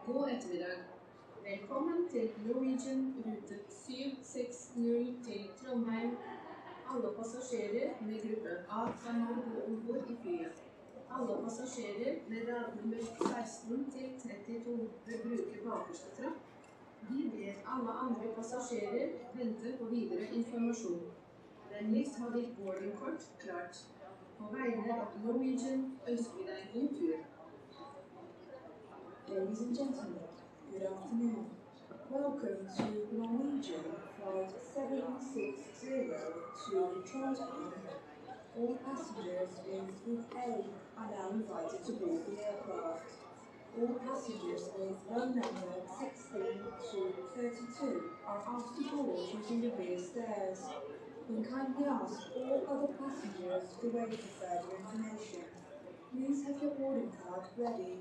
God ettermiddag. Velkommen til Norwegian rute 760 til Trondheim. Alle passasjerer med gruppe A kan nå gå ombord i flyet. Alle passasjerer med rad nummer 16 til 32 vil bruke bakerste trapp. Vi ber alle andre passasjerer vente på videre informasjon. Vennligst ha ditt boardingkort klart. På vegne av Norwegian ønsker vi deg god tur. Ladies and gentlemen, good afternoon. Welcome to Norwegian flight 760 to Trondheim. All passengers with Group A are now invited to board the aircraft. All passengers with row number 16 to 32 are asked to board using the rear stairs. We kindly ask all other passengers to wait for further information. Please have your boarding card ready.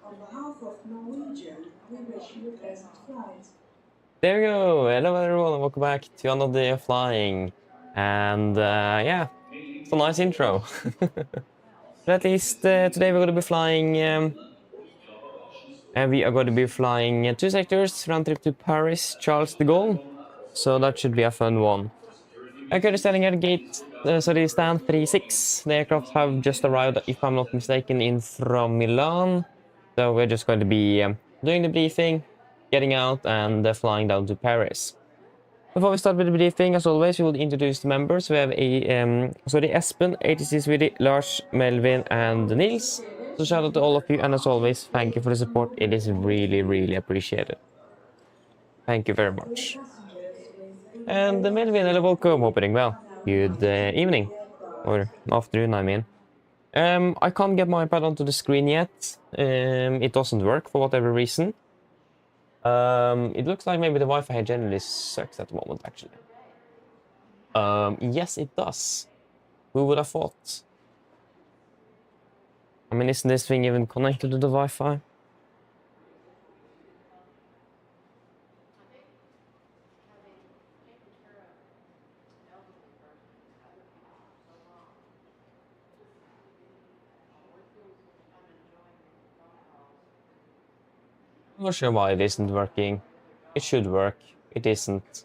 On behalf of Norwegian, we wish you a pleasant flight. There we go. Hello everyone, welcome back to another day of flying. And yeah, it's a nice intro. But at least today we're going to be flying, and we are going to be flying 2 sectors, round trip to Paris, Charles de Gaulle. So that should be a fun one. I'm currently standing at gate, sorry, stand 36. The aircraft have just arrived, if I'm not mistaken, from Milan. So we're just going to be doing the briefing, getting out, and flying down to Paris. Before we start with the briefing, as always, we will introduce the members. We have Espen, ATC Swede, Lars, Melvin, and Nils. So shout out to all of you, and as always, thank you for the support. It is really, really appreciated. Thank you very much. And Melvin, hello, welcome. Hope you're doing well. Good evening, or afternoon, I mean. I can't get my iPad onto the screen yet. It doesn't work for whatever reason. It looks like maybe the Wi-Fi generally sucks at the moment, actually. Yes, it does. Who would have thought? I mean, isn't this thing even connected to the Wi-Fi? I'm not sure why it isn't working. It should work. It isn't.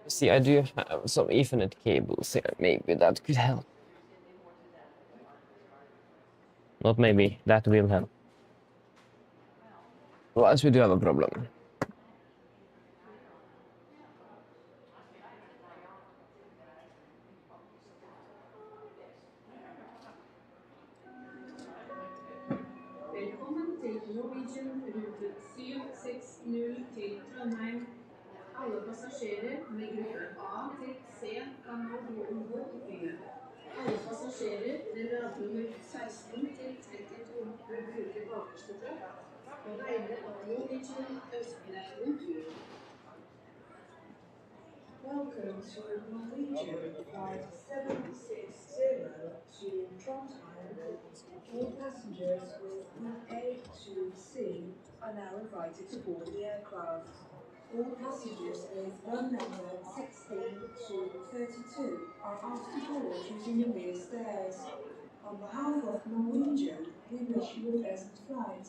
See, I do have some Ethernet cables here. Maybe that could help. Not maybe, that will help. Otherwise, we do have a problem. Velkommen til Norwegian rute 760 til Trondheim. Alle passasjerer med gruppe A til C kan nå gå ombord i flyet. Alle passasjerer med rad nummer 16 til 32 vil bruke bakerste trapp. På vegne av Norwegian ønsker deg god tur. Welcome to Norwegian flight 760 to Trondheim. All passengers with Group A to C are now invited to board the aircraft. All passengers with row number 16 to 32 are asked to board using the rear stairs. On behalf of Norwegian, we wish you a pleasant flight.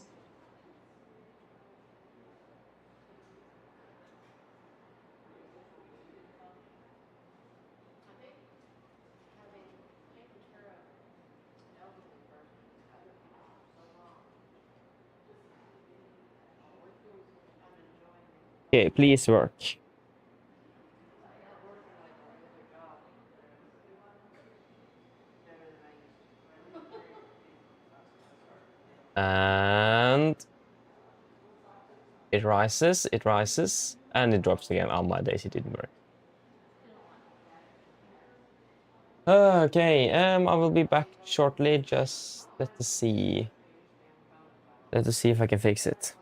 Okay, please work. And it rises, and it drops again. Oh my days, it didn't work. Okay, I will be back shortly. Just let us see. Let us see if I can fix it.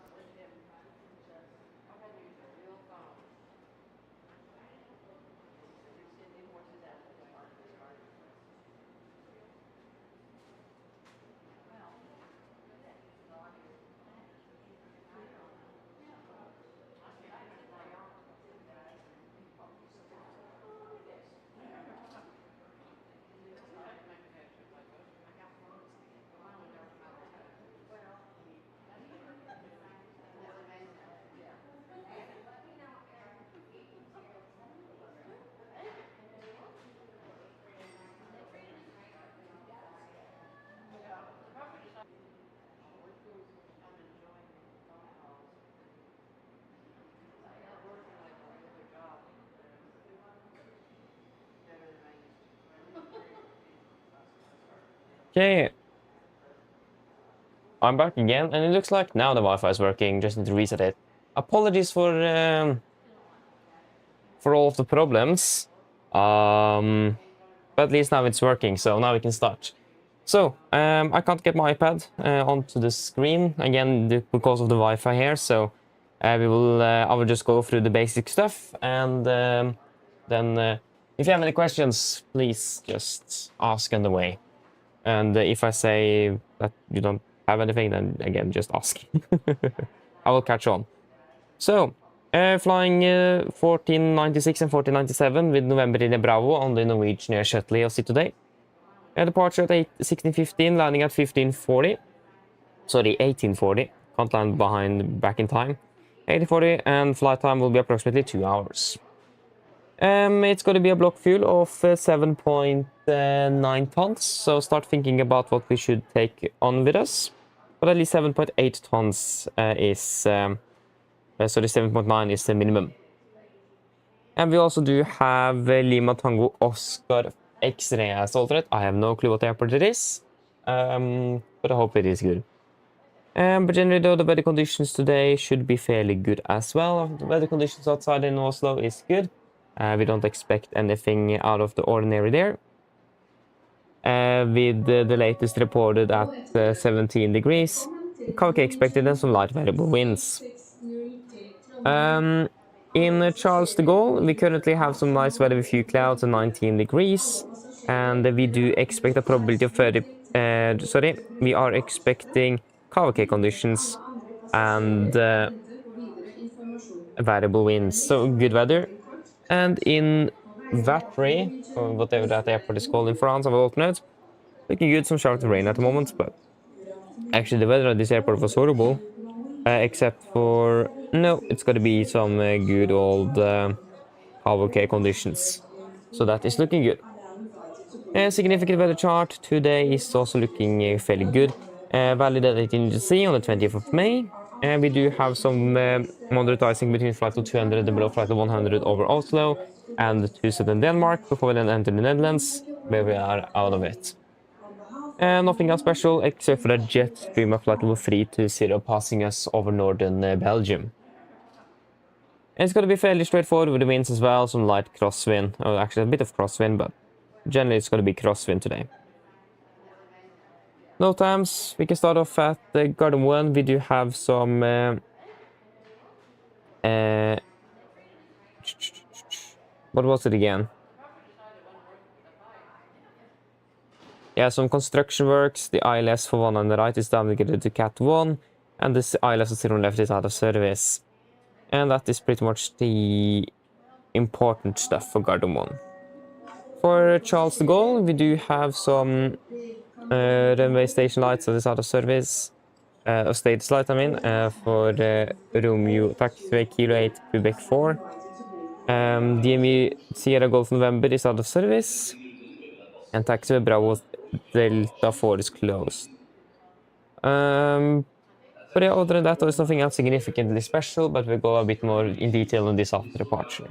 Okay. I'm back again, and it looks like now the Wi-Fi is working. Just need to reset it. Apologies for all of the problems. But at least now it's working, so now we can start. So, I can't get my iPad onto the screen, again, because of the Wi-Fi here, so I will just go through the basic stuff, and then if you have any questions, please just ask on the way. And if I say that you don't have anything, then again, just ask. I will catch on. So, flying 1496 and 1497 with November in Bravo on the Norwegian Air Shuttle of today. Departure at 16:15, landing at 15:40. Sorry, 18:40. Can't land back in time. 18:40, and flight time will be approximately 2 hours. It's going to be a block fuel of 7.9 tons, so start thinking about what we should take on with us. But at least 7.8 tons is... sorry, 7.9 is the minimum. And we also do have Lima Tango Oscar X-ray as alternate. I have no clue what airport it is, but I hope it is good. But generally, though, the weather conditions today should be fairly good as well. The weather conditions outside in Oslo is good. We don't expect anything out of the ordinary there. With the latest reported at 17 degrees. Kavke expected and some light variable winds. In Charles de Gaulle, we currently have some nice weather with few clouds and 19 degrees. And we do expect a probability of 30... we are expecting Kavke conditions and variable winds, so good weather. And in Vatry, or whatever that airport is called in France, of alternate, looking good, some sharp rain at the moment, but actually the weather at this airport was horrible, except for, no, it's going to be some good old Kavke conditions, so that is looking good. A significant weather chart today is also looking fairly good. Valid at 18 on the 20th of May. And we do have some moderate icing between flight of 200 and below flight of 100 over Oslo and to southern Denmark before we then enter the Netherlands, where we are out of it. And nothing else special except for a jet stream of flight level 320 passing us over northern Belgium. And it's going to be fairly straightforward with the winds as well, some light crosswind, or actually a bit of crosswind, but generally it's going to be crosswind today. No times, we can start off at the Garden 1. We do have some what was it again? Yeah, some construction works. The ILS for one on the right is downgraded to Cat 1, and this ILS on the left is out of service. And that is pretty much the important stuff for Garden 1. For Charles de Gaulle, we do have some runway station lights that is out of service. Status light, I mean, for Romeo taxiway Kilo 8 Quebec 4. DME Sierra Golf November is out of service. And taxiway Bravo Delta 4 is closed. But yeah, other than that, there's nothing else significantly special, but we'll go a bit more in detail on this after departure.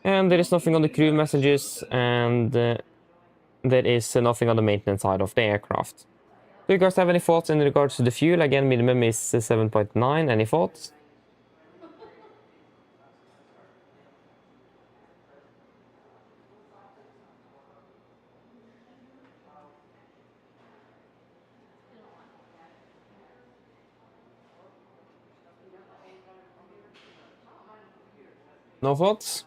And there is nothing on the crew messages, and there is nothing on the maintenance side of the aircraft. Do you guys have any thoughts in regards to the fuel? Again, minimum is 7.9. Any thoughts? No thoughts?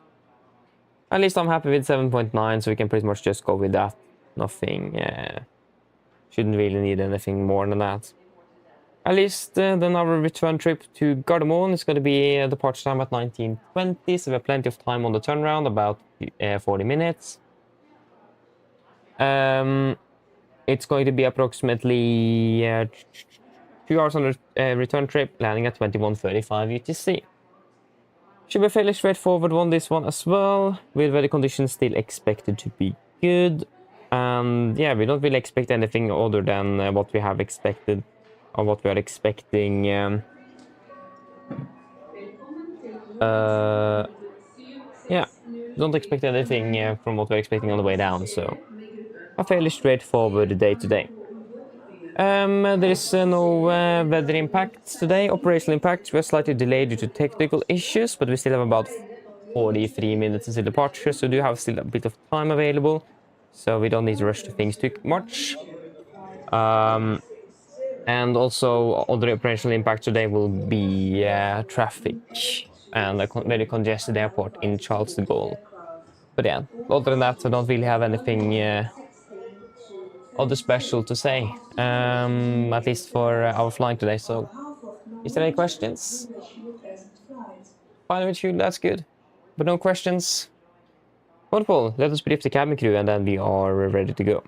At least I'm happy with 7.9, so we can pretty much just go with that. Nothing, shouldn't really need anything more than that. At least then our return trip to Gardermoen is going to be departure time at 19:20, so we have plenty of time on the turnaround, about 40 minutes. It's going to be approximately 2 hours on the return trip, landing at 21:35 UTC. Should be a fairly straightforward one, this one as well, with weather conditions still expected to be good. And yeah, we don't really expect anything other than what we have expected, or what we are expecting. Yeah, don't expect anything from what we're expecting on the way down, so a fairly straightforward day today. There is no weather impacts today. Operational impacts were slightly delayed due to technical issues, but we still have about 43 minutes until departure, so we do have still a bit of time available, so we don't need to rush to things too much. And also, other operational impact today will be traffic and a very congested airport in Charles de Gaulle. But yeah, other than that, I don't really have anything other special to say, at least for our flying today. So, is there any questions? Fine with you, that's good. But no questions? Wonderful, let us brief the cabin crew and then we are ready to go.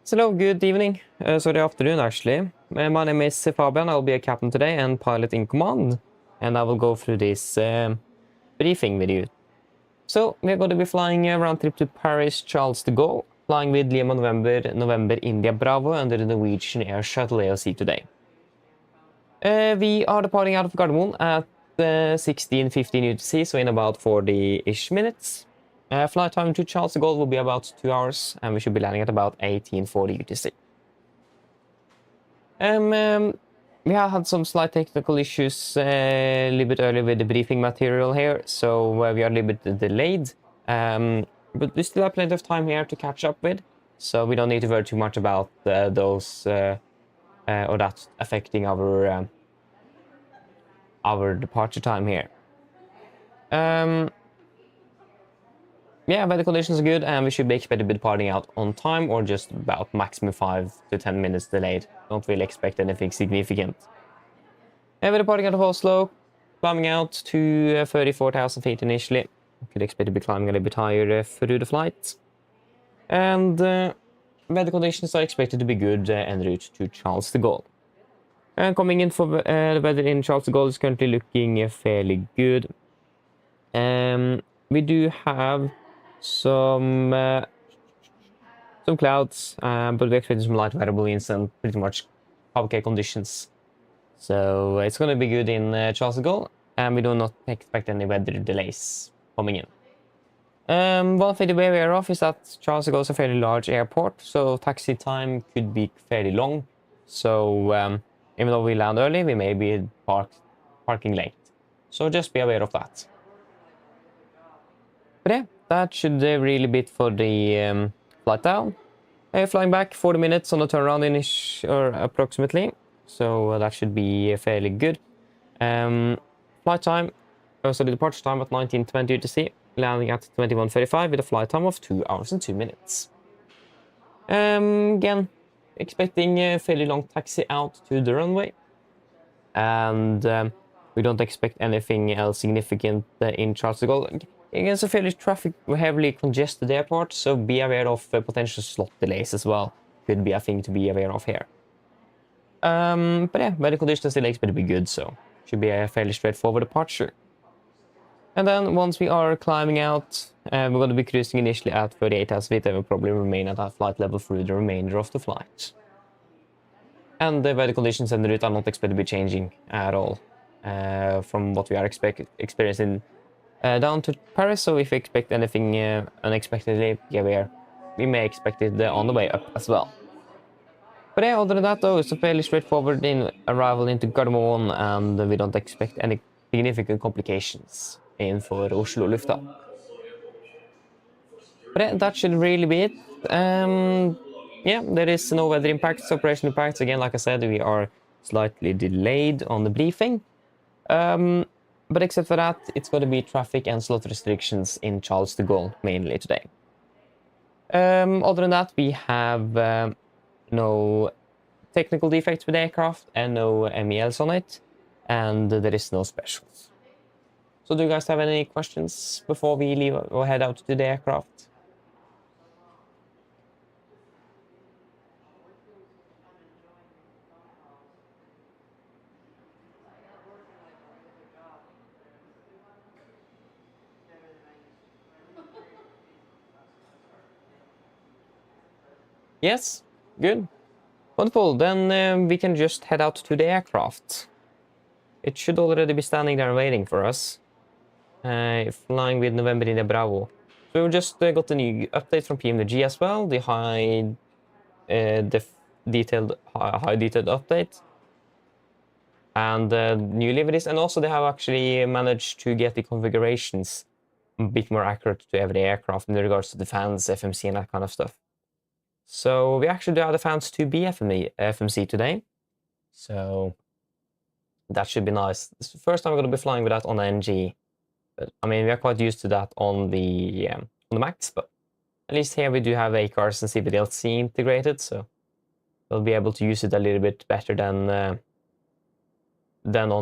So hello, good evening. Sorry, afternoon actually. My name is Fabian, I'll be a captain today and pilot in command. And I will go through this briefing with you. So, we're going to be flying a round trip to Paris, Charles de Gaulle, flying with Lima November India Bravo under the Norwegian Air Shuttle AOC today. We are departing out of Gardermoen at 16:15 UTC, so in about 40-ish minutes. Flight time to Charles de Gaulle will be about 2 hours, and we should be landing at about 18:40 UTC. We have had some slight technical issues a little bit earlier with the briefing material here, so we are a little bit delayed. But we still have plenty of time here to catch up with, so we don't need to worry too much about those or that affecting our departure time here. Yeah, weather conditions are good, and we should be expected to be departing out on time, or just about maximum 5 to 10 minutes delayed. Don't really expect anything significant. And we're departing out of Oslo, climbing out to 34,000 feet initially. Could expect to be climbing a little bit higher through the flight. And weather conditions are expected to be good en route to Charles de Gaulle. Coming in for the weather in Charles de Gaulle is currently looking fairly good. We do have some clouds, but we expect some light variabilities and pretty much okay conditions. So it's going to be good in Charles de Gaulle, and we do not expect any weather delays coming in. One thing to be aware of is that Charles de Gaulle is a fairly large airport, so taxi time could be fairly long. So even though we land early, we may be parking late. So just be aware of that. But yeah, that should really be it for the flight down. Flying back 40 minutes on the turnaround or approximately. So that should be fairly good. Flight time, so the departure time at 19:20 UTC, landing at 21:35 with a flight time of 2 hours and 2 minutes. Again, expecting a fairly long taxi out to the runway. And we don't expect anything else significant in Charles de Gaulle. Again, it's a fairly heavily congested airport, so be aware of potential slot delays as well. Could be a thing to be aware of here. But yeah, weather conditions still expect to be good, so should be a fairly straightforward departure. And then once we are climbing out, we're going to be cruising initially at 38,000 feet and will probably remain at that flight level through the remainder of the flight. And the weather conditions and the route are not expected to be changing at all from what we are experiencing down to Paris, so if we expect anything unexpectedly, yeah, we may expect it on the way up as well. But yeah, other than that though, it's a fairly straightforward arrival into Gardermoen, and we don't expect any significant complications in for Oslo Lufthavn. But yeah, that should really be it. Yeah, there is no weather impacts, operational impacts. Again, like I said, we are slightly delayed on the briefing. But except for that, it's going to be traffic and slot restrictions in Charles de Gaulle mainly today. Other than that, we have no technical defects with the aircraft and no MELs on it, and there is no specials. So do you guys have any questions before we leave or head out to the aircraft? Yes, good. Wonderful, then we can just head out to the aircraft. It should already be standing there waiting for us. Flying with November India Bravo. So we just got a new update from PMDG as well, the high detailed update, and new liveries, and also they have actually managed to get the configurations a bit more accurate to every aircraft in regards to the fans, FMC, and that kind of stuff. So we actually do have the fans to be FMC today, so that should be nice. It's the first time I'm going to be flying with that on the NG, but I mean we are quite used to that on the Max, but at least here we do have ACARS and CBDLC integrated, so we'll be able to use it a little bit better than on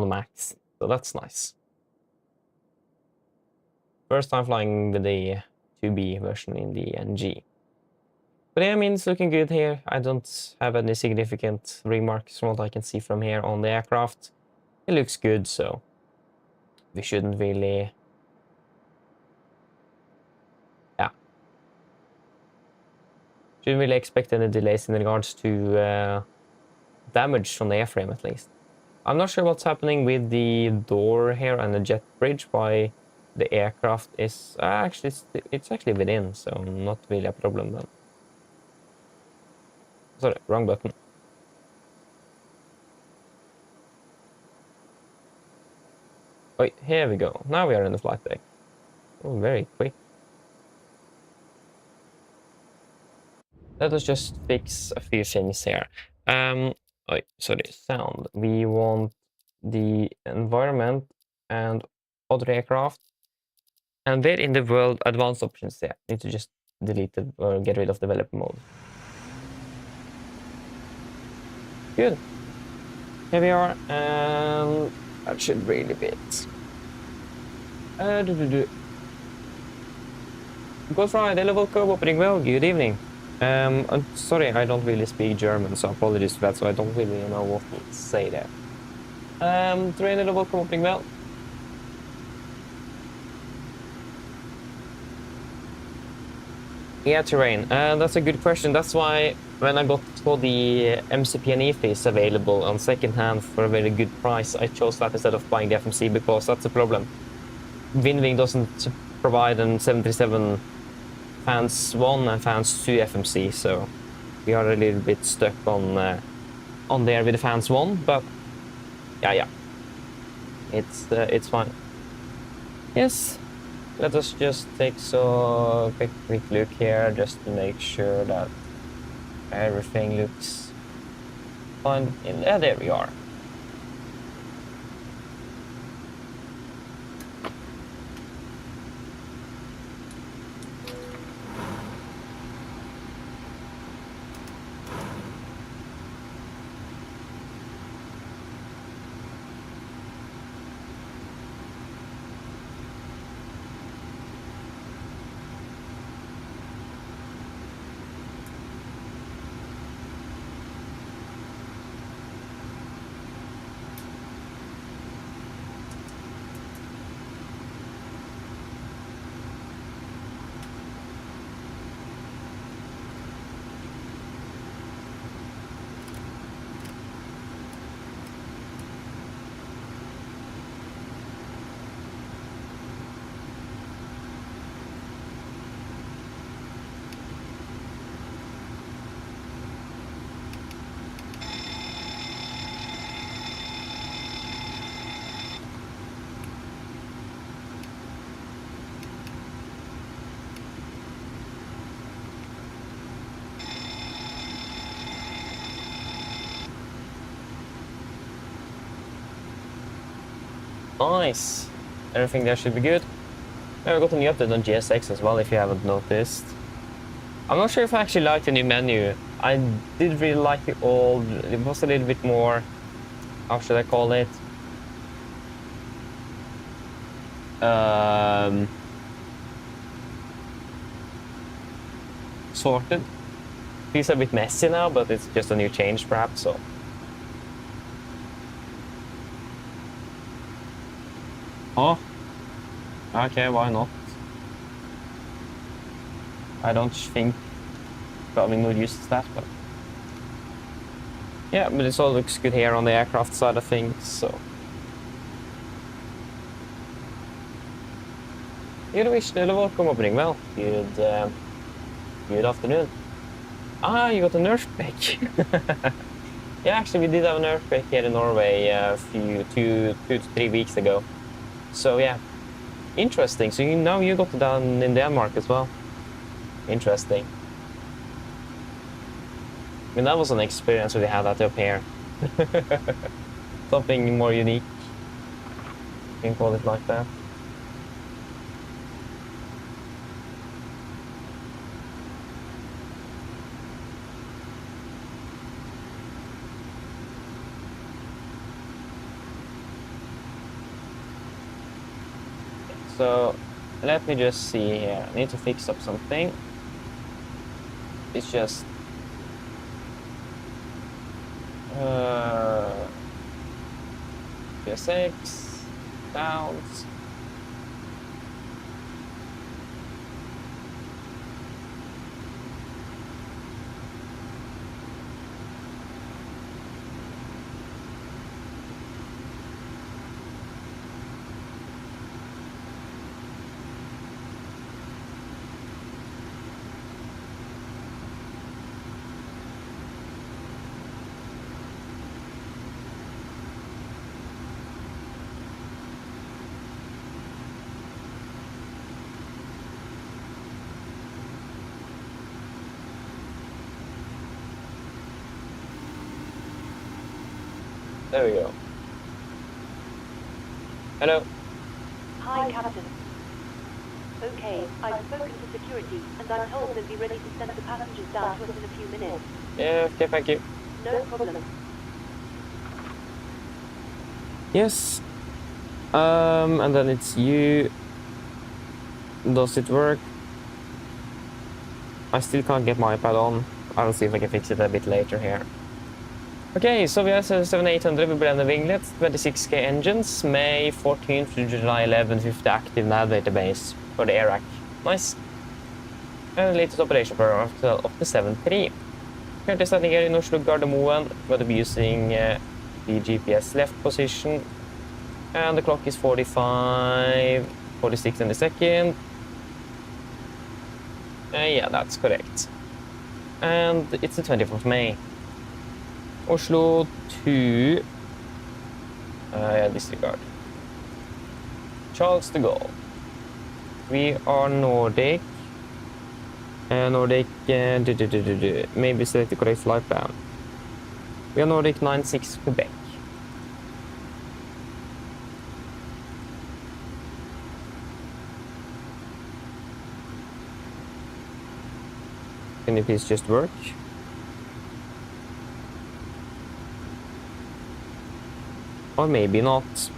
the Max. So that's nice. First time flying with the 2B version in the NG. But yeah, I mean, it's looking good here. I don't have any significant remarks from what I can see from here on the aircraft. It looks good, so we shouldn't really... yeah. Shouldn't really expect any delays in regards to damage on the airframe, at least. I'm not sure what's happening with the door here and the jet bridge, why the aircraft is... actually, it's actually within, so not really a problem then. Sorry, wrong button. Wait, here we go. Now we are in the flight deck. Oh, very quick. Let us just fix a few things here. Wait, sorry, sound. We want the environment and other aircraft. And where in the world advanced options there? Need to just delete it or get rid of developer mode. Good. Here we are, and that should really be it. Good Friday, level curve opening well. Good evening. I'm sorry, I don't really speak German, so apologies for that. So I don't really know what to say there. Train level curve opening well. Yeah, terrain. That's a good question. That's why when I got for the MCP and EFIs available on second hand for a very good price, I chose that instead of buying the FMC, because that's a problem. Winwing doesn't provide an 737 fans 1 and fans 2 FMC, so we are a little bit stuck on there with the fans 1, but yeah, it's fine. Yes. Let us just take a quick look here, just to make sure that everything looks fine. There we are. Nice. Everything there should be good. Now we got a new update on GSX as well, if you haven't noticed. I'm not sure if I actually like the new menu. I did really like the old. It was a little bit more, how should I call it? Sorted. Feels a bit messy now, but it's just a new change perhaps, so. Oh, okay, why not? I don't think Boeing would use that, but yeah, but it all looks good here on the aircraft side of things, so Eurovision, eller welcome opening. Well, good afternoon. Ah, you got a nerf pick. Yeah, actually, we did have a nerf pick here in Norway a few, two to 3 weeks ago. So yeah, interesting. So now you got it down in Denmark as well. Interesting. I mean, that was an experience we had at up here. Something more unique. You can call it like that. So let me just see here. I need to fix up something. It's just PSX bounce. There we go. Hello. Hi, Captain. Okay, I've spoken to security, and I'm told they'll be ready to send the passengers down to us in a few minutes. Yeah, okay, thank you. No problem. Yes. And then it's you. Does it work? I still can't get my iPad on. I'll see if I can fix it a bit later here. Okay, so we have 7800 with blended winglets, 26K engines, May 14th to July 11th with the active nav database for the air rack. Nice. And the latest operation program of the 7.3. Currently standing here in Oslo Gardermoen, going to be using the GPS left position. And the clock is 45:46 in the second. Yeah, that's correct. And it's the 20th of May. Oslo to yeah, disregard. Charles de Gaulle. We are Nordic. Nordic. Maybe select the correct flight plan. We are Nordic 96 Quebec. Can you please just work? Or maybe not.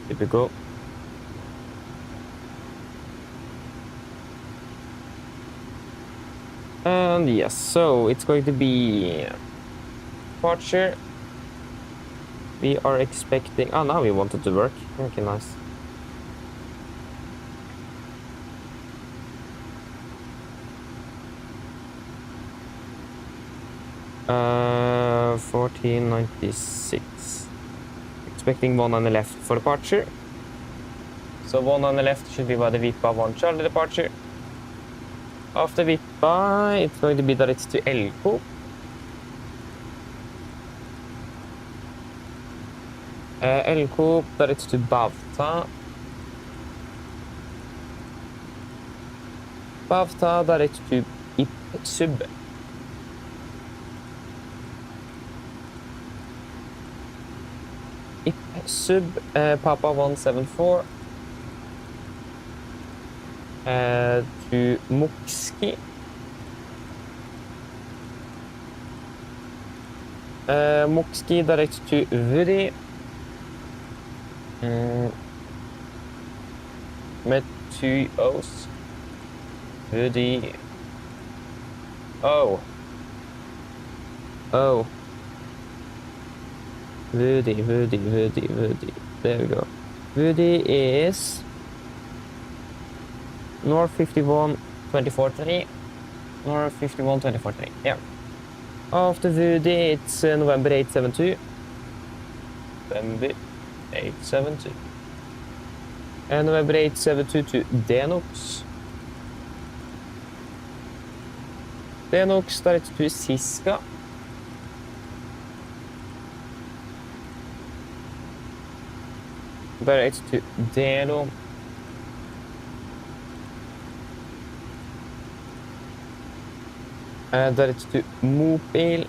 Typical. And yes, so it's going to be departure. We are expecting. Oh, now we wanted to work. Okay, nice. Uh, 1496. Expecting one on the left for departure. So one on the left should be by the Vipa 1 Charlie departure. After Vipa, it's going to be that it's to Elko. Elko, that it's to Bavta. Bavta, that it's to Ipsub. Ipsub, Papa 174. To Mokski. Mokski direct to Vuri. Med 2 O's. Vuri. Oh. Oh. Vuri. There we go. Vuri is North 51-24-3. North 51-24-3. Yeah. After Vudi, it's November 872. November 872. November 8722 Denox. Denox, direct to Siska. Direct to Delo. Direct to Mobil.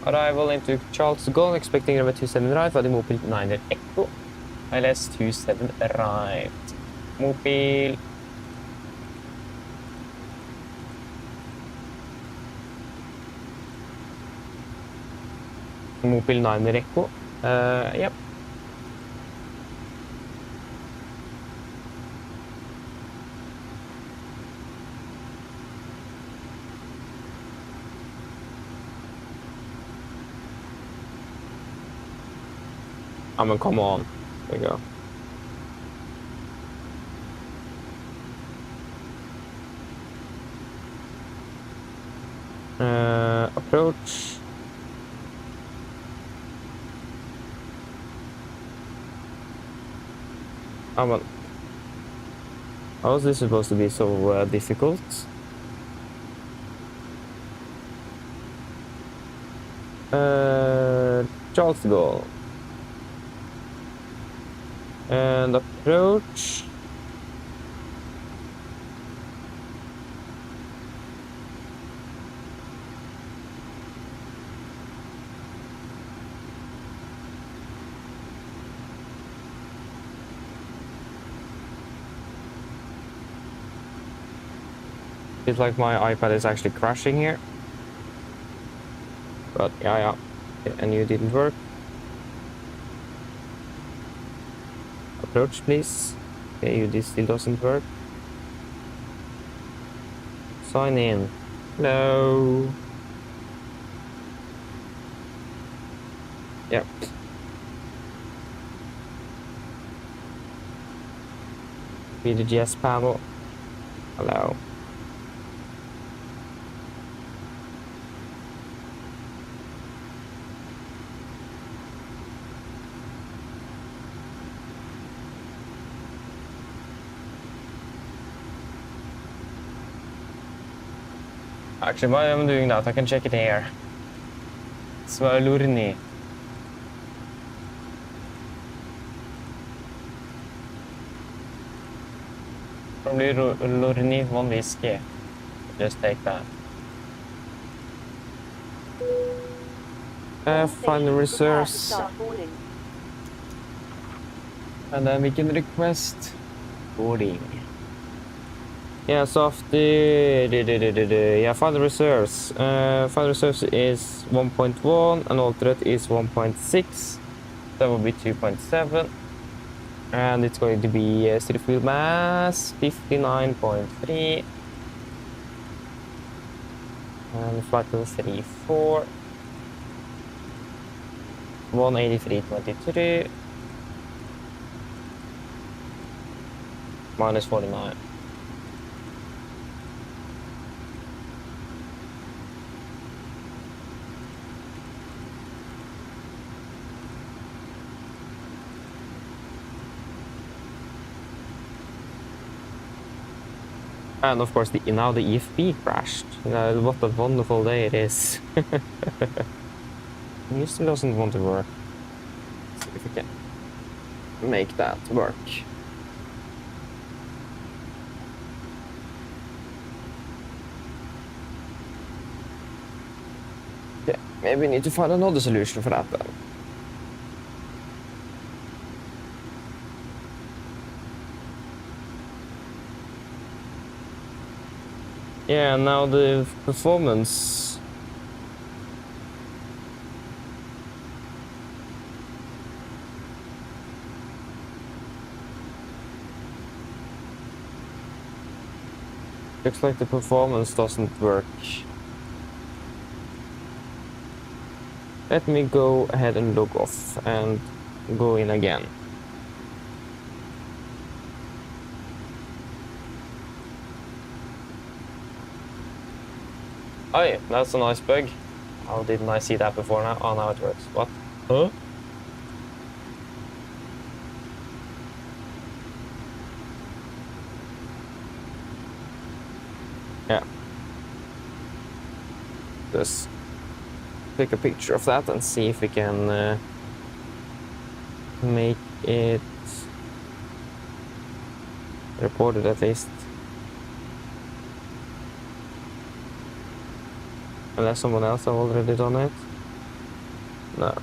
Arrival into Charles de Gaulle, expecting runway 27 right for the Mobil 9 Echo. ILS 27 right. Mobil. Mobil 9 Echo. Yep. I mean, come on. There we go. Approach. Well, how is this supposed to be so difficult? Charles de Gaulle. And approach. It's like my iPad is actually crashing here. But yeah. And you didn't work. Approach, please. Okay, this still doesn't work. Sign in. Hello. Yep. PDGS panel. Hello. Actually, while I'm doing that, I can check it here. Svalurni. Probably Lurni, one whiskey. Just take that. Find the reserves. And then we can request boarding. Yeah, so after yeah, find the reserves. Find the reserves is 1.1 and alternate is 1.6. That will be 2.7. And it's going to be city fuel mass 59.3. And flight level 34. 183.23. Minus 49. And of course, now the EFP crashed. What a wonderful day it is. It still doesn't want to work. Let's see if we can make that work. Okay, maybe we need to find another solution for that then. Yeah, now the performance. Looks like the performance doesn't work. Let me go ahead and log off and go in again. Oh yeah, that's a nice bug. How didn't I see that before now? Oh, now it works. What? Huh? Just take a picture of that and see if we can make it reported at least. Unless someone else have already done it. No.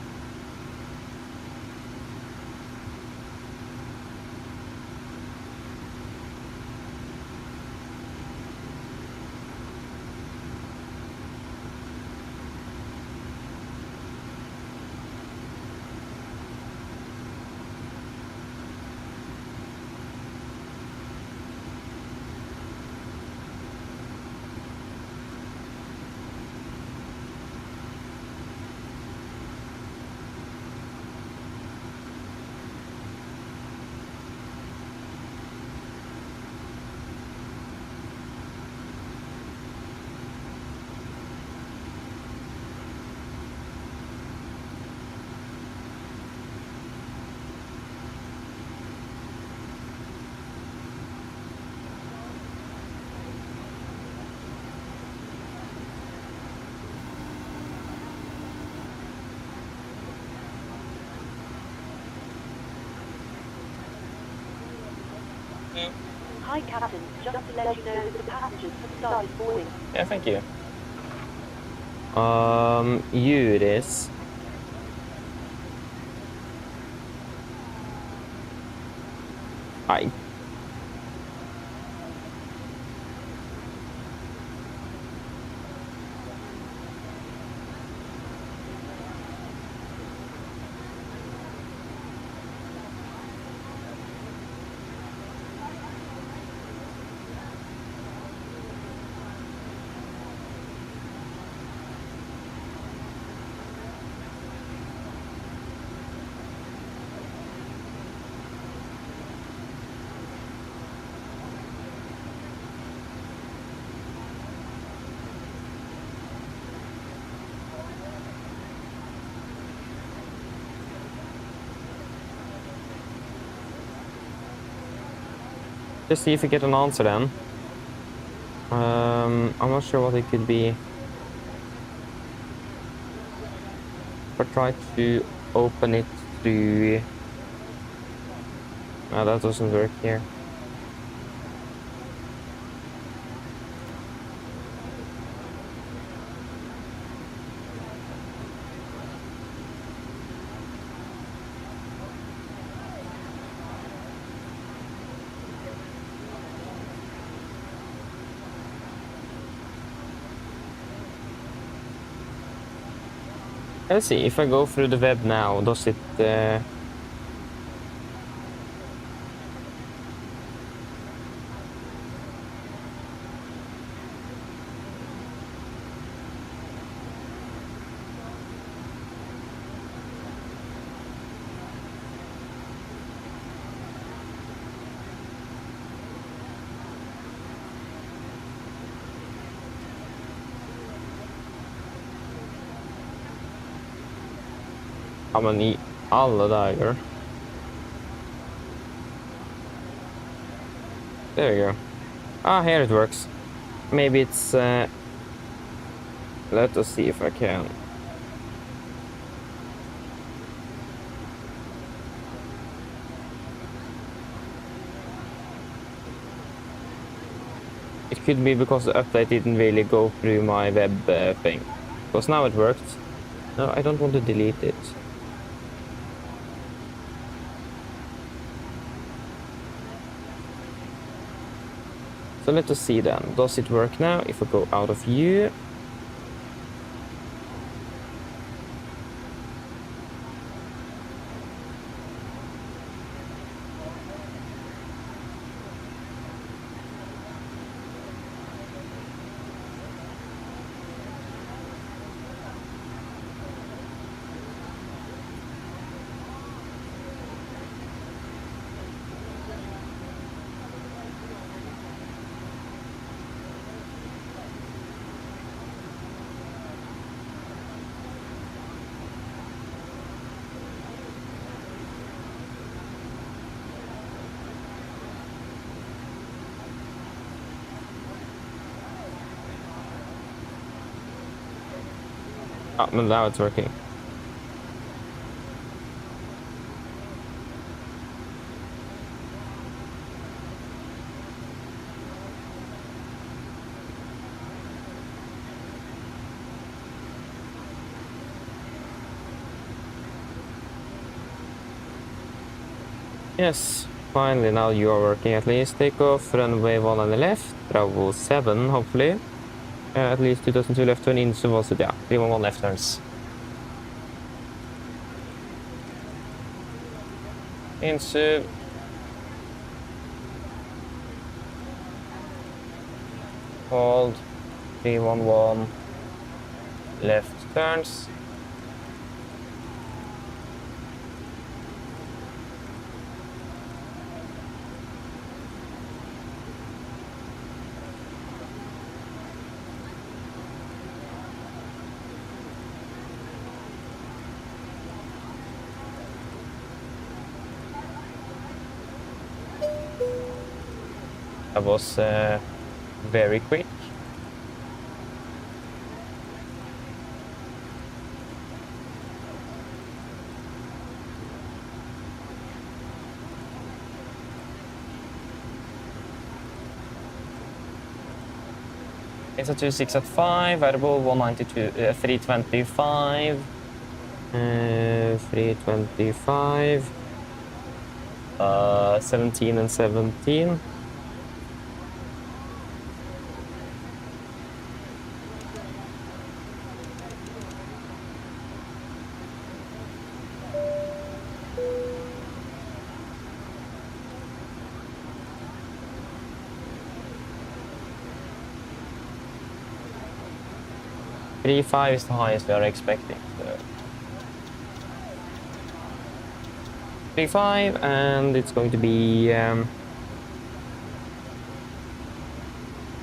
Hi, Captain. Just to let you know that the passengers have started boarding. Yeah, thank you. You it is. Hi. Just see if we get an answer then. I'm not sure what it could be. But try to open it to... No, that doesn't work here. Let's see, if I go through the web now, does it... Ja, men i alla dagar. There we go. Ah, here it works. Maybe it's... Let us see if I can. It could be because the update didn't really go through my web thing. Because now it worked. No, I don't want to delete it. So let us see then. Does it work now? If I go out of view. Ah, but now it's working. Yes, finally now you are working at least. Take off, runway 1 on the left, Bravo 7 hopefully. At least 2002 left turn, into was it, yeah, 311 left turns. Into. Hold, 311 left turns. That was very quick. It's a 26 at 5, variable 192, 325, 325, 17 and 17. .35 is the highest we are expecting. So 3.5, and it's going to be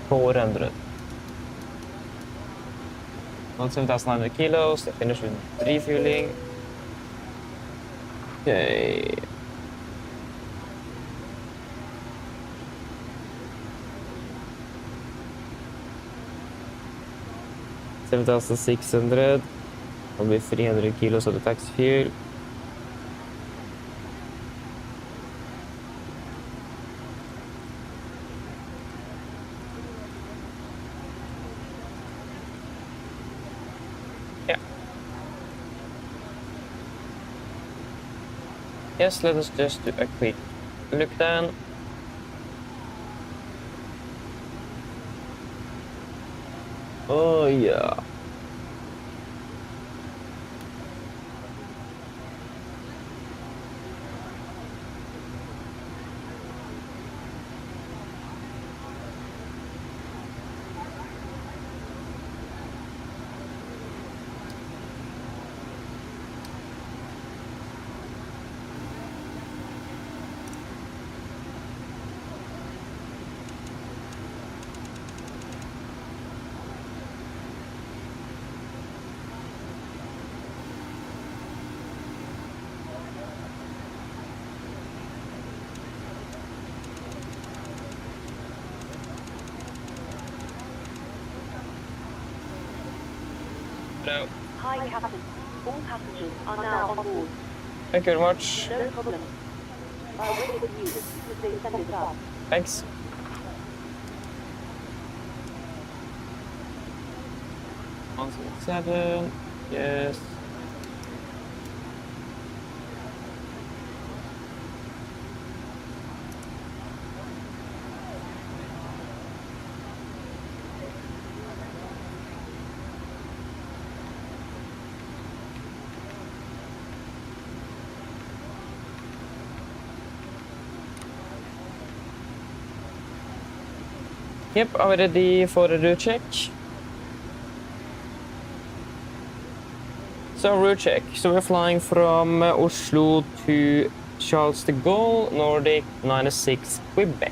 400. Not 7,900 kilos. They finish with refueling. Okay. $7,600, probably 300 kilos of the tax fuel. Yeah. Yes, let us just do a quick look then. Oh yeah. No. Hi, Captain. All passengers are now on board. Thank you very much. No problem. I'll wait for you as they send it up. Thanks. One, 7. Yes. Yep, are we ready for a route check? So route check. So we're flying from Oslo to Charles de Gaulle, Nordic 96 Quebec.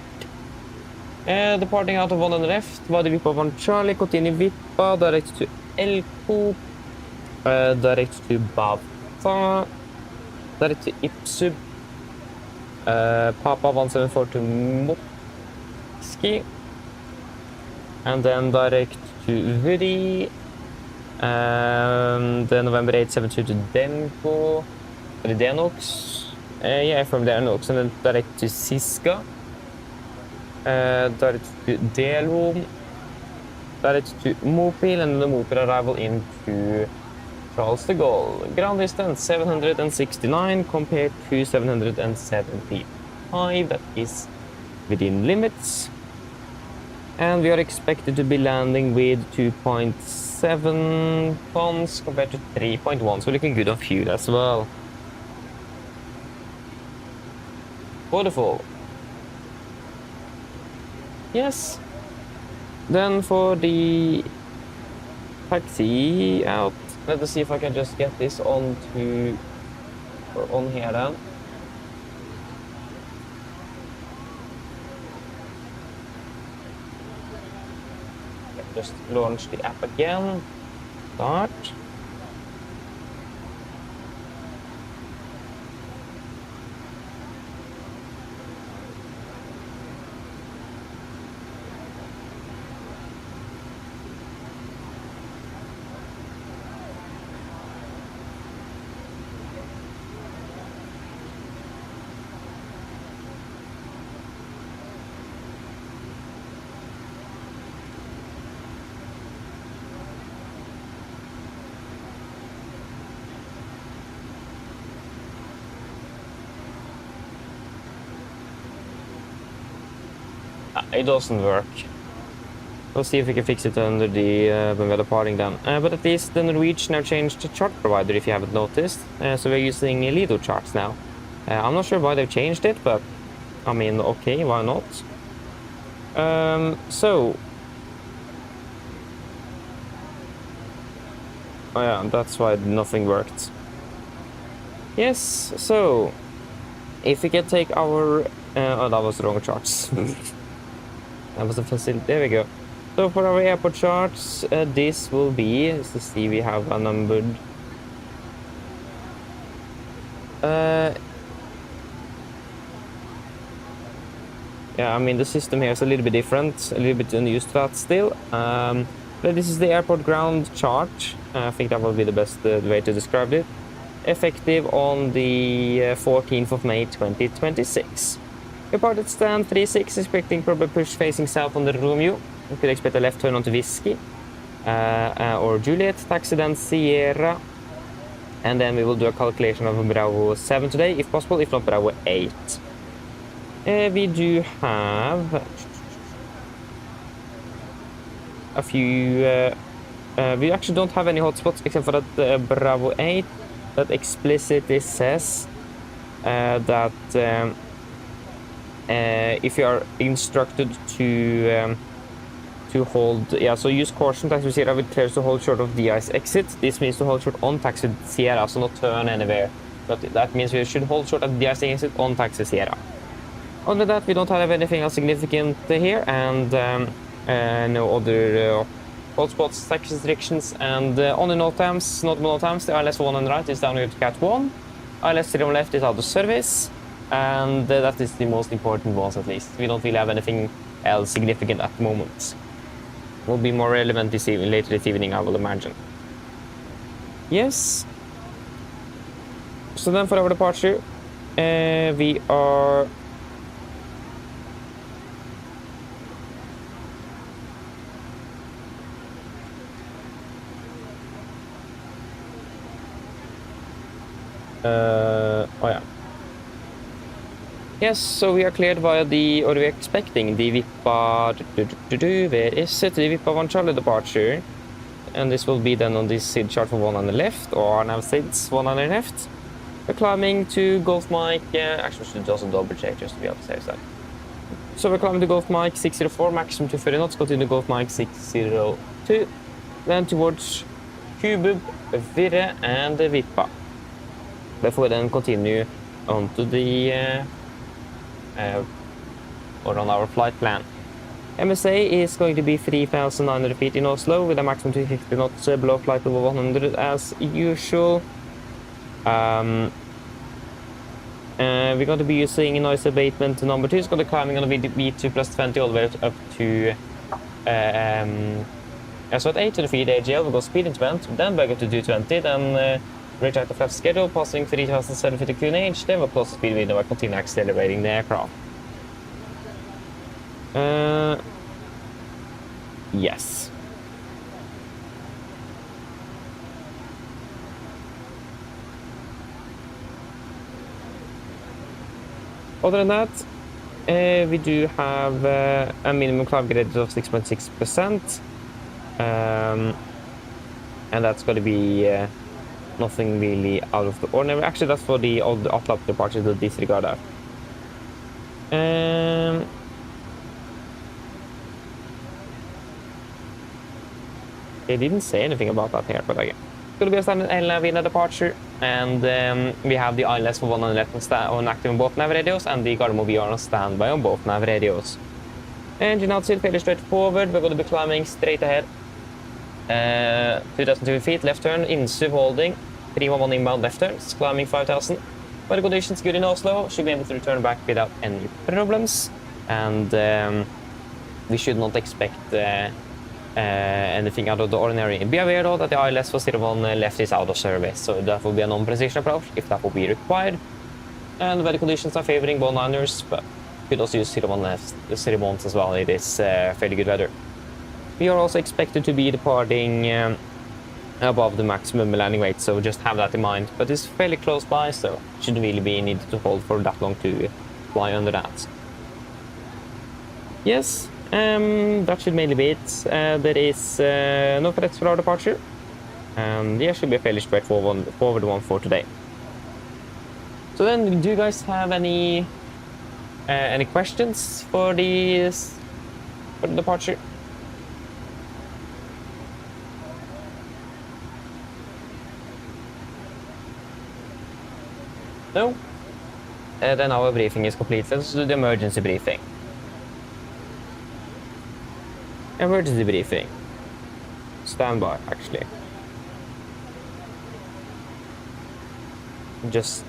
Departing out of 1 on the left, via Vippa 1 Charlie, continue Vippa, direct to Elko, direct to Bava, direct to Ipsub, Papa 174 to Moski, and then direct to Woody, The November 872 to Denko, the Denox, yeah, from Denox, and then direct to Siska, direct to Delholm, direct to Mopil, and then the Mopil arrival into Charles de Gaulle. Ground distance 769 compared to 775, that is within limits. And we are expected to be landing with 2.7 tons compared to 3.1, so looking good on fuel as well. Wonderful. Yes. Then for the taxi out, let us see if I can just get this on here then. Just launch the app again. Start. It doesn't work. We'll see if we can fix it under the when we're departing then. But at least the Norwegian have changed the chart provider, if you haven't noticed. So we're using Lido charts now. I'm not sure why they've changed it, but I mean, okay, why not? So. Oh yeah, that's why nothing worked. Yes, so if we can take our oh, that was the wrong charts. That was the facility. There we go. So for our airport charts, this will be, let's see, we have a numbered. Yeah, I mean the system here is a little bit different, a little bit unused to that still. But this is the airport ground chart. I think that will be the best way to describe it. Effective on the 14th of May 2026. Departed stand 36, expecting probably push facing south on the Romeo. We could expect a left turn onto Whiskey or Juliet, taxi then Sierra. And then we will do a calculation of Bravo 7 today, if possible, if not Bravo 8. We do have a few... we actually don't have any hotspots except for that Bravo 8 that explicitly says that... if you are instructed to hold, yeah, so use caution, taxi Sierra with clears to hold short of the ice exit. This means to hold short on taxi Sierra, so not turn anywhere. But that means we should hold short at the ice exit on taxi Sierra. Other than that, we don't have anything else significant here, and no other hotspots, taxi restrictions, and on the note times, notable note times, the ILS 1 on the right is down here to Cat 1, ILS 3 on the left is out of service. And that is the most important ones, at least. We don't really have anything else significant at the moment. Will be more relevant this evening, later this evening, I will imagine. Yes. So then for our departure, we are... oh yeah. Yes, so we are cleared via the, or we're expecting the VIPA, where is it? The VIPA 1 Charlie departure. And this will be then on this SID chart for 1 on the left, or now SIDs 1 on the left. We're climbing to Golf Mike, actually we should also double check just to be able to say that. So we're climbing to Golf Mike 604, maximum 230 knots, continue to Golf Mike 602. Then towards Kubub, Virre, and VIPA. Before we then continue onto the... or on our flight plan. MSA is going to be 3,900 feet in Oslo with a maximum 250 knots below flight level 100 as usual. We're going to be using noise abatement number 2. It's going to be climbing on the V2 plus 20 all the way up to So at 8 to defeat AGL, we go speed into vent, then back up to 220, then retract the flat schedule, passing 3,750 QNH, then we'll close the speed window by continue accelerating the aircraft. Yes. Other than that, we do have a minimum climb grade of 6.6%, and that's going to be nothing really out of the ordinary. Actually, that's for the old Atlas departure to disregard that. They didn't say anything about that here, but again. It's going to be a standard Navigraph departure, and we have the ILS for 111 on active on both nav radios, and the Gardermoen VR on standby on both nav radios. Engine outside fairly straightforward. We're going to be climbing straight ahead. 2,200 feet, left turn, Insu holding, 311 inbound left turns, climbing 5,000. Weather conditions good in Oslo, should be able to return back without any problems, and we should not expect anything out of the ordinary. Be aware though that the ILS for 01 left is out of service, so that will be a non-precision approach if that will be required. And the weather conditions are favoring ball liners, but you could also use 01 left, the 01s as well. It is fairly good weather. We are also expected to be departing above the maximum landing weight, so just have that in mind. But it's fairly close by, so shouldn't really be needed to hold for that long to fly under that. Yes, that should mainly be it. There is no threats for our departure. Yeah, should be a fairly straightforward one for today. So then, do you guys have any questions for the departure? No? Then our briefing is complete. Let's do the emergency briefing. Emergency briefing. Standby, actually. Just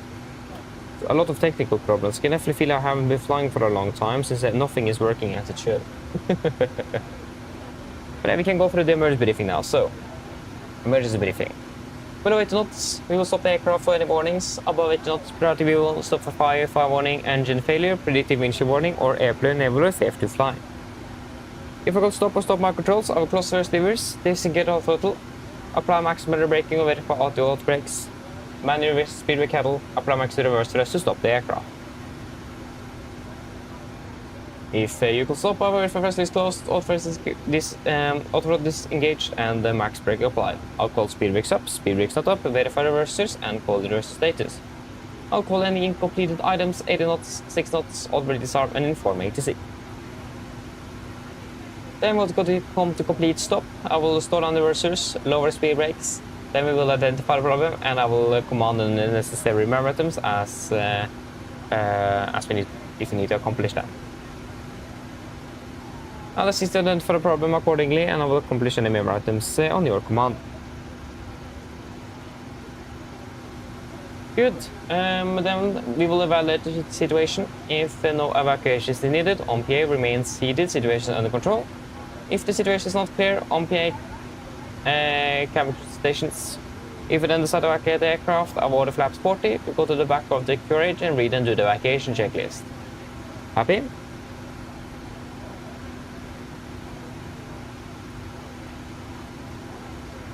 a lot of technical problems. I can definitely feel I haven't been flying for a long time since nothing is working as it should. But yeah, we can go through the emergency briefing now. So, emergency briefing. Below 8 knots, we will stop the aircraft for any warnings. Above 8 knots, priority we will stop for fire warning, engine failure, predictive windshield warning, or airplane never safe to fly. If I go stop or stop my controls, I will close first levers, disengage all throttle, apply maximum braking or verify auto brakes, manual reverse speed brake cable, apply max reverse thrust to stop the aircraft. If you can stop, our first is closed, auto throttle disengaged, and the max brake applied. I'll call speed brakes up, speed brakes not up, verify reversers, and call the reverse status. I'll call any incompleted items, 80 knots, 6 knots, already disarm, and inform ATC. Then we'll come to complete stop. I will slow down the reversers, lower speed brakes. Then we will identify the problem, and I will command the necessary memorandums as we need, if we need to accomplish that. I'll assist you to identify the problem accordingly, and I will accomplish any memorandums on your command. Good. Then we will evaluate the situation. If no evacuation is needed, on-PA remains heated, situation under control. If the situation is not clear, on-PA cabin stations. If we then decide to evacuate the aircraft, avoid the flaps 40, we go to the back of the carriage and read and do the evacuation checklist. Happy?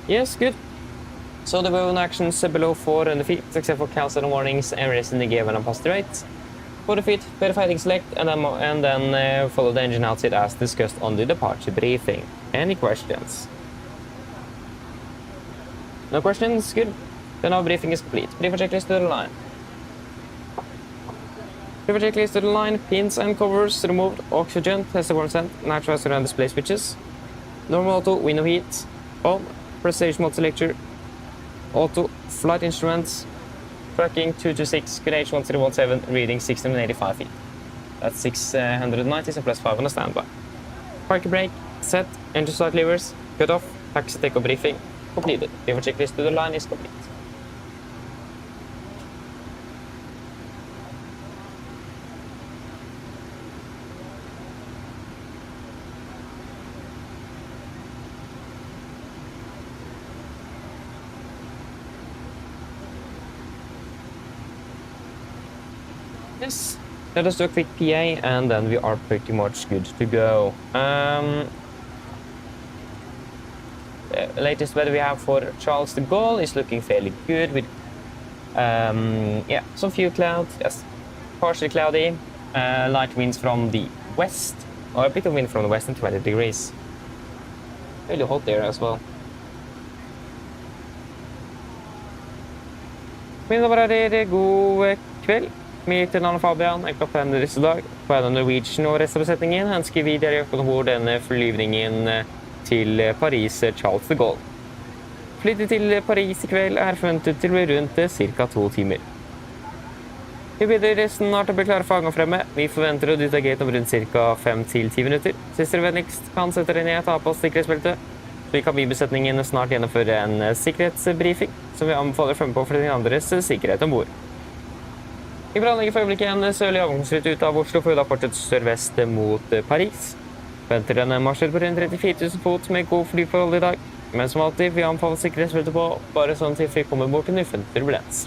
Yes, good. So the weapon actions below 400 feet, except for cancel warnings and raising the gear when on positive rate. 40 feet, verify heading select, and then follow the engine outside as discussed on the departure briefing. Any questions? No questions? Good. Then our briefing is complete. Briefing checklist to the line. Briefing checklist to the line. Pins and covers removed. Oxygen, test warm sent. Naturalizer and display switches. Normal auto, window heat. On. Precision mode selector. Auto. Flight instruments. Tracking 226, QNH 1017, reading 685 feet. That's 690, so plus 5 on the standby. Parking brake, set, engine start levers, cut off, taxi takeoff briefing, completed. Briefing checklist to the line is complete. Yes, let us do a quick PA and then we are pretty much good to go. The latest weather we have for Charles de Gaulle is looking fairly good with yeah, some few clouds, yes, partially cloudy, light winds from the west, or a bit of wind from the west and 20 degrees. Really hot there as well. Mine damer og herrer, god kveld. Mitt navn er Fabian, jeg er kaptein i dag. På Oslo Norwegian og resten av besetningen ønsker vi dere på bord denne flyvningen til Paris Charles de Gaulle. Flyttet til Paris i kveld er forventet til å bli rundt ca. 2 timer. Vi blir dere snart å bli klare for avgang fremme. Vi forventer å dytte gate om rundt ca. 5-10 minutter. Sist dere vennligst kan sette dere ned og ta på sikkerhetsbeltet. Vi kan besetningen snart gjennomføre en sikkerhetsbriefing, som vi anbefaler å følge på for den andres sikkerhet ombord. Vi planlegger for øyeblikket en sørlig avgangsrute ut av Oslo for å fortsette sørvest mot Paris. Venter en marsjrute på rundt 34 000 fot med god flyforhold i dag. Men som alltid, vi anbefaler sikkerhetsbeltet på, bare sånn til vi kommer bort til en ufunnet turbulens.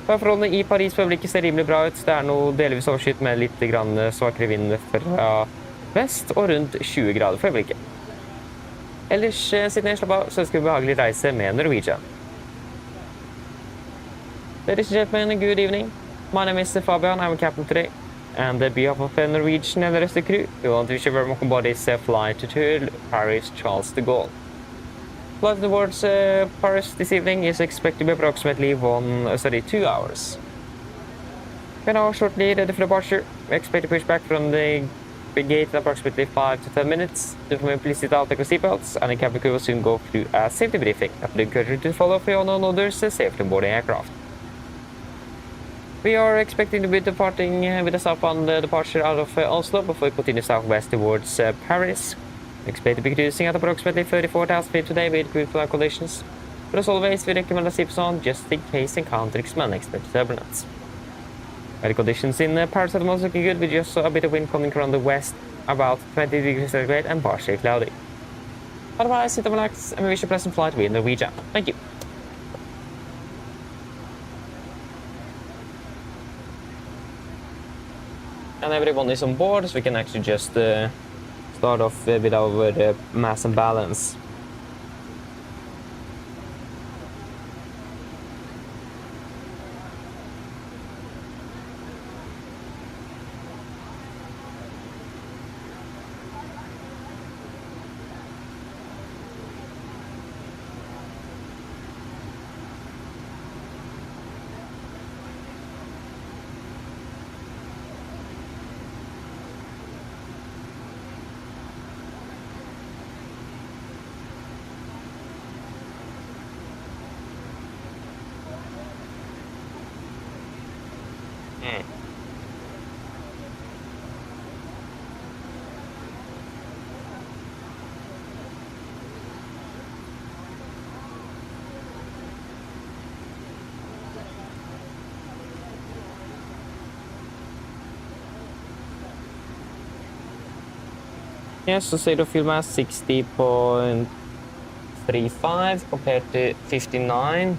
Forholdene i Paris på øyeblikket ser rimelig bra ut. Det er noe delvis overskyet med litt svakere vind fra vest og rundt 20 grader for øyeblikket. Ellers, siden jeg slapp av, så ønsker vi behagelig reise med Norwegian. Ladies and gentlemen, good evening. My name is Fabian, I'm a captain today. And on behalf of Norwegian and the rest of the crew, we want to wish you very welcome aboard this flight to Paris Charles de Gaulle. Flight towards Paris this evening is expected to be approximately 2 hours. We are now shortly ready for departure. We expect to push back from the gate in approximately 5 to 10 minutes. Do please sit out, take your seatbelts, and the cabin crew will soon go through a safety briefing. I would encourage you to follow for your own orders safely aboard the aircraft. We are expecting to be departing with a stop on the departure out of Oslo before we continue southwest towards Paris. We expect to be cruising at approximately 34,000 feet today with good flight conditions. But as always, we recommend a seatbelt on just in case encountering some unexpected turbulence. Weather conditions in Paris at the moment looking good with just a bit of wind coming from the west, about 20 degrees centigrade and partially cloudy. Otherwise, sit and relax and we wish you a pleasant flight with Norwegian. Thank you. And everyone is on board, so we can actually just start off with our mass and balance. Yes, so zero fuel mass 60.35 compared to 59.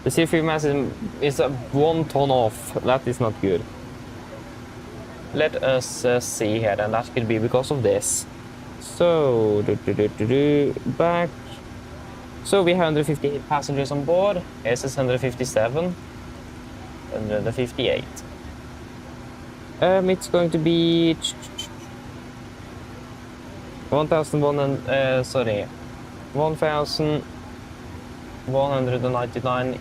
The zero fuel mass is 1 ton off. That is not good. Let us see here, and that could be because of this. So, back. So we have 158 passengers on board. SS 157, 158. It's going to be 1,199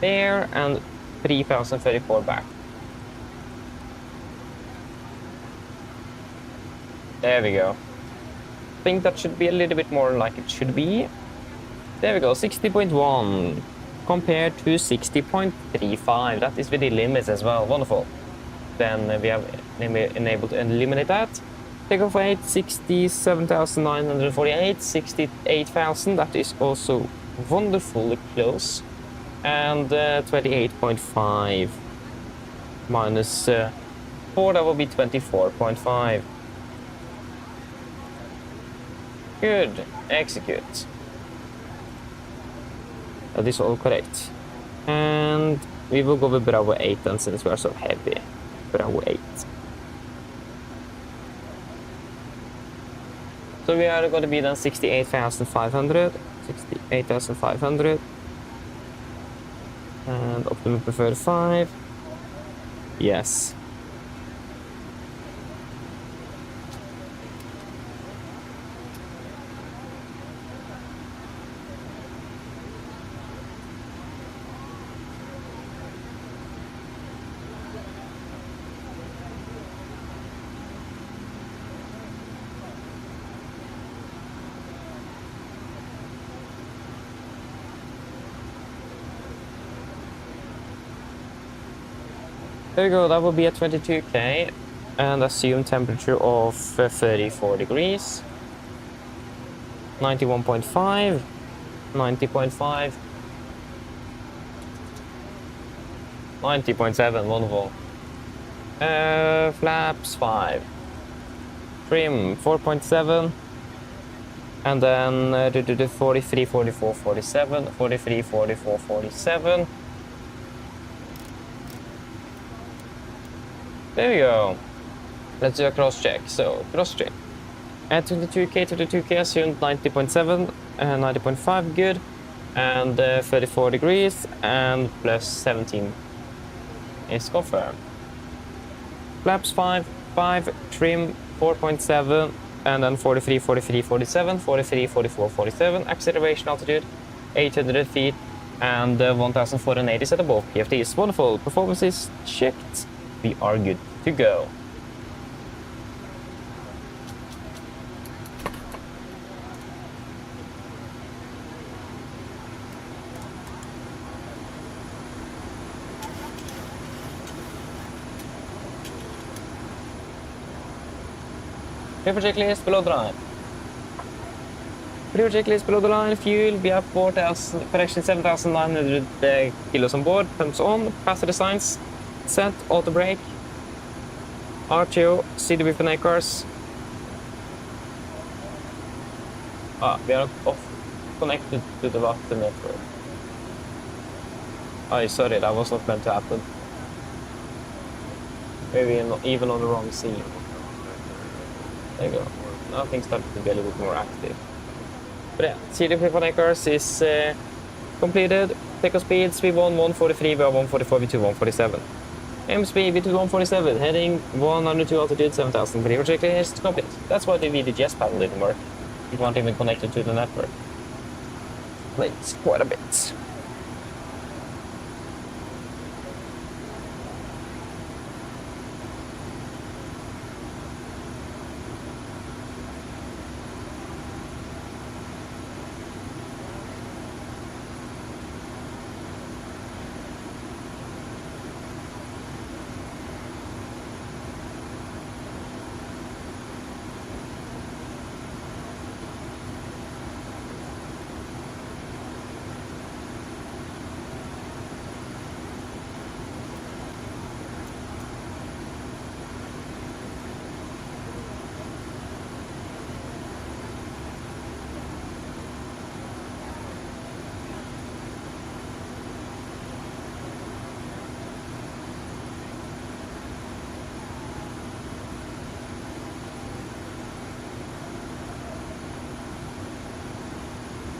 there and 3,034 back. There we go. I think that should be a little bit more like it should be. There we go, 60.1 compared to 60.35. That is with the limits as well. Wonderful. Then we have enabled to eliminate that. Takeoff weight 67,948, 68,000. That is also wonderfully close. And 28.5 minus 4, that will be 24.5. Good. Execute. That is all correct. And we will go with Bravo 8 then, since we are so heavy. Bravo 8. So we are going to be then 68,500. 68,500. And optimum preferred 5. Yes. There we go, that will be at 22k, and assume temperature of 34 degrees. 91.5, 90.5, 90.7, wonderful. Flaps 5, trim 4.7, and then 43, 44, 47, 43, 44, 47. There we go. Let's do a cross check. So, cross check. At 22k, assumed 90.7, 90.5, good. And 34 degrees, and plus 17 is confirmed. Flaps 5, trim 4.7, and then 43, 43, 47, 43, 44, 47. Acceleration altitude 800 feet, and 1480 set above PFDs. Wonderful. Performance is checked. We are good to go. Paper checklist below the line. Paper checklist below the line. Fuel, we have 4,000, correction 7,900 kilos on board. Pumps on. Passenger signs set. Auto brake. RTO. CDB for night cars. We are off connected to the water network. Oh, sorry, that was not meant to happen. Maybe even on the wrong scene. There you go. Now things start to be a little bit more active. But yeah, CDP for night cars is completed. Takeoff speed, V1 143, V1 144, V2 147. Aim speed, V2 147, heading 102 altitude, 7,000. Paper checklist complete. That's why the VDGS panel didn't work. It wasn't even connected to the network. It's quite a bit.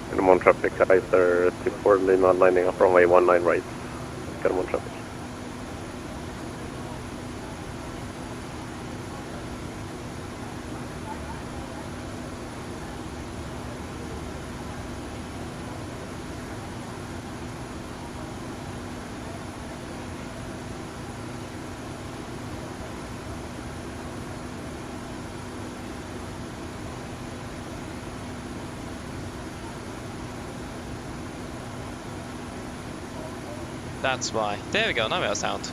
Get them on traffic, Kaiser 24 Lima lining up runway 19 right. Get them on traffic. That's why. There we go, now we have sound.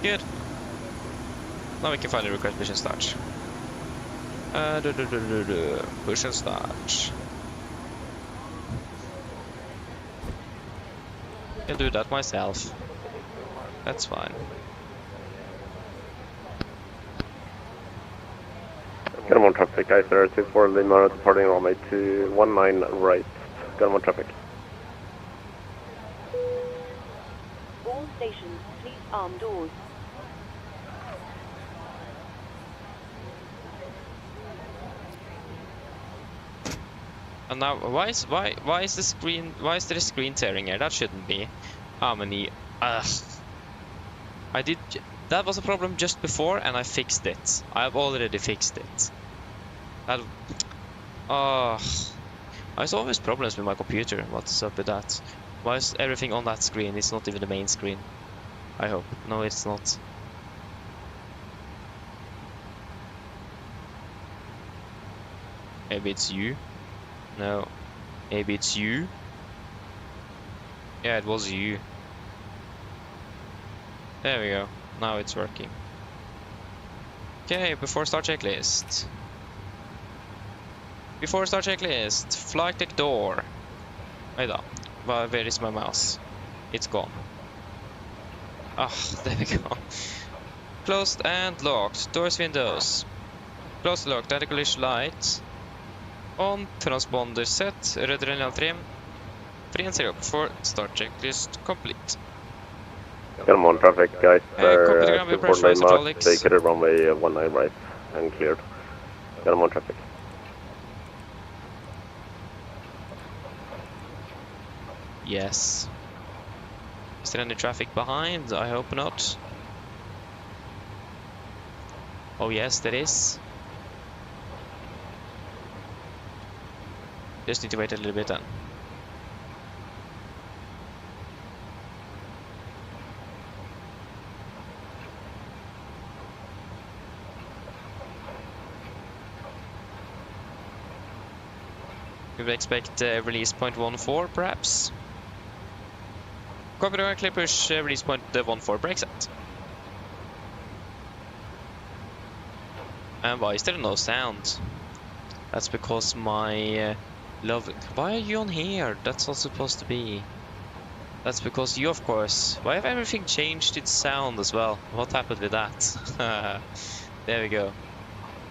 Good. Now we can finally request push and start. Push and start. Can do that myself. That's fine. Get them on traffic, Kaiser 24 Lima departing runway 19 right. Get them on traffic. arm doors. And now, why is the screen? Why is there a screen tearing here? That shouldn't be. How many? I did. That was a problem just before, and I fixed it. I've already fixed it. There's always problems with my computer. What's up with that? Why is everything on that screen? It's not even the main screen. I hope. No, it's not. Maybe it's you. No. Maybe it's you. Yeah, it was you. There we go. Now it's working. Okay, before start checklist. Before start checklist. Flight deck door. Wait up. Where is my mouse? It's gone. Ah, there we go. Closed and locked. Doors, windows. Closed, locked. Anti-collision light. On. Transponder set. Red trim. 3 and 0 for start checklist complete. Come on, traffic, guys. Copy the ground, we pressurize hydraulics. Take it at runway 19 right and cleared. Come on, traffic. Yes. Is there any traffic behind? I hope not. Oh yes, there is. Just need to wait a little bit then. We would expect release point 14 perhaps. Copy the clippers, release point 14 break set. And why is there no sound? That's because my love. Why are you on here? That's not supposed to be. That's because you, of course. Why have everything changed its sound as well? What happened with that? There we go.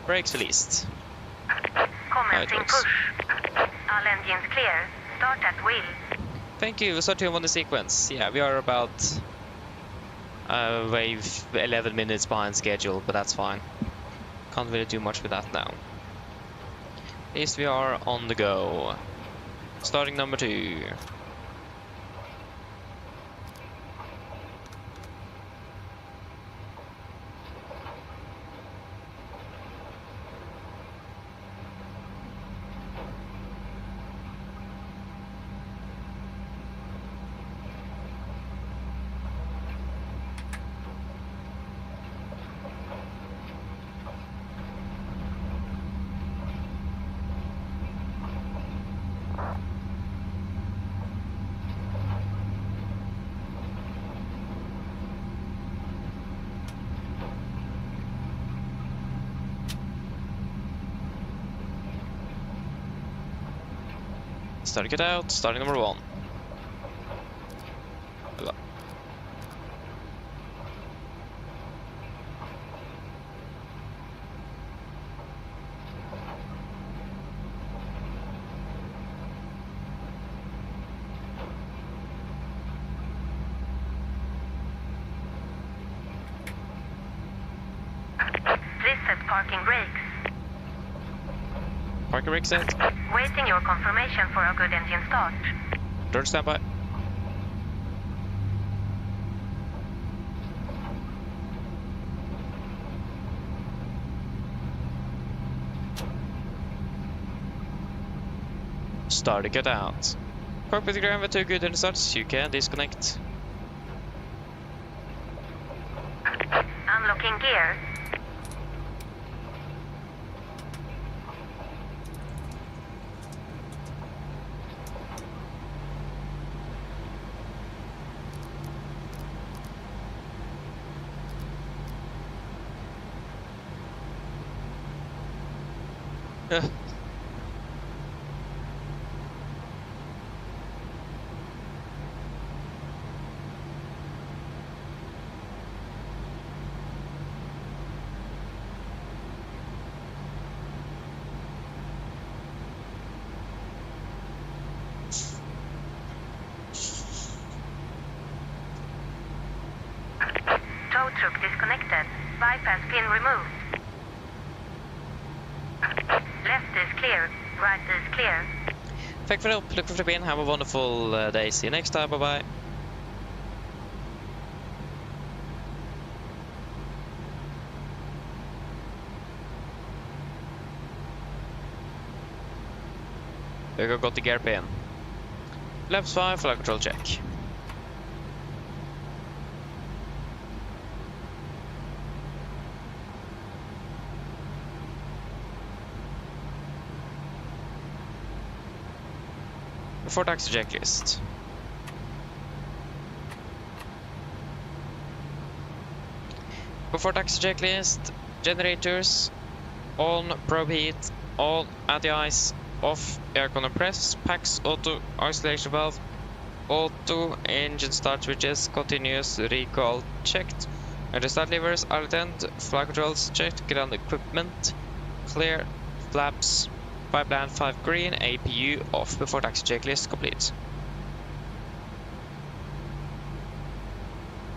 Brakes released. Commencing push. All engines clear. Start at will. Thank you. Starting on the sequence. Yeah, we are about wave 11 minutes behind schedule, but that's fine. Can't really do much with that now. At least we are on the go. Starting number 2. Starting it out, starting number 1. Reset parking brakes. Parking brake set. Waiting your confirmation for a good engine start. Third standby. Starting it out. Cockpit ground with 2 good engine starts. You can disconnect. Unlocking gear. shock disconnected. Bypass pin removed. Left is clear. Right is clear. Tack för hjälp, lycka för Have a wonderful day. See you next time. Bye bye. We got the gear pin. Left 5, flight control check. Before taxi checklist. Before taxi checklist, generators on, probe heat, all anti-ice, off, aircon and press, packs, auto, isolation valve, auto, engine start switches, continuous, recall, checked, and the start levers are attend, flight controls checked, ground equipment, clear, flaps, pipeline 5 green, APU off before taxi checklist complete.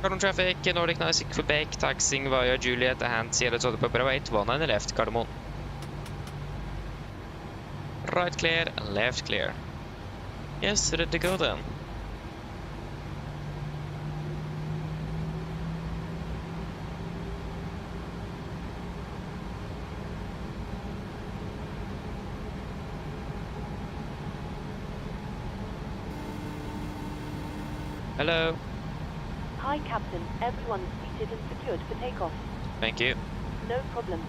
Cardamom traffic, Nordic Nice, Quebec, taxiing via Juliet, and Sierra Total Pepper 8, 19 left, Cardamom. Right clear, left clear. Yes, ready to go then. Hello. Hi, Captain. Everyone is seated and secured for takeoff. Thank you. No problem.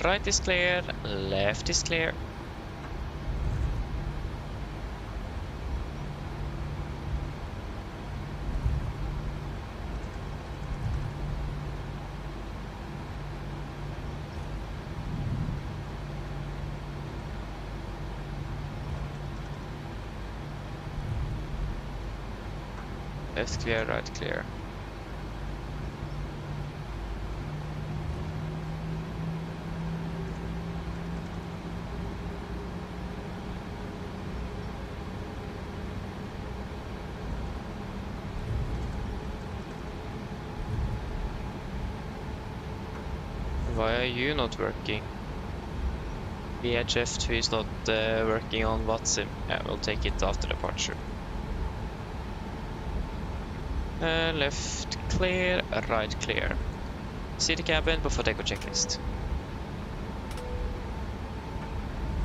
Right is clear, left is clear. Left clear, right clear. Why are you not working? VHF2 is not working on Watsim. Yeah, we'll take it after departure. Left clear, right clear. See the cabin before takeoff checklist.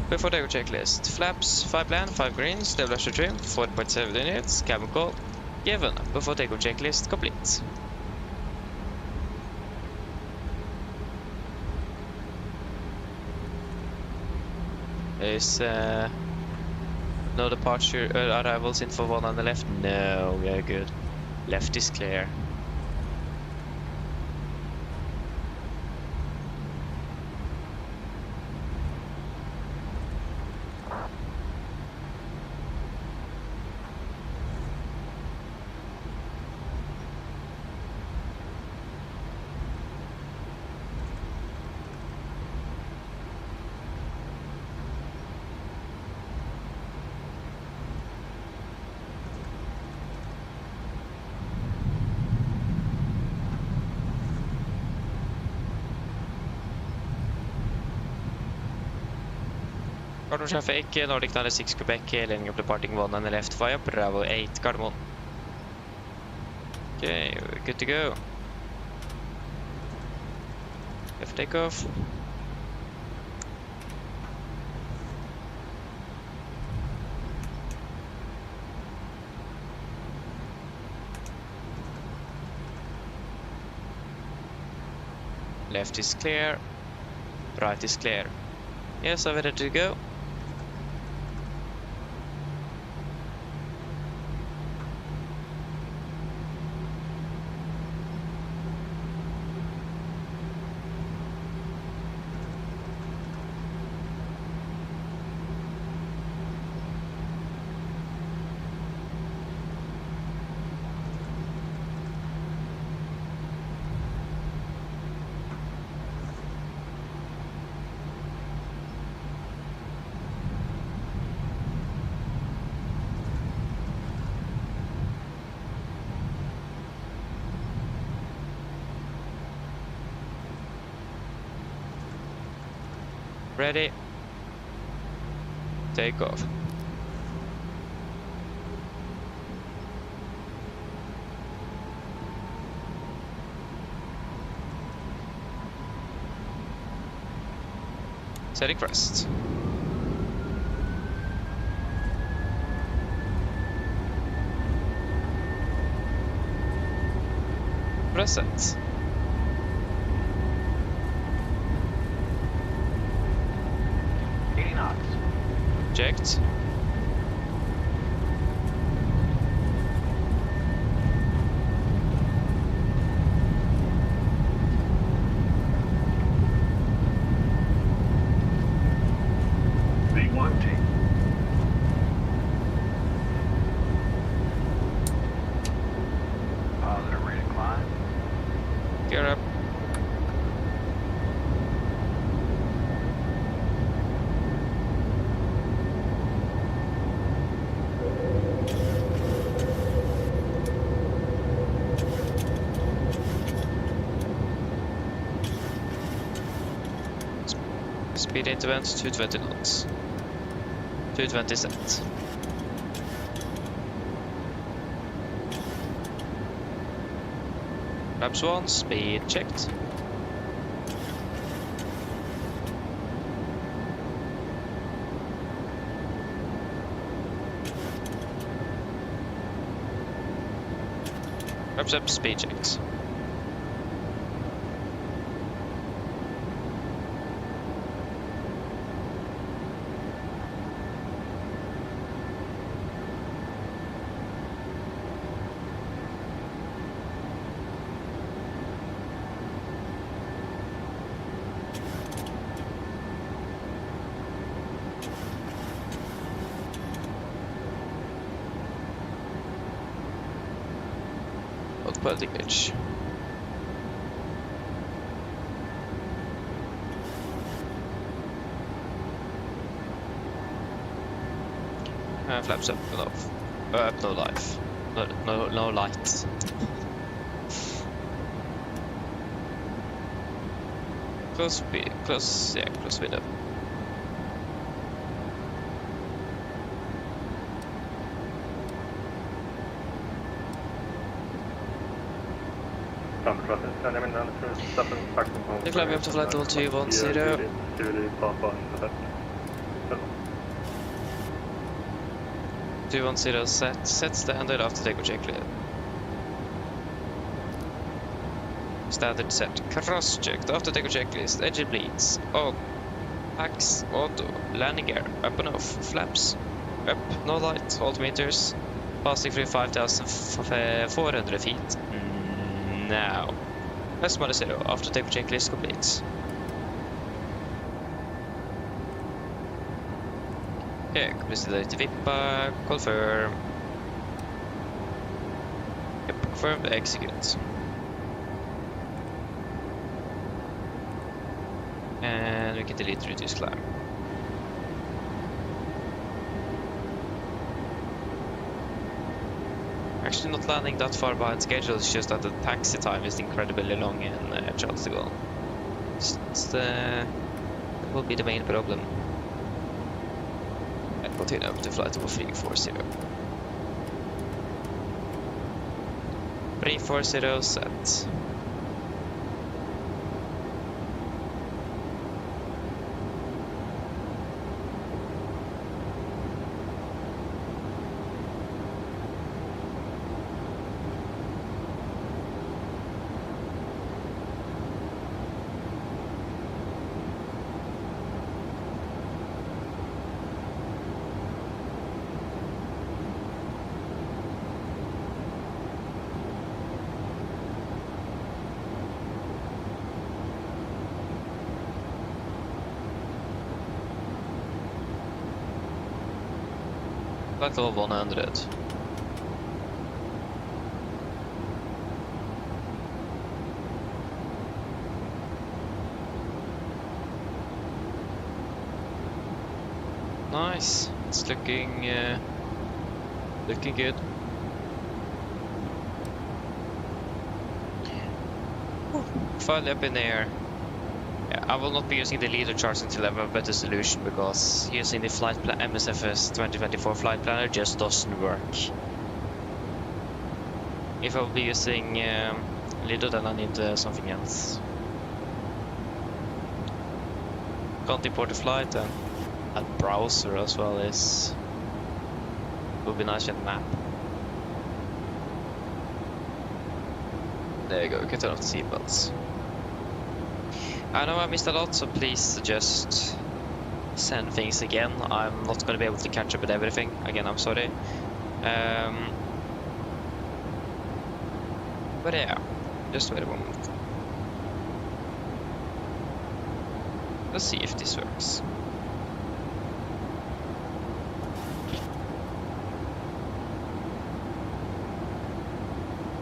Before takeoff checklist. Flaps, 5 land, 5 green, stabilizer trim, 4.7 units, cabin call. Given. Before takeoff checklist complete. There's no departure arrivals info 1 on the left. No, we are good. Left is clear. Cardamom traffic, Nordic 96 Quebec, landing up departing 1 and left via Bravo 8, Cardamom. Okay, we're good to go. Left takeoff. Left is clear. Right is clear. Yes, I'm ready to go. Ready. Take off. Setting crest. Press it. Checked. V1T. Positive rate of climb. Gear up. Speed intervent 220 knots. 220 set. Flaps 1, speed checked. Flaps up, speed checked. Building edge. Flaps up, no life. No light. Close window. They're climbing up to flight level 210. 210 set. Set standard after take checklist. Standard set. Cross checked after take checklist. Edge bleeds. Oh. Pax. Auto. Landing gear. Up and off. Flaps. Up. No light. Altimeters. Passing through 5,400 feet. Now. Decimal 0 after take checklist complete. Okay, completed the VIPA, confirm. Yep, confirm, execute. And we can delete reduce climb. Actually not landing that far behind schedule, it's just that the taxi time is incredibly long in Charles de Gaulle. That will be the main problem. continue up to flight level 340. 340 set. Flight level 100. Nice. It's looking good. Finally up in the air. Yeah, I will not be using the leader charts until I have a better solution, because using the MSFS2024 flight planner just doesn't work. If I will be using leader, then I need something else. Can't import the flight, and a browser as well would be nice with a map. There you go, you can turn off the seatbelts. I know I missed a lot, so please just send things again. I'm not going to be able to catch up with everything. Again, I'm sorry. But yeah, just wait a moment. Let's see if this works.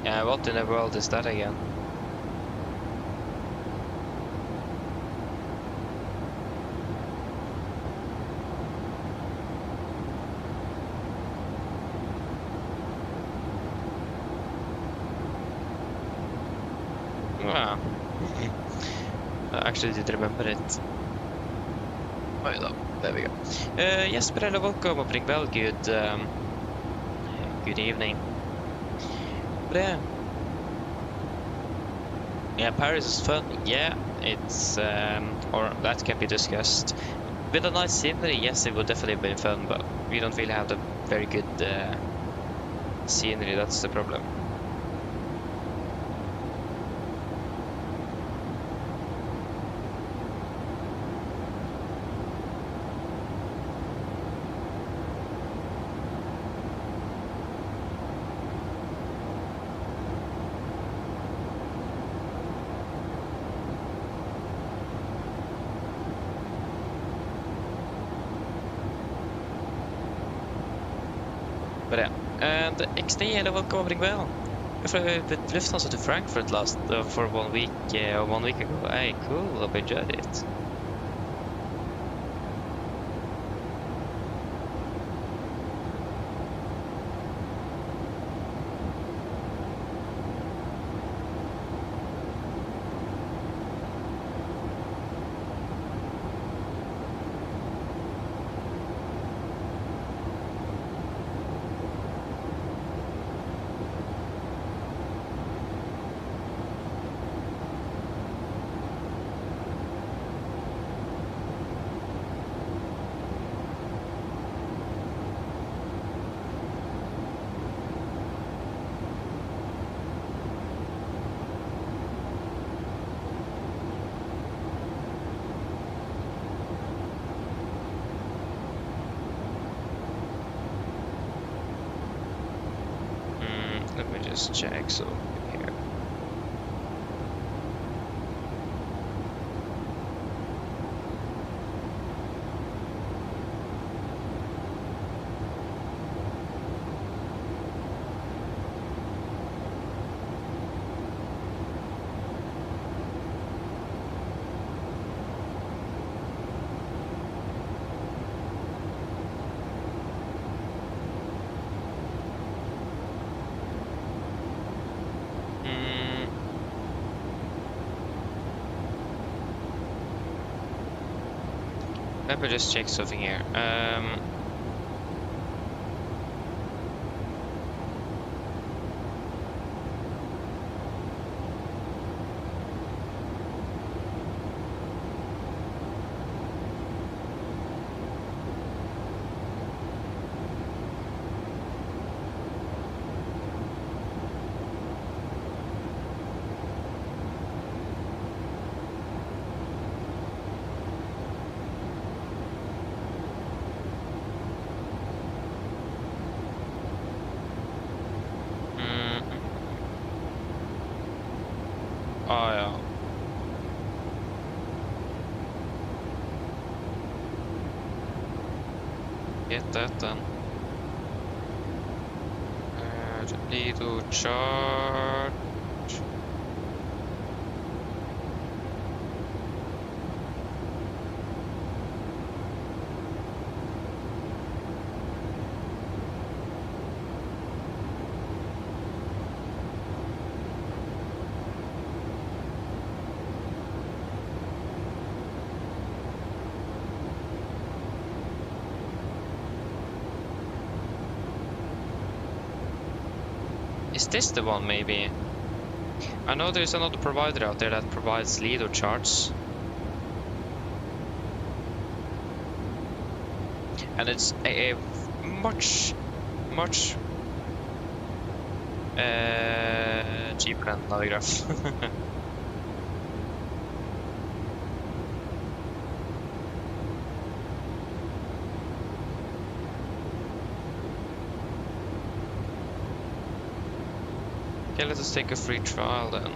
Yeah, what in the world is that again? Wow. I actually did remember it. Oh, no. There we go. Yes, Perella, welcome aboard Bell. Good evening. But yeah, Paris is fun. Yeah, it's or that can be discussed. With a nice scenery, yes, it would definitely be fun, but we don't really have the very good scenery. That's the problem. But yeah, and XD, hello, welcome aboard well. I flew with Lufthansa to Frankfurt last for 1 week, 1 week ago. Hey, cool, hope you enjoyed it. Let me just check, so here. Let me just check something here. Get that done. Need to charge. Is this the one, maybe? I know there's another provider out there that provides Lido charts. And it's a much cheaper than Navigraph. Okay, let us take a free trial then.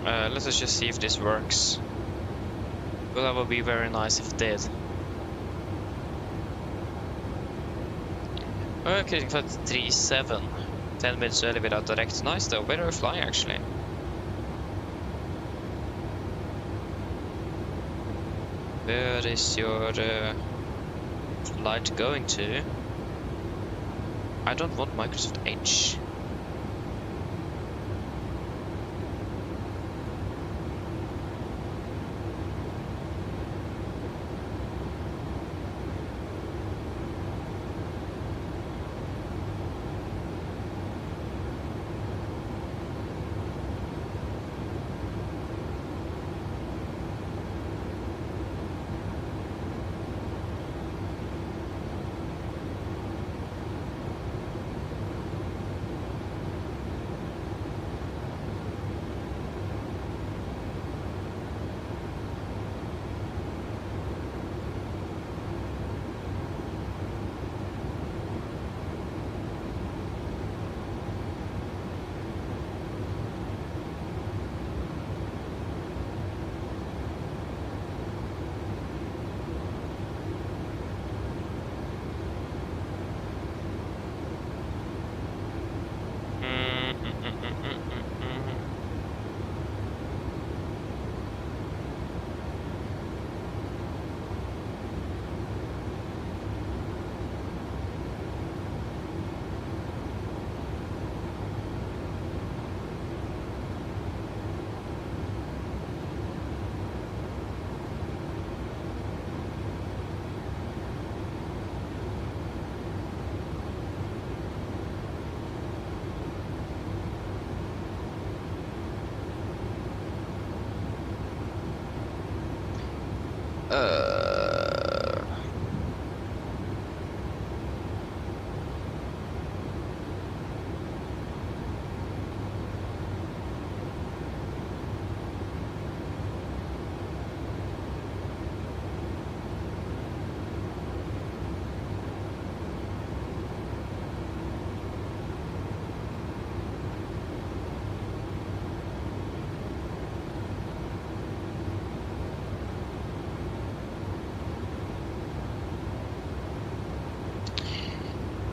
Let us just see if this works. Well, that would be very nice if it did. Okay, 3.7. 10 minutes early without direct. Nice though. Where are we flying actually? Where is your flight going to? I don't want Microsoft Edge.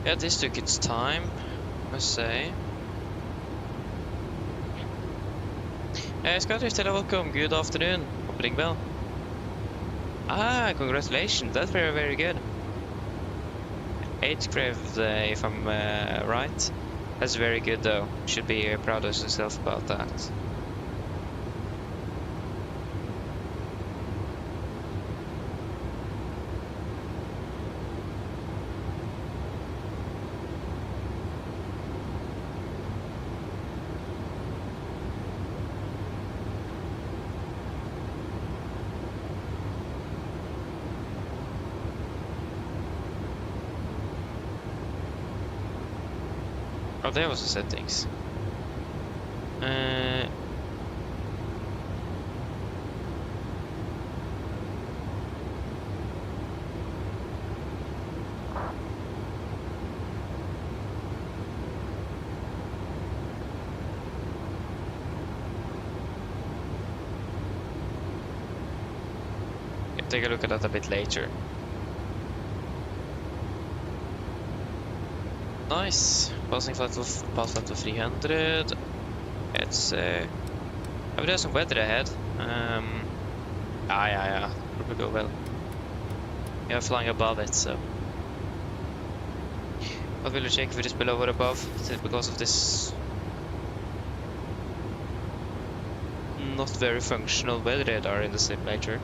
Yeah, this took its time, I must say. Scottish, welcome, good afternoon. Opening bell. Ah, congratulations, that's very, very good. 8th grade, if I'm right. That's very good though. Should be proud of yourself about that. Oh, there was the settings. take a look at that a bit later. Nice. Passing flight of 300. It's we have some weather ahead. Yeah. Probably go well. We are flying above it, so. But we'll check if it is below or above, because of this not very functional weather radar in the simulator.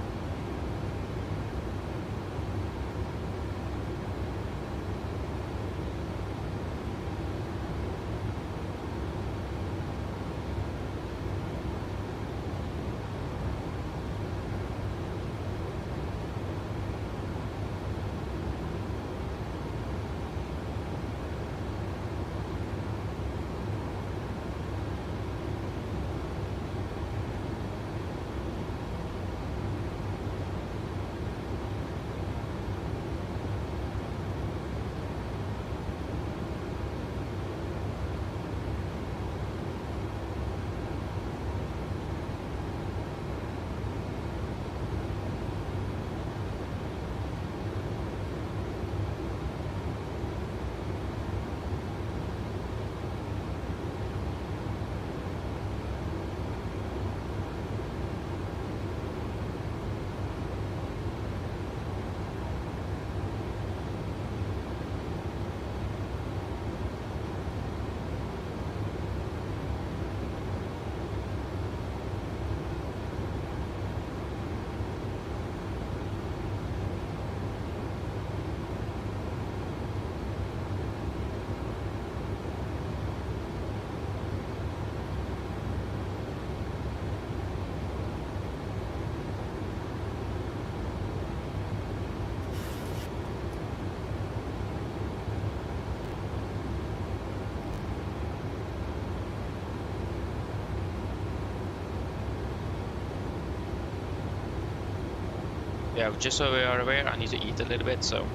Yeah, just so we are aware, I need to eat a little bit, so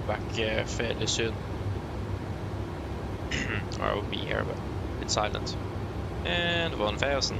back fairly soon. Or I will be here, but it's silent. And 1000.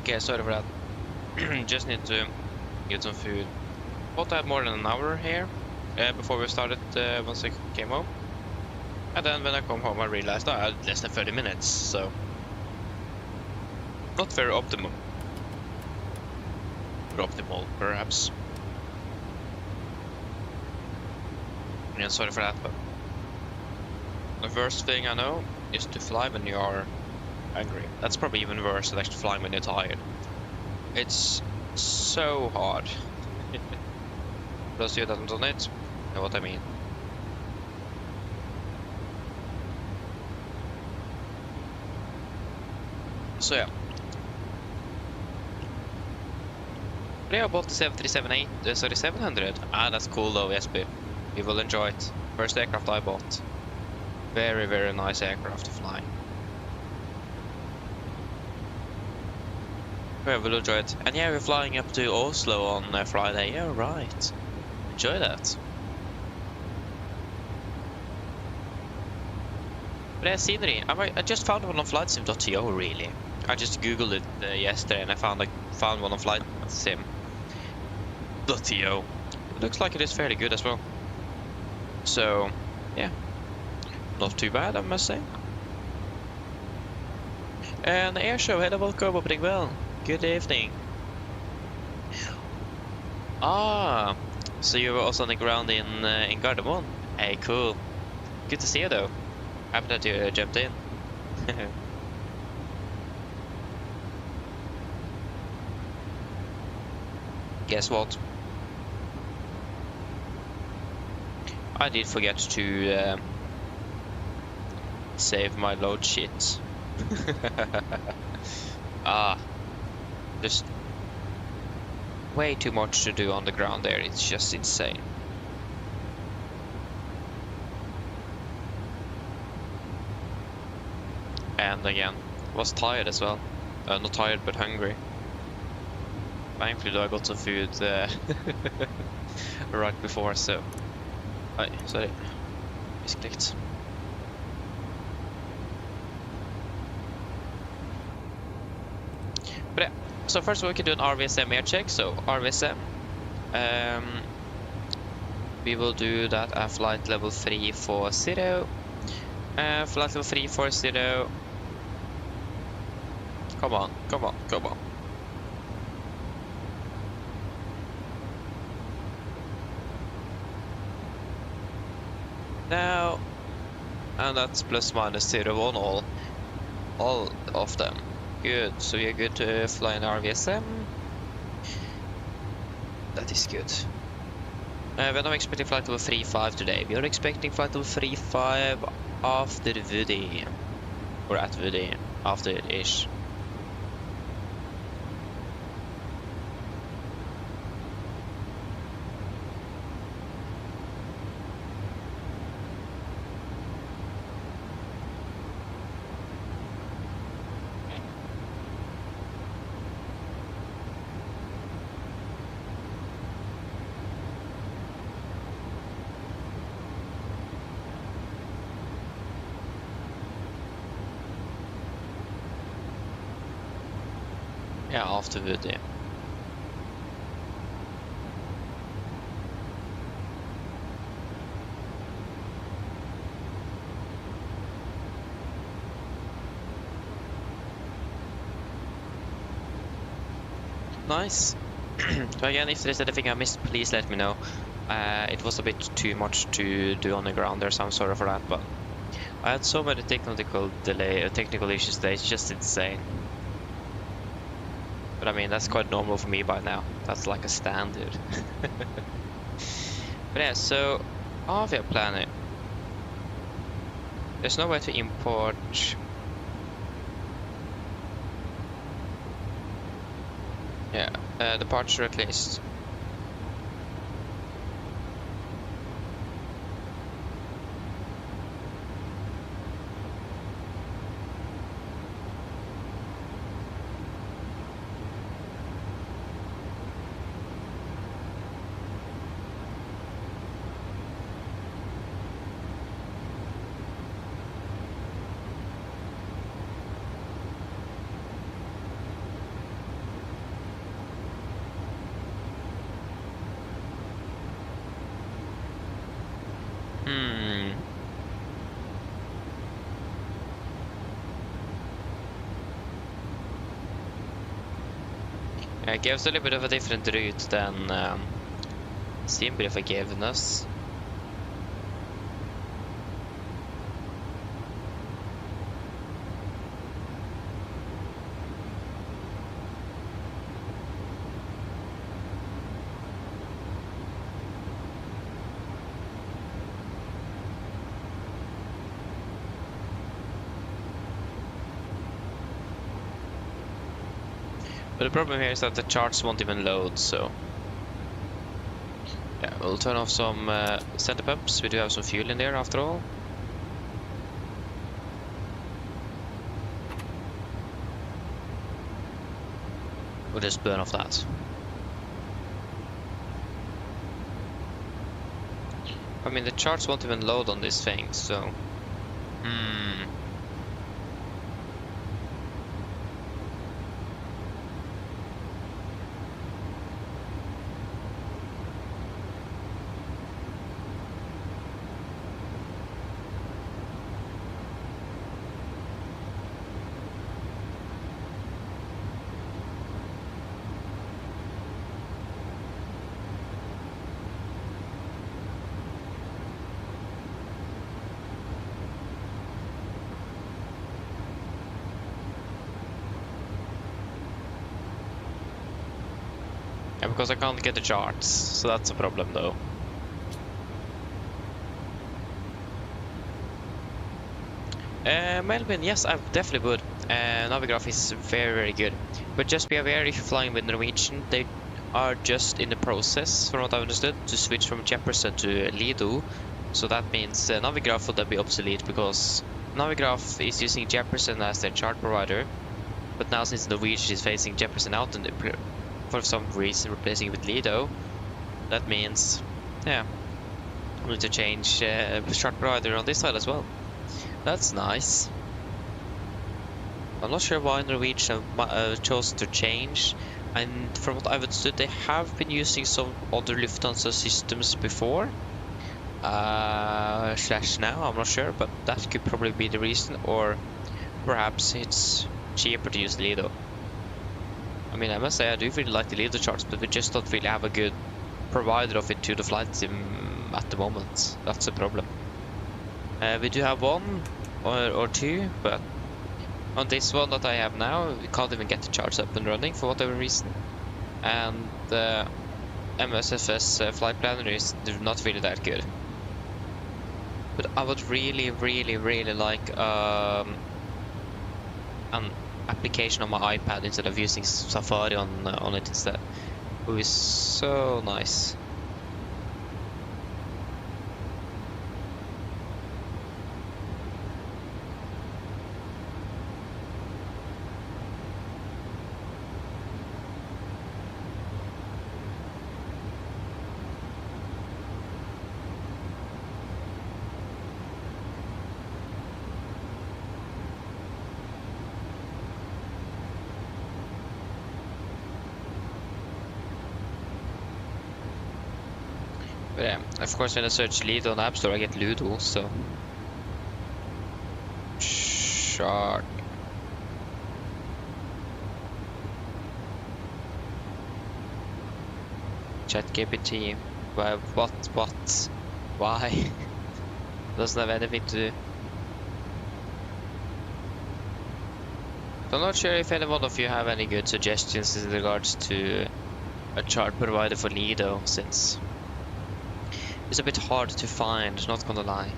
Okay, sorry for that. Just need to get some food. Thought I had more than an hour here before we started once I came home. And then when I come home I realized I had less than 30 minutes, so not very optimal. Or optimal, perhaps. Yeah, sorry for that, but the worst thing I know is to fly when you are angry. That's probably even worse than actually flying when you're tired. It's so hard. Those of you that haven't done it know what I mean. So yeah. I bought the 700. Ah, that's cool though, SB. You will enjoy it. First aircraft I bought. Very, very nice aircraft to fly. Yeah, we'll enjoy it. And yeah, we're flying up to Oslo on Friday. Yeah, right. Enjoy that. But yeah, scenery. I just found one on flightsim.to really. I just googled it yesterday and I found one on flightsim.to. It looks like it is fairly good as well. So, yeah. Not too bad, I must say. And the air show, hello, welcome, opening well. Good evening. Ah, so you were also on the ground in Gardermoen. Hey, cool. Good to see you though. Happy that you jumped in. Guess what? I did forget to save my load sheet. Just way too much to do on the ground there. It's just insane. And again, was tired as well. Not tired, but hungry. Thankfully, though, I got some food right before, so... sorry. Misclicked. But yeah, so first we can do an RVSM air check. So RVSM, we will do that at flight level 340. Flight level 340. Come on, come on, come on. Now, and that's plus minus 0 on all of them. Good, so we are good to fly in RVSM. That is good. We're not expecting flight level 35 today. We are expecting flight level 35 after Woody. Or at Woody, after-ish. Yeah, after Woody. Nice. So again, if there's anything I missed, please let me know. It was a bit too much to do on the ground there, so I'm sorry for that, but I had so many technical issues today, it's just insane. But I mean, that's quite normal for me by now. That's like a standard. But yeah, so Avia Planet. There's no way to import. Yeah, departure at least. It gives a little bit of a different route than simply forgiven us. But the problem here is that the charts won't even load, so yeah, we'll turn off some center pumps. We do have some fuel in there after all. We'll just burn off that. I mean, the charts won't even load on this thing, so yeah, because I can't get the charts, so that's a problem though. Melvin, yes, I definitely would. Navigraph is very, very good. But just be aware, if you're flying with Norwegian, they are just in the process, from what I understood, to switch from Jefferson to Lido. So that means Navigraph will then be obsolete, because Navigraph is using Jefferson as their chart provider. But now, since Norwegian is phasing Jefferson out and for some reason replacing it with Lido, that means, yeah, we need to change chart provider on this side as well. That's nice. I'm not sure why Norwegian chose to change, and from what I've understood, they have been using some other Lufthansa systems before. Slash now, I'm not sure, but that could probably be the reason, or perhaps it's cheaper to use Lido. I mean, I must say I do really like the Lido charts, but we just don't really have a good provider of it to the flight sim at the moment. That's the problem. We do have one or two, but on this one that I have now, we can't even get the charts up and running for whatever reason. And the MSFS flight planner is not really that good. But I would really, really, really like an application on my iPad instead of using Safari on it instead. It would be so nice. But yeah, of course when I search Lido on App Store I get Ludo, so chart. ChatGPT. What? Why? Doesn't have anything to do. I'm not sure if any one of you have any good suggestions in regards to a chart provider for Lido, since it's a bit hard to find, not gonna lie.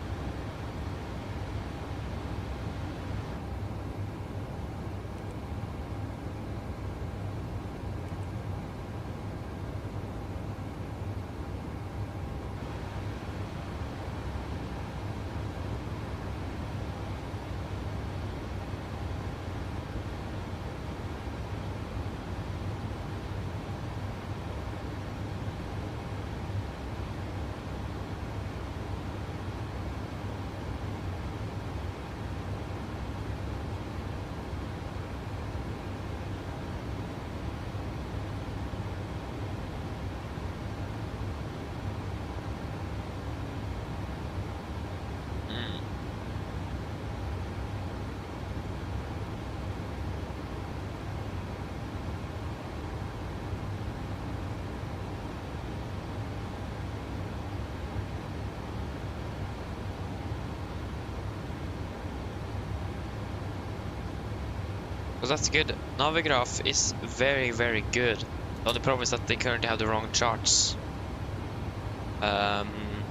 So that's good. Navigraph is very, very good. The only problem is that they currently have the wrong charts. It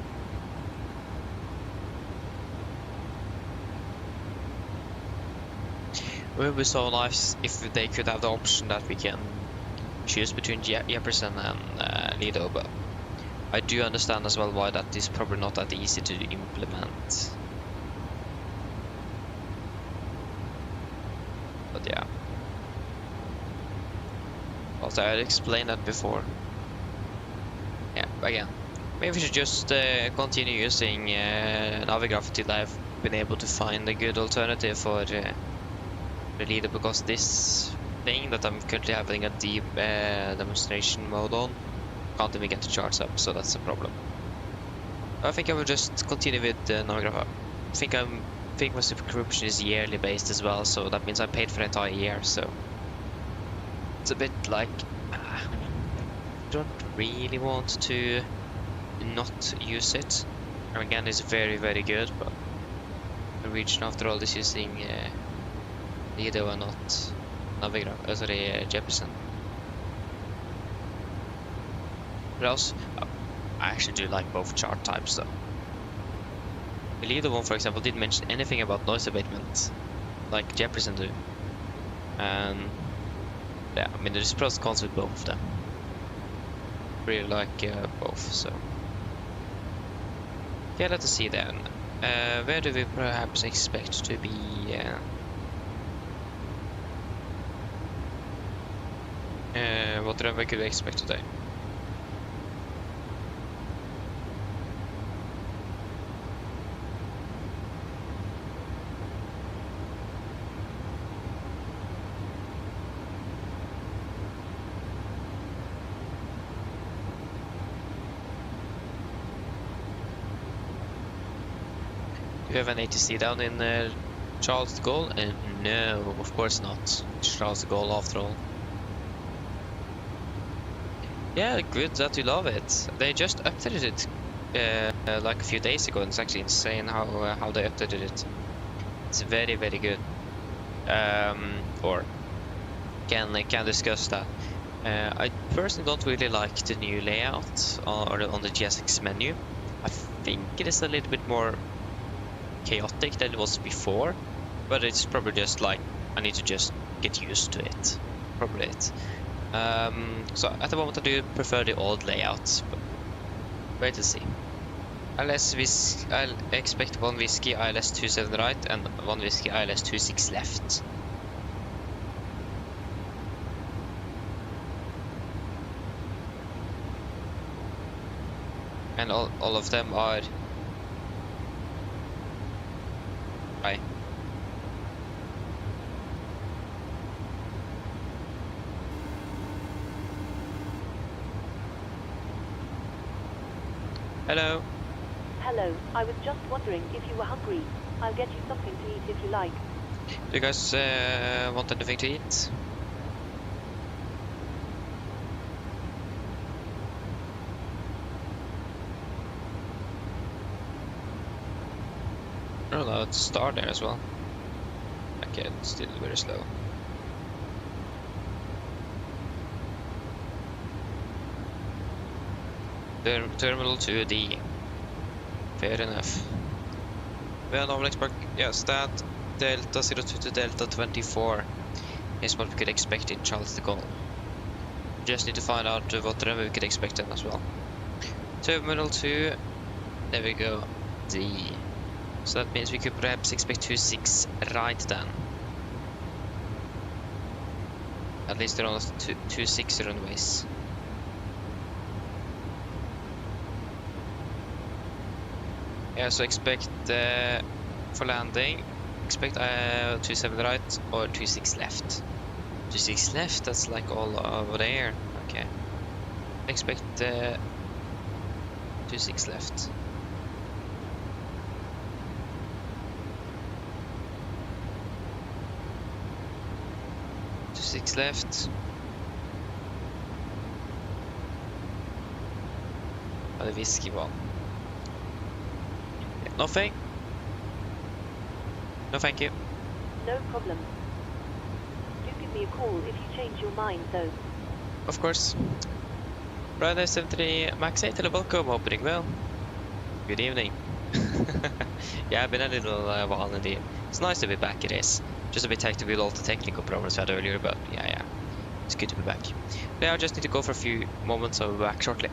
would be so nice if they could have the option that we can choose between Jefferson and Lido, but I do understand as well why that is probably not that easy to implement. But yeah. Also, I explained that before. Yeah, again, maybe we should just continue using Navigraph until I've been able to find a good alternative for the Lido, because this thing that I'm currently having a deep demonstration mode on can't even get the charts up, so that's a problem. I think I will just continue with Navigraph. I think my subscription is yearly based as well, so that means I'm paid for the entire year, so it's a bit like I don't really want to not use it. And again, it's very, very good, but Norwegian after all is using Lido and not Navigraph, sorry, Jefferson. But else, I actually do like both chart types though. The Lido one, for example, didn't mention anything about noise abatement, like Jefferson do. And yeah, I mean, there's pros and cons with both of them. Really like both, so. Yeah, let us see then. Where do we perhaps expect to be? What runway could we expect today? Do you have an ATC down in Charles de Gaulle? No, of course not. It's Charles de Gaulle after all. Yeah, good that you love it. They just updated it like a few days ago, and it's actually insane how they updated it. It's very, very good. Or can discuss that. I personally don't really like the new layout on the GSX menu. I think it is a little bit more chaotic than it was before, but it's probably just like I need to just get used to it. Probably it. So at the moment I do prefer the old layouts, but wait to see. I'll expect 1 whiskey ILS 27 right and 1 whiskey ILS 26 left. And all of them are right. Hello. Hello, I was just wondering if you were hungry. I'll get you something to eat if you like. Do you guys want anything to eat? Oh no, it's star there as well. Okay, it's still very slow. Terminal 2D. Fair enough. Normal expect, yes, that Delta 02 to Delta 24 is what we could expect in Charles de Gaulle. Just need to find out what runway we could expect then as well. Terminal 2, there we go, D. So that means we could perhaps expect 26 right then. At least they're on 26 runways. Yeah, so expect for landing, expect 27 right or 26 left. 26 left, that's like all over there. Okay. Expect 26 left. Six left. The whiskey one. Yeah, nothing. No, thank you. No problem. me a call if you change your mind, though. Of course. Friday 73 Max 8 welcome, opening well. Good evening. Yeah, I've been a little while indeed. It's nice to be back, it is. Just a bit hectic with all the technical problems we had earlier, but yeah. It's good to be back. But yeah, I just need to go for a few moments, so I'll be back shortly.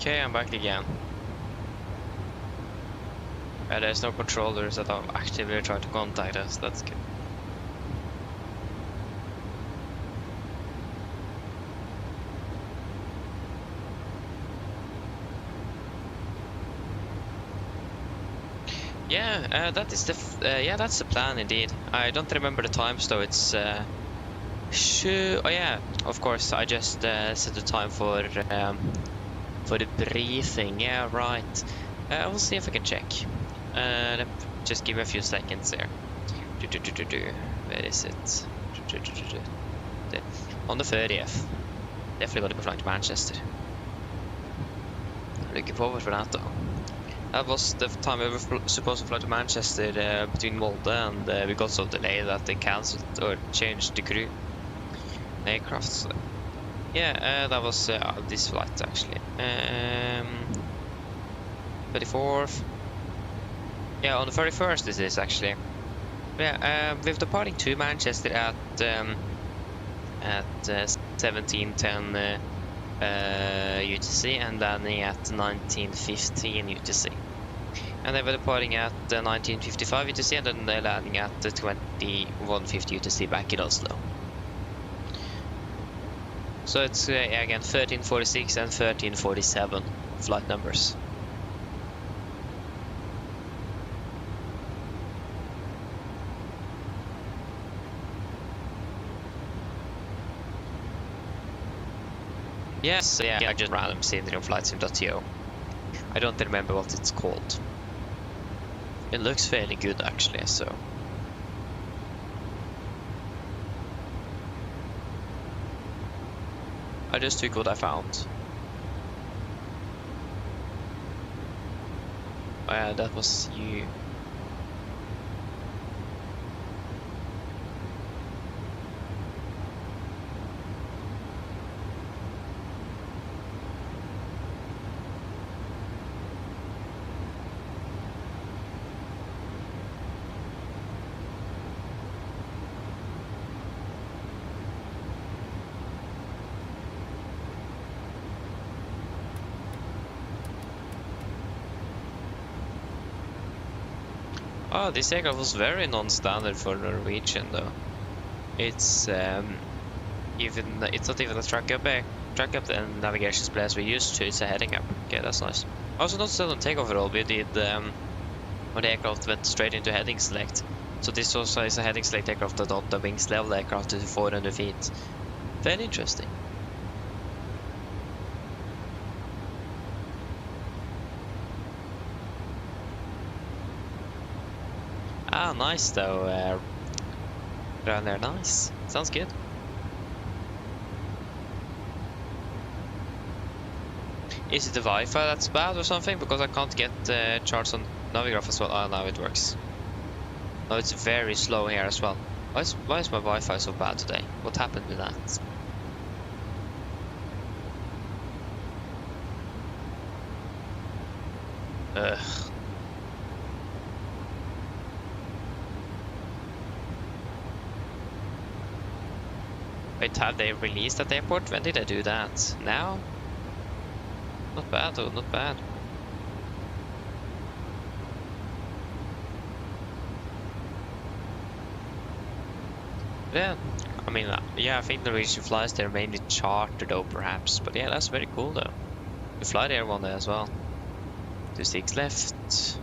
Okay, I'm back again. There's no controllers that have actively tried to contact us, that's good. Yeah, that is that's the plan indeed. I don't remember the times though. It's oh yeah, of course. I just set the time for the briefing. Yeah, right. I will see if I can check. Just give me a few seconds there. Where is it? On the 30th. Definitely got to be flying to Manchester. Looking forward for that though. That was the time we were supposed to fly to Manchester between Molde, and we got so delayed that they cancelled or changed the crew aircraft. So, yeah, that was this flight actually. 34th. Yeah, on the 31st this is actually. Yeah, we're departing to Manchester at 17:10 UTC and landing at 19:15 UTC. And they were departing at 19:55 UTC and then they're landing at 21:50 UTC back in Oslo. So it's again 13:46 and 13:47 flight numbers. Yes, yeah, I just random seen it on flightsim.to. I don't remember what it's called. It looks fairly good actually, so. I just took what I found. Oh yeah, that was you. Oh, this aircraft was very non-standard for Norwegian though. It's it's not even a track up and navigation display as we used to. It's a heading up. Okay, that's nice. Also, not still on takeoff roll. We did when the aircraft went straight into heading select. So this also is a heading select aircraft that not the wings level aircraft to 400 feet. Very interesting. Ah, nice though. Around there, nice. Sounds good. Is it the Wi-Fi that's bad or something? Because I can't get charts on Navigraph as well. Ah, now it works. No, it's very slow here as well. Why is my Wi-Fi so bad today? What happened with that? Ugh. Wait, have they released at the airport? When did they do that? Now? Not bad though, not bad. Yeah, I mean, yeah, I think Norwegian flies there mainly charter though, perhaps. But yeah, that's very cool though. You fly there one day as well. 26 left.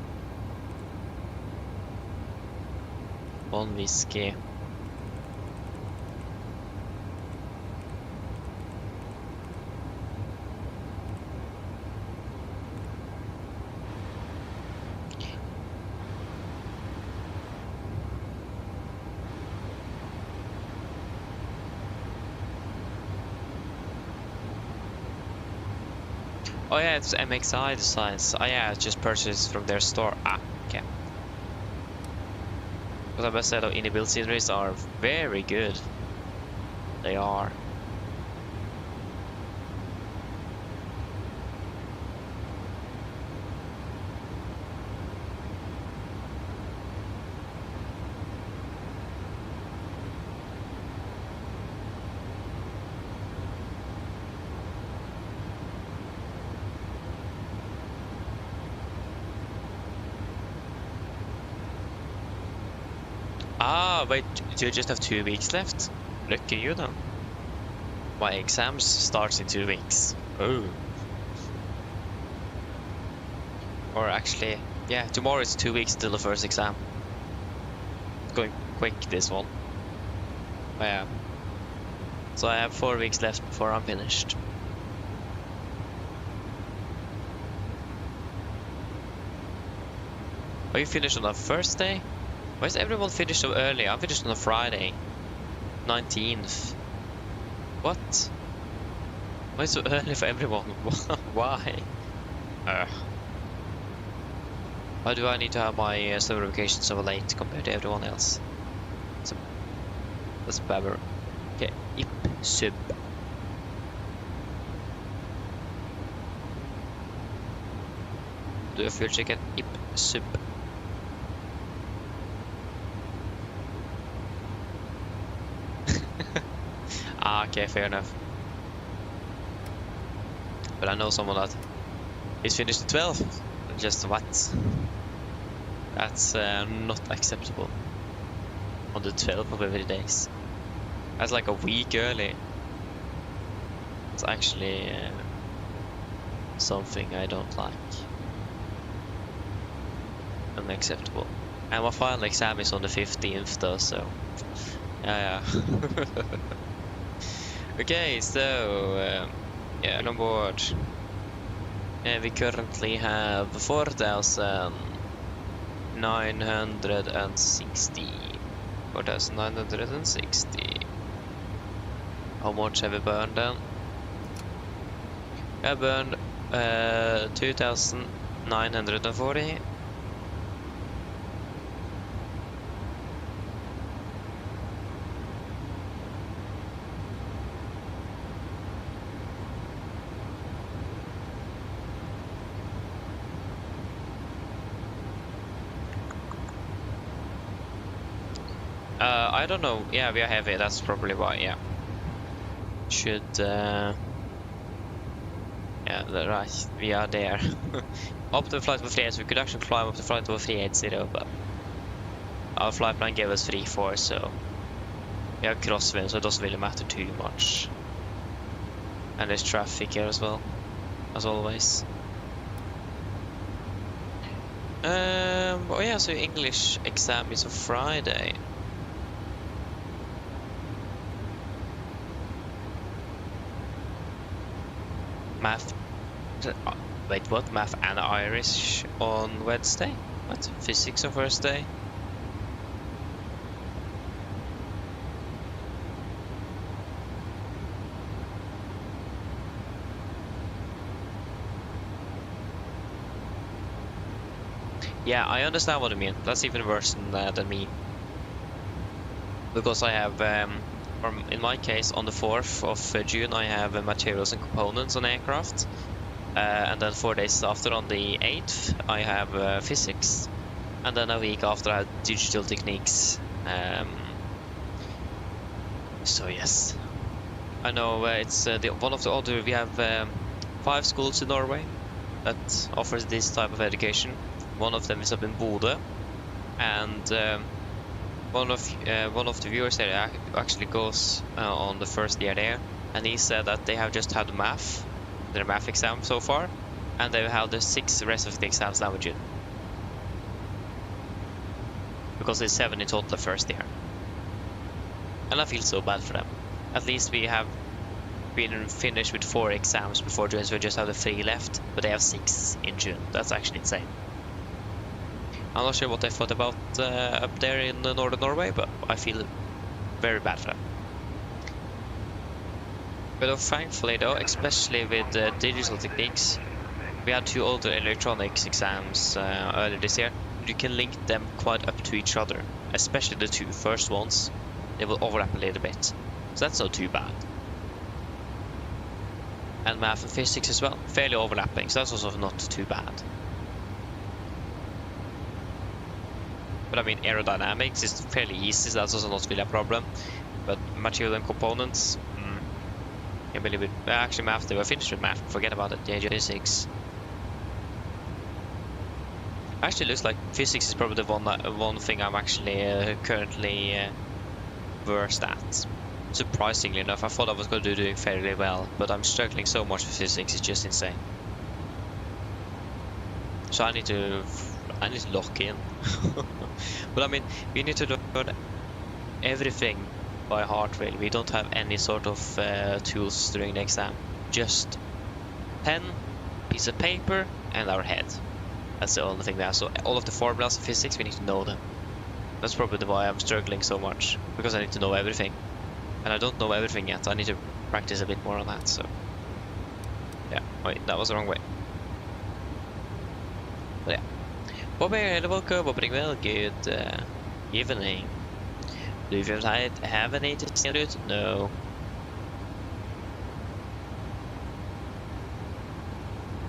1 whiskey. Oh yeah, it's MXI designs. Oh yeah, it's just purchased from their store. Ah, okay. But I must say though, indie build sceneries are very good. They are. Ah, wait, do you just have 2 weeks left? Lucky you then. My exams starts in 2 weeks. Oh. Or actually, yeah, tomorrow it's 2 weeks till the first exam. It's going quick, this one. Oh, yeah. So I have 4 weeks left before I'm finished. Are you finished on the first day? Why is everyone finished so early? I'm finished on a Friday, 19th. What? Why so early for everyone? Why? Why do I need to have my summer vacation so late compared to everyone else? That's better. Okay, IP sub. Do a fuel check at IP sub. Ah, okay, fair enough. But I know someone that is finished at 12. Just what? That's not acceptable. On the 12th of every days. That's like a week early. It's actually something I don't like. Unacceptable. And my final exam is on the 15th though, so yeah. Okay, so yeah, on board. We currently have 4,960. 4,960. How much have we burned then? I burned 2,940. I don't know. Yeah, we are heavy. That's probably why. Yeah. Should. Yeah, right. We are there. Up to the flight over 380. We could actually climb up the flight over 380, but our flight plan gave us 34, so we have crosswind, so it doesn't really matter too much. And there's traffic here as well, as always. Oh yeah, so English exam is on Friday. Math. Wait, what? Math and Irish on Wednesday? What? Physics on Thursday? Yeah, I understand what you mean. That's even worse than me. Because I have, in my case, on the 4th of June, I have materials and components on aircraft. And then 4 days after, on the 8th, I have physics. And then a week after, I have digital techniques. So yes. I know it's one of the other, we have 5 schools in Norway that offers this type of education. One of them is up in Bodø, and one of the viewers there actually goes on the first year there, and he said that they have just had their math exam so far, and they have the 6 rest of the exams now in June, because there's 7 in total the first year, and I feel so bad for them. At least we have been finished with 4 exams before June, so we just have the 3 left, but they have 6 in June. That's actually insane. I'm not sure what they thought about up there in northern Norway, but I feel very bad for them. But thankfully though, especially with digital techniques, we had 2 other electronics exams earlier this year. You can link them quite up to each other, especially the 2 first ones. They will overlap a little bit, so that's not too bad. And math and physics as well, fairly overlapping, so that's also not too bad. But I mean, aerodynamics is fairly easy, so that's also not really a problem. But material and components, can't believe it. Actually, math, they were finished with math, forget about it. Yeah, physics. Actually, looks like physics is probably the one thing I'm actually currently worst at. Surprisingly enough, I thought I was going to do doing fairly well, but I'm struggling so much with physics, it's just insane. So I need to lock in. But I mean, we need to learn everything by heart really. We don't have any sort of tools during the exam. Just pen, piece of paper, and our head. That's the only thing we have. So all of the formulas of physics, we need to know them. That's probably why I'm struggling so much, because I need to know everything. And I don't know everything yet. I need to practice a bit more on that, so yeah. Wait, that was the wrong way. But yeah. Bobby, welcome, Bobby, well, good evening. Do you have any to say to it? No.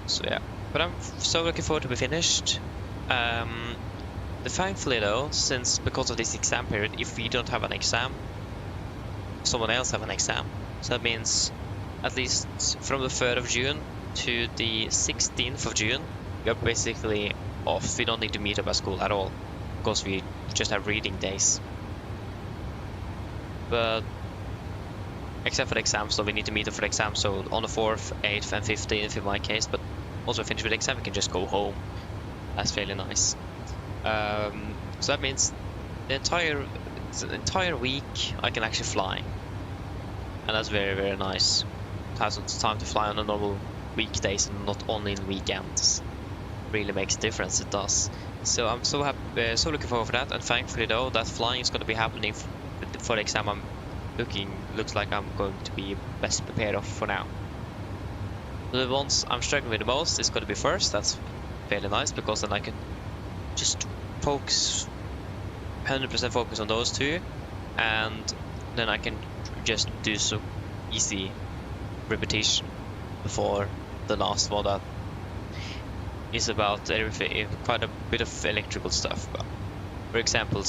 So yeah, but I'm so looking forward to be finished. Thankfully though, because of this exam period, if we don't have an exam, someone else have an exam. So that means at least from the 3rd of June, to the 16th of June, we are basically off. We don't need to meet up at school at all, because we just have reading days. But except for the exam, so we need to meet up for the exam. So on the 4th, 8th, and 15th in my case. But also finish with the exam, we can just go home. That's fairly nice. So that means the entire week I can actually fly, and that's very, very nice. Have some time to fly on a normal weekdays and not only in weekends. Really makes a difference. It does. So I'm so happy, so looking forward for that. And thankfully though, that flying is going to be happening for the exam. Looks like I'm going to be best prepared of for now. The ones I'm struggling with the most is going to be first. That's fairly nice, because then I can just focus 100% focus on those two, and then I can just do some easy repetition before the last one that is about everything, quite a bit of electrical stuff. But for example,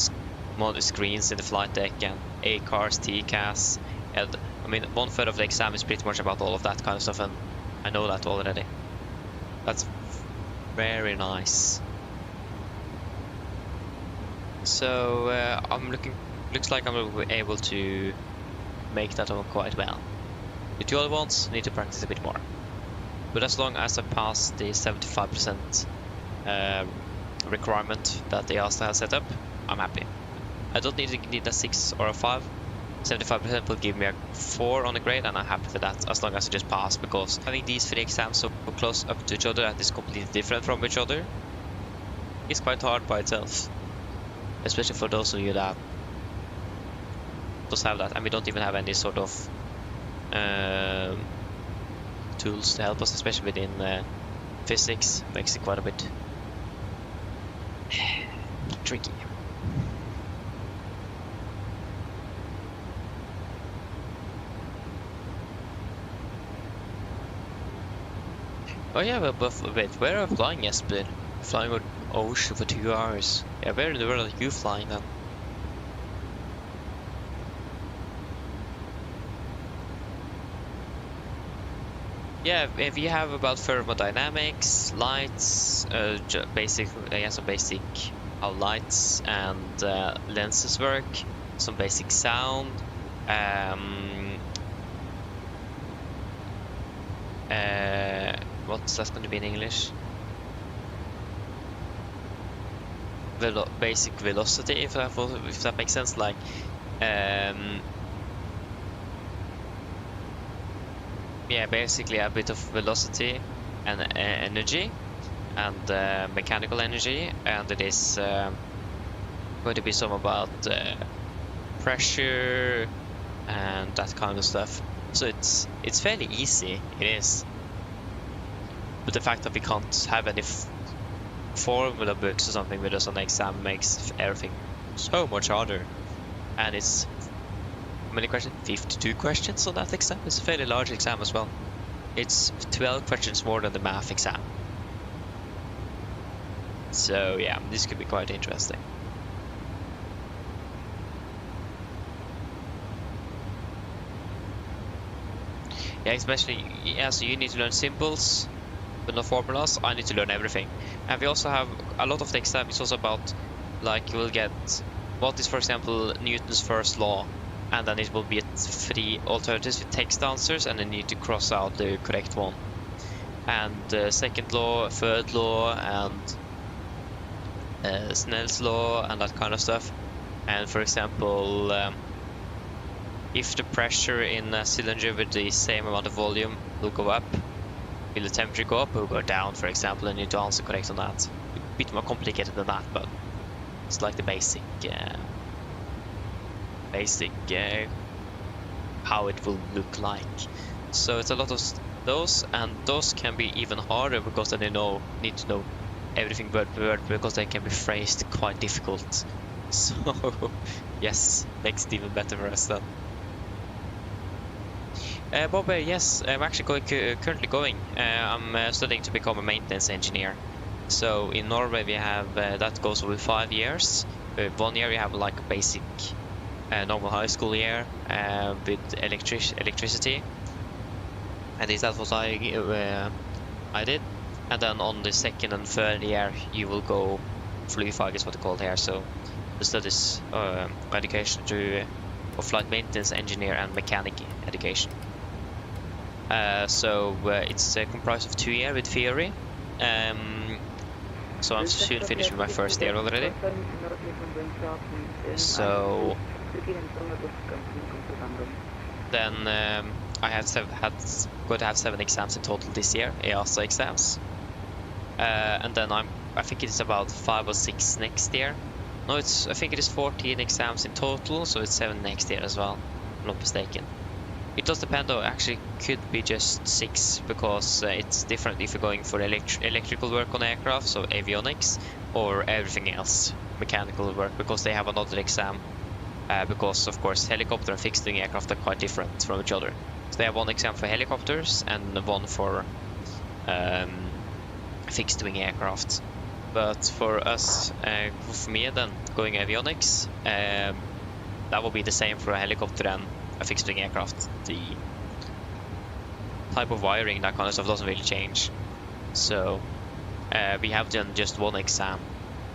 model screens in the flight deck and A-cars, T-CAS, and I mean 1/3 of the exam is pretty much about all of that kind of stuff, and I know that already. That's very nice. So looks like I'm able to make that one quite well. The two other ones need to practice a bit more, but as long as I pass the 75% requirement that the EASA has set up, I'm happy. I don't need a 6 or a 5. 75% will give me a 4 on the grade, and I'm happy with that, as long as I just pass, because having these 3 exams so close up to each other that is completely different from each other is quite hard by itself. Especially for those of you that don't have that, and we don't even have any sort of tools to help us, especially within physics. Makes it quite a bit tricky. Oh yeah, but wait, where are you flying, Jesper? Flying with ocean for 2 hours. Yeah, where in the world are you flying then? Yeah, if you have about thermodynamics, lights, some basic how lights and lenses work, some basic sound, what's that going to be in English? Basic velocity, if that makes sense, like yeah, basically a bit of velocity and energy and mechanical energy, and it is going to be some about pressure and that kind of stuff. So it's fairly easy, it is. But the fact that we can't have any formula books or something with us on the exam makes everything so much harder. And it's how many questions? 52 questions on that exam. It's a fairly large exam as well. It's 12 questions more than the math exam. So yeah, this could be quite interesting. Yeah, especially, yeah, so you need to learn symbols, but no formulas. I need to learn everything. And we also have a lot of the exam is also about, like, you will get what is, for example, Newton's first law, and then it will be 3 alternatives with text answers, and then you need to cross out the correct one. And second law, third law, and Snell's law, and that kind of stuff. And for example, if the pressure in a cylinder with the same amount of volume will go up, will the temperature go up or go down, for example, and you need to answer correct on that. A bit more complicated than that, but it's like the basic how it will look like. So it's a lot of those, and those can be even harder because then you need to know everything word for word, because they can be phrased quite difficult. So yes, makes it even better for us then. Bob, yes, I'm actually currently going. I'm studying to become a maintenance engineer. So in Norway we have that goes over 5 years. 1 year we have like a basic normal high school year with electricity. At least that's what I I did. And then on the second and third year, you will go FLY is what they call it here. So the studies education for flight maintenance engineer and mechanic education. So it's comprised of 2 years with theory. So I'm soon finished with my first year already. So then I going to have 7 exams in total this year, EASA exams. And then I think it's about 5 or 6 next year. No, I think it is 14 exams in total, so it's 7 next year as well, if I'm not mistaken. It does depend though, actually could be just 6, because it's different if you're going for electrical work on aircraft, so avionics, or everything else, mechanical work, because they have another exam, because of course helicopter and fixed wing aircraft are quite different from each other. So they have one exam for helicopters and one for fixed wing aircraft. But for us, for me then, going avionics, that will be the same for a helicopter and a fixed wing aircraft. The type of wiring, that kind of stuff doesn't really change. So we have done just one exam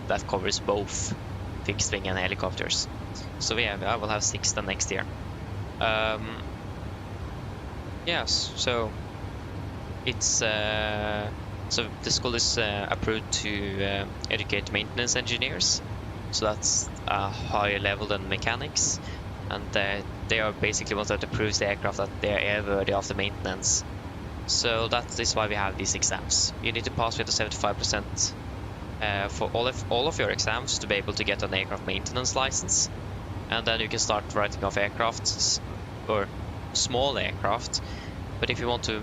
that covers both fixed wing and helicopters. So yeah, I will have 6 then next year. Yes, so it's so the school is approved to educate maintenance engineers. So that's a higher level than mechanics, and they are basically ones that approves the aircraft that they are airworthy after maintenance. So that is why we have these exams. You need to pass with a 75% for all of your exams to be able to get an aircraft maintenance license, and then you can start writing off aircraft or small aircraft. But if you want to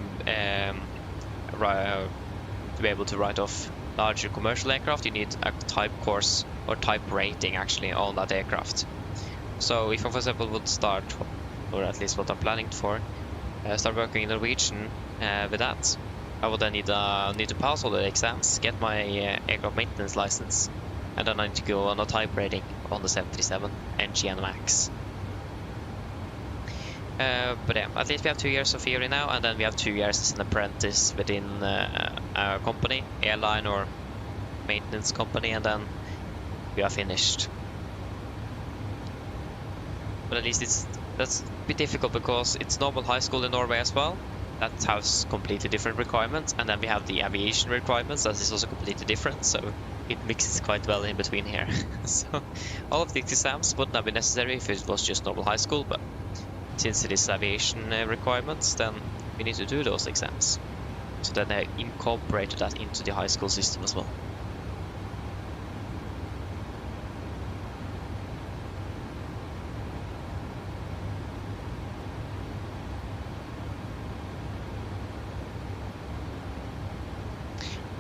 be able to write off larger commercial aircraft, you need a type course or type rating actually on that aircraft. So if I, for example, would start, or at least what I'm planning for, start working in Norwegian with that, I would then need to pass all the exams, get my aircraft maintenance license, and then I need to go on a type rating on the 737 NG and MAX. But yeah, at least we have 2 years of theory now, and then we have 2 years as an apprentice within a company, airline or maintenance company, and then we are finished. But at least that's a bit difficult because it's normal high school in Norway as well. That has completely different requirements, and then we have the aviation requirements that is also completely different, so it mixes quite well in between here. So all of these exams wouldn't have been necessary if it was just normal high school, but since it is aviation requirements, then we need to do those exams. So then they incorporated that into the high school system as well.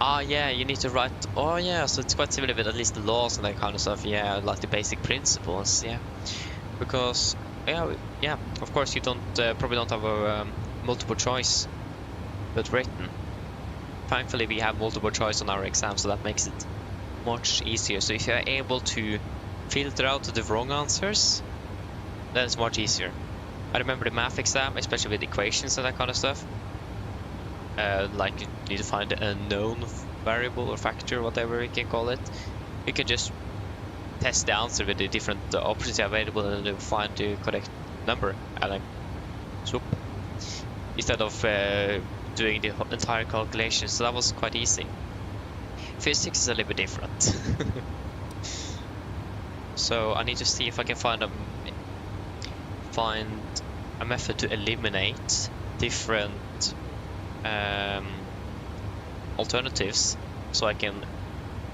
Ah, yeah, you need to write. Oh, yeah, so it's quite similar with at least the laws and that kind of stuff. Yeah, like the basic principles. Yeah, because yeah, of course you don't probably don't have a multiple choice, but written. Thankfully, we have multiple choice on our exam, so that makes it much easier. So if you're able to filter out the wrong answers, then it's much easier. I remember the math exam, especially with equations and that kind of stuff. Like you need to find a known variable or factor, whatever you can call it. You can just test the answer with the different options available and then find the correct number and then swoop, instead of doing the entire calculation. So that was quite easy. Physics is a little bit different. So I need to see if I can find a method to eliminate different alternatives, so I can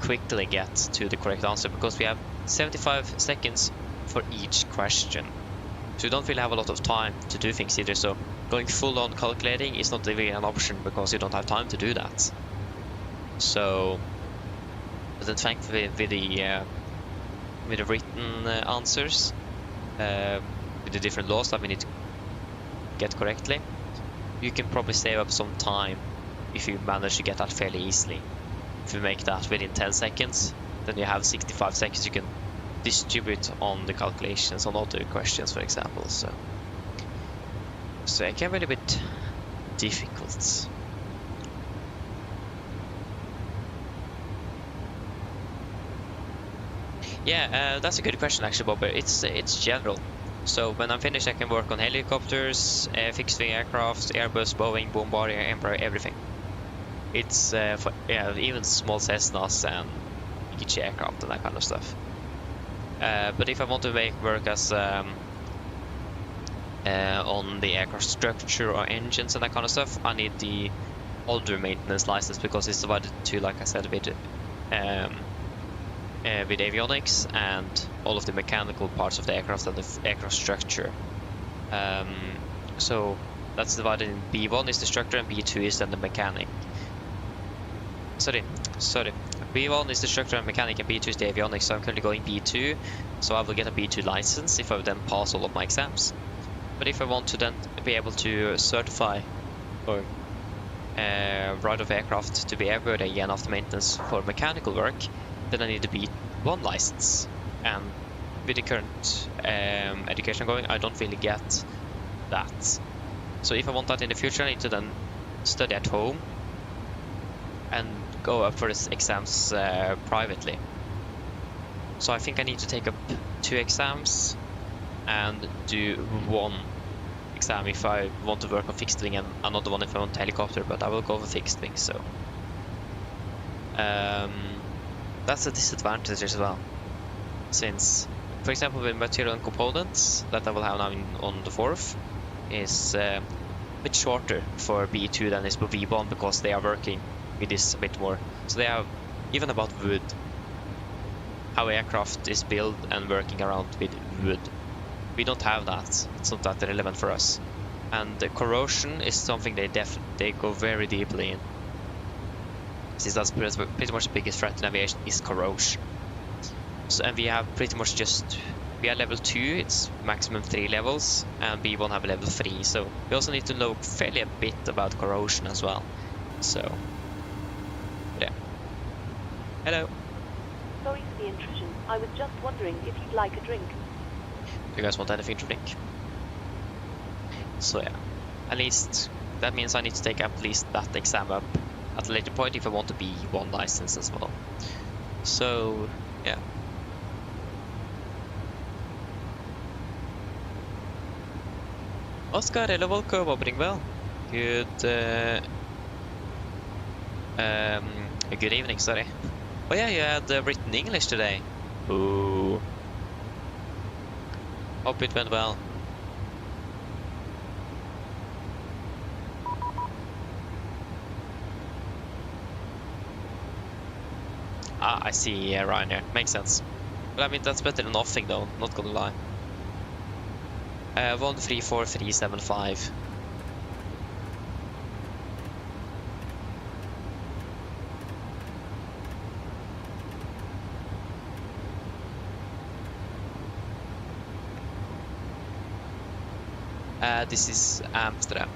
quickly get to the correct answer, because we have 75 seconds for each question, so you don't really have a lot of time to do things either. So going full on calculating is not really an option because you don't have time to do that. So, but then thankfully with the written answers, with the different laws that we need to get correctly, you can probably save up some time if you manage to get that fairly easily. If you make that within 10 seconds, then you have 65 seconds you can distribute on the calculations on other questions, for example. So it can be a bit difficult. Yeah, that's a good question actually, Bob. It's general. So when I'm finished, I can work on helicopters, fixed-wing aircraft, Airbus, Boeing, Bombardier, Embraer, everything. It's for, yeah, even small Cessnas and each aircraft and that kind of stuff. But if I want to make work as on the aircraft structure or engines and that kind of stuff, I need the older maintenance license because it's divided to, like I said, with avionics and all of the mechanical parts of the aircraft and the aircraft structure. So that's divided in B1 is the structure and B2 is then the mechanic. Sorry. B1 is the structure and mechanic and B2 is the avionics, so I'm currently going B2, so I will get a B2 license if I then pass all of my exams. But if I want to then be able to certify or ride of aircraft to be airworthy again after maintenance for mechanical work, then I need a B1 license. And with the current education going, I don't really get that. So if I want that in the future, I need to then study at home and go up for the exams privately. So I think I need to take up 2 exams and do 1 exam if I want to work on fixed wing and another one if I want helicopter, but I will go for fixed wing. So that's a disadvantage as well, since for example with material and components that I will have now on the 4th is a bit shorter for B2 than is for V1 because they are working with this a bit more. So they have even about wood, how aircraft is built and working around with wood. We don't have that. It's not that relevant for us. And the corrosion is something they go very deeply in, since that's pretty much the biggest threat in aviation is corrosion. So, and we have pretty much we are level 2, it's maximum 3 levels, and B1 have level 3, so we also need to know fairly a bit about corrosion as well. So yeah. Hello. Sorry for the intrusion. I was just wondering if you'd like a drink. You guys want anything to drink? So yeah, at least that means I need to take at least that exam up at a later point if I want to be B1 license as well. So yeah. Oscar, hello, welcome, opening well. Good evening, sorry. Oh yeah, you had written English today. Ooh. Hope it went well. Ah, I see, yeah, Ryanair. Makes sense. But I mean, that's better than nothing though, not gonna lie. 134375. This is Amsterdam.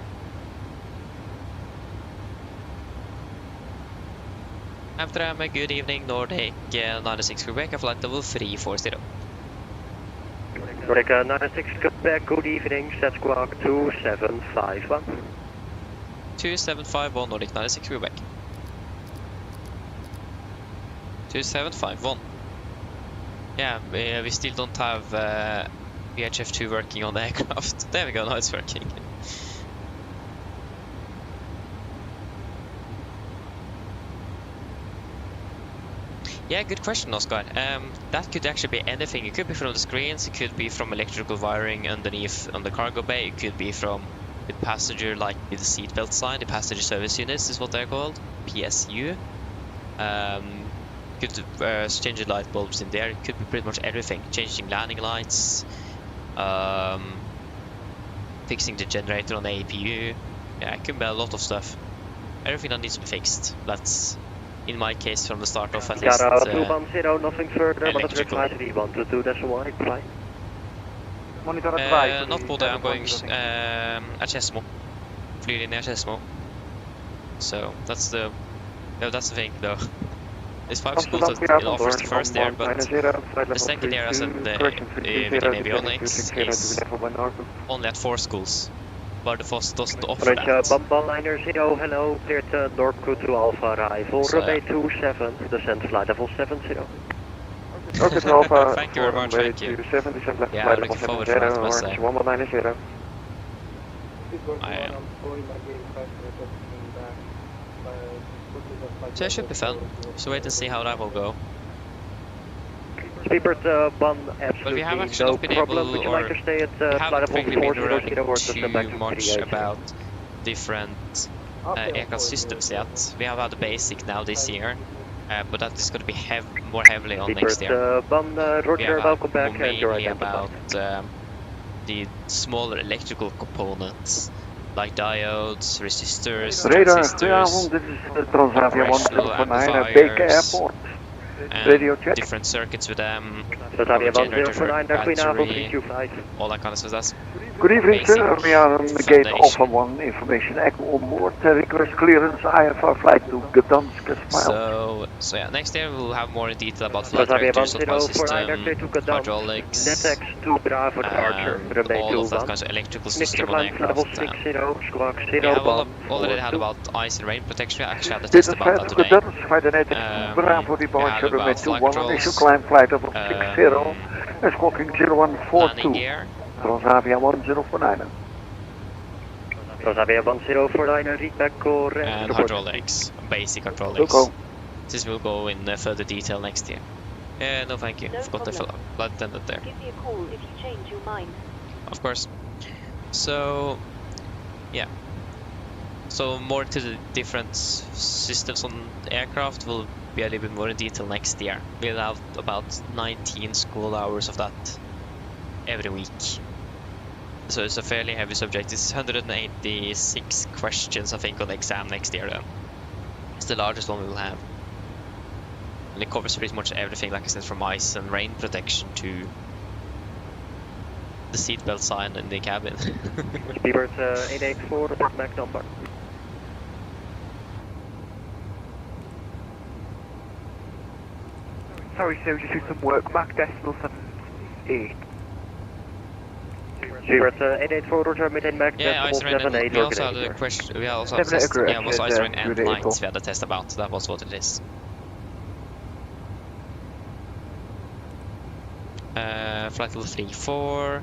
Amsterdam, good evening, Nordic 96 Quebec, flight level 340. Nordic 96 Quebec, good evening, set squawk 2751. 2751, Nordic 96 Quebec. 2751. Yeah, we still don't have VHF2 working on the aircraft. There we go, now it's working. Yeah, good question, Oscar. That could actually be anything. It could be from the screens, it could be from electrical wiring underneath on the cargo bay, it could be from the passenger, like with the seatbelt sign, the passenger service units is what they're called, PSU. Could change the light bulbs in there, it could be pretty much everything. Changing landing lights, fixing the generator on the APU. Yeah, it could be a lot of stuff. Everything that needs to be fixed. That's, in my case, from the start off at least. 210, nothing further, monitor advice V122, that's a wide flight. Monitor advice. Not Bodø, I'm going at Skedsmo. Flylinje Skedsmo. So that's the thing though. There's 5 schools that offers the first year, but the second year as in avionics is only at 4 schools, but the FOS doesn't offer that. Bumble liner 0, hello, cleared Dorp crew to Alpha arrival, runway 27, descent flight level 70. Rocket Alpha. Thank you very much, thank you. 27 left Yeah, flight looking level forward to that, must say. Orange 1190. I am. So it should be fun. So wait and see how that will go. Speedbird 1, absolutely But we have actually no not been problem. able, Would you or like to stay at we flight haven't level really been 40 learning or too much about different aircraft systems yet. We have had the basic now this year, but that is going to be more heavily on next year. Speedbird 1, Roger, We welcome back. have And you're mainly identified. about the smaller electrical components, like diodes, resistors, Radar, transistors, goedenavond, dit is de Transavia operational 1049, BK amplifiers, Airport. and Radio check. different circuits with them, Transavia generator, 1049, goedenavond, battery, 325. all that kind of stuff. That's Good evening, basic sir. We are on the gate foundation. Alpha 1, information echo on board. Request clearance, IFLY flight to Gdansk, smile. So yeah, next year we'll have more in detail about flight Transavia directors, autopilot 1049, system, to Gdansk. hydraulics, Netex 2 Bravo Departure, runway all of that 21. kind of electrical Mr. system on Flight level aircraft. 60, squawk We have 01. already had about ice and rain protection. We actually had a Dit test is about flight that to today. Gdansk, flight Netex 2 Bravo We Departure, had runway about flag 21, initial controls, climb flight level 60, squawking landing 0142. gear, Transavia 1049. Transavia 1049, read back core and report. hydraulics, basic Look hydraulics. on. This will go in further detail next year. No thank you, No forgot the problem. flight attendant there. Give me a call if you change your mind. Of course. So, yeah. So more to the different systems on aircraft will be a little bit more in detail next year. We'll have about 19 school hours of that every week. So it's a fairly heavy subject. It's 186 questions, I think, on the exam next year then. It's the largest one we will have. And it covers pretty much everything, like I said, from ice and rain protection to the seatbelt sign in the cabin. Speedbird 884, report back number. Sorry, sir, just do some work. Mark decimal 78. Speedbird 884, Roger, maintain Mac Yeah, ice decimal and rain. 78, We also had a organizer. question. We also had a 7 test. acre, Yeah, it was ice, rain, and good lights. info. We had a test about. That was what it is. Flight level 34.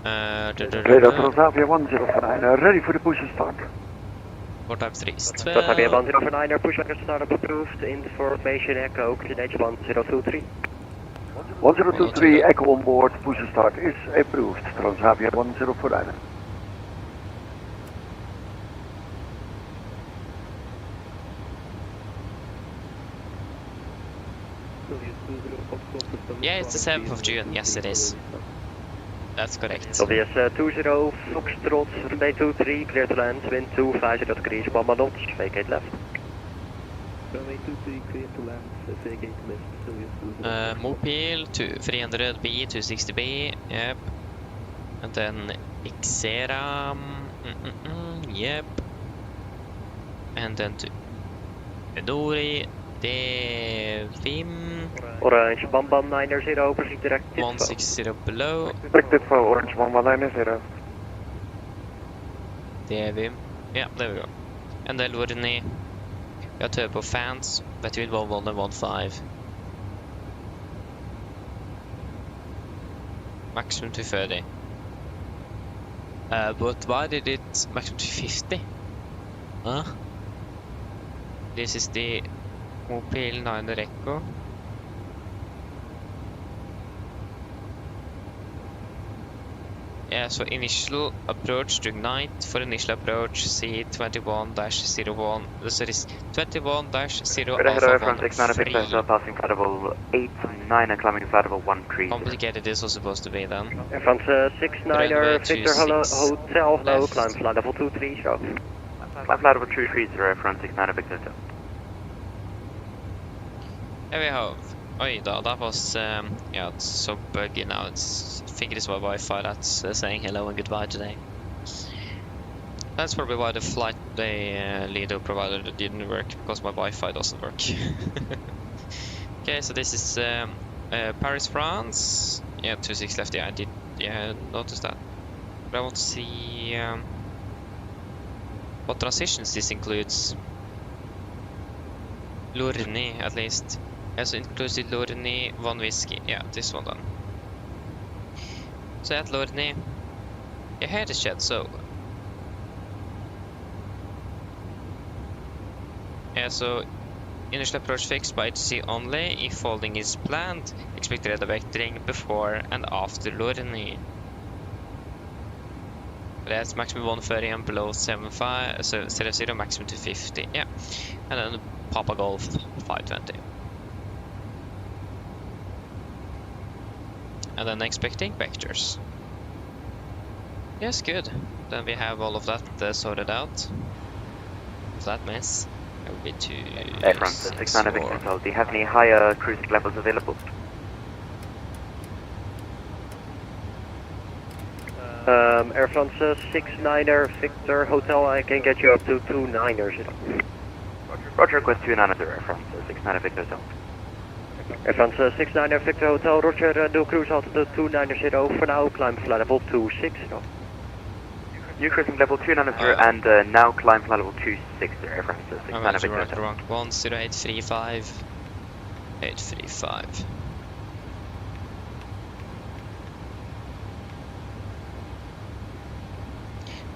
Radar Transavia 1049, ready for the push and start. Port type 3 is Transavia 12. 1049, pushback startup approved, information echo, coordinate 1023. 1023, echo on board, push and start is approved. Transavia 1049. Yeah, it's the 7th of June. Yes, it is. That's correct. Sylvius 20, Foxtrot, runway 23, clear to land, wind 250 degrees, 1 knots, vacate left. Runway 23, clear to land, vacate left, Sylvius 20. Mopil to 300B, 260B, yep. And then Xera, yep. And then to Edori, Devim, Orange, Bam 90, proceed direct. 160 below, Expected for Orange 1190. Devim, yeah, there we go. And then Lurni, we have turbo fans between 11 and 15. Maximum 230. But why did it maximum 250? Huh? This is the Mopil 9 Echo. Yeah, so initial approach during night. For initial approach, C21-01. This is 21-0 Alpha 1 free. Passing flight level 89 and climbing flight level 13. Complicated this was supposed to be then. Air France 69er, Victor Hotel, no, climb flight level 23, show. Climb flight level 230, Air France 69er, Victor Hotel. Here we have. Oh, that was yeah, it's so buggy now. It's, I think it is my Wi-Fi that's saying hello and goodbye today. That's probably why the flight the Lido provider didn't work, because my Wi-Fi doesn't work. Okay, so this is Paris, France. Yeah, 26 left. Yeah, I did. Yeah, notice that. But I want to see what transitions this includes. Lurni, at least. Also inclusive Lorny, 1 whiskey. Yeah, this one then. So at Lorny, ahead is shed, so. Yeah, so initial approach fixed by HC only. If folding is planned, expect radar vectoring before and after Lorny. That's maximum 130 and below 75, so 0, maximum 250. Yeah, and then Papa Golf 520. And then expecting vectors. Yes, good. Then we have all of that sorted out. That mess. That would be 2. Air France 69 Victor Hotel, do you have any higher cruising levels available? Air France 69er Victor Hotel, I can get you up to 29ers. Roger, request 290 Air France 69er Victor Hotel. Air France 69er Victor Hotel, Roger, do cruise altitude 290 for now, climb flight level 260. New cruising level 290 and now climb flight level 260 Air France 69er Victor Hotel. Wrong. 10835. 835.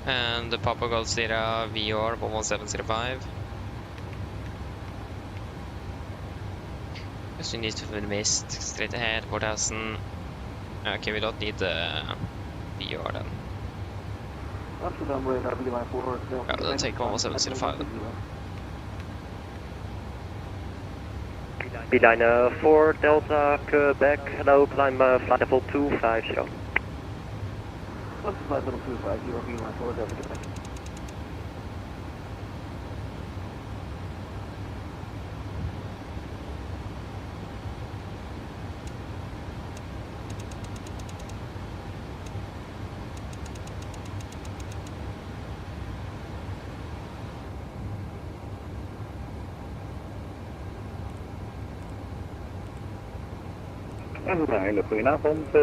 And the Papa Golf Sierra VR 11705. Yes, we need to mist straight ahead, 4000. Okay, we don't need the VR then. Yeah, we'll take 11705 then. Beeline 4 Delta Quebec, hello, climb flight level 250. What's the flight level 250, Beeline 4 Delta Quebec? Hele goedenavond,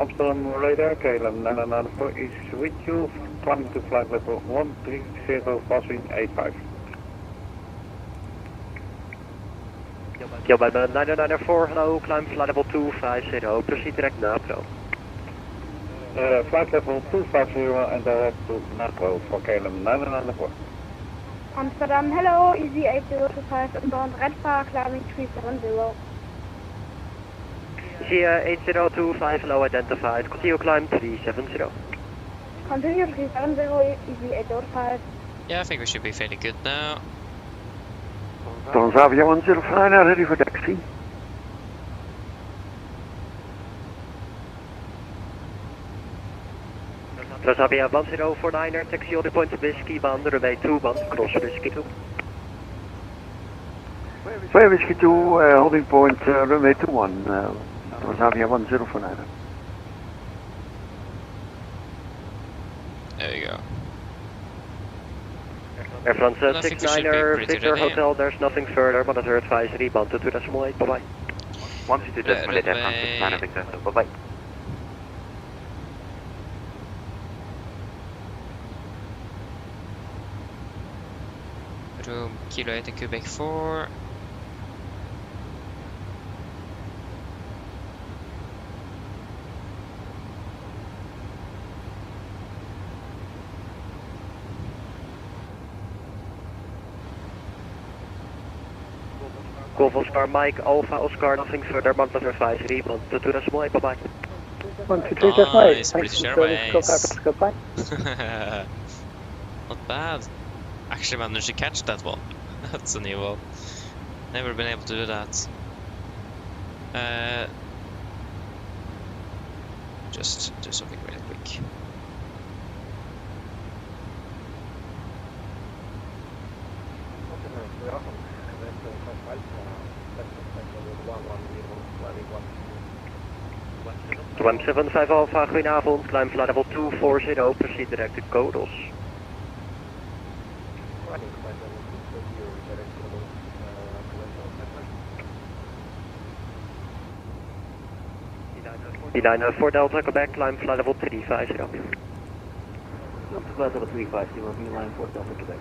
Amsterdam Radar, KLM 994 is with you, climbing to flight level 130, passing 85. Kilobyte 994, hello, climb flight level 250, proceed direct NAPRO. Flight level 250 and direct to NAPRO for KLM 994. Amsterdam, hello, easy 8025, inbound red bar, climbing 370. Easy 8025, hello, identified, continue climb 370. Continue 370, easy 805. Yeah, I think we should be fairly good now. Transavia 109 ready for taxi. Transavia 1049er, taxi on the point of Whiskey, band, runway 2, band, cross Whiskey 2. Where Whiskey 2, holding point, runway 21, Transavia 1049er. There you go. Air France 69er, Victor Hotel, there's nothing further, but our advisory, band 2.8, bye-bye. 122.8, Air France 69er, Victor Hotel, bye-bye. Room Kilo 8 Quebec 4. Golf Oscar Mike, Alpha Oscar, nothing further, band advisory, band 2.8, bye-bye. Nice, British Airways. Not bad. Actually managed to catch that one. That's a new one. Never been able to do that. Just do something really quick. One 75 Alpha, goedenavond, climb flight level 240, proceed direct to Kodos. Beeline 4 Delta, Quebec, climb flight level 350. Flight level 350, Beeline 4 Delta Quebec.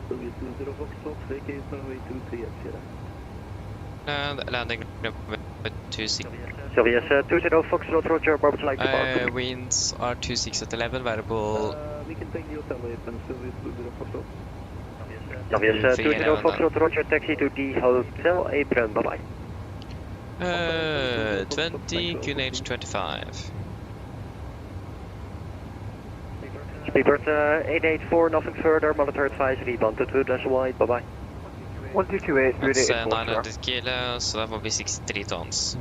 Soviet 20 Foxtrot, vacate runway 23 at Sierra. And landing runway 26. Soviet 20 Foxtrot, roger, where would you like to park? Winds are 26 at 11, variable. We can take the hotel apron, Soviet 20 Foxtrot. Soviet 20 Foxtrot, roger, taxi to the hotel apron, bye-bye. 20, QNH 25. Speedbird 884, nothing further, monitor advisory, 122, that's wide, bye-bye. 128, That's 900 kilos, so that will be 63 tons.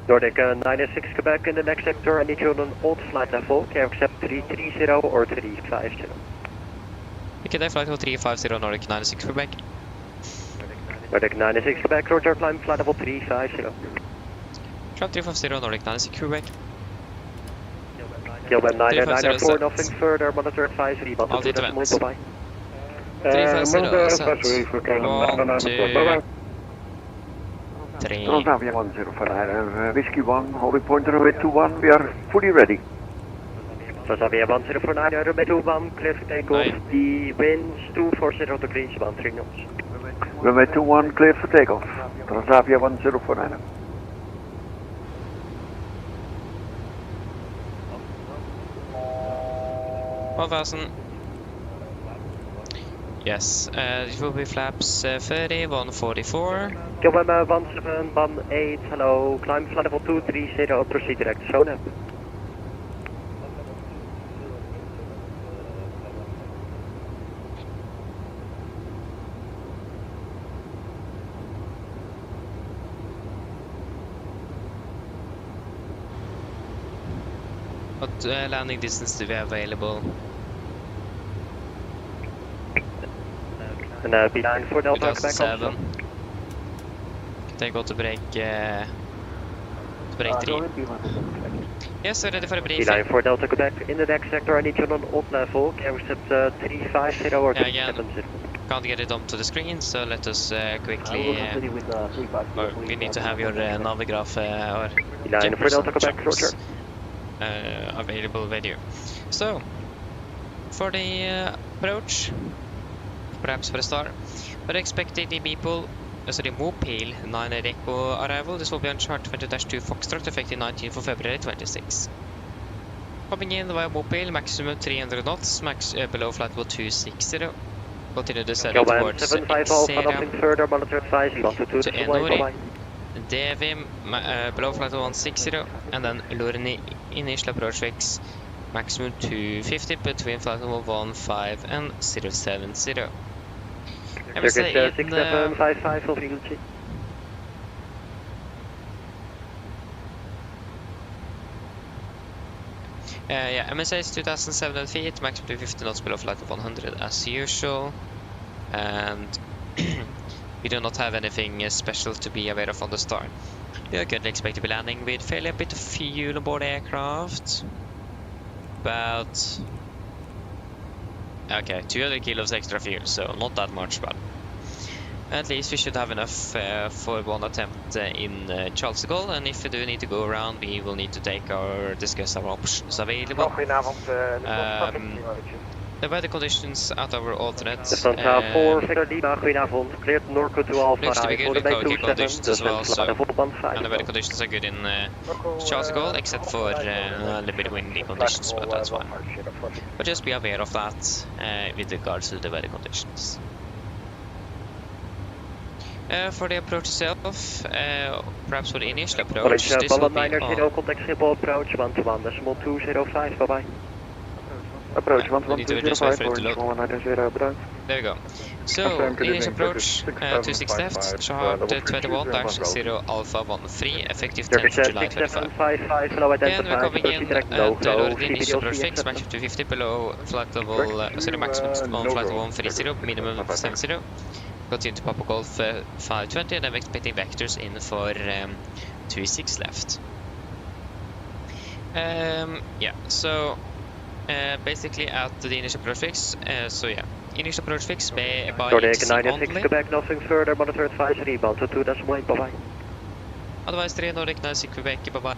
Nordic 96 Quebec in the next sector, I need you on an old flight level, can you accept 330 or 350? Okay, that flight level 350, Nordic 96 Quebec. Nordic 96 Quebec, roger, climb flight level 350. Climb 350, Nordic 96 Quebec. Gilbert 994, nothing further, monitor advisory, Altitude events. bye-bye. 350, set. 1, 2, 3. Transavia 1049, Whiskey 1, holding point runway 21, we are fully ready. Transavia 1049, runway 21, clear for takeoff, the winds 240 degrees, 13 knots. Runway 21, clear for takeoff, Transavia 1049. 1000. Yes, it will be flaps 30, 144. Gilbert 1718, hello, climb flight level 230, proceed direct, zone up. What landing distance do we have available? And B9 for Delta, Quebec 7. Can go to break 3. Yes, we're ready for a briefing. B9 for Delta, Quebec in the next sector, I need you on odd level, can you accept 350 or 370? Can't get it onto the screen, so let us quickly. We need to have your Navigraph or B9 for Delta, Quebec, roger. Available video. So, for the approach, perhaps for a start, we're expecting the Mopile 9 Echo arrival. This will be on chart 20-2 Foxtrot, effective 19th of February 26. Coming in via Mopile, maximum 300 knots, below flight level 260. Continue the descent towards X0 to Enori. Devim below flight level 160, and then Lurni initial approach fix maximum 250 between flight level 15 and 070. Circuit 6755 of Eagle G. Yeah, MSA is 2,700 feet, maximum 250 knots below flight level 100 as usual, and we do not have anything special to be aware of on the start. We are currently expected to be landing with fairly a bit of fuel aboard the aircraft. About 200 kilos extra fuel, so not that much, but at least we should have enough for one attempt in Charles de Gaulle, and if we do need to go around, we will need to discuss our options available. The weather conditions at our alternates looks to be good with cloudy conditions as well, so, and the weather conditions are good in Charles de Gaulle, except for a little bit of windy conditions, but that's fine. But just be aware of that with regards to the weather conditions. For the approach itself, perhaps for the initial approach, this will be on... approach 121.205, bye-bye. Approach we need to adjust for it to load. There we go. So, initial approach, 26 left, chart 21-0 Alpha 13, effective 10th of July 25. Again, we're coming in at the initial approach fix, maximum 250 below flight level, maximum on flight level 130, minimum 70. Continue to Papa Golf 520, and I'm expecting vectors in for 26 left. Yeah, so basically at the initial approach fix, initial approach fix by exiting only. Quebec, nothing further, monitor advisory, 122, that's wide, bye-bye. Advisory, Nordic 96 Quebec, bye-bye.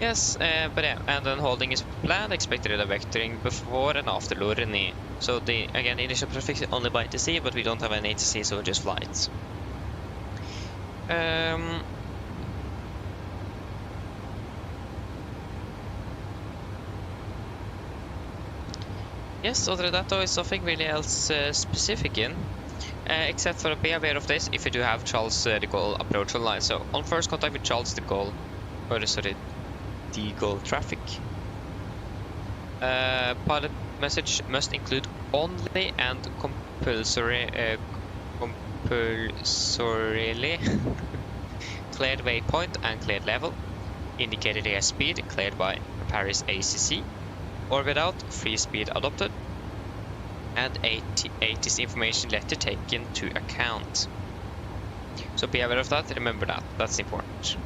Yes, but yeah, and then holding is planned, expected vectoring before and after Lorni. So the again initial prefix is only by ATC, but we don't have an ATC, so just flights. Yes, other than that though, it's nothing really else specific in. Except for be aware of this if you do have Charles de Gaulle approach online. So on first contact with Charles de Gaulle, or sorry, de Gaulle traffic, pilot message must include only and compulsorily cleared waypoint and cleared level, indicated airspeed cleared by Paris ACC, or without free speed adopted, and ATC information letter taken to account. So be aware of that, remember that, that's important.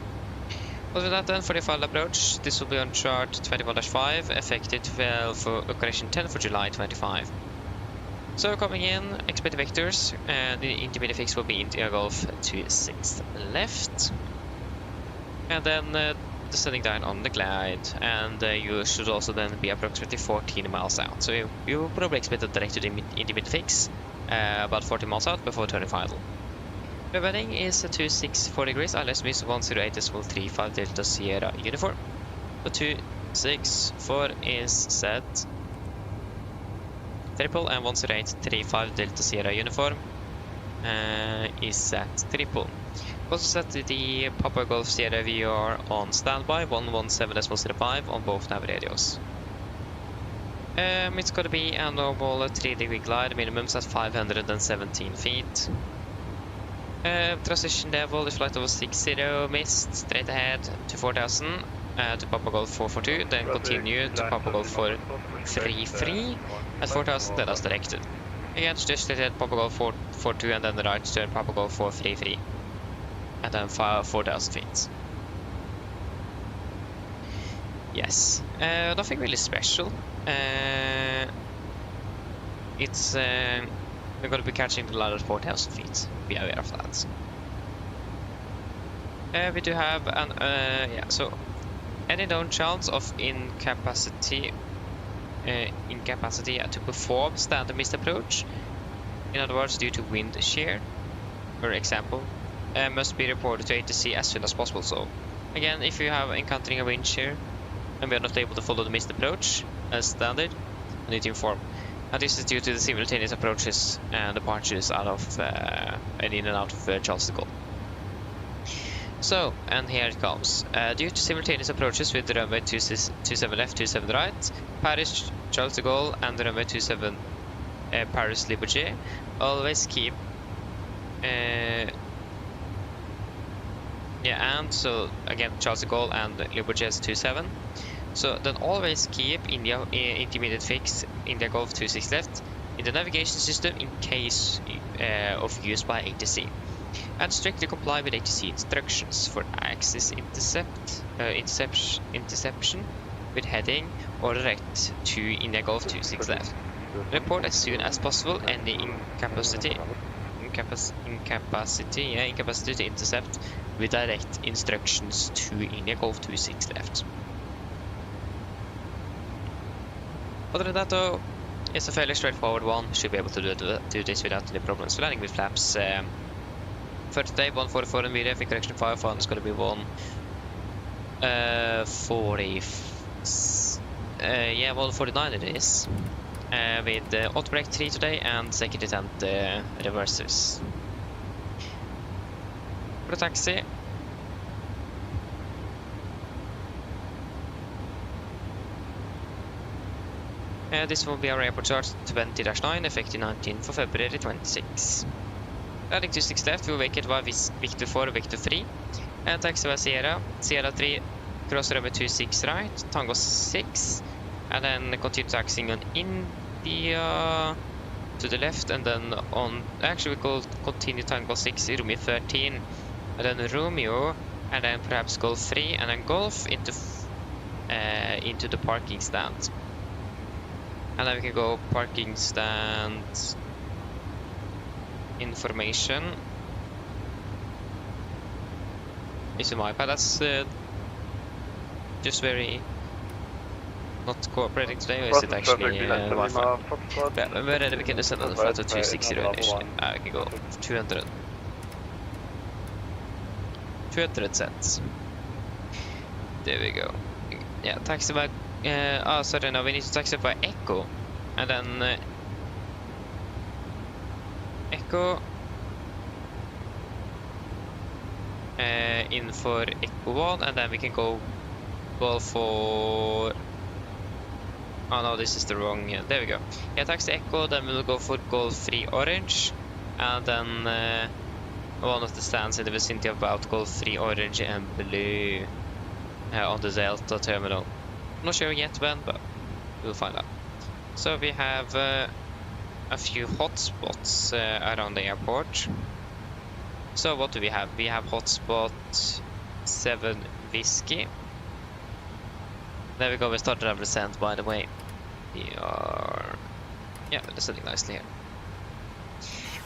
Other than that then, for the final approach, this will be on chart 21-5, effective 12 for correction 10 for July 25. So coming in, expected vectors, the intermediate fix will be India Golf to 6th left. And then descending down on the glide, and you should also then be approximately 14 miles out. So you will probably expect a direct to intermediate fix about 40 miles out before turning final. The wedding is 2640 degrees, ILS means 108 decimal 35 Delta Sierra uniform. So 264 is set triple, and 108 35 Delta Sierra uniform is set triple. Also set the Papa Golf Sierra VR on standby, 117.05 on both nav radios. It's gonna be a normal 3-degree glide, minimums at 517 feet. Transition level, the flight level 60, missed, straight ahead to 4000, to Papa Golf 442, then continue to Papa Golf 433 at 4000, then as directed. Again, just straight ahead Papa Golf 442 and then the right turn Papa Golf 433. And then 4,000 feet. Yes, nothing really special. It's we're going to be catching the line at 4,000 feet. Be aware of that. We do have an yeah. So any known chance of incapacity to perform standard missed approach, in other words, due to wind shear, for example. Must be reported to ATC as soon as possible. So again, if you have encountering a wind shear and we are not able to follow the missed approach as standard, you need to inform. And this is due to the simultaneous approaches and departures out of and in and out of Charles de Gaulle. So, and here it comes. Due to simultaneous approaches with the runway 27 left, 27 right, Paris Charles de Gaulle and the runway 27 Paris Le Bourget, always keep yeah, and so again Charles de Gaulle and Le Bourget 27. So then always keep India intermediate fix India Golf 26 left in the navigation system in case of use by ATC, and strictly comply with ATC instructions for axis interception with heading or direct to India Golf 26 left. Report as soon as possible any incapacity to intercept with direct instructions to India Golf 26 left. Other than that though, it's a fairly straightforward one. Should be able to do this without any problems. We're landing with flaps. For today, 144 and VDF in correction 5 fun is going to be 149 it is. With auto brake 3 today and second detent reversers. For the taxi, this will be our airport charge 20-9, effective 19th for February 26. Landing to 6 left, we will vacate by Victor 4, Victor 3, and taxi by Sierra 3, cross runway 26 right, Tango 6, and then continue taxiing on India to the left, and then on, actually we will continue Tango 6, Romeo 13, and then Romeo, and then perhaps Golf 3, and then Golf into the parking stand. And then we can go parking stand information. It's in my iPad, that's just very not cooperating today, or is it actually Wi-Fi? Yeah, when we're ready, we can descend on the flight to 260 initially. We can go 200 cents. There we go. Yeah, taxi by... sorry, no, we need to taxi by Echo. And then... Echo... in for Echo 1, and then we can go for... Oh no, this is the wrong... Yeah, there we go. Yeah, taxi Echo, then we'll go for Golf 3 Orange. And then... one of the stands in the vicinity of about Golf 3 Orange and Blue on the Delta terminal. I'm not sure yet when, but we'll find out. So we have a few hotspots around the airport. So what do we have? We have hotspot 7 Whiskey. There we go, we started our descent, by the way. We are... yeah, descending nicely here.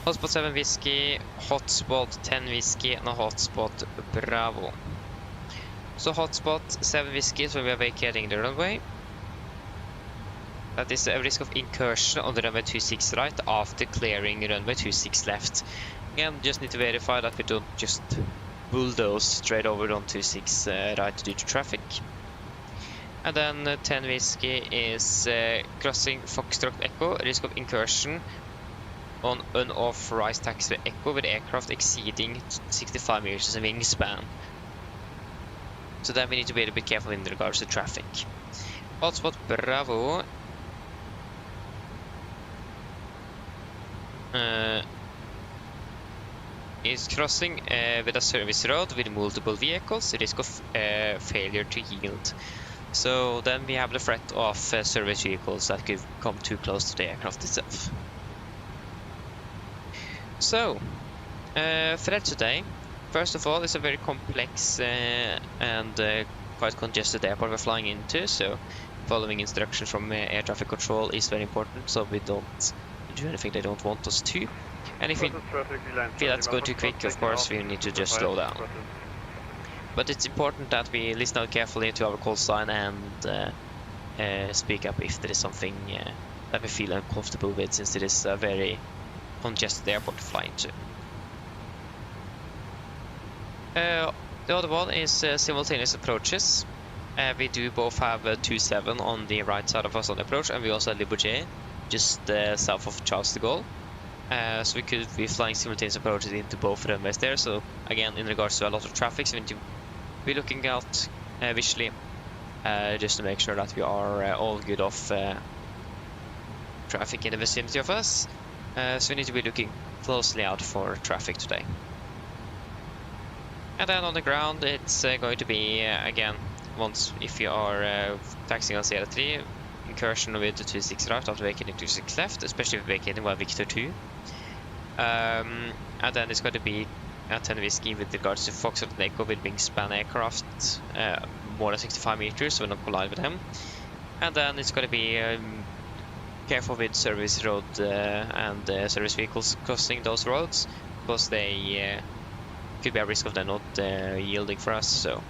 Hotspot 7 Whiskey, hotspot 10 Whiskey, and a hotspot Bravo. So hotspot 7 Whiskey is where we are vacating the runway. That is a risk of incursion on the runway 26 right after clearing runway 26 left. Again, just need to verify that we don't just bulldoze straight over on 26 right due to traffic. And then 10 Whiskey is crossing Foxtrot Echo, risk of incursion on unauthorized taxiway Echo with aircraft exceeding 65 meters in wingspan. So then we need to be a bit careful in regards to traffic. Hotspot Bravo is crossing with a service road with multiple vehicles, risk of failure to yield. So then we have the threat of service vehicles that could come too close to the aircraft itself. So, threat today, first of all, it's a very complex and quite congested airport we're flying into, so following instructions from air traffic control is very important, so we don't do anything they don't want us to. And if we feel that's going too quick, of course, we need to just slow down. But it's important that we listen out carefully to our call sign and speak up if there is something that we feel uncomfortable with, since it is a very congested airport to fly into. The other one is simultaneous approaches. We do both have 27 on the right side of us on the approach, and we also have Liberté just south of Charles de Gaulle. So we could be flying simultaneous approaches into both runways there. So again, in regards to a lot of traffic, so we need to be looking out visually just to make sure that we are all good off traffic in the vicinity of us. So we need to be looking closely out for traffic today. And then on the ground, it's going to be again, once if you are taxiing on Sierra 3, incursion with the 26 right after vacating 26 left, especially if vacating by Victor 2. And then it's going to be a 10 Whiskey with regards to Foxtrot Echo with wingspan aircraft more than 65 meters, so we'll not collide with them. And then it's going to be careful with service road and service vehicles crossing those roads, because they could be a risk of them not yielding for us. So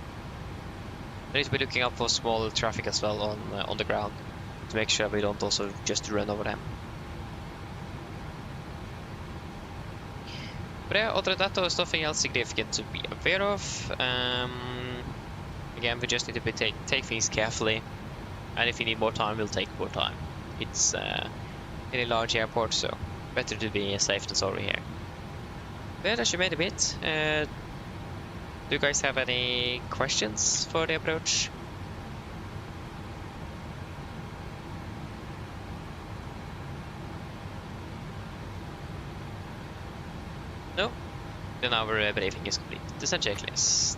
we need to be looking out for small traffic as well on the ground to make sure we don't also just run over them. But yeah, other than that, there's nothing else significant to be aware of. Again, we just need to take things carefully, and if you need more time, we'll take more time. It's in a large airport, so better to be safe than sorry here. But yeah, that you made a bit. Do you guys have any questions for the approach? No? Then our briefing is complete. Descent checklist.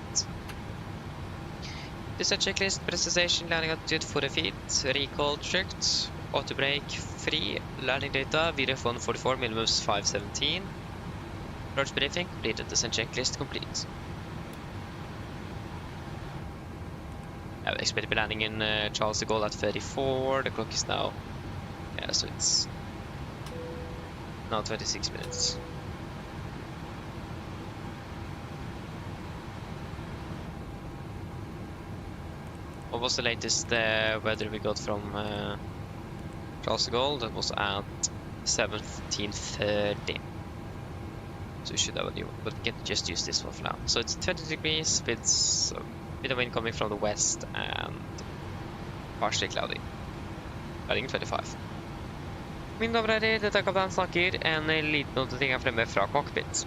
Descent checklist, presentation, landing altitude 40 feet, recall checked, auto brake free, landing data, VRF 144, minimums 517. Approach briefing completed, descent checklist complete. I expect to be landing in Charles de Gaulle at 34, the clock is now, yeah, so it's now 26 minutes. was the latest weather we got from Charles de Gaulle. That was at 17:30. So we should have a new one, but we can just use this one for now. So it's 20 degrees with a bit of wind coming from the west and partially cloudy. Heading 25. Mine damer og herrer, dette er kaptein snakker. En liten noteting her fremme fra cockpit.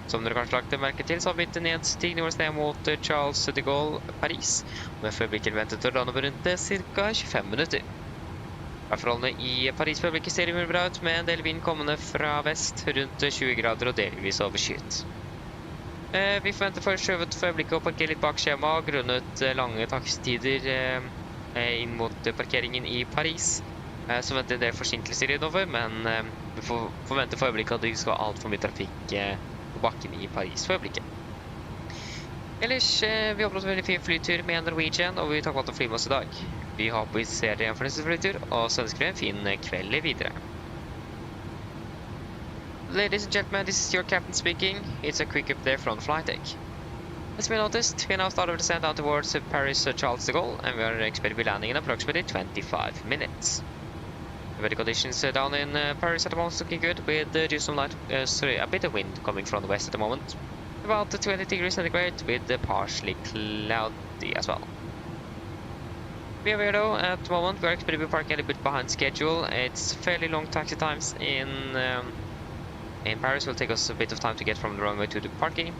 Som dere kanskje lagt merke til, så har vi begynt nedstigning vår ned mot Charles de Gaulle, Paris. Med øyeblikket ventet å lande på rundt ca. 25 minutter. Værforholdene i Paris for øyeblikket ser imidlertid bra ut, med en del vind kommende fra vest, rundt 20 grader og delvis overskyet. Vi forventer for øyeblikket å parkere litt bak skjema, grunnet lange taxitider inn mot parkeringen i Paris. Så venter en del forsinkelser innover, men vi forventer for øyeblikket at det ikke skal være alt for mye trafikk på bakken i Paris for øyeblikket. Ellers, vi håper at det er en veldig fin flytur med Norwegian, og vi takker for at du flyr med oss i dag. Vi håper vi ser deg igjen for neste flytur, og så ønsker vi en fin kveld videre. Ladies and gentlemen, this is your captain speaking. It's a quick update from the flight deck. As we noticed, we now start our descent down towards Paris Charles de Gaulle, and we are expected to be landing in approximately 25 minutes. The weather conditions down in Paris at the moment looking good, with just some light, a bit of wind coming from the west at the moment. About 20 degrees centigrade, with partially cloudy as well. We are here though, at the moment we are expected to be parking a little bit behind schedule. It's fairly long taxi times in Paris. It will take us a bit of time to get from the runway to the parking.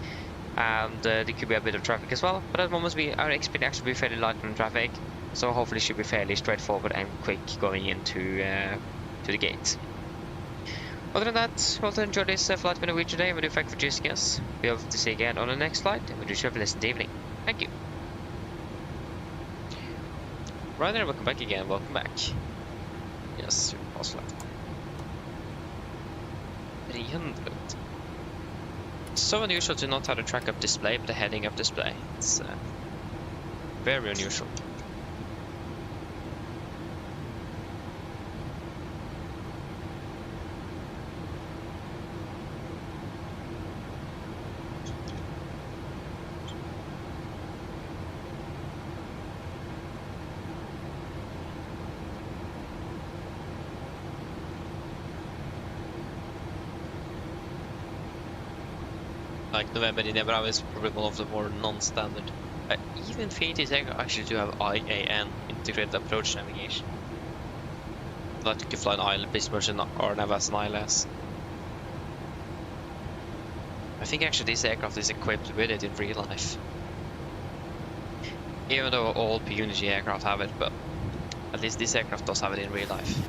And there could be a bit of traffic as well, but at the moment we are expecting actually to be fairly light on traffic, so hopefully it should be fairly straightforward and quick going into to the gate. Other than that, well, to enjoy this flight with Norwegian today, we do thank you for choosing us. We hope to see you again on the next flight, and we do have a pleasant evening. Thank you. Right there, welcome back again, welcome back. Yes, Oslo. 300. So unusual to not have a track up display, but a heading up display. It's very unusual. Like November in Navigraph is probably one of the more non-standard. Even Infinity actually do have IAN, integrated approach navigation. Like you can fly an ILS version or nav as an ILS. I think actually this aircraft is equipped with it in real life. Even though all PMDG aircraft have it, but at least this aircraft does have it in real life.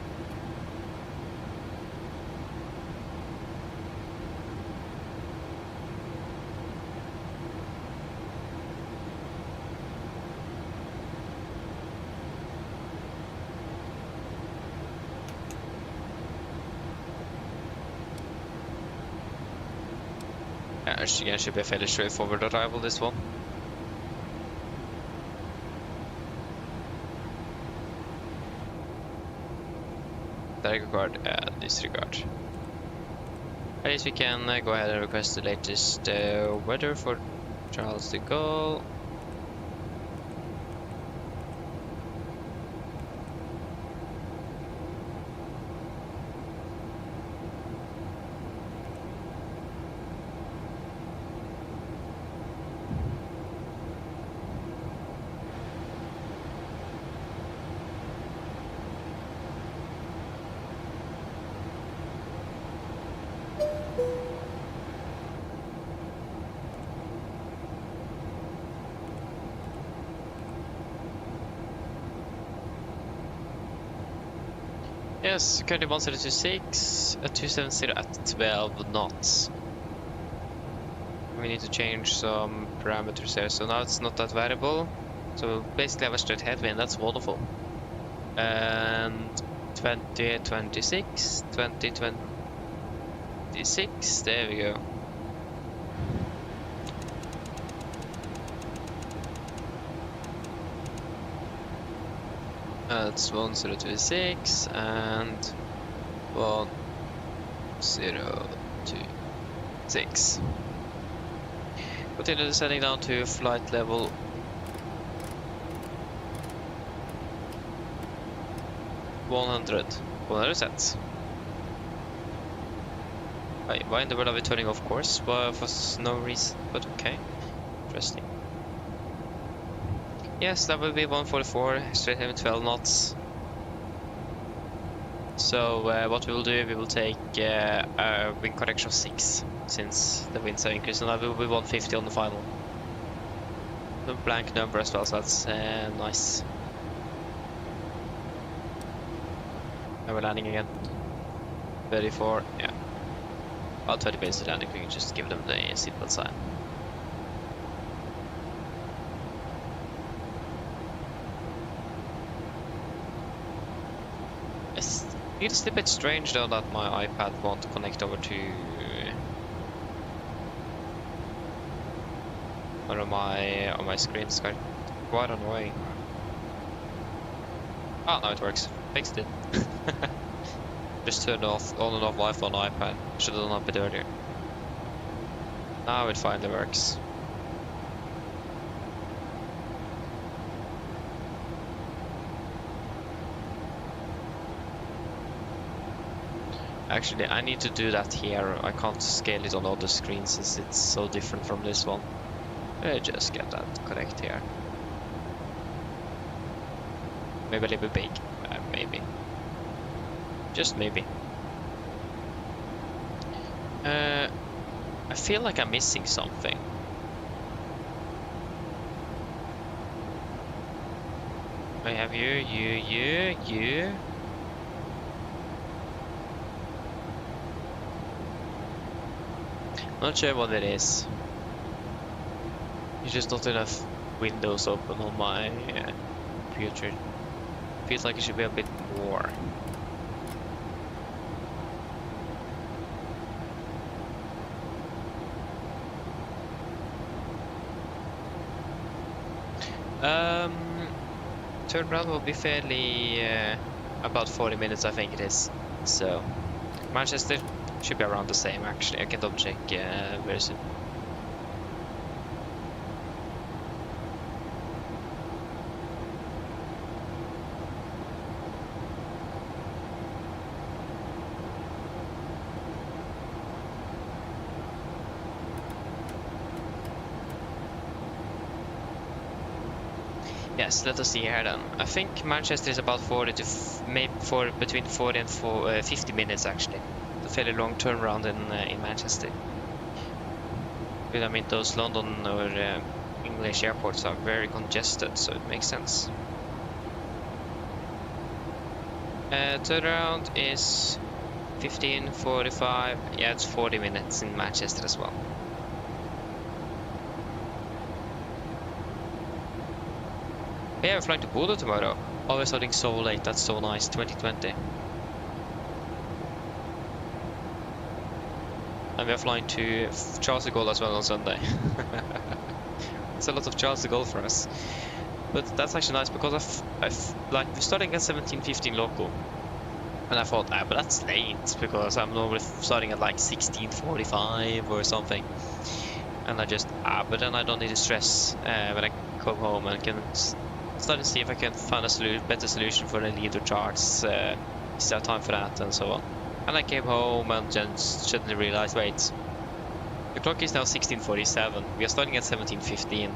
Again, should be a fairly straightforward arrival, this one. Disregard, disregard. At least we can go ahead and request the latest weather for Charles de Gaulle. Yes, currently 1026, 270 at 12 knots. We need to change some parameters there, so now it's not that variable. So basically have a straight headwind, that's wonderful. And 2026, 2026, there we go. That's 1026 and 1026. Continue descending down to flight level 100. 100 sets. Wait, why in the world are we turning off course? Well, for no reason, but okay. Interesting. Yes, that will be 144, straight ahead 12 knots. So what we will do, we will take a wind correction of 6, since the winds have increased, and that will be 150 on the final. The blank number as well, so that's nice. And we're landing again. 34, yeah. About 30 minutes to landing, we can just give them the seatbelt sign. It's a bit strange though that my iPad won't connect over to one of my screens. Quite annoying. Oh, now it works. Fixed it. Just turned off on and off Wi-Fi on the iPad. Should have done that a bit earlier. Now it finally works. Actually, I need to do that here. I can't scale it on other screens since it's so different from this one. Just get that correct here. Maybe a little bit big. Maybe. Just maybe. I feel like I'm missing something. I have you. Not sure what it is. It's just not enough windows open on my computer. Feels like it should be a bit more. Turnaround will be fairly about 40 minutes, I think it is. So Manchester should be around the same actually. I can double check very soon. Yes, let us see here then. I think Manchester is about 40 to maybe between 40 and 50 minutes actually. A fairly long turnaround in Manchester. But I mean, those London or English airports are very congested, so it makes sense. Turnaround is 15:45. Yeah, it's 40 minutes in Manchester as well. Yeah, we're flying to Bodo tomorrow. Always starting so late, that's so nice, 2020. And we are flying to Charles de Gaulle as well on Sunday. It's a lot of Charles de Gaulle for us. But that's actually nice because like we're starting at 17:15 local. And I thought, but that's late because I'm normally starting at like 16:45 or something. And I just, but then I don't need to stress when I come home and can start to see if I can find a better solution for the leader charts. Is there time for that and so on. And I came home and just suddenly realized, wait, the clock is now 16:47. We are starting at 17:15.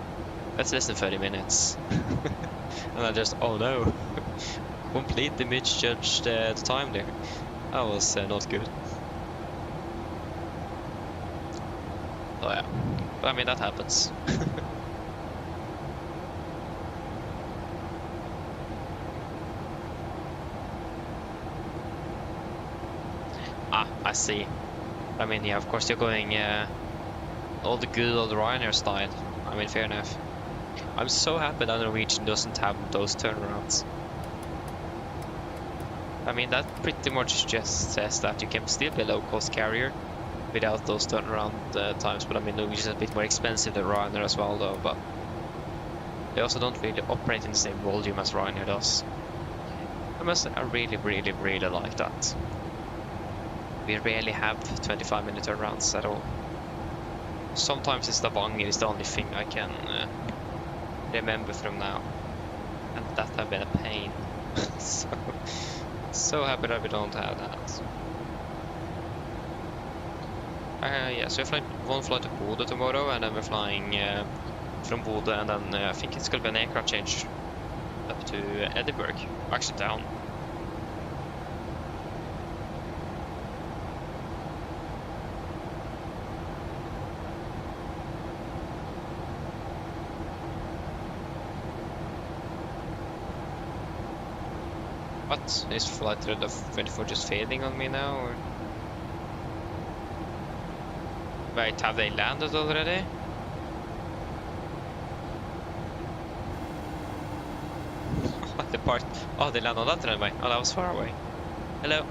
That's less than 30 minutes. And I just, oh no, completely misjudged the time there. That was not good. Oh yeah, but I mean that happens. I see. I mean, yeah, of course you're going all the good old Ryanair style. I mean, fair enough. I'm so happy that Norwegian doesn't have those turnarounds. I mean, that pretty much just says that you can still be a low-cost carrier without those turnaround times. But I mean, Norwegian is a bit more expensive than Ryanair as well, though. But they also don't really operate in the same volume as Ryanair does. I really, really, really like that. We rarely have 25-minute turnarounds at all. Sometimes it's Stavanger is the only thing I can remember from now, and that have been a pain. So So happy that we don't have that. Yeah, so we're flying one flight to Bodø tomorrow, and then we're flying from Bodø, and then I think it's going to be an aircraft change up to Edinburgh. Actually down. What? Is flight 24 just fading on me now, or? Wait, have they landed already? The part. Oh, they landed on that runway. Oh, that was far away. Hello?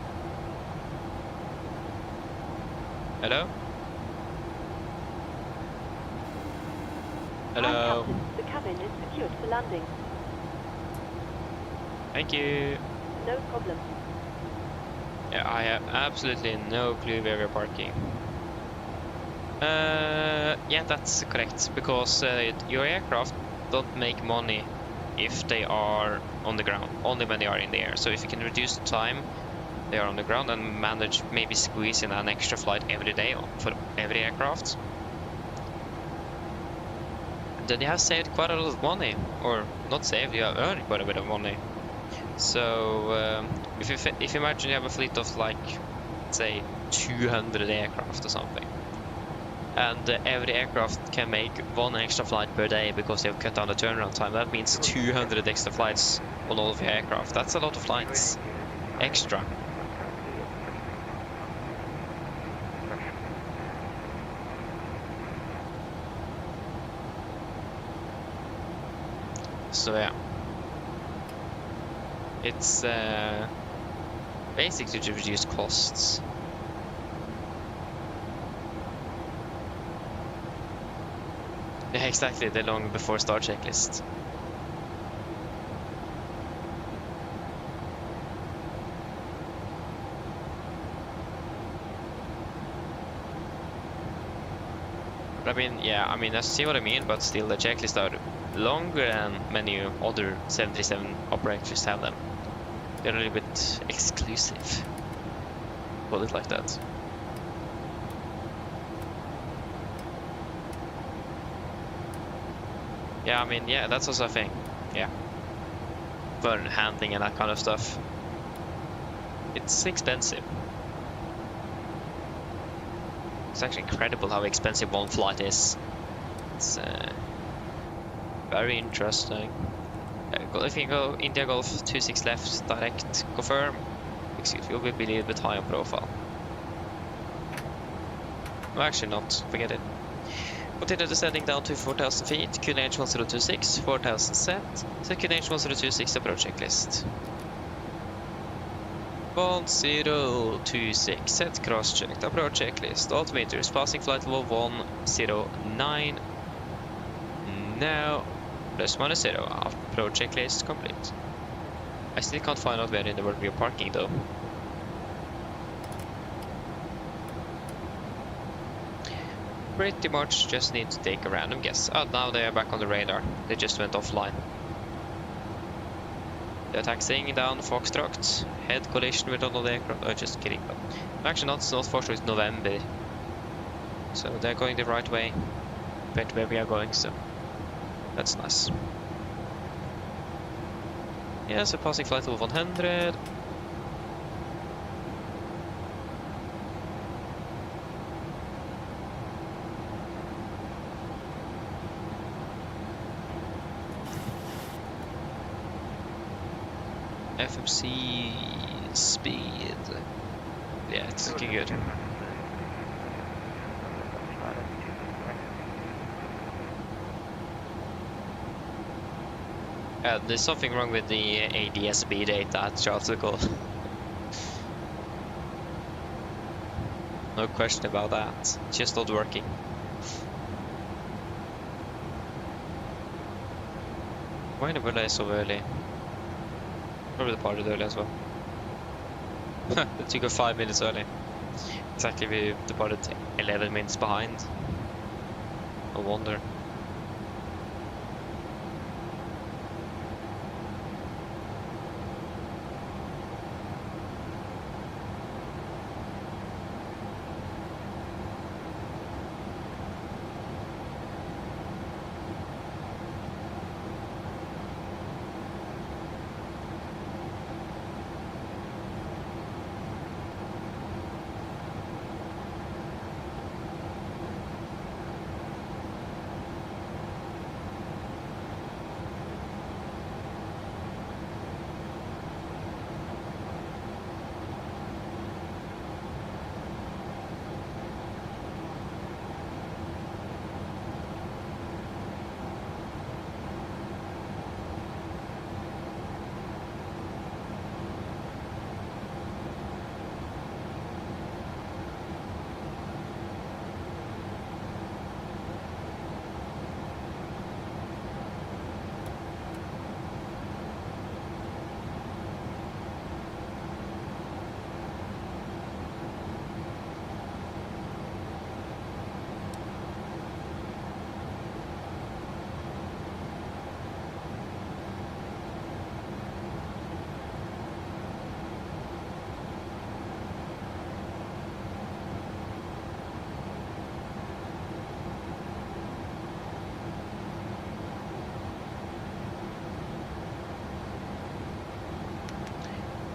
Hello? Hello? Captain, the cabin is secured for landing. Thank you. No problem. Yeah, I have absolutely no clue where we're parking. Yeah, that's correct, because your aircraft don't make money if they are on the ground, only when they are in the air. So if you can reduce the time they are on the ground and manage maybe squeeze in an extra flight every day for every aircraft, then you have saved quite a lot of money, or not saved, you have earned quite a bit of money. So if you imagine you have a fleet of like, say, 200 aircraft or something, and every aircraft can make one extra flight per day because they've cut down the turnaround time, that means 200 extra flights on all of your aircraft. That's a lot of flights extra. So yeah, it's basically to reduce costs. Yeah, exactly, the long before start checklist. But I mean, yeah, I mean, I see what I mean, but still the checklists are longer than many other 737 operators have them. They're a little bit exclusive. Call it like that. Yeah, I mean, yeah, that's also a thing. Yeah. For handling and that kind of stuff. It's expensive. It's actually incredible how expensive one flight is. It's very interesting. If you go India Golf 26 left, direct, confirm. Excuse me, you'll be a little bit high on profile. No, actually not, forget it. Continue descending down to 4,000 feet, QNH 1026, 4,000 set, set QNH 1026 approach checklist. 1026, set cross checked, approach checklist, altimeters, passing flight level 109, now +/-0, approach checklist complete. I still can't find out where in the world we are parking though. Pretty much just need to take a random guess. Oh, now they are back on the radar. They just went offline. They're taxiing down Foxtrot. Head collision with another aircraft. Oh, just kidding. But actually not. It's not for sure. It's November. So they're going the right way compared to where we are going. So that's nice. Yeah, so passing flight level 100. FMC speed. Yeah, it's looking good. There's something wrong with the ADS-B data at Charles de Gaulle. No question about that. It's just not working. Why in the world are they so early? Probably departed early as well. It took 5 minutes early. Exactly, we departed 11 minutes behind. No wonder.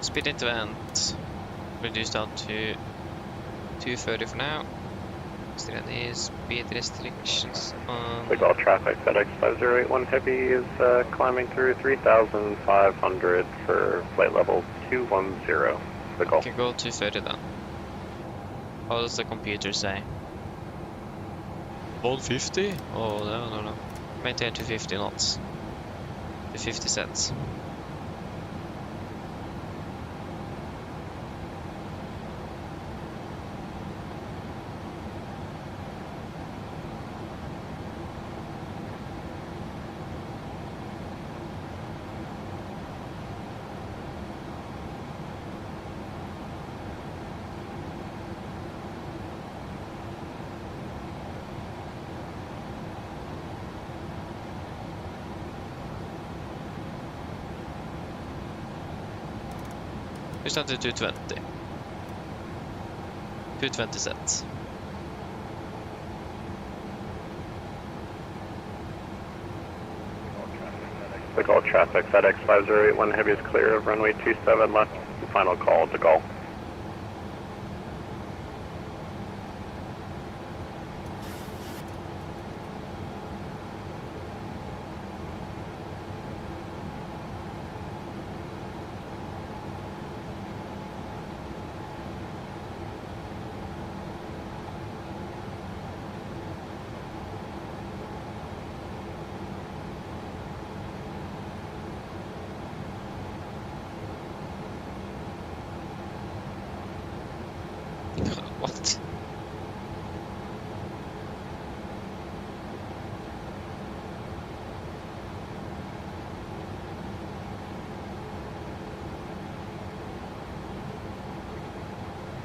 Speed event reduced down to 230 for now. Is there any speed restrictions on... The Gulf traffic, FedEx 5081 Heavy is climbing through 3,500 for flight level 210. The Gulf. You can go 230 then. How does the computer say? 150? Oh, no. Maintain 250 knots. 250 cents. Just down to 220. 220 cents. The Gulf traffic, FedEx 5081 Heavy is clear of runway 27 left. Final call to Gulf. What?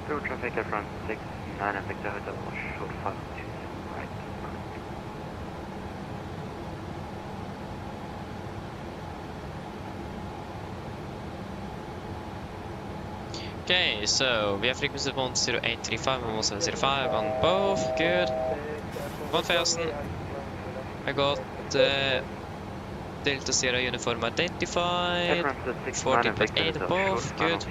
Through traffic at front 69 and Victor Hotel, short 522, right. Okay, so we have frequency 10835 and 1705 on both. Good. 1000. I got Delta Sierra uniform identified. 14.8 above. Good.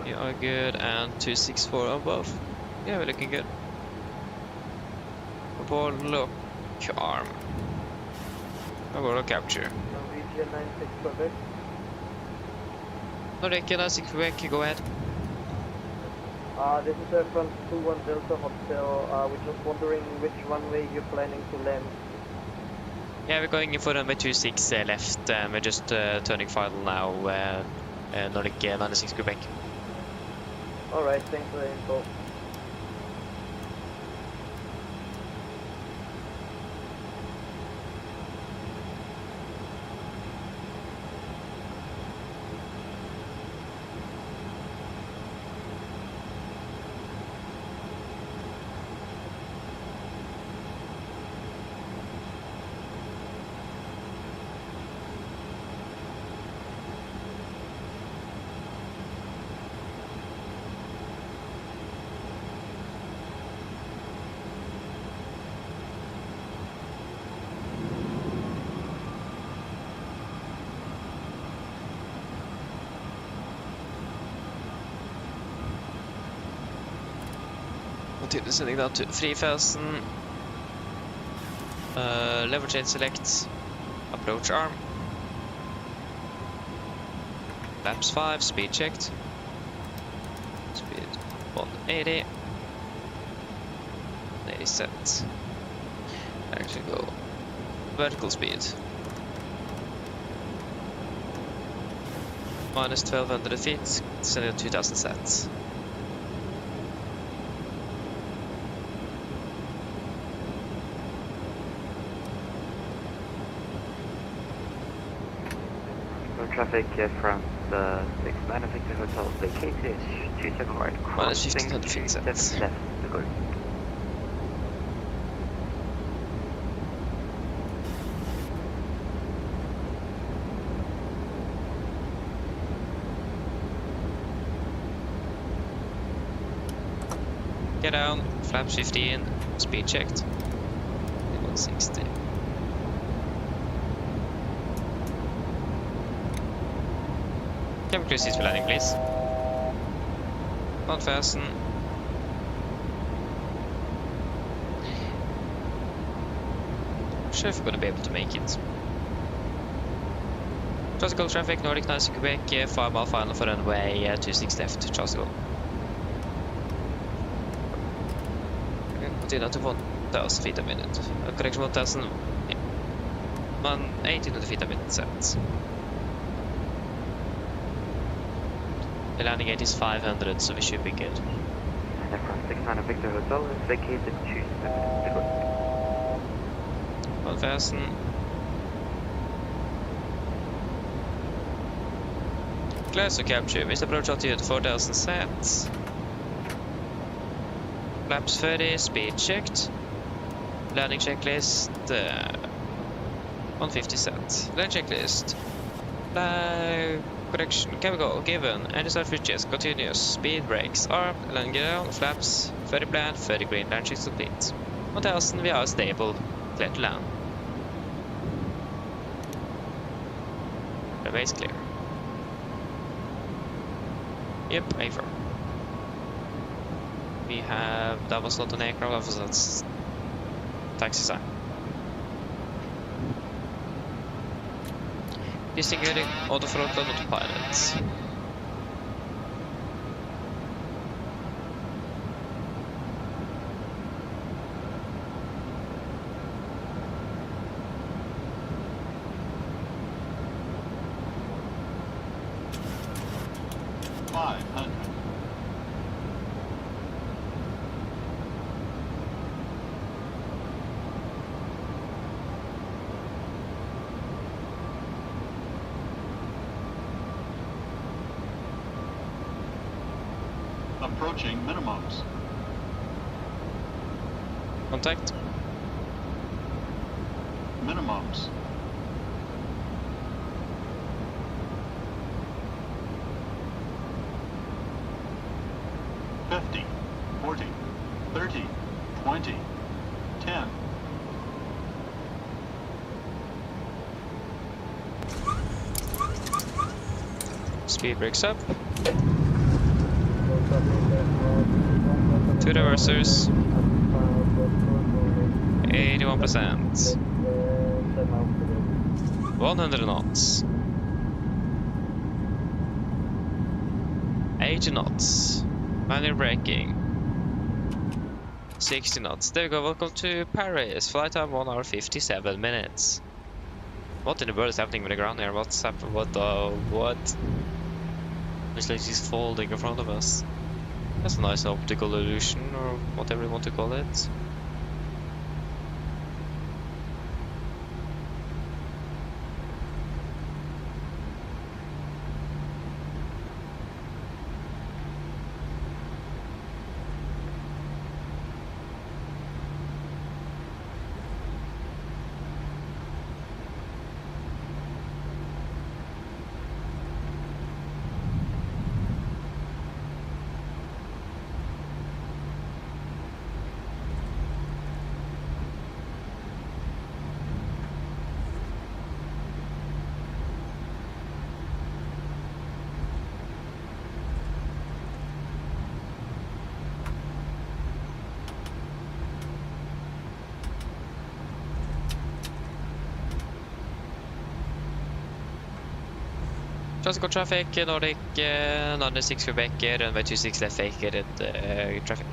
You are good. And 264 above. Yeah, we're looking good. Abort lock arm. Abort lock capture. Norwegian 96 Quebec. Norwegian 96 Quebec, go ahead. This is front 21 Delta Hotel. We're just wondering which runway you're planning to land. Yeah, we're going in for runway 26 left. We're just turning final now. Nordic 96 Quebec. Alright, thanks for the info. Continue sending down to 3000. Lever chain select. Approach arm. Laps 5, speed checked. Speed 180. 80 set. Actually go vertical speed. Minus 1200 feet, sending at 2000 sets. Traffic from the 69 and Victor Hotel vacated 27 right. Minus 1500 feet sets. Left to go. Get down, flaps 15, speed checked. 160. Cabin crew seats for landing, please. Unfasten. Sure if we're gonna be able to make it. Charles Gold traffic, Nordic 90 Quebec, 5 mile final for runway 26 left, Charles Gold. Continue to 1,000 feet a minute. Correction 1,000. Yeah. 1,800 feet a minute set. The landing gate is 500, so we should be good. Aircraft 69 Victor Hotel is vacated 2 seconds. 1,000. Close to capture. Missed approach altitude 4,000 sets. Flaps 30, speed checked. Landing checklist 150 set. Landing checklist. Correction, chemical given. Any surface chest continuous. Speed brakes. Arm, landing ground, flaps 30 plan, 30 green. Landing checks complete. 1,000, we are stable. Clear to land. The base clear. Yep, A4. We have, that was not an aircraft, that was a taxi sign. Distinguishing autothrottle and autopilot. Approaching minimums. Contact. Minimums. $50, $40, $30, $20, $10. Speed brakes up. 2 reversers. 81%. 100 knots. 80 knots. Manual braking. 60 knots. There we go. Welcome to Paris. Flight time 1 hour 57 minutes. What in the world is happening with the ground here? What's happening? What? It's like she's folding in front of us. That's a nice optical illusion, or whatever you want to call it. Transport traffic, Nordic 96 Quebec, runway 26 left vacated traffic.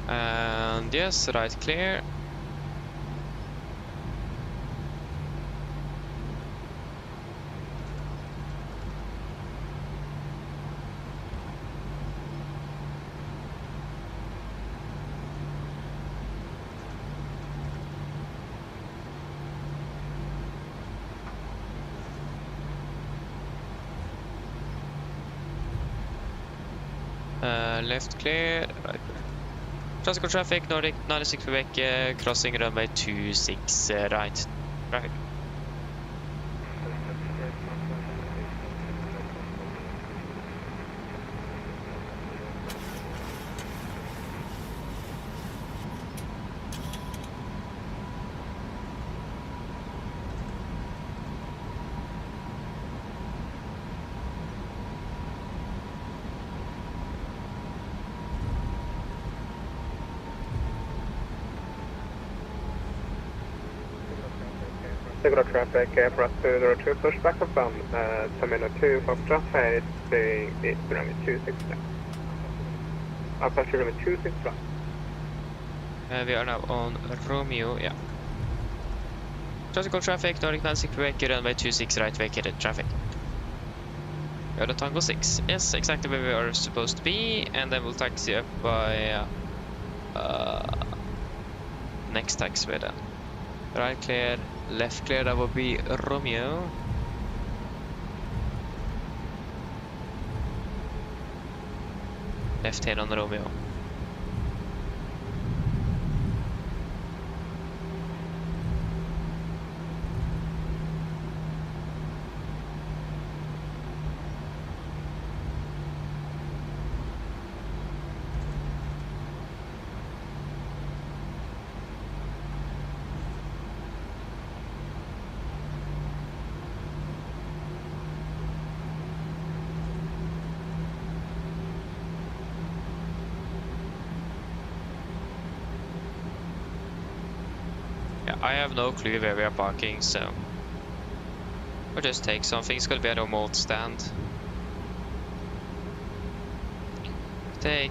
And yes, right clear. Left clear, right clear. Transport traffic, Nordic 96 Quebec, crossing runway 26 right traffic. Regular traffic, aircraft 202, push back up from Terminal 2, Foxtrot, headed to runway 26 left. Approach runway 26 left. We are now on Romeo, yeah. Critical traffic, Nordic 96 Quebec, runway 26 right, vacated traffic. We are the Tango 6. Yes, exactly where we are supposed to be, and then we'll taxi up by next taxiway then. Right clear, left clear, that will be Romeo. Left hand on Romeo. I have no clue where we are parking, so we'll just take something. It's gonna be a remote stand. Take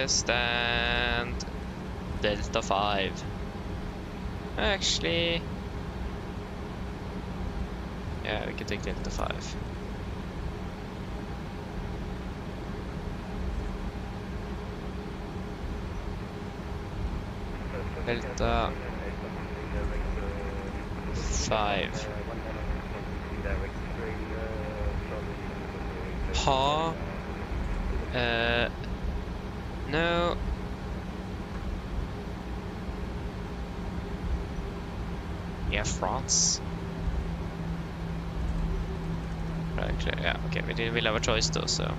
stand Delta 5. Actually, yeah, we can take Delta 5. Delta 5. Ha. No. Yeah, France. Right, yeah, okay, we didn't really have a choice though, so.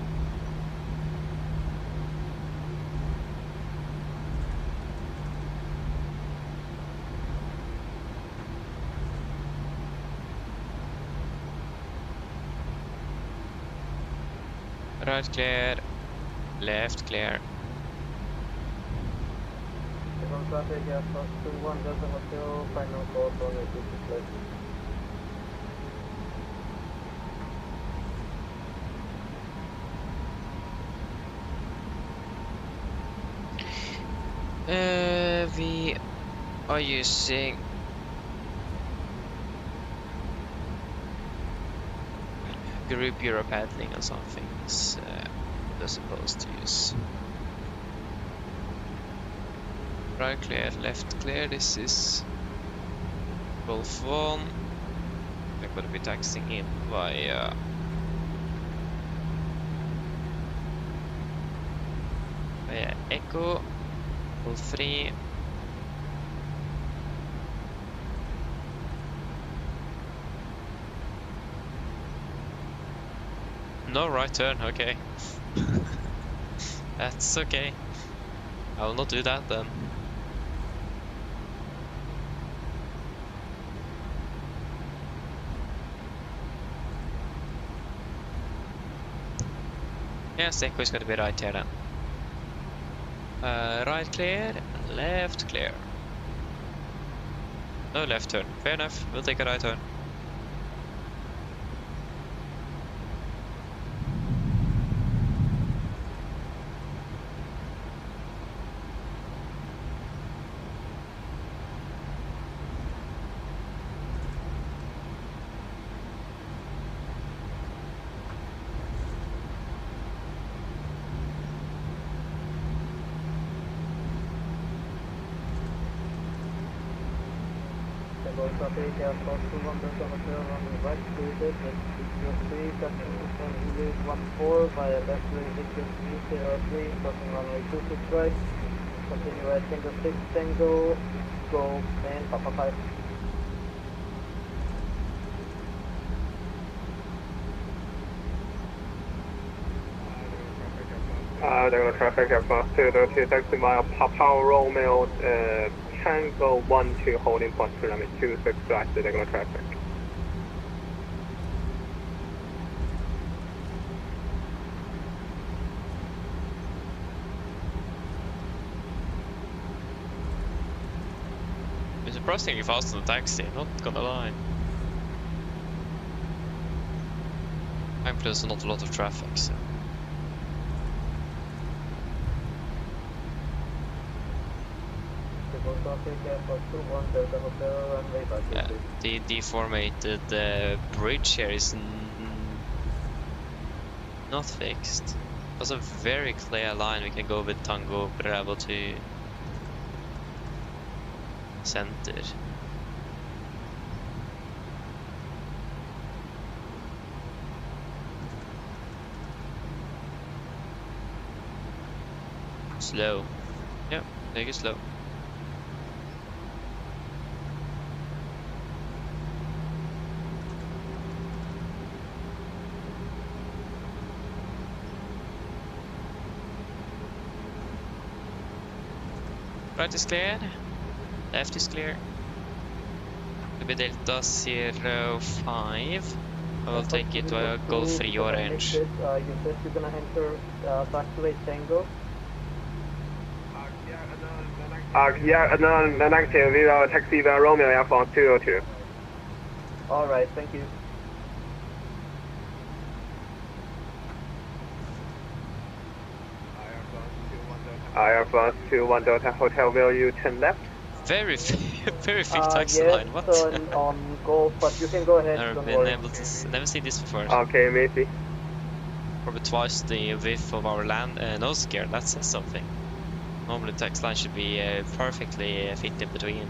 Right clear, left clear. Traffic, aircraft 21 Delta Hotel, final call for the place. We are using group Euro paddling or something. We're supposed to use. Right clear, left clear. This is Golf 1. I'm gonna be taxing in via Echo, Golf 3. No right turn, okay. That's okay. I will not do that then. Yes, Echo is going to be right here then. Right clear, left clear. No left turn. Fair enough, we'll take a right turn. Traffic, aircraft 21 Delta Hotel on the right cruiser, with 3, touching from Elite 14 via left lane Victor 303, crossing runway 26 right, continue at Tango 6, Tango, go, and Papa 5. Regular traffic, aircraft 202, taxi via Papa Romeo, Tango 12 holding point runway 26 right, regular traffic. It's surprisingly fast on the taxi, not gonna lie. And plus not a lot of traffic, so. Yeah, the deformated bridge here is not fixed. That's a very clear line. We can go with Tango Bravo to center. Slow. Yep, take it slow. Right is cleared. Left is clear. Maybe Delta 05. I will take it to a Golf 3 orange. You said you're gonna enter taxiway Tango. Yeah, no, negative. We will taxi the Romeo Air France 202. Alright, thank you. Air France 21 Delta Hotel, will you turn left? Very very thick taxi yes, line, what? on Golf, but you can go ahead. Never seen this before. Okay, maybe. Probably twice the width of our nose gear, that says something. Normally the taxi line should be perfectly fit in between.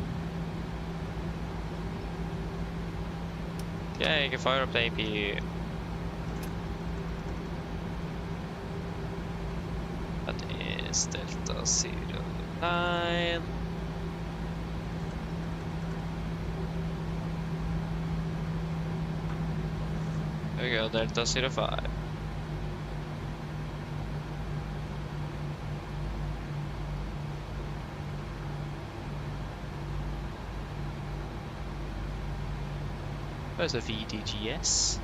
Yeah, you can fire up the APU. That is Delta 09. There we go, Delta 05. There's a VDGS.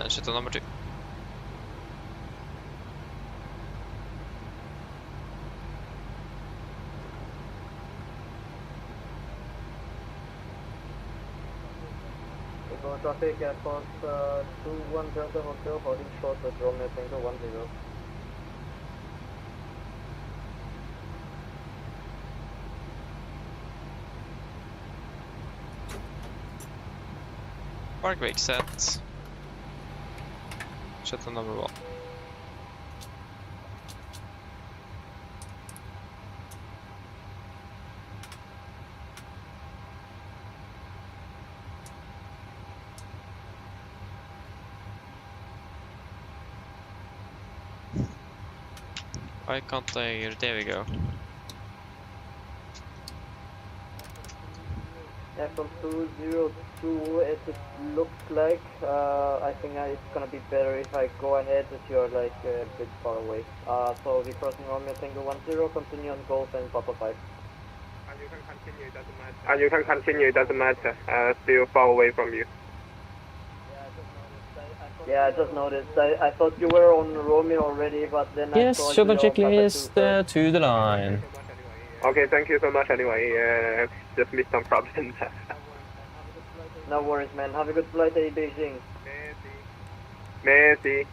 Shuttle number 2. Traffic Air France 21 Delta Hotel, holding short with Romeo Tango 10. Park brake set. Shuttle number 1. Why can't I? There we go. From 202, it looks like, I think it's gonna be better if I go ahead as you're like a bit far away. So we're crossing Romeo Tango 10, continue on Golf and Papa 5. And you can continue, it doesn't matter. And you can continue, it doesn't matter. Still far away from you. Yeah, I just noticed. I thought you were on Romeo already, but then I saw shuttle you on Papa checklist to the line. Okay, thank you so much anyway. Just missed some problems. No worries, man. Have a good flight to Beijing. Merci.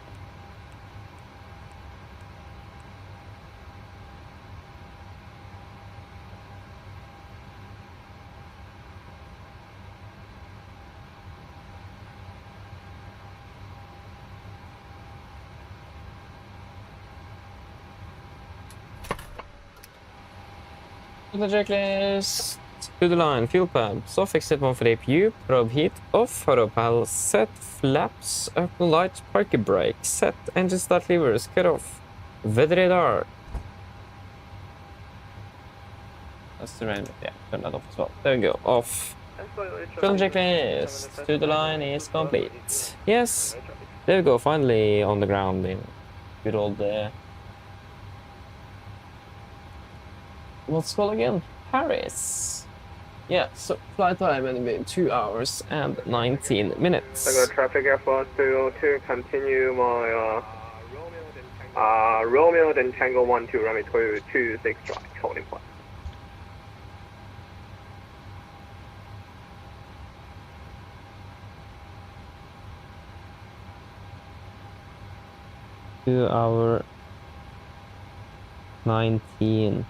Shuttle checklist to the line. Fuel pump. Soft exit one for the APU. Probe heat off. Propel set. Flaps. Open light. Parking brake. Set. Engine start levers. Cut off. Weather radar. That's the rain. Yeah, turn that off as well. There we go. Off. Shuttle checklist to the line is complete. Yes. There we go. Finally on the ground in good old what's it called again? Paris. Yeah, so flight time will be 2 hours and 19 minutes. I got traffic Air France 202, continue my Romeo then Tango 12, runway 26 right, holding point. 2 hour 19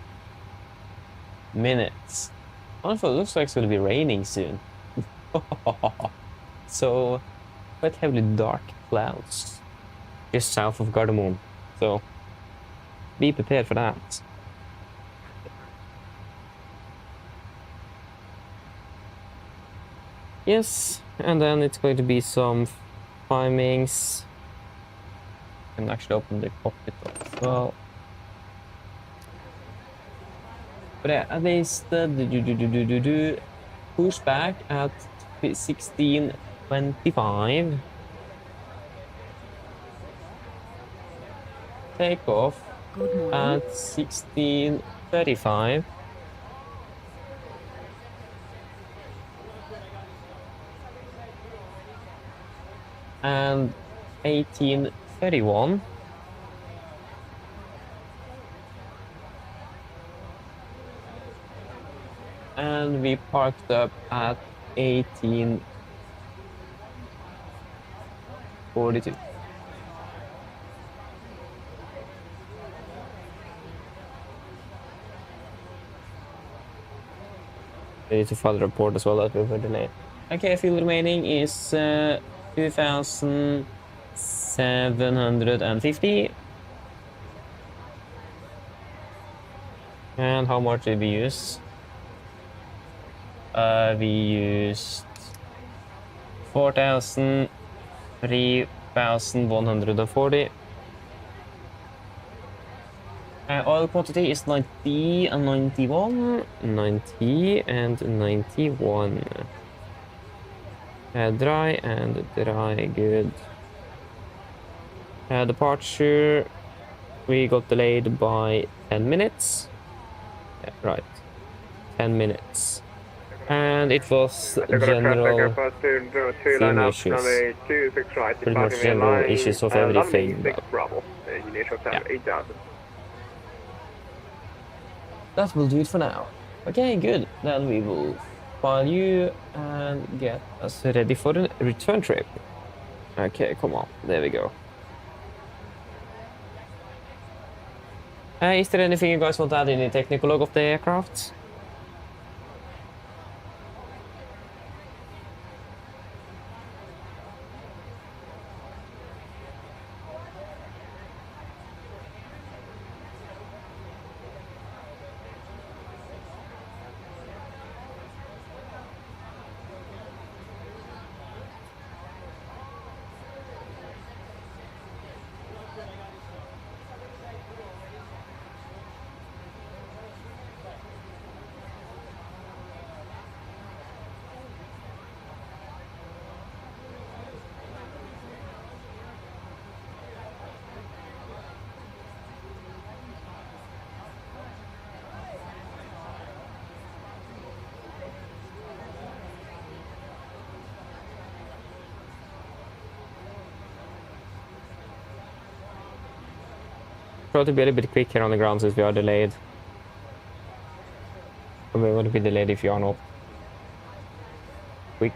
minutes. Also, it looks like it's going to be raining soon. So, quite heavily dark clouds just south of Gardermoen. So, be prepared for that. Yes, and then it's going to be some timings. I can actually open the cockpit as well. But yeah, at least push back at 16:25. Take off at 16:35. And 18:31. And we parked up at 18:42. Ready to file the report as well that we were delayed. Okay, fuel remaining is 2,750. And how much did we use? We used 4,000, 3,140. Oil quantity is 90 and 91, 90 and 91. Dry and dry, good. Departure, we got delayed by 10 minutes. Yeah, right, 10 minutes. And it was general same issues. Pretty much general issues of everything. Yeah. That will do it for now. Okay, good. Then we will file you and get us ready for the return trip. Okay, come on. There we go. Is there anything you guys want to add in the technical log of the aircraft? Try to be a little bit quick here on the ground since we are delayed. Or we're going to be delayed if you are not quick.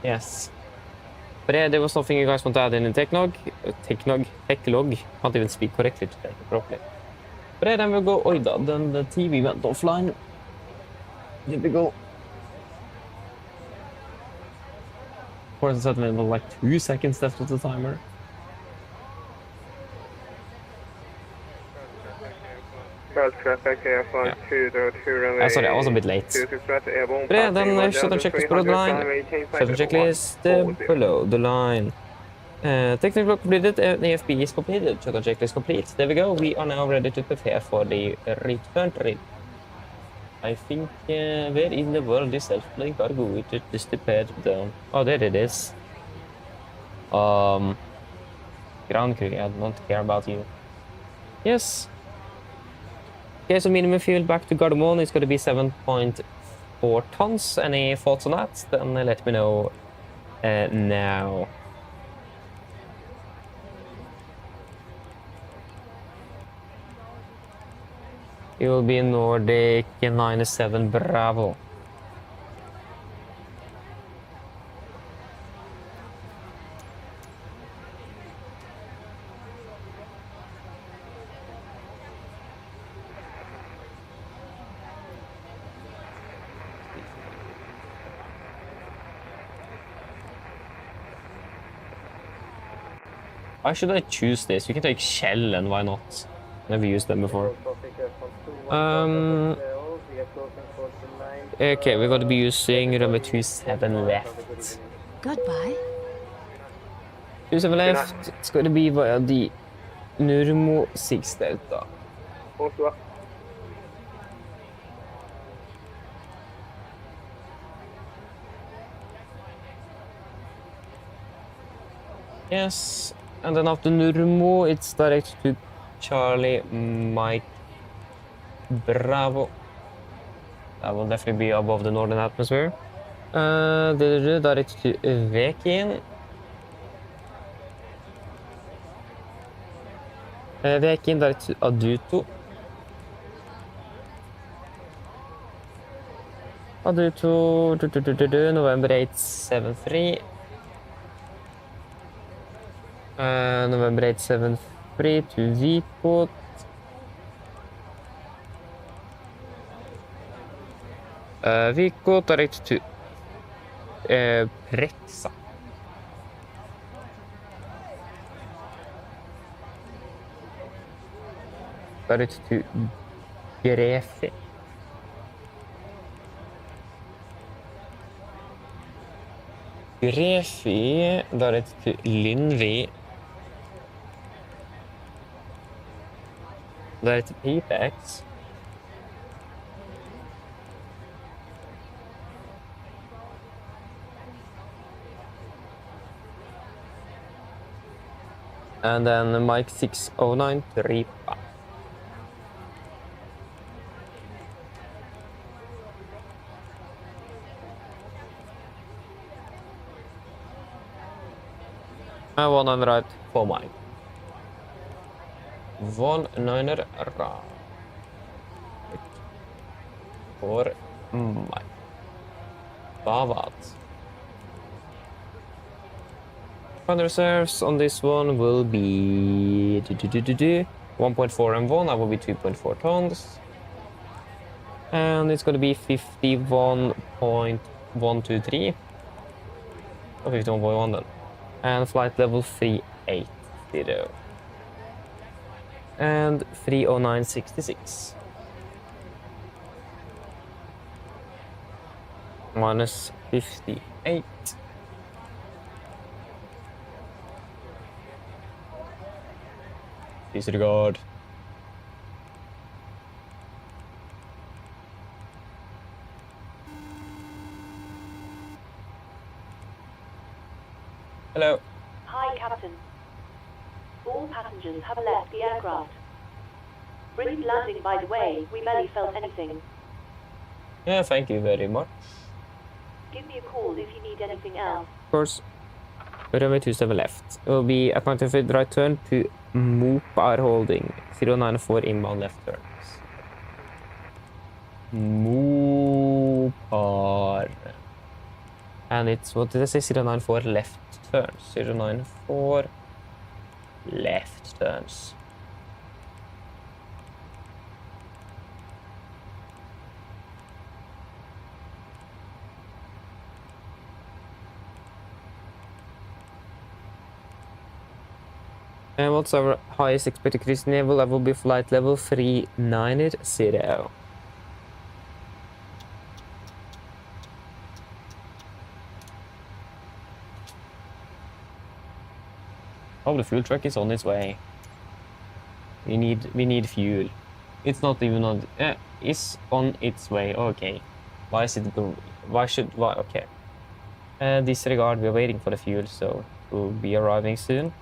Yes. But yeah, there was something you guys want to add in the tech log. Can't even speak correctly today, properly. But yeah, then we'll go. Oi, then the TV went offline. Did we go? course, it's available like 2 seconds left of the timer. Yeah. Sorry, I was a bit late. But yeah, then shuttle checklist below the line. Shuttle checklist below the line. Technical completed, AFB is completed, shuttle checklist complete. There we go, we are now ready to prepare for the return trip. I think, where in the world is self-playing cargo? It just disappeared down. Oh, there it is. Ground crew, I don't care about you. Yes. Okay, so minimum fuel back to Gardermoen is going to be 7.4 tons. Any thoughts on that? Then let me know now. It will be Nordic 97 Bravo. Why should I choose this? We can take Shell, and why not? Never used them before. Okay, we're going to be using runway 27 left. Goodbye. 27 left. It's going to be via the Nurmo 6 Delta. Yes, and then after Nurmo, it's direct to Charlie Mike Bravo. That will definitely be above the northern atmosphere. Direct to Vekin. Vekin direct to Aduto. Aduto, November 873. November 873 to Vikot. Vikot direct to Prexa. Direct to Grefi. Grefi direct to Lindvi. Direct to Apex. And then Mike 609 to Ripa. And 100 right for Mike. 19 right for Mike. Bavat. Fund reserves on this one will be 1.4 M1, that will be 2.4 tons. And it's going to be 51.123. Or 51.1 then. And flight level 380. And 309.66. Minus 58. Disregard. Hello. Hi, Captain. All passengers have left the aircraft. Brilliant landing, by the way. We barely felt anything. Yeah, thank you very much. Give me a call if you need anything else. Of course. Runway 27 left. It will be a quantified right turn to Mopar Holding. 094 inbound left turns. Mopar. And it's, what did I say? 094 left turns. 094 left turns. And what's our highest expected cruising level? That will be flight level 390. Oh, the fuel truck is on its way. We need fuel. It's not even on. It's on its way. Okay. Why is it go? Why? Okay. Disregard. We're waiting for the fuel, so it will be arriving soon.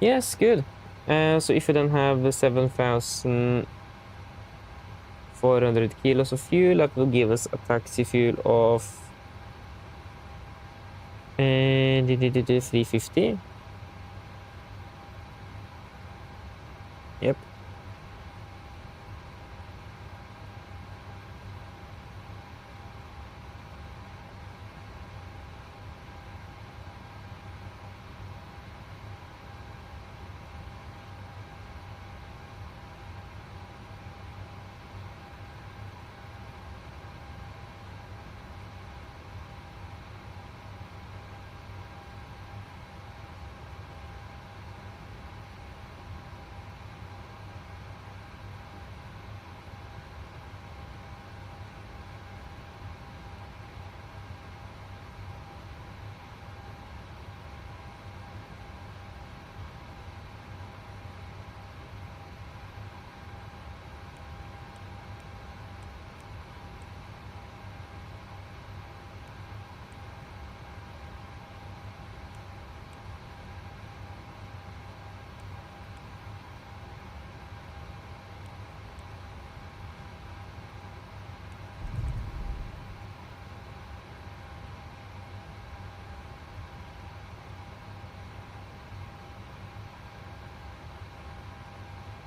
Yes, good. So if you then have 7,400 kilos of fuel, that will give us a taxi fuel of 350. Yep.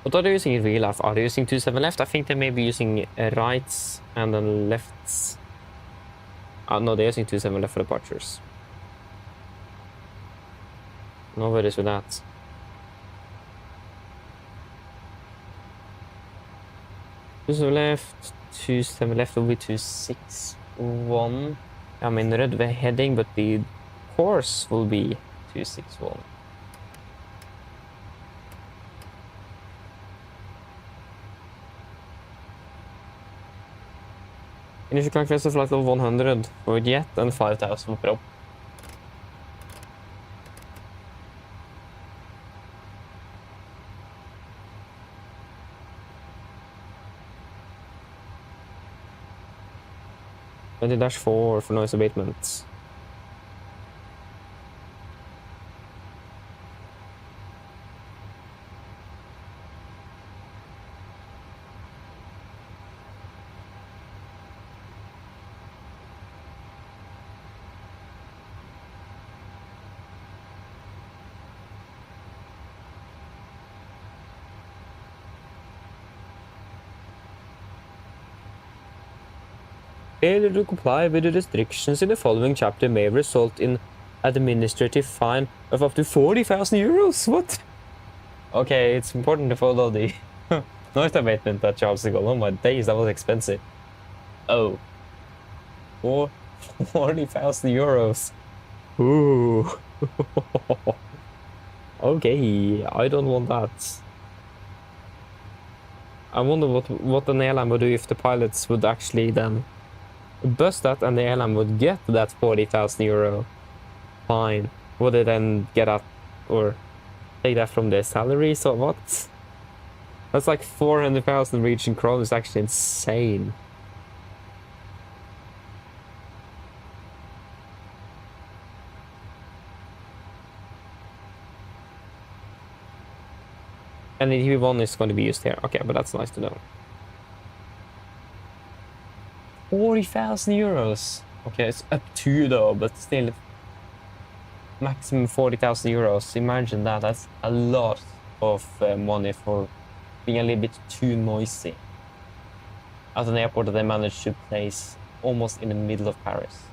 What are they using in real life? Are they using 27 left? I think they may be using rights and then lefts. No, they're using 27 left for departures. No worries with that. Left, 27 left will be 261. I'm in red way heading, but the course will be 261. Initial crank flight level 100 for jet and 5,000 for prop. -4 for noise abatement. Failure to comply with the restrictions in the following chapter may result in administrative fine of up to 40,000 euros. What? Okay, it's important to follow the noise abatement at Charles de Gaulle. Oh my days, that was expensive. Oh. 40,000 euros. Ooh. Okay, I don't want that. I wonder what an airline would do if the pilots would actually then bust that and the airline would get that 40,000 euro fine. Would they then get up or take that from their salaries or what? That's like 400,000 Norwegian kroner. Is actually insane. And the TV1 is going to be used here. Okay, but that's nice to know. 40,000 euros. Okay, it's up to though, but still maximum 40,000 euros. Imagine that. That's a lot of money for being a little bit too noisy at an airport that they managed to place almost in the middle of Paris.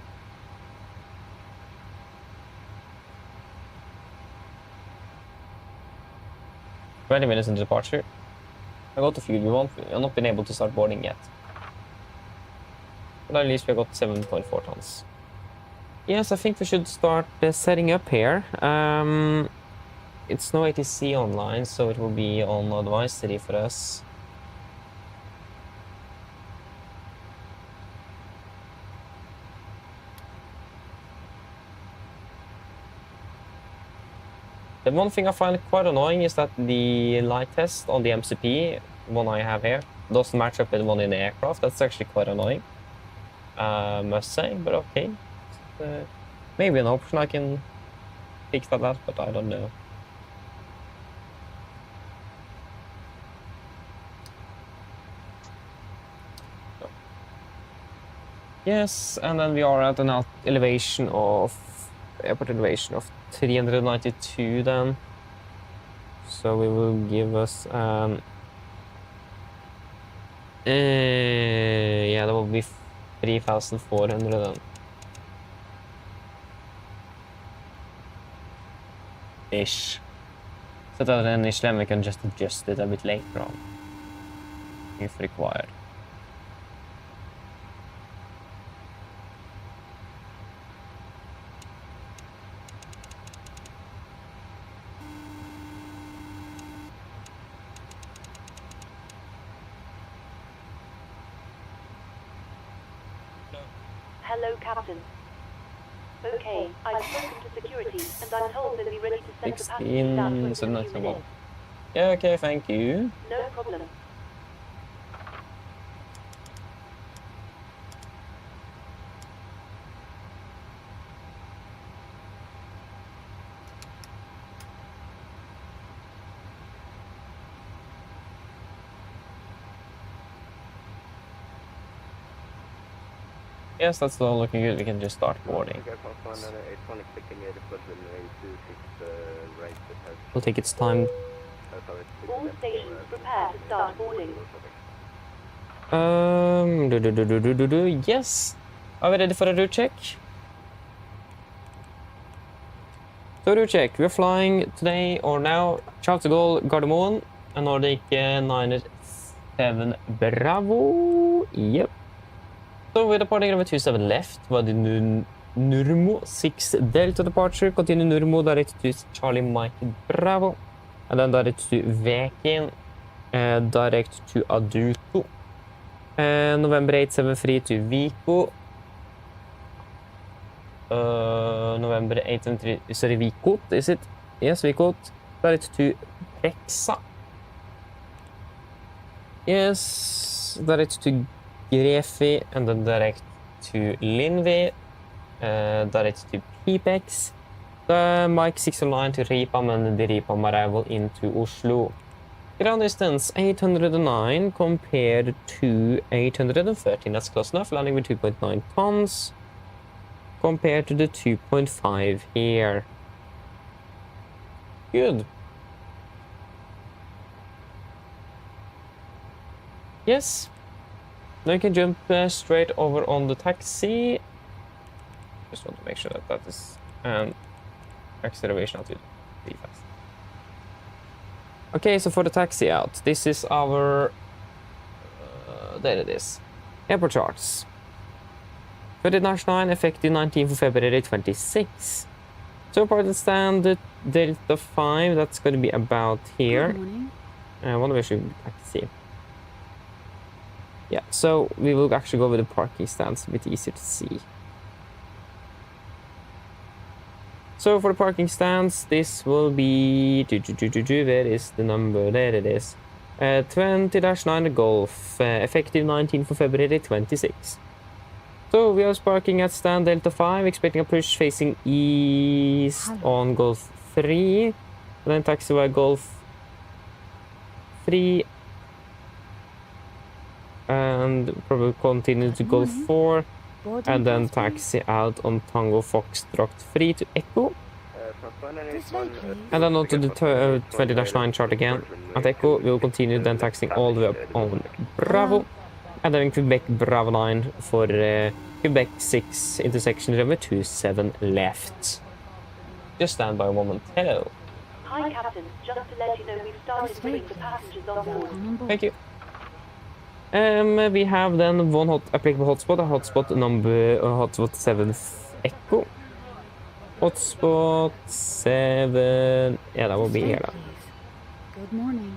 "20 minutes in departure. I got the fuel. We've not been able to start boarding yet. But at least we got 7.4 tons. Yes, I think we should start setting up here. it's no ATC online, so it will be on advisory for us. The one thing I find quite annoying is that the light test on the MCP, one I have here, doesn't match up with one in the aircraft. That's actually quite annoying, must say, but okay. Maybe an option I can fix that, but I don't know. So. Yes, and then we are at an elevation of airport elevation of 392 then. So we will give us yeah, that will be 3,400 then. Ish. So that then initially we can just adjust it a bit later on if required. Hello, Captain. Okay, I've spoken to security, and I'm told they'll be ready to send the passengers down to us in a few minutes. Yeah, okay, thank you. No problem. Yes, that's all looking good. We can just start boarding. We'll take its time. All stations prepare to start boarding. Yes. Are we ready for a route check? So route check. We're flying today or now Charles de Gaulle, Gardermoen, and Nordic 97 Bravo. Yep. So we're departing number 27 left, Vadi Nurmo 6 Delta departure, continue Nurmo direct to Charlie Mike Bravo, and then direct to Vekin, direct to Aduto, November 873 to Vico, November 873, sorry, Vikot, is it? Yes, Vikot, direct to Pexa, yes, direct to Grefi, and then direct to Linvi, direct to Pipex, Mike 609 to Ripam, and the Ripam arrival into Oslo. Ground distance 809 compared to 813, that's close enough, landing with 2.9 tons compared to the 2.5 here. Good. Yes. Now you can jump straight over on the taxi. Just want to make sure that that is acceleration out to be fast. Okay, so for the taxi out, this is our there it is. Airport charts. 30-9 effective 19th of February 26. So for the stand Delta 5, that's going to be about here. Good morning. One way should taxi. Yeah, so we will actually go with the parking stands, a bit easier to see. So for the parking stands, this will be... Where is the number? There it is. 20-9 Golf, effective 19th of February 26. So we are parking at stand Delta 5, expecting a push facing east on Golf 3. And then taxiway Golf 3. And probably continue to Golf 4, and then taxi out on Tango Foxtrot 3 to Echo. And then on to the 20-9 chart again. At Echo, we will continue then taxiing all the way up on Bravo. And then Quebec Bravo 9 for Quebec 6 intersection runway 27 left. Just stand by a moment. Hello. Hi, Captain. Just to let you know, we've started bringing the passengers on board. Thank you. We have then one applicable hotspot, a hotspot number hotspot 7 Echo. Hotspot 7. Yeah, that will be here. Good morning.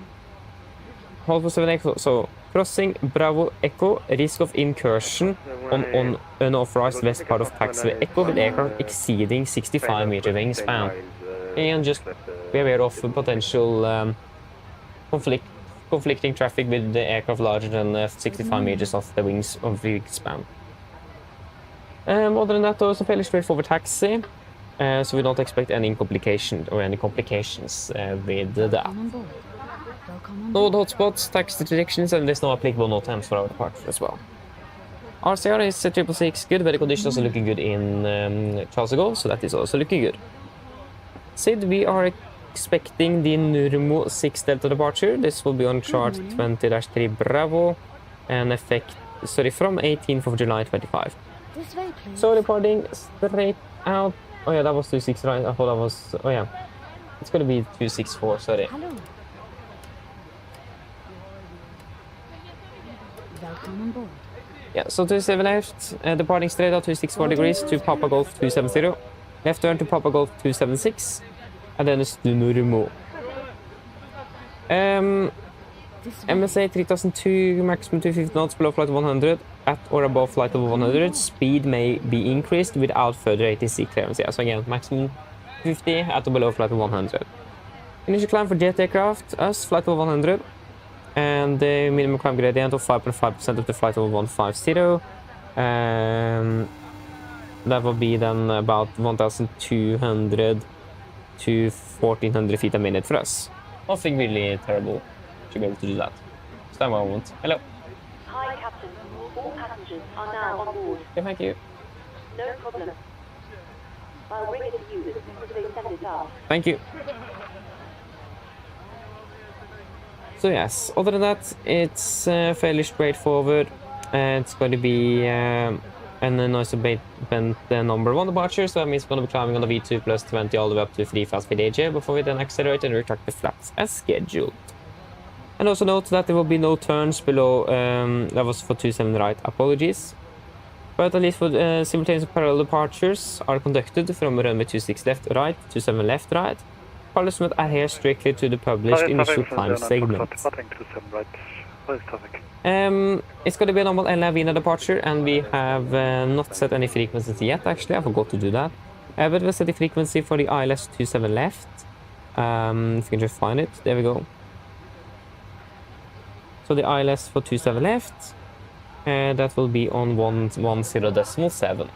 Hotspot 7 Echo. So, crossing Bravo Echo, risk of incursion on unauthorized west part of taxiway Echo with aircraft exceeding 65 meter wingspan. And just be aware of potential conflicting traffic with the aircraft larger than 65 meters off the wingspan. Other than that, though, it's a fairly straightforward taxi, so we don't expect any complications with that. No hotspots, taxi detections, and there's no applicable no times for our departure as well. RCR is 666 good, weather conditions also looking good in Charles de Gaulle, so that is also looking good. Sid, we are expecting the Nurmo 6 Delta departure. This will be on chart 20-3 Bravo and from 18th of July 25. This way, please. So departing straight out. Oh yeah, that was 26, right? I thought that was. Oh yeah, it's gonna be 264. Sorry. Hello. Welcome on board. Yeah, so 27 left, departing straight out 264 degrees to Papa Golf 270. Left turn to Papa Golf 276, and then it's Nurmo. MSA 3002, maximum 250 knots below flight 100. At or above flight over 100, speed may be increased without further ATC clearance. Yeah, so again, maximum 50 at or below flight over 100. Initial climb for jet aircraft, us, flight over 100. And the minimum climb gradient of 5.5% of the flight over 150. That will be then about 1,200 to 1,400 feet a minute for us. Nothing really terrible to be able to do that. Stand by a moment. Hello. Hi, Captain. All passengers are now on board. Yeah, thank you. No problem. I'll bring it to you as soon as they send it out. Thank you. So yes, other than that, it's fairly straightforward. It's going to be an nice bent number 1 departure, so that means we're going to be climbing on the V2 plus 20 all the way up to 3 fast speed AJ before we then accelerate and retract the flaps as scheduled. And also note that there will be no turns below levels for 27 right. Apologies. But at least for simultaneous parallel departures are conducted from runway 26 left right, 27 left right. Pilots must adhere strictly to the published initial climb segment. It's going to be a normal Vina departure, and we have not set any frequencies yet, actually. I forgot to do that. But we'll set the frequency for the ILS 27 left. If you can just find it. There we go. So the ILS for 27 left, that will be on 110.7.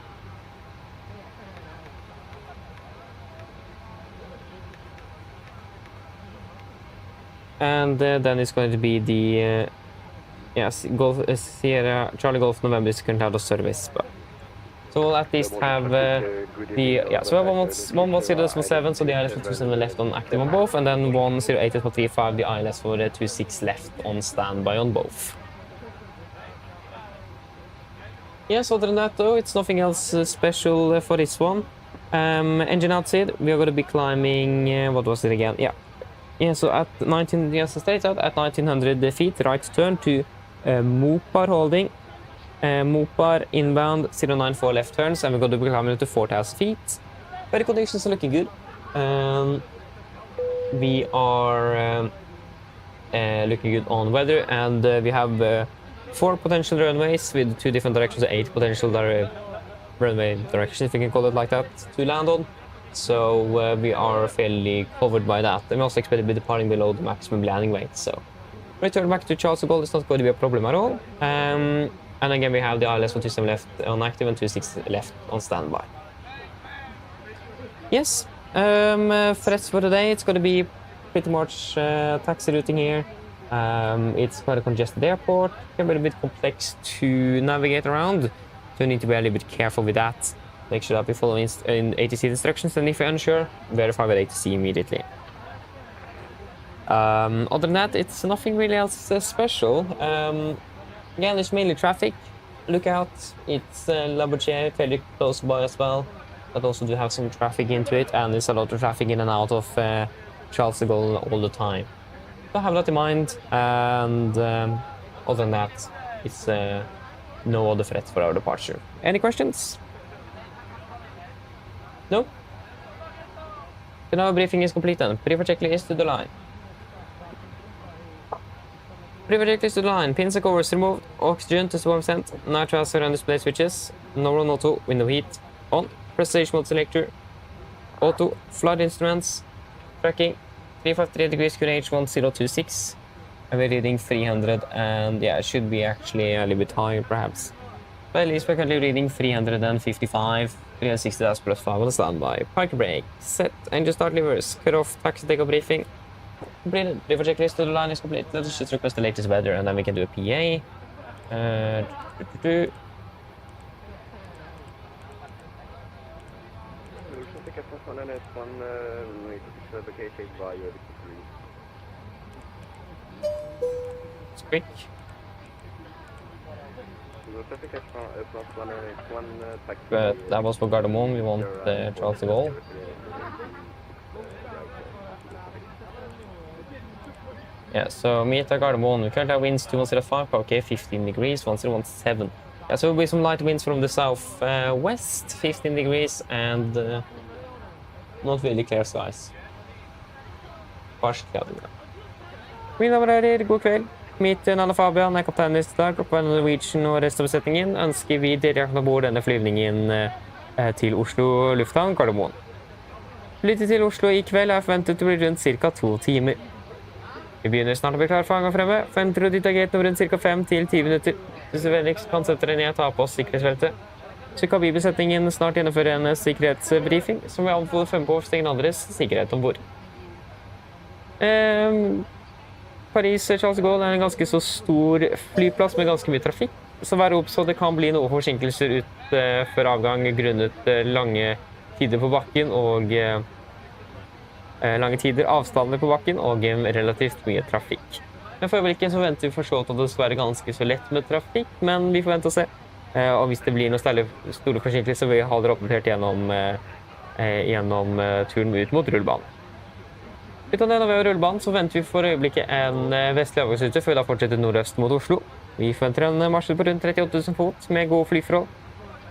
And then it's going to be the yes, Golf Sierra Charlie Golf November is currently out of service, but so we'll at least have so we have 110.7, so the ILS for 27 left on active on both, and then 108.35, the ILS for the 26 left on standby on both. Yes, other than that though, it's nothing else special for this one. Engine outside, we are going to be climbing, what was it again? Yeah, so at 19, yes, straight out at 1900 feet, right turn to Mopar holding. Mopar inbound 094 left turns, and we're going to be climbing to 4,000 feet. Weather conditions are looking good. We are looking good on weather, and we have 4 potential runways with 2 different directions, 8 potential runway directions, if you can call it like that, to land on. So we are fairly covered by that. And we also expect to be departing below the maximum landing weight. So return back to Charles de Gaulle is not going to be a problem at all. And again, we have the ILS 127 left on active and 26 left on standby. Yes, threats for today, it's going to be pretty much taxi routing here. It's quite a congested airport, can be a bit complex to navigate around, so you need to be a little bit careful with that. Make sure that we follow in ATC instructions, and if you're unsure, verify with ATC immediately. Other than that, it's nothing really else special. Again, it's mainly traffic. Look out, it's Labourchier, fairly close by as well. But also do have some traffic into it, and there's a lot of traffic in and out of Charles de Gaulle all the time. So have that in mind, and other than that, it's no other threats for our departure. Any questions? No? So now briefing is complete then. Pre-flight checklist to the line. Pre-flight checklist to the line. Pins and covers removed. Oxygen to 1%. Nitro surround display switches. No run auto. Window heat. On. Presentation mode selector. Auto. Flight instruments. Tracking. 353 degrees QNH 1026. And we're reading 300 and yeah, it should be actually a little bit higher perhaps. But at least we're currently reading 355. 360 that's plus 5 on standby. Park brake. Set. Engine start levers. Cut off. Taxi takeoff briefing. Completed. Brief checklist to the line is complete. Let's just request the latest weather and then we can do a PA. It's quick. But that was for Gardermoen, we want Charles de Gaulle. Yeah, so meet at Gardermoen. We currently have winds 205, okay, 15 degrees, 1017. Yeah, so there will be some light winds from the southwest, 15 degrees, and not really clear skies. Partially. Mine damer og herrer, god kveld. Mitt navn Fabian, er kaptein i dag, og på Norwegian og resten av besetningen ønsker vi dere kan bord denne flyvningen til Oslo lufthavn Gardermoen. Flyttet til Oslo i kveld er forventet å bli rundt ca. 2 timer. Vi begynner snart å bli klar for hanga fremme. Forventer å dytte gaten om rundt ca. 5 til 10 minutter. Hvis du vennligst kan sette dere ned og ta på oss sikkerhetsfeltet. Så kan bibesetningen snart gjennomføre en sikkerhetsbriefing, som vi anbefaler fremme på overstegen andres sikkerhet ombord. Paris Charles de Gaulle er en ganske så stor flyplass med ganske mye trafikk, så vær obs på det kan bli noen forsinkelser ut før avgang grunnet lange tider på bakken og avstander på bakken og relativt mye trafikk. Men for øyeblikket så venter vi forstått at det skal være ganske så lett med trafikk, men vi får vente og se. Og hvis det blir noen store forsinkelser, så vil vi ha dere oppdatert gjennom turen ut mot rullebanen. Utan det, når vi har rullebanen, så venter vi for øyeblikket en vestlig avgangsrute før vi da fortsetter nordøst mot Oslo. Vi forventer en marsj på rundt 38 000 fot med gode flyforhold.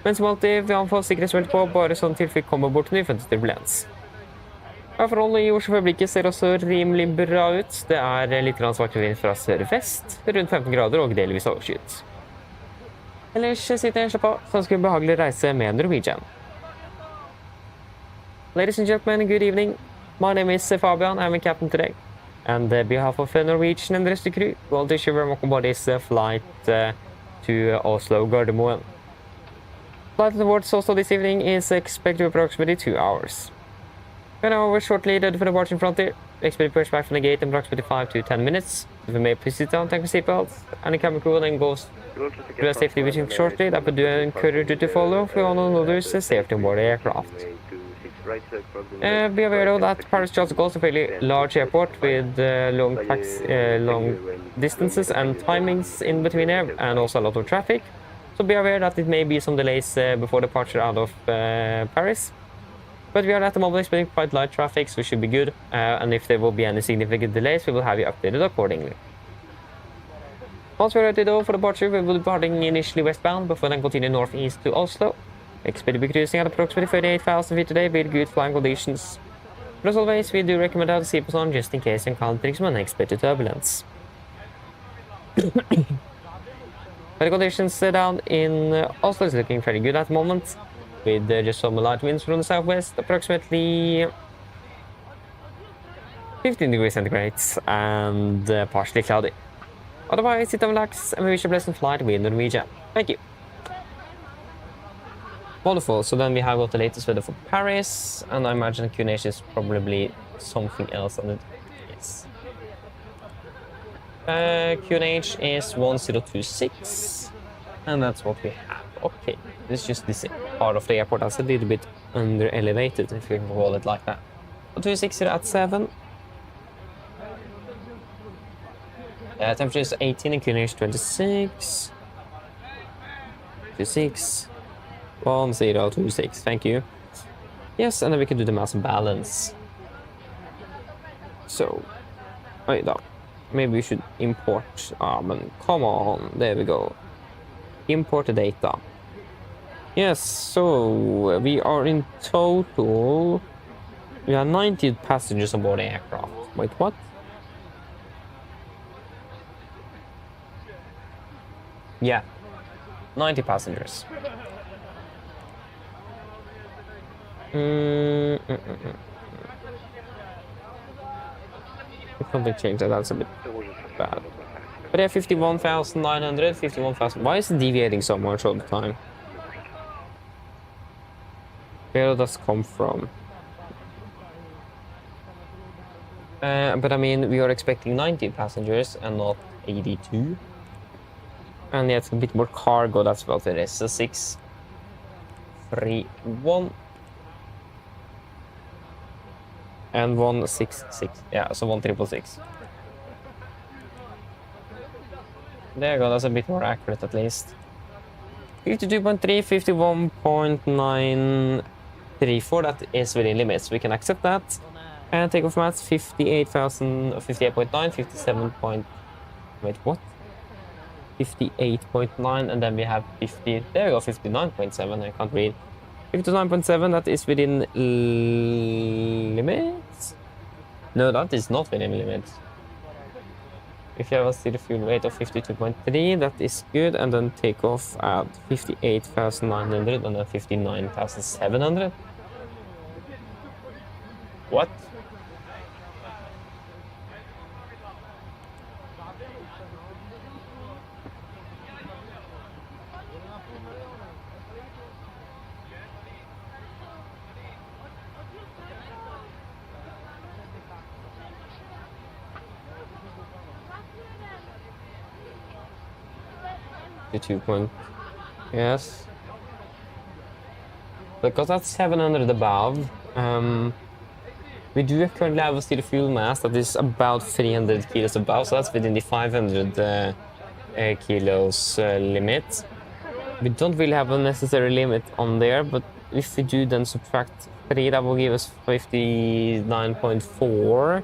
Men som alltid, vi anbefaler sikkerhetsfelt på, bare sånn tilfelle vi kommer bort til nyfunnet turbulens. Forholdene i Oslo for øyeblikket ser også rimelig bra ut. Det er litt svart vind fra sør-vest, rundt 15 grader og delvis overskyet. Ellers sitter jeg en slapp av, så ønsker vi en behagelig reise med Norwegian. Ladies and gentlemen, good evening. My name is Fabian, I'm a captain today. And on behalf of Norwegian and the rest of the crew, we'll wish you very welcome aboard this flight to Oslo Gardermoen. Flight towards Oslo this evening is expected to approximately 2 hours. We are now shortly ready for departure from here. We expect to push back from the gate in approximately 5 to 10 minutes. If we may please sit down, take your seatbelts, and the cabin crew then goes through a safety briefing shortly that we do encourage you to follow for one another's safety on board the aircraft. Be aware though that Paris Charles de Gaulle is a fairly large airport with long distances and timings in between there, and also a lot of traffic. So be aware that it may be some delays before departure out of Paris. But we are at the moment expecting quite light traffic, so we should be good. And if there will be any significant delays, we will have you updated accordingly. Once we're ready though for departure, we will be departing initially westbound before then continue northeast to Oslo. Expect to be cruising at approximately 38,000 feet today with good flying conditions. But as always, we do recommend having seatbelts on just in case you encounter some unexpected turbulence. The conditions down in Oslo is looking fairly good at the moment, with just some light winds from the southwest, approximately 15 degrees centigrade and partially cloudy. Otherwise, sit and relax, and we wish you a pleasant flight with Norwegian. Thank you. Wonderful, so then we have got the latest weather for Paris, and I imagine QNH is probably something else on it. Yes. QNH is 1026, and that's what we have. Okay, this is just this part of the airport that's a little bit under elevated, if you can call it like that. 260 at 7. Temperature is 18 and QNH 26. 26. 1026, thank you. Yes, and then we can do the mass balance. So, wait up. Maybe we should import. Come on, there we go. Import the data. Yes, so we are in total We have 90 passengers on board the aircraft. Wait, what? Yeah, 90 passengers. We probably change that. That's a bit bad. But yeah, 51,900, 51,000. Why is it deviating so much all the time? Where does it come from? But I mean, we are expecting 90 passengers and not 82. And yeah, it's a bit more cargo, that's what it is. So 6, 3, 1. And 166. Yeah, so 1666. There you go, that's a bit more accurate at least. 52.3, 51.934, that is within limits. We can accept that. And takeoff mass 58,000, 58.9, 57. Wait, what? 58.9, and then we have 50. There we go, 59.7. I can't read. 59.7, that is within limits? No, that is not within limits. If you have a steady fuel rate of 52.3, that is good, and then take off at 58,900 and then 59,700. What? The 2 point, yes, because that's 700 above. We do currently have a steady fuel mass that is about 300 kilos above, so that's within the 500 kilos limit. We don't really have a necessary limit on there, but if we do then subtract 3, that will give us 59.4,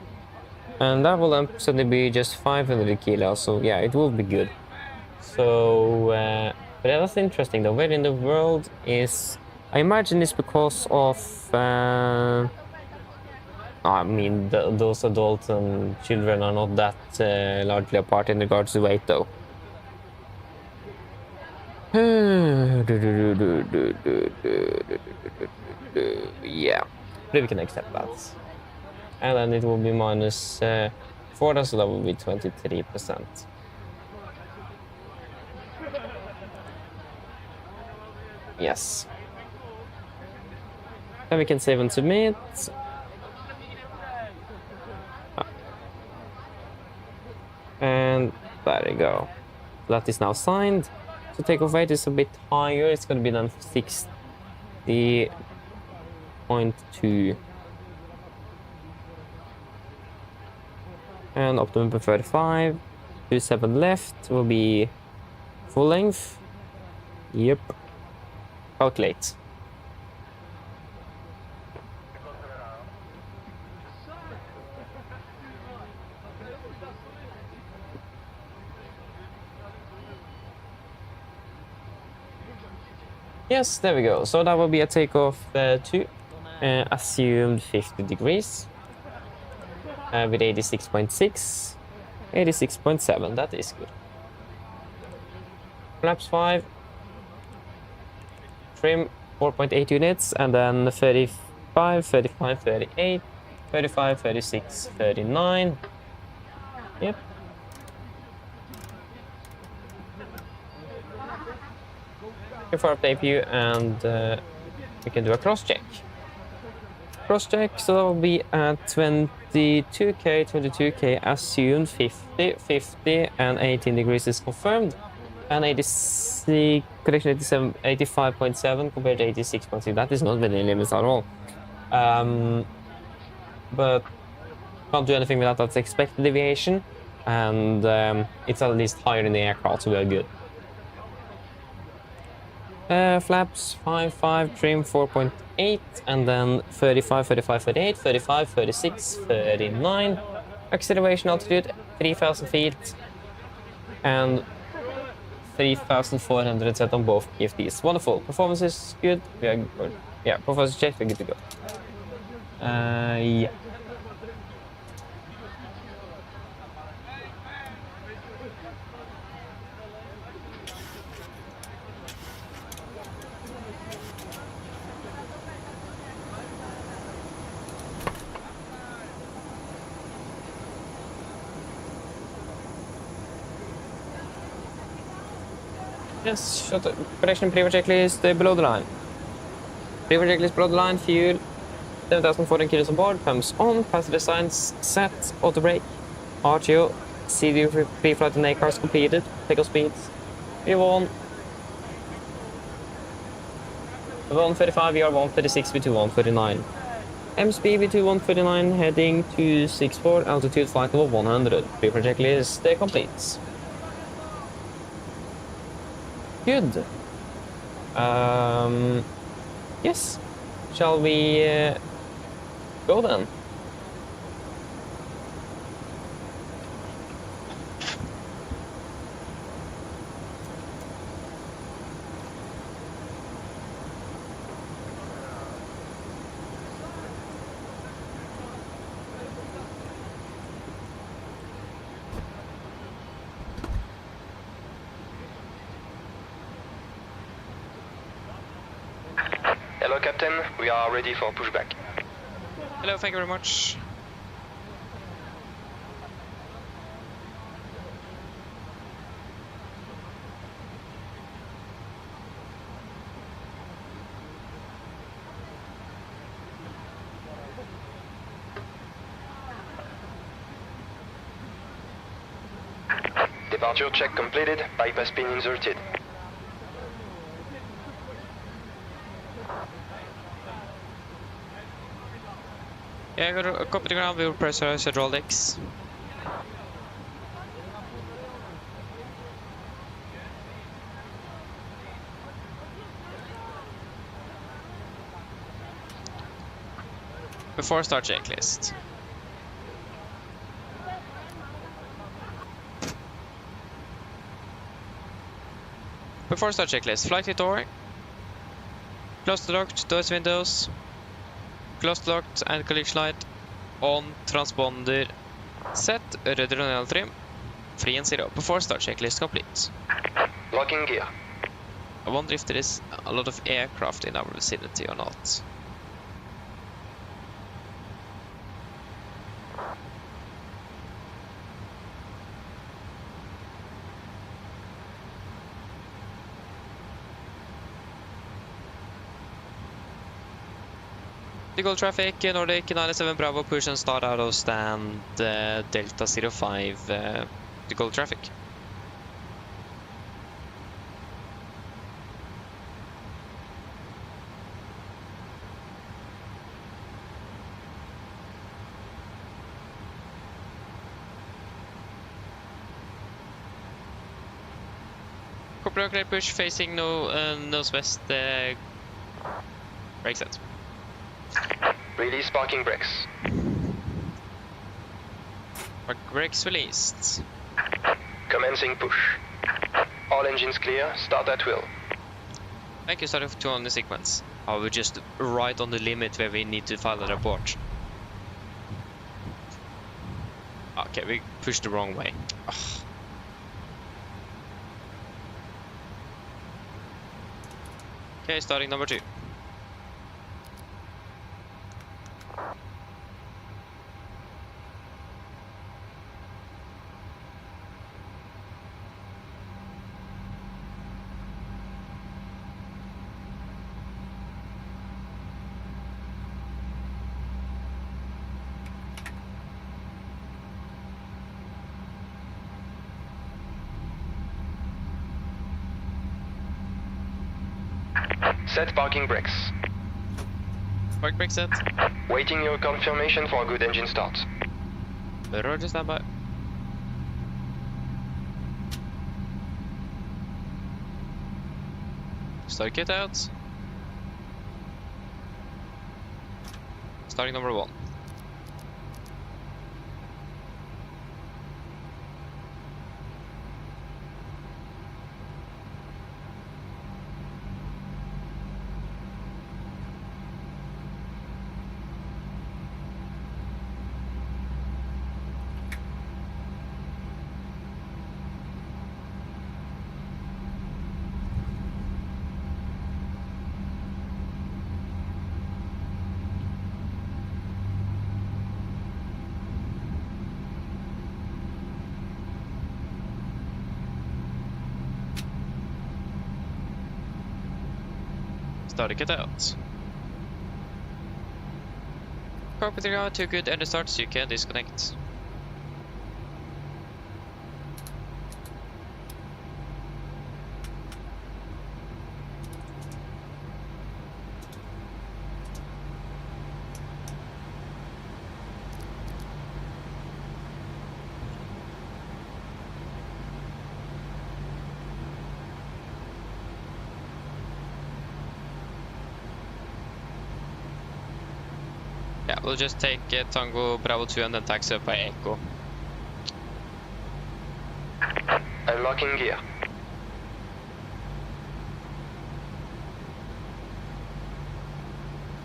and that will then suddenly be just 500 kilos. So yeah, it will be good. So, but that's interesting though. Where in the world is... I imagine it's because of... I mean, those adults and children are not that largely apart in regards to weight though. Yeah, but we can accept that. And then it will be minus 4, so that will be 23%. Yes. Then we can save and submit. And there you go. That is now signed. So takeoff weight is a bit higher. It's going to be then 60.2. And optimum per 35. 27 left will be full length. Yep. Calculate. Yes, there we go. So that will be a takeoff to assumed 50 degrees with 86.6, 86.7. That is good. Flaps 5. Trim 4.8 units, and then 35, 35, 38, 35, 36, 39. Yep. For update view, and we can do a cross check. Cross check, so that will be at 22k, 22k assumed, 50, 50, and 18 degrees is confirmed. And 86, correction, 87, 85.7 compared to 86.6. That is not within limits at all. But can't do anything without that expected deviation, and it's at least higher in the aircraft, so we are good. Flaps 5, trim 4.8, and then 35, 35, 38, 35, 36, 39. Acceleration altitude 3,000 feet, and 3,400 set on both PFDs. Wonderful. Performance is good. We are good. Yeah, performance check. We're good to go. Yeah. Yes, shut up. Production pre-war checklist below the line. Pre-war checklist below the line, fuel 7,014 kilos on board, pumps on, passenger signs set, auto brake, RTO, CDU pre-flight and A-cars completed, takeoff speeds, V1, 135, VR 136, V2 139. MSP V2 139 heading to 64, altitude flight level 100. Pre-war checklist complete. Good. Yes. Shall we go then? Hello, Captain. We are ready for pushback. Hello, thank you very much. Departure check completed. Bypass pin inserted. Yeah, I got a copy the ground, we will pressurize hydraulics. Before start checklist. Before start checklist, flight door. Close the locked doors windows. Close locked and collision light on, transponder set, rudder trim, free and zero. Before start checklist complete. Locking gear. I wonder if there is a lot of aircraft in our vicinity or not. Gold traffic, Nordic 97 Bravo, push and start out of stand Delta 05, the gold traffic. Corporate clear push facing nose west, brake set. Release parking brakes. Brakes released. Commencing push. All engines clear. Start at will. Thank you, starting 2 on the sequence. Oh, we're just right on the limit where we need to file a report. Okay, we pushed the wrong way. Ugh. Okay, starting number 2. Set parking brakes. Park brake set. Waiting your confirmation for a good engine start. Roger, standby. Start kit out. Starting number 1. Started cut out. Cockpit radar too good and start, so you can disconnect. Yeah, we'll just take Tango Bravo 2 and then taxi up by Echo. Unlocking gear.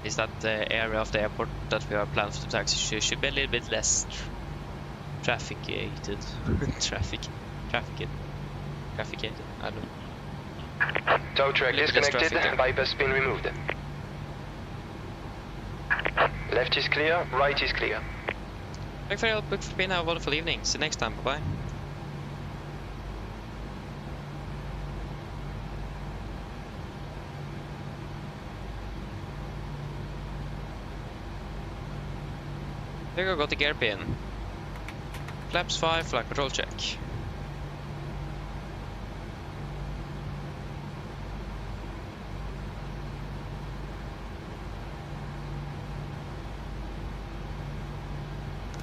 Is that the area of the airport that we are planning for the taxi should be a little bit less trafficated. Trafficated. I don't know. Tow track disconnected, bypass been removed. Left is clear, right is clear. Thank you for your help, book for being. Have a wonderful evening. See you next time. Bye bye. There you go, got the gear pin. Flaps 5, flight control check.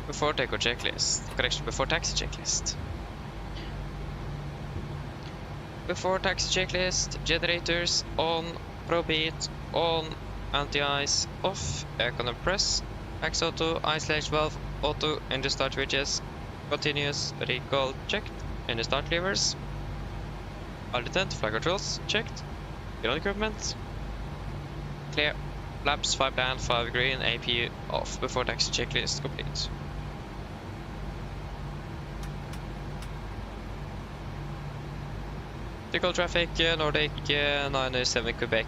Before takeoff checklist. Correction, before taxi checklist. Before taxi checklist, generators on, probeat on, anti-ice off, aircon press, max auto, ice valve, auto, engine start switches, continuous, recall checked, engine start levers, all detent, flight controls checked, ground equipment, clear, flaps 5 down, 5 green, APU off, before taxi checklist complete. Typical traffic, Nordic 97 Quebec,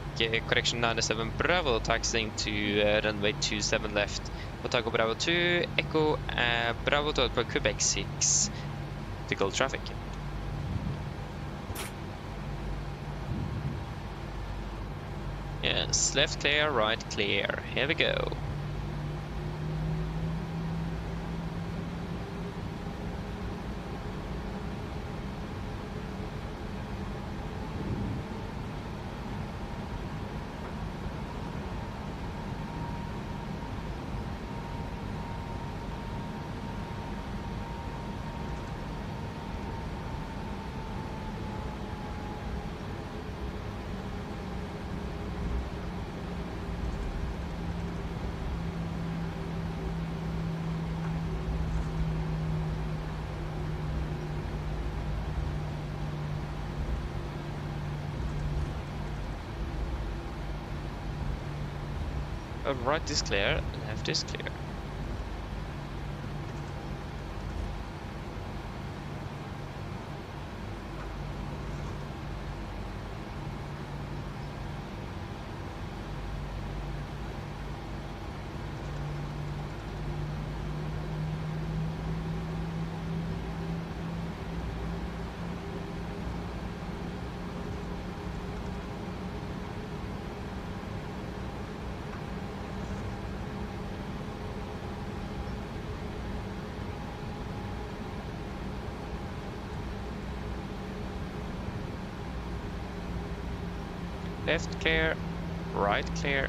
correction 97 Bravo, taxiing to runway 27 left. Otago Bravo 2, Echo Bravo to Quebec 6. Typical traffic. Yes, left clear, right clear. Here we go. Right is clear, left is clear. Left clear, right clear.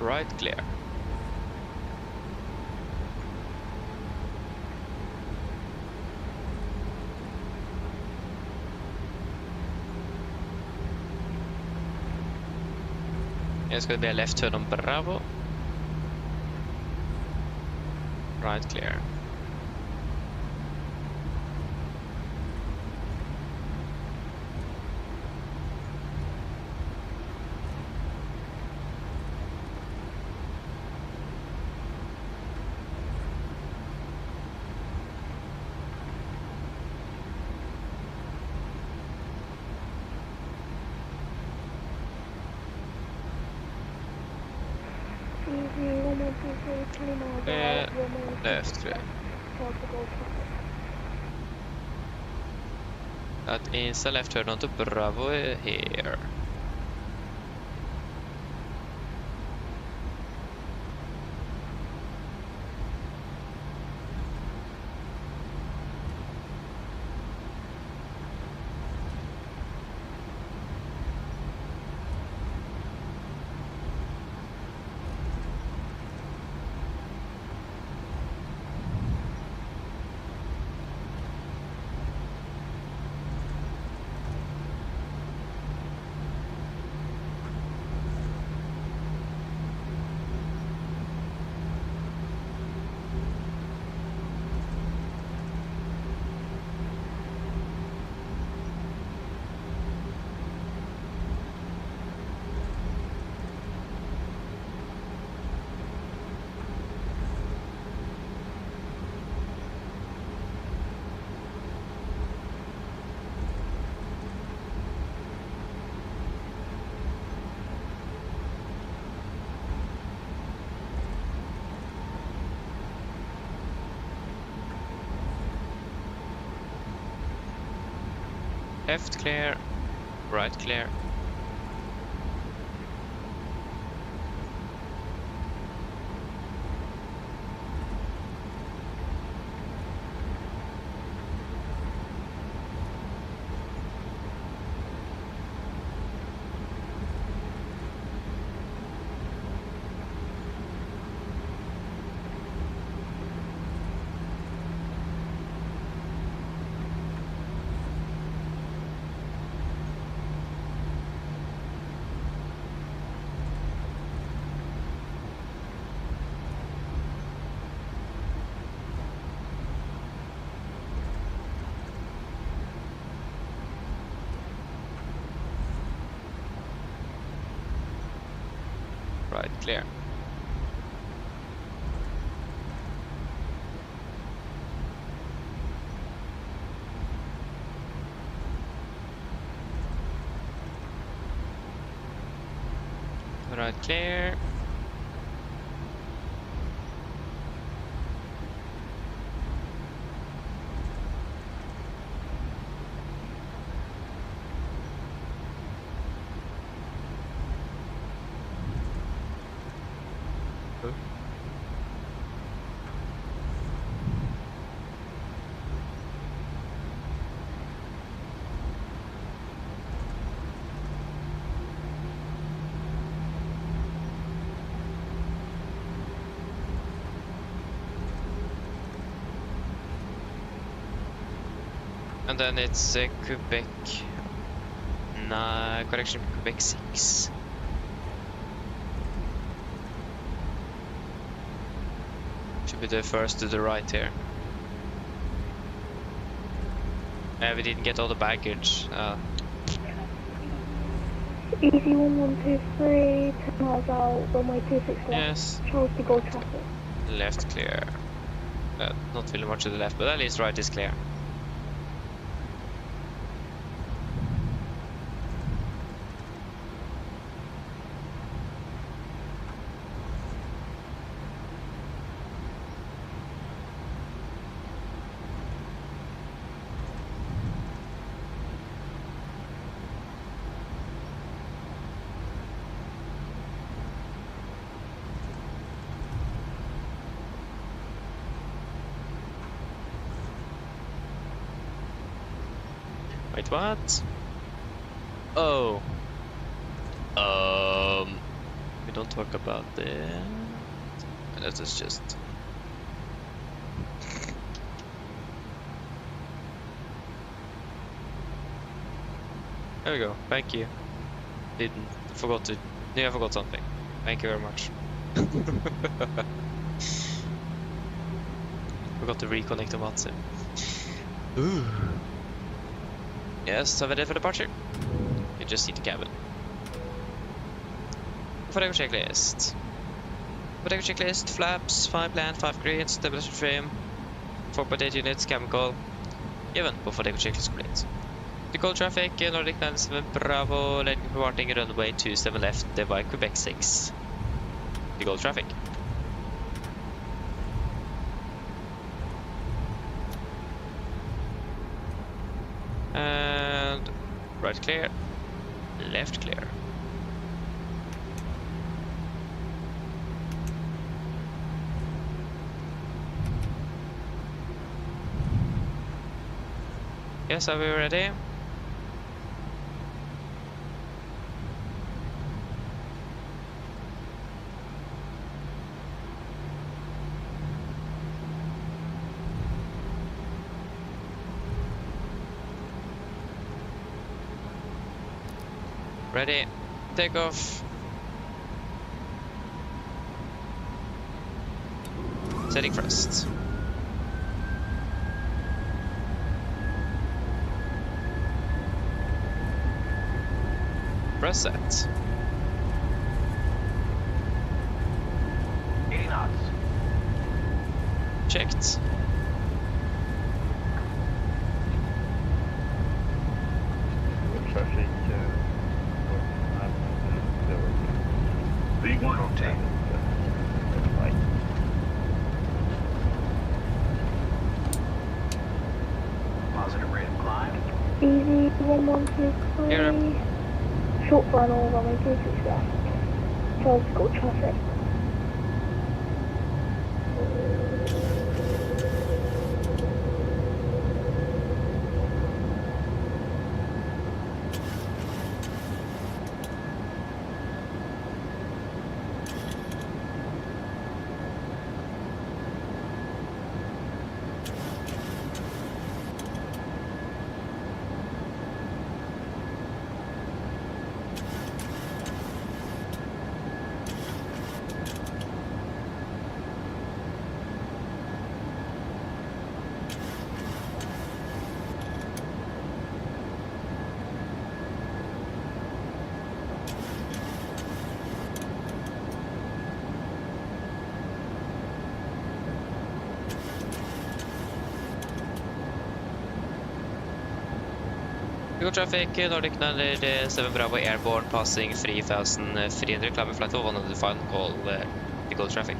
Right clear. It's gonna be a left turn on Bravo. Right clear. Left clear. That is a left turn onto Bravo here. Left clear, right clear. Right clear. Right clear. And then it's Quebec. Nah, correction, Quebec 6. Should be the first to the right here. We didn't get all the baggage. Easy 1123, 10 miles out, runway 26 left. Yes. Charles de Gaulle traffic. Left clear. Not really much to the left, but at least right is clear. Wait, what? Oh. don't talk about that. That is just... There we go. Thank you. Forgot to... Yeah, I forgot something. Thank you very much. Forgot to reconnect the WhatsApp. Ooh. Yes, so we're ready for departure. You just see the cabin. Potato checklist. Potato checklist, flaps, 5 land, 5 green, stabilizer frame, 4.8 units, cabin call. Given, potato checklist complete. The call traffic, Nordic 97 Bravo, landing departing runway 27 left, by Quebec 6. The call traffic. And right clear, left clear. Yes, are we ready? Ready, take off. Setting thrust. Press set. 80 knots. Checked. Traffic. V1 rotate. Right. Positive rate of climb. Easy 1163. Short final, runway 26 left. Charles got traffic. Good traffic, Nordic 97 Bravo airborne passing 3,300, climbing flight level 1 on the final call, the goal traffic.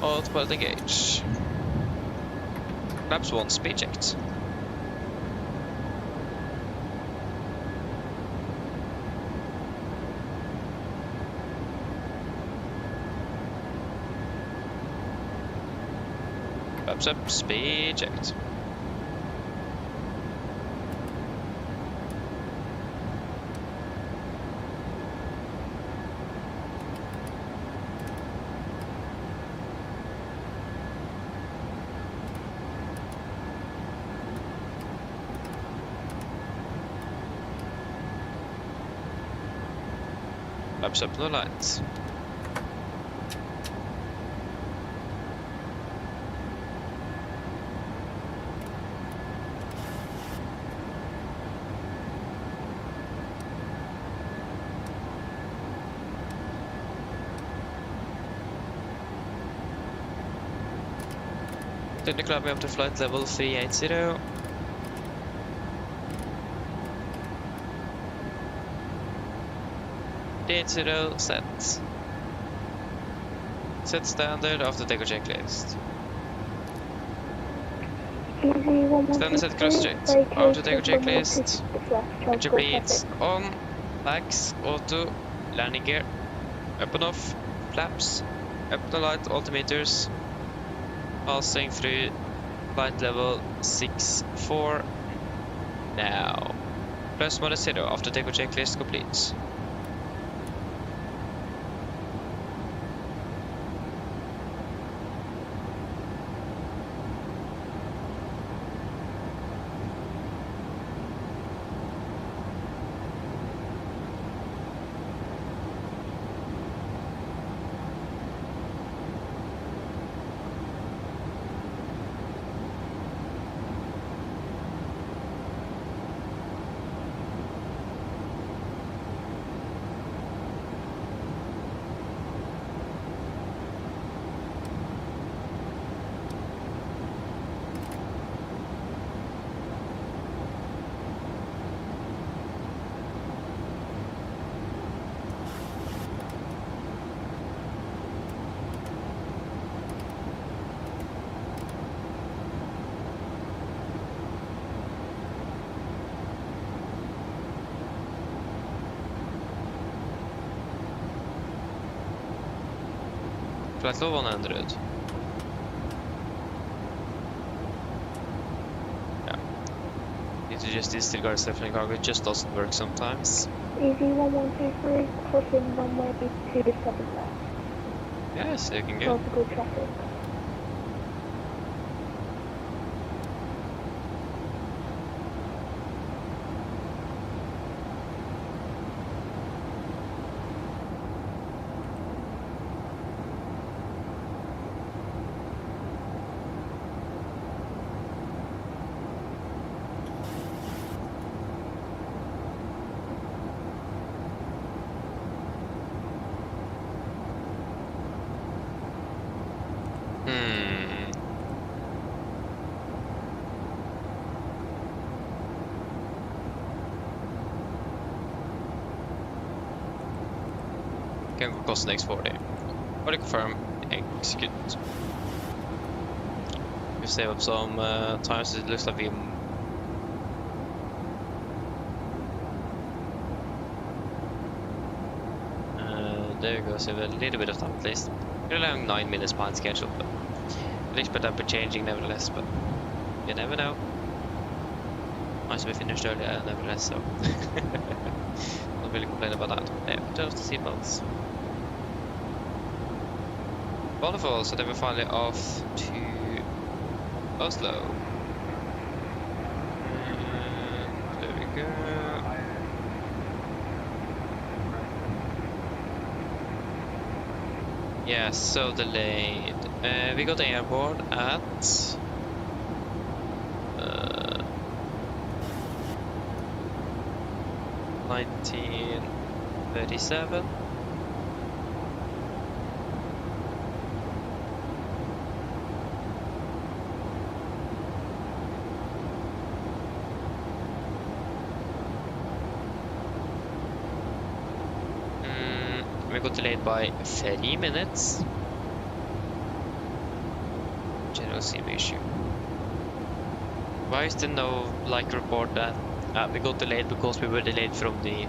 Autopilot engage. Flaps 1 speed checked. Flaps up, speed checked. Flaps up the lights. Then climbing up to flight level 380. Set. Set standard after deco checklist. Standard set cross check. After deco checklist. Engine bleeds on. Flags, auto, landing gear. Up and off. Flaps. Up and light altimeters. Passing through flight level 64 now. Plus -0 after takeoff checklist complete. Flight level 100. Yeah. Need to just disregard self-flying cargo. It just doesn't work sometimes. Easy 1123, pushing runway 27 left. Yes, you can go. Tropical traffic. Can go cost next 40. Body confirm, execute. We save up some time, so it looks like we. There we go, save a little bit of time at least. We're allowing 9 minutes behind schedule, but I expect that we're changing nevertheless, but you never know. Nice we finished earlier, nevertheless, so. Don't really complain about that. Yeah, just the seatbelts. Wonderful, so then we're finally off to Oslo. And there we go. Yeah, so delayed. We got the airport at 19:37. We got delayed by 30 minutes. General SIM issue. Why is there no like report that we got delayed because we were delayed from the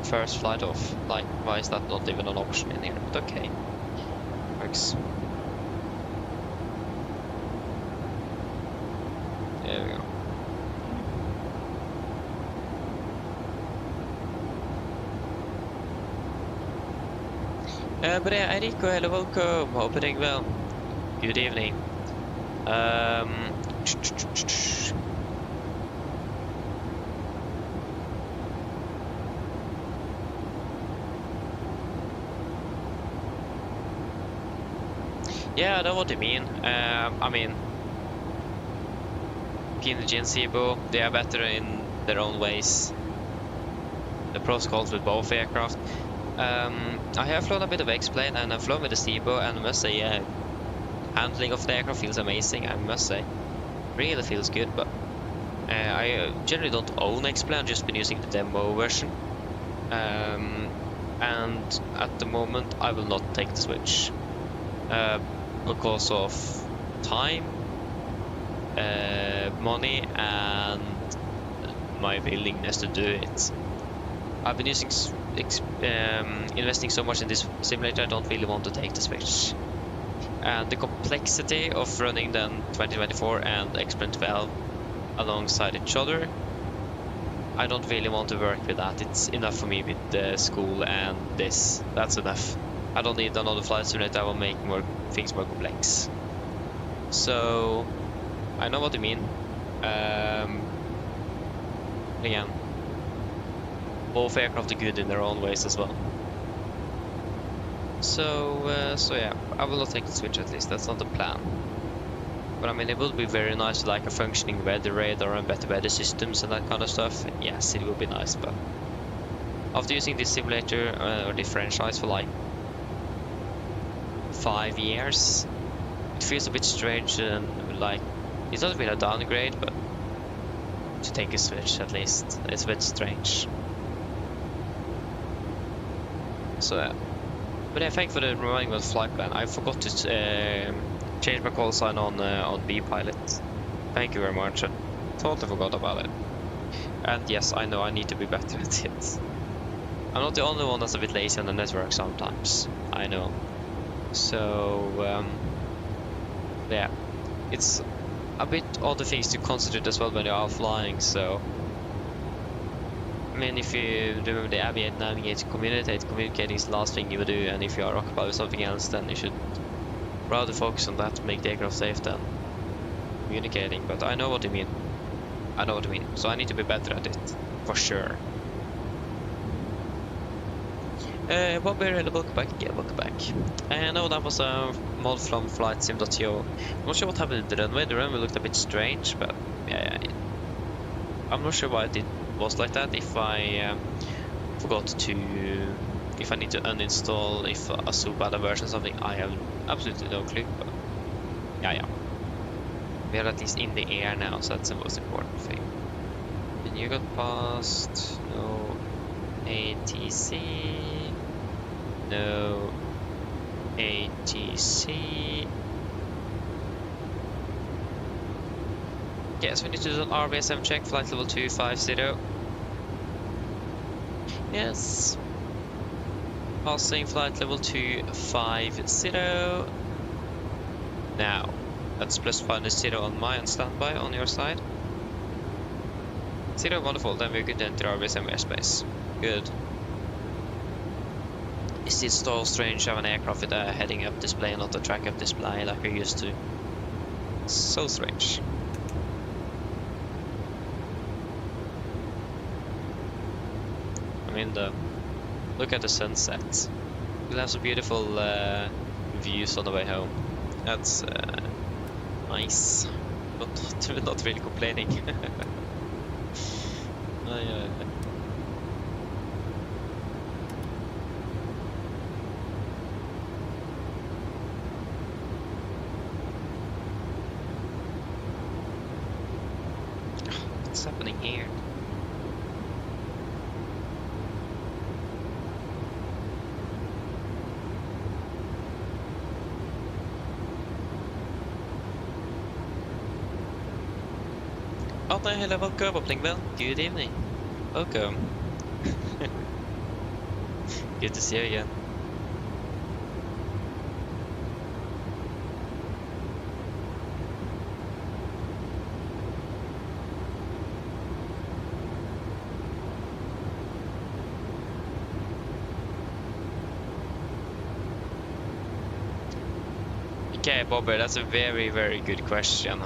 first flight off? Like, why is that not even an option in here? But okay, works. There we go. But yeah, Enrico, hello, welcome. Hope you're doing well. Good evening. Yeah, I know what you mean. I mean, PMDG and Cebu, they are better in their own ways. The pros and cons with both aircraft. I have flown a bit of X-Plane and I've flown with the Cebu, and I must say, yeah, handling of the aircraft feels amazing, I must say. Really feels good, but I generally don't own X-Plane, I've just been using the demo version. And at the moment I will not take the switch. Because of time, money, and my willingness to do it. I've been using investing so much in this simulator, I don't really want to take the switch. And the complexity of running then 2024 and Expert 12 alongside each other, I don't really want to work with that. It's enough for me with the school and this. That's enough. I don't need another flight simulator that will make things more complex. So I know what you mean. Again, both aircraft are good in their own ways as well. So yeah, I will not take the switch at least. That's not the plan. But I mean, it would be very nice to like a functioning weather radar and better weather systems and that kind of stuff. Yes, it would be nice. But after using this simulator or the franchise for like 5 years, it feels a bit strange and like it's not really a downgrade, but to take a switch at least, it's a bit strange. So yeah. But yeah, thanks for the reminding of the flight plan. I forgot to change my call sign on B pilot. Thank you very much. I totally forgot about it. And yes, I know I need to be better at it. I'm not the only one that's a bit lazy on the network sometimes. I know. So yeah, it's a bit other things to consider as well when you are flying. So I mean, if you remember the aviate, navigate, communicating is the last thing you would do, and if you are occupied with something else, then you should rather focus on that to make the aircraft safe than communicating. But I know what you mean. I know what you mean. So I need to be better at it, for sure. Bobby, welcome back. Yeah, welcome back. I know that was a mod from FlightSim.io. I'm not sure what happened to the runway. The runway looked a bit strange, but yeah. I'm not sure why it was like that. If I forgot to, if I need to uninstall, if a super bad version or something, I have absolutely no clue. But yeah, we are at least in the air now, so that's the most important thing. And you got past, no ATC, no ATC. Yes, we need to do an RVSM check, flight level 250. Yes. Passing flight level 250. Now, that's plus 50 on my on standby on your side. 0, wonderful, then we're good to enter RVSM airspace. Good. Is it so strange to have an aircraft with a heading up display and not a track up display like we're used to? So strange. I mean, look at the sunset. We'll have some beautiful views on the way home. That's nice, but not really complaining. What's happening here? Hello, welcome, opening bell. Good evening. Welcome. Good to see you again. Okay, Bobber, that's a very, very good question.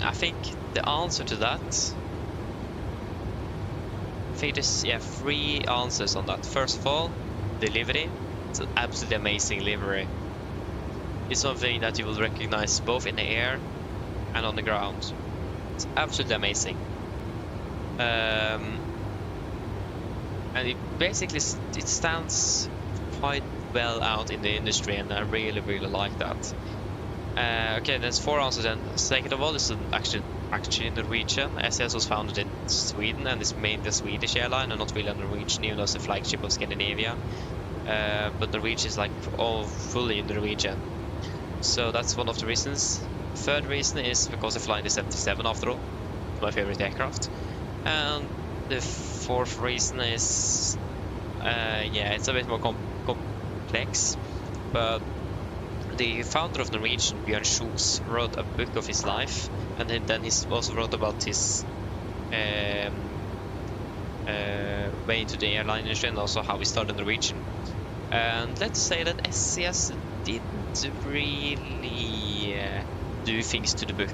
I think the answer to that, I think there's 3 answers on that. First of all, the livery. It's an absolutely amazing livery. It's something that you will recognize both in the air and on the ground. It's absolutely amazing. And it basically it stands quite well out in the industry, and I really, really like that. Okay, there's 4 answers then. Second of all, it's actually Norwegian. SAS was founded in Sweden and is mainly a Swedish airline and not really a Norwegian, even though it's a flagship of Scandinavia. But Norwegian is like all fully Norwegian. So that's one of the reasons. Third reason is because they're flying the 77 after all. My favorite aircraft. And the 4th reason is, yeah, it's a bit more complex, but the founder of Norwegian, Bjørn Kjos, wrote a book of his life, and then he also wrote about his way into the airline industry and also how he started Norwegian. And let's say that SCS didn't really do things to the book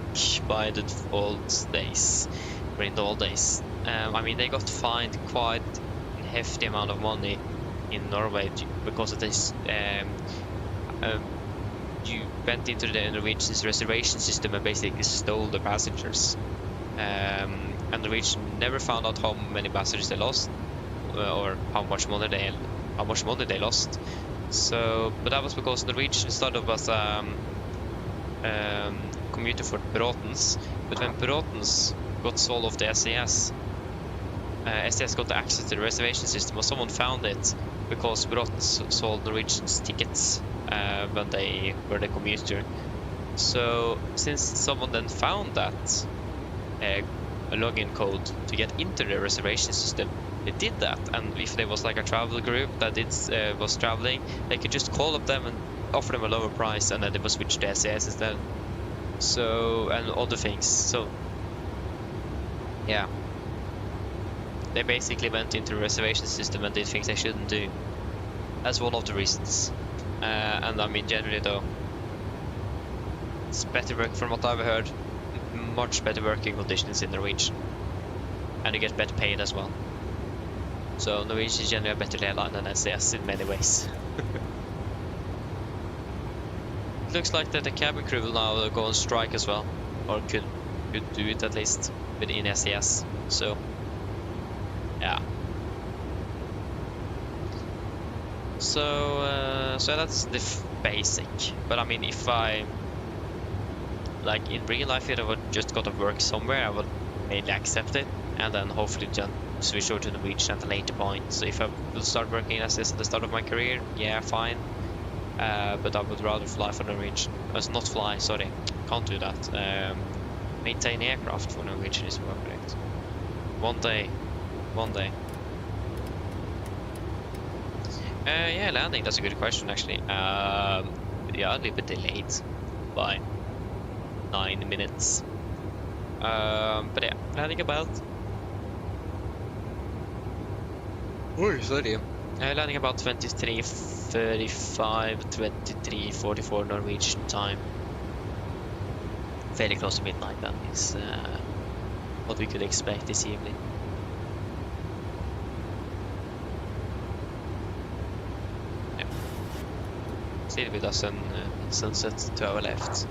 by the old days, or in the old days. I mean, they got fined quite a hefty amount of money in Norway because of this. You went into the Norwegian's reservation system and basically stole the passengers. And Norwegian never found out how many passengers they lost, or how much money they lost. So, but that was because Norwegian started as commuter for Braathens, but when Braathens got sold off to SAS, SAS got access to the reservation system, or someone found it because Braathens sold Norwegian's tickets when they were the commuter. So since someone then found that a login code to get into the reservation system, they did that. And if there was like a travel group that was traveling, they could just call up them and offer them a lower price, and then they would switch to SAS instead. So, and other things. So yeah, they basically went into the reservation system and did things they shouldn't do. That's one of the reasons. And I mean, generally though, it's better work from what I've heard. Much better working conditions in Norwegian, and you get better paid as well. So Norwegian is generally a better airline than SAS in many ways. It looks like that the cabin crew will now go on strike as well, or could do it at least within SAS. So yeah. So that's the basic. But I mean, if I like in real life, if I would just got to work somewhere, I would mainly accept it, and then hopefully just switch over to Norwegian at a later point. So if I will start working as this at the start of my career, yeah, fine. But I would rather fly for Norwegian. Not fly, sorry, can't do that. Maintain aircraft for Norwegian is more correct. One day. Yeah, landing, that's a good question actually. Yeah, a little bit delayed by 9 minutes. But yeah, landing about... landing about 23:35, 23:44 Norwegian time. Fairly close to midnight, that is what we could expect this evening. Yeah. Still with us and sunset to our left.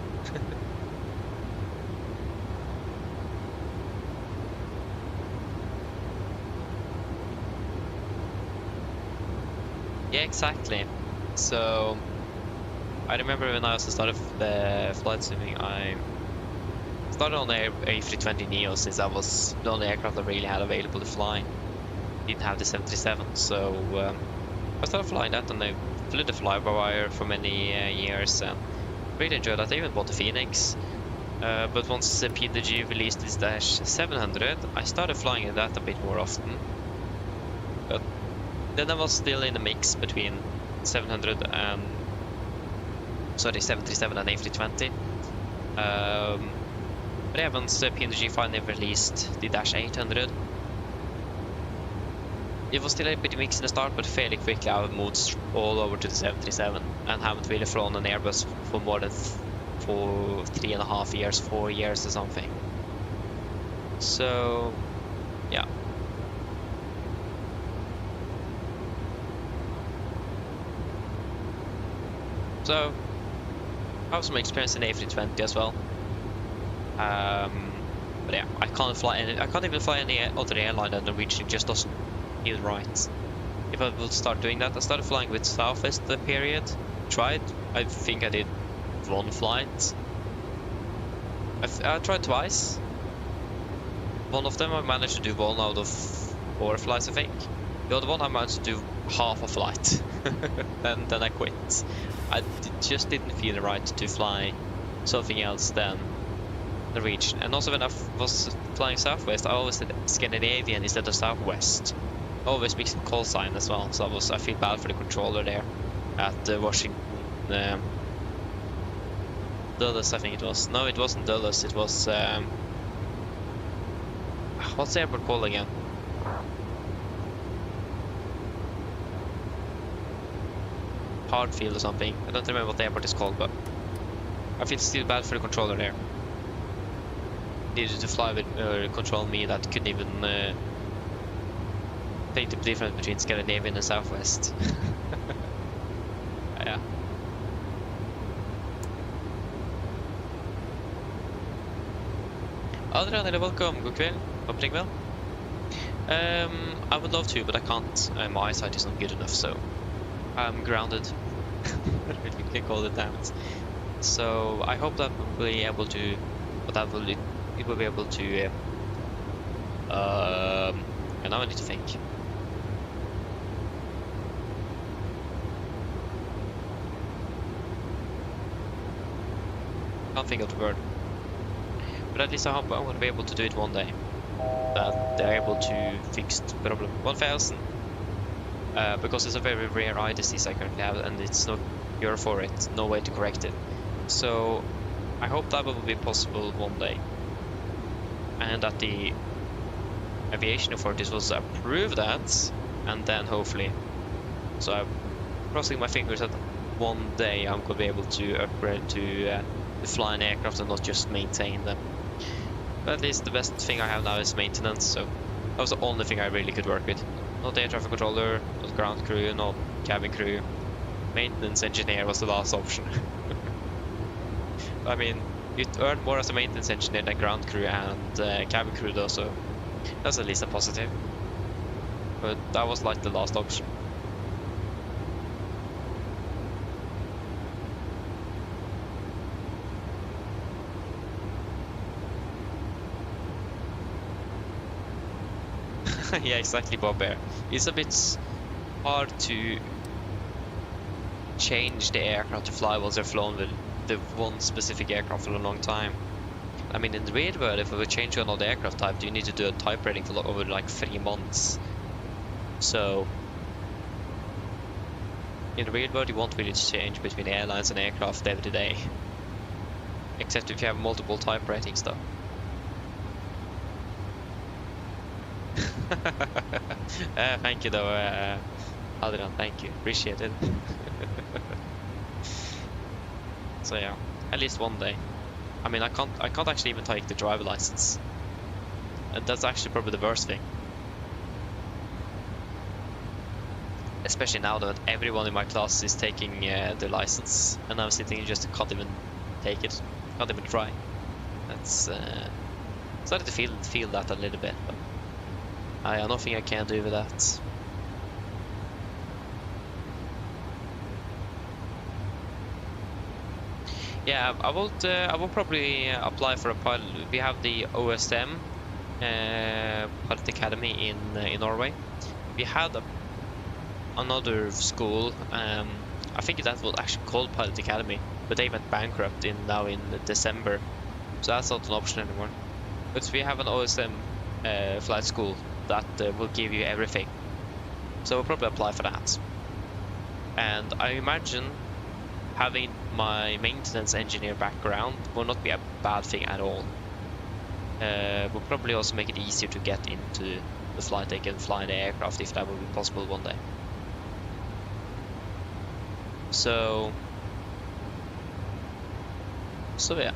Yeah, exactly. So I remember when I also started flight swimming, I started on the A320neo since that was the only aircraft I really had available to fly. Didn't have the 737, so I started flying that, and I flew the fly-by-wire for many years and really enjoyed that. I even bought the Phoenix. But once the PMDG released this Dash 700, I started flying that a bit more often. But then I was still in the mix between 737 and A320. But yeah, once the PMDG finally released the Dash 800, it was still a bit mixed in the start, but fairly quickly I moved all over to the 737 and haven't really flown an Airbus for more than 3.5 years, 4 years or something. So yeah. So I have some experience in A320 as well. But yeah, I can't even fly any other airline than Norwegian. Just doesn't feel right. If I will start doing that, I started flying with Southwest the period. Tried. I think I did one flight. I tried twice. One of them I managed to do 1 out of 4 flights, I think. The other one I managed to do half a flight. then I quit. Just didn't feel right to fly something else than Norwegian. And also when I was flying Southwest, I always did Scandinavian instead of Southwest. I always mixed call sign as well, so I feel bad for the controller there. at Washington. Dulles, I think it was. No, it wasn't Dulles. It was what's the airport called again? Hardfield or something. I don't remember what the airport is called, but I feel still bad for the controller there. Needed to fly with control me that couldn't even take the difference between Scandinavian and Southwest. Yeah. Adrian, eller welcome. God kväll. Hoppas det går well. I would love to, but I can't. My eyesight is not good enough, so I'm grounded. If you can call it that. So I hope that we'll be able to, but that will it will be able to. And now I need to think. Can't think of the word. But at least I hope I'm going to be able to do it one day. That they're able to fix the problem. 1000. Because it's a very rare eye disease I currently have, and it's no cure for it, no way to correct it. So I hope that will be possible one day, and that the aviation authorities will approve that, and then hopefully. So I'm crossing my fingers that one day I'm going to be able to upgrade to fly an aircraft and not just maintain them. But at least the best thing I have now is maintenance, so that was the only thing I really could work with. Not air traffic controller, not ground crew, not cabin crew. Maintenance engineer was the last option. I mean, you earn more as a maintenance engineer than ground crew and cabin crew though, so that's at least a positive. But that was like the last option. Yeah, exactly, Bob Bear. It's a bit hard to change the aircraft to fly once they're flown with the one specific aircraft for a long time. I mean, in the real world, if we would change to another aircraft type, you need to do a type rating for over like 3 months. So, in the real world, you won't really change between airlines and aircraft every day. Except if you have multiple type ratings, though. Thank you though, Adrian, thank you, appreciate it. So yeah, at least one day. I mean, I can't actually even take the driver license, and that's actually probably the worst thing. Especially now that everyone in my class is taking the license, and I'm sitting and just can't even take it, can't even try. That's started to feel that a little bit. But I have nothing I can do with that. Yeah, I will probably apply for a pilot. We have the OSM Pilot Academy in Norway. We had another school. I think that was actually called Pilot Academy, but they went bankrupt now in December, so that's not an option anymore. But we have an OSM flight school that will give you everything, so we'll probably apply for that. And I imagine having my maintenance engineer background will not be a bad thing at all. Will probably also make it easier to get into the flight deck and fly the aircraft if that will be possible one day. So yeah.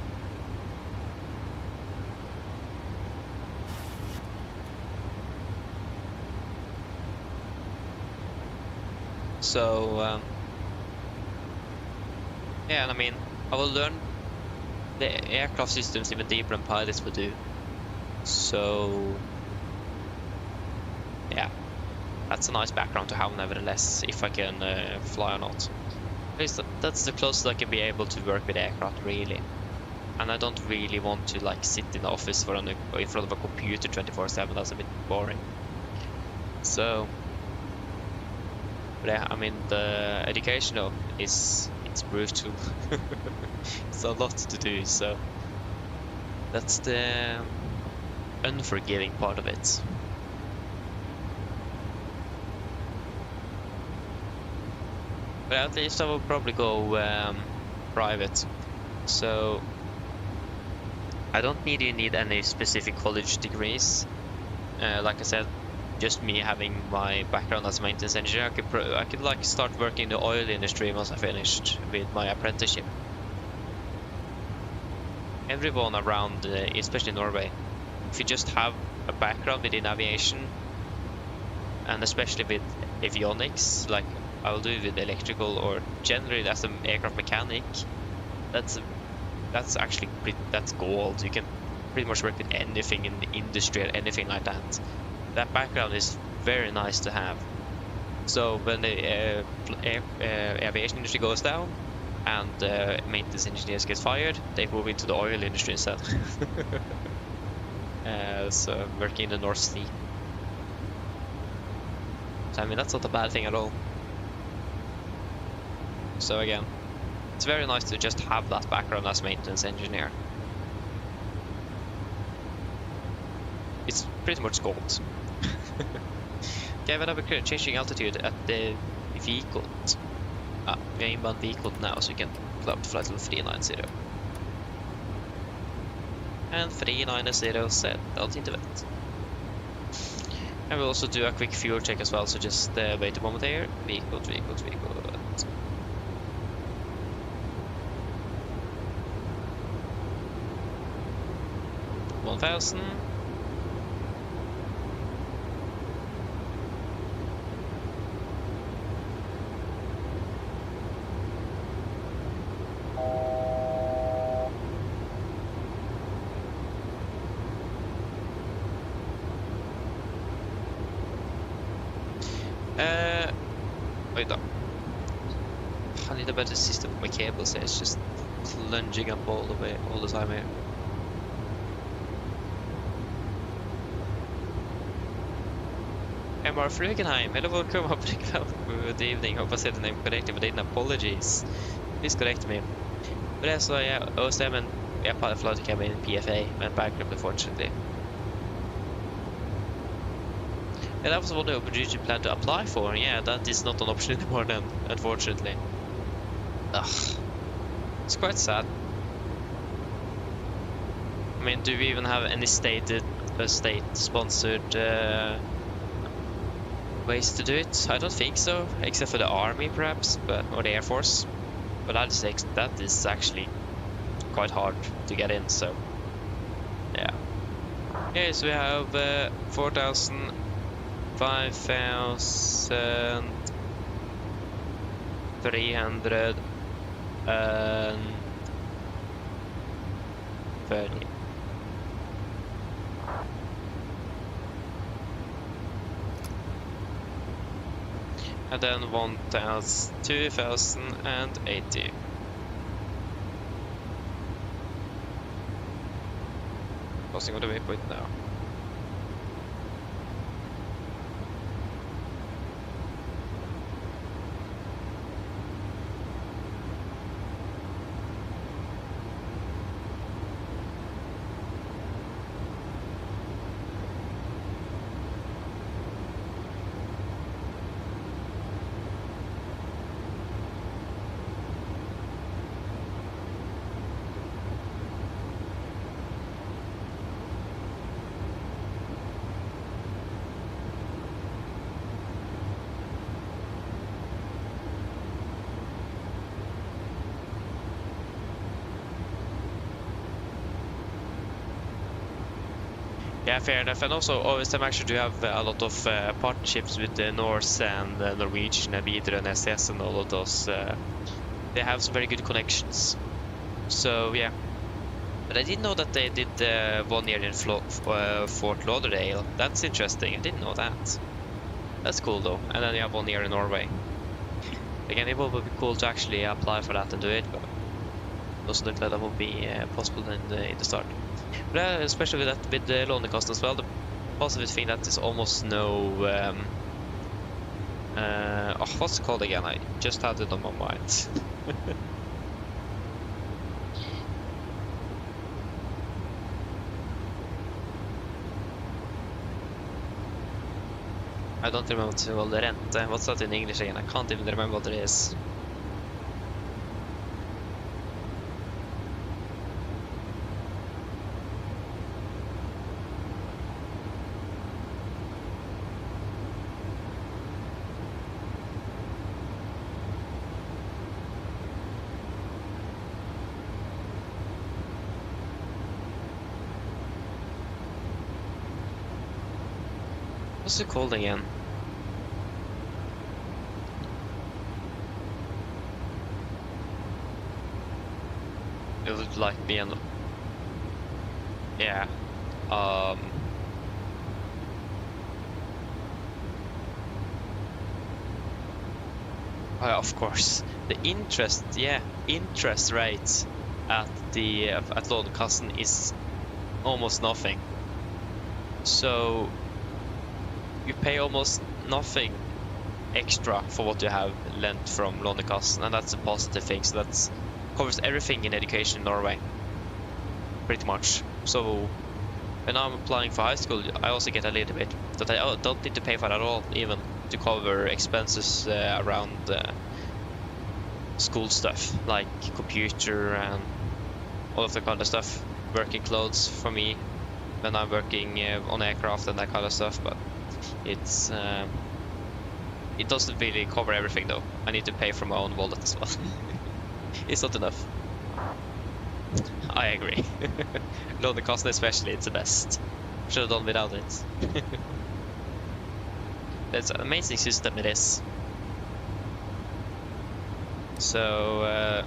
So yeah, and I mean, I will learn the aircraft systems even deeper than pilots would do. So yeah, that's a nice background to have nevertheless, if I can fly or not. At least that's the closest I can be able to work with aircraft, really. And I don't really want to like sit in the office in front of a computer 24/7. That's a bit boring. So, but yeah, I mean, the education though it's brutal. It's a lot to do, so that's the unforgiving part of it. But at least I will probably go private. So I don't need any specific college degrees. Like I said, just me having my background as a maintenance engineer, I could like start working in the oil industry once I finished with my apprenticeship. Everyone around, especially in Norway, if you just have a background within aviation, and especially with avionics, like I will do it with electrical or generally as an aircraft mechanic, that's actually that's gold. You can pretty much work with anything in the industry or anything like that. That background is very nice to have. So when the aviation industry goes down and maintenance engineers get fired, they move into the oil industry instead. So working in the North Sea. So I mean, that's not a bad thing at all. So again, it's very nice to just have that background as maintenance engineer. It's pretty much gold. Okay, but we're changing altitude at the vehicle. We are inbound vehicle now, so you can pull up flight level 390. And 390 settled into it. And we'll also do a quick fuel check as well, so just wait a moment here. Vehicle. 1000. Wait up. I need a better system for my cables here. It's just plunging up all the time here. MR Flugenheim, hello, welcome, good evening, hope I said the name correctly, but apologies. Please correct me. But yeah, so yeah, OSM and IFLY came in PFA, went bankrupt unfortunately. Yeah, that was what the opportunity plan to apply for. Yeah, that is not an option anymore then, unfortunately. Ugh. It's quite sad. I mean, do we even have any state-sponsored ways to do it? I don't think so, except for the army perhaps, or the Air Force. But that is actually quite hard to get in, so yeah. Okay, so we have 4,000, 5,330. And then 2,080. Crossing on the waypoint now. Yeah, fair enough. And also, OSM actually do have a lot of partnerships with the Norse and Norwegian and Videre and SS and all of those. They have some very good connections. So yeah. But I didn't know that they did 1 year in Fort Lauderdale. That's interesting. I didn't know that. That's cool though. And then you have 1 year in Norway. Again, it would be cool to actually apply for that and do it, but it doesn't look like that will be possible in the start. But especially with the Lånekassen as well, the positive thing that is almost no what's it called again? I just had it on my mind. I don't remember what the rente. What's that in English again? I can't even remember what it is. What's it called again? It would like be an... Yeah. Oh, of course. The interest, yeah, interest rates at the at Lånekassen is almost nothing. So you pay almost nothing extra for what you have lent from Lånekassen, and that's a positive thing. So that covers everything in education in Norway, pretty much. So when I'm applying for high school, I also get a little bit that I don't need to pay for at all, even to cover expenses around school stuff like computer and all of that kind of stuff. Working clothes for me when I'm working on aircraft and that kind of stuff, but it's it doesn't really cover everything though. I need to pay from my own wallet as well. It's not enough. I agree. Lånekassen especially, it's the best. Should have done without it. It's an amazing system it is. So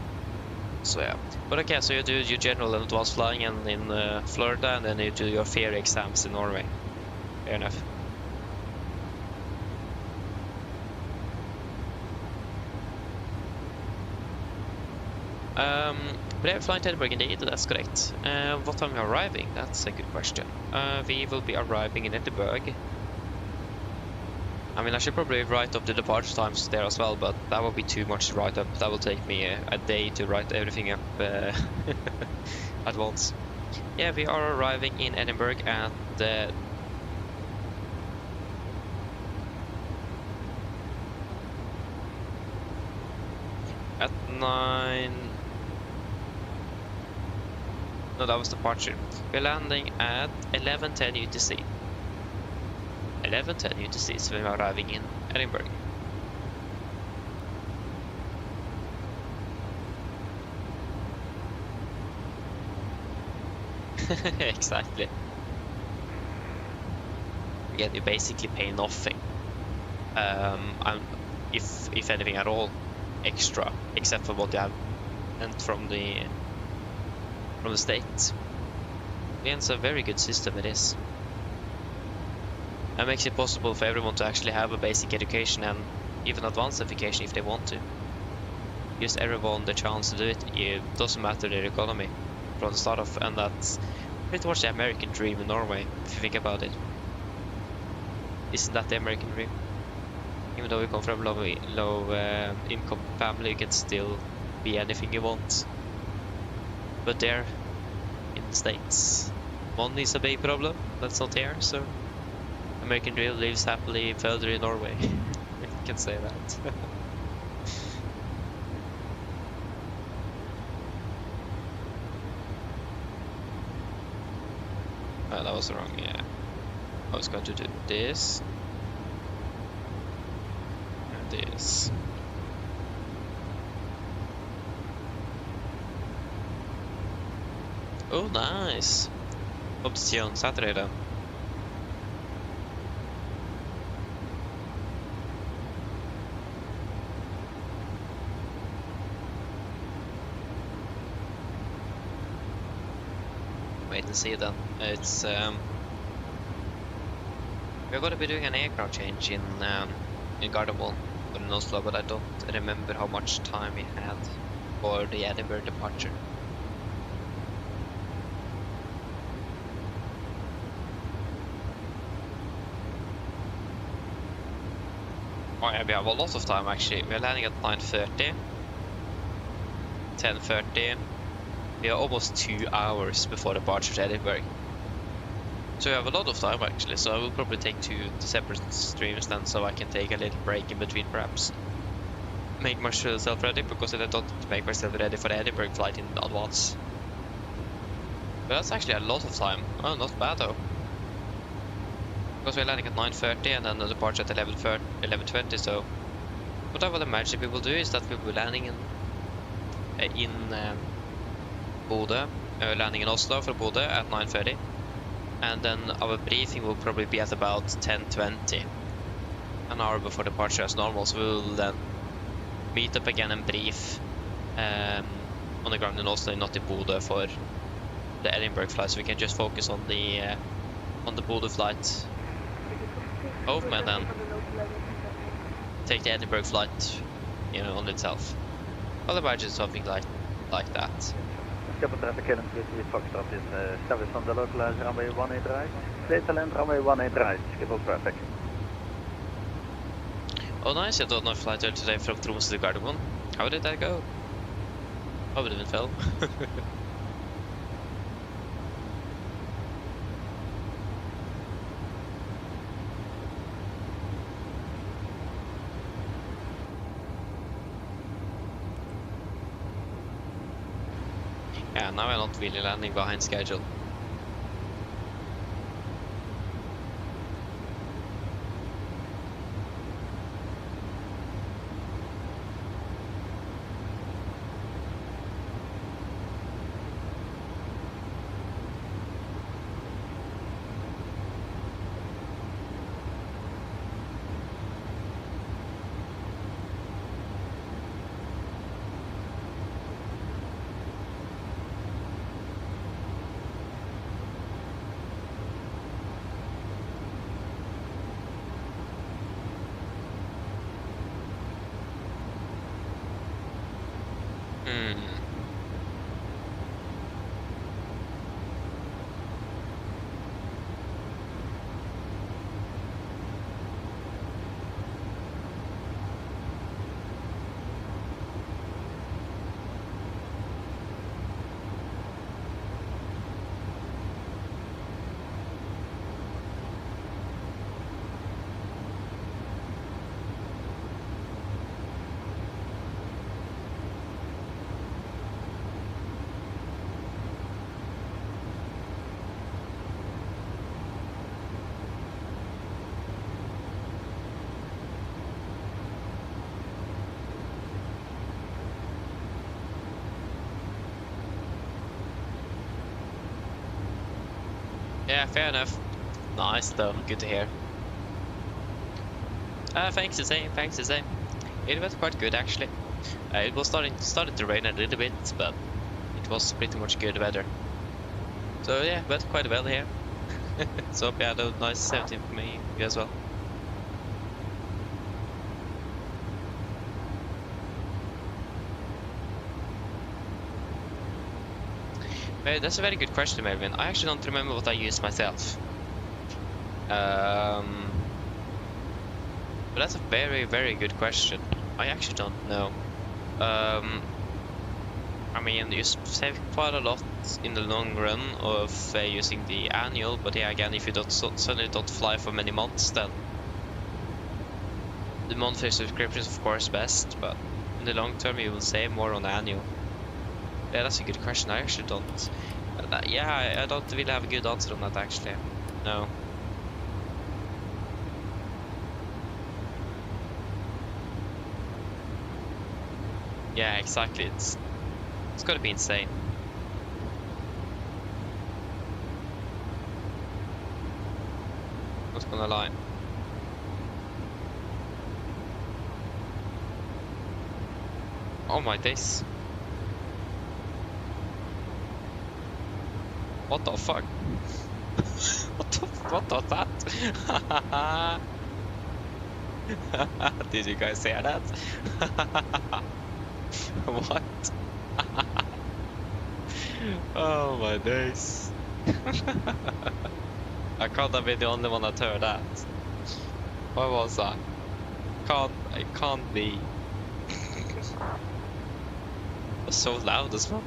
yeah. But okay, so you do your general and advanced flying in Florida, and then you do your theory exams in Norway. Fair enough. We are flying to Edinburgh indeed, that's correct. What time are we arriving? That's a good question. We will be arriving in Edinburgh. I mean, I should probably write up the departure times there as well, but that will be too much to write up. That will take me a day to write everything up at once. Yeah, we are arriving in Edinburgh at at 9... No, that was departure. We're landing at 11:10 UTC. 11:10 UTC, so we're arriving in Edinburgh. Exactly. Again, you basically pay nothing. If anything at all, extra, except for what you have lent from the state. Again, it's a very good system it is. That makes it possible for everyone to actually have a basic education and even advanced education if they want to. Gives everyone the chance to do it. It doesn't matter their economy from the start off, and that's pretty much the American dream in Norway, if you think about it. Isn't that the American dream? Even though you come from low income family, you can still be anything you want. But there, in the States, money is a big problem. That's not here, so American dream lives happily further in Norway. You can say that. Oh, that was wrong, yeah. I was going to do this. And this. Oh, nice. Hope to see you on Saturday then. Wait and see then. It's we're going to be doing an aircraft change in Gardermoen or in Oslo, but I don't remember how much time we had for the Edinburgh departure. Oh yeah, we have a lot of time actually. We're landing at 9:30, 10:30. We are almost 2 hours before departure to Edinburgh. So we have a lot of time actually, so I will probably take 2 separate streams then, so I can take a little break in between perhaps. Make myself ready, because I don't make myself ready for the Edinburgh flight in advance. But that's actually a lot of time. Oh, not bad though. Because we're landing at 9:30 and then the departure at 11:20, so what I would imagine we will do is that we will be landing in Bodø, landing in Oslo for Bodø at 9:30, And then our briefing will probably be at about 10:20, an hour before departure as normal. So we'll then meet up again and brief on the ground in Oslo, not in Bodø, for the Edinburgh flight. So we can just focus on the Bodø flight home, and then take the Edinburgh flight, you know, on itself. I'll imagine something like that. Skipper traffic kilometers, Foxtrot is service on the localized runway 18 right. Clear to land runway 18 right, Skipper traffic. Oh nice, I did not fly there today from Tromsø to Gardermoen. How did that go? I would have been fell. Yeah, now I'm not really landing behind schedule. Yeah, fair enough. Nice though, good to hear. Thanks the same, thanks the same. It was quite good actually. It was started to rain a little bit, but it was pretty much good weather. So yeah, went quite well here. So hope you had a nice 17 for me, you as well. That's a very good question, Melvin. I actually don't remember what I used myself. But that's a very, very good question. I actually don't know. I mean, you save quite a lot in the long run of using the annual, but yeah, again, if you suddenly don't fly for many months, then the monthly subscription is of course best, but in the long term you will save more on the annual. Yeah, that's a good question. I actually don't. Yeah, I don't really have a good answer on that actually. No. Yeah, exactly. It's gotta be insane. Not gonna lie. Oh my days. What the fuck? What was that? Did you guys hear that? What? Oh my days. I can't have been the only one that heard that. What was that? It can't be. It was so loud as well.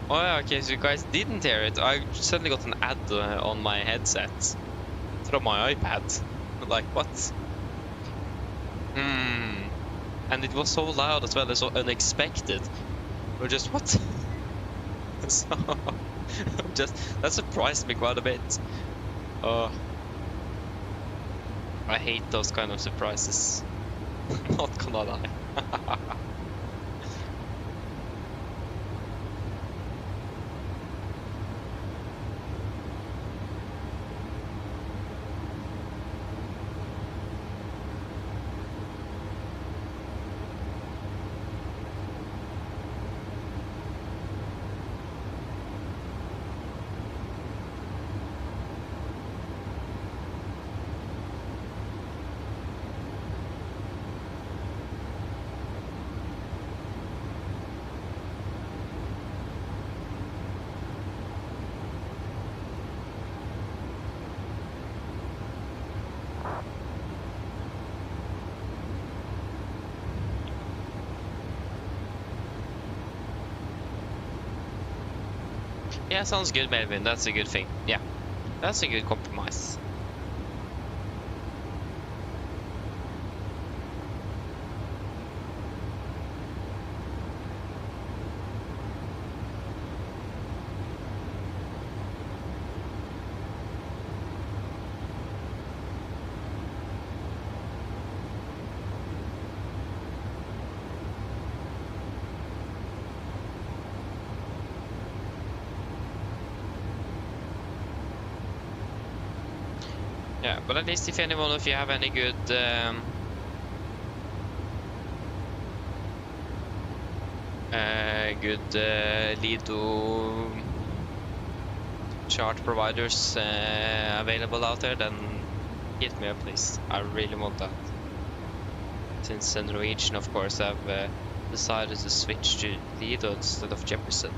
Oh yeah, okay, so you guys didn't hear it. I suddenly got an ad on my headset from my iPad. Like, what? And it was so loud as well, it's so unexpected. We're just, what? So, that surprised me quite a bit. I hate those kind of surprises. Not gonna lie. Yeah, sounds good, Melvin. That's a good thing. Yeah, that's a good compromise. Yeah, but at least if anyone of you have any good Lido chart providers available out there, then hit me up, please. I really want that. Since Norwegian, of course, have decided to switch to Lido instead of Jefferson.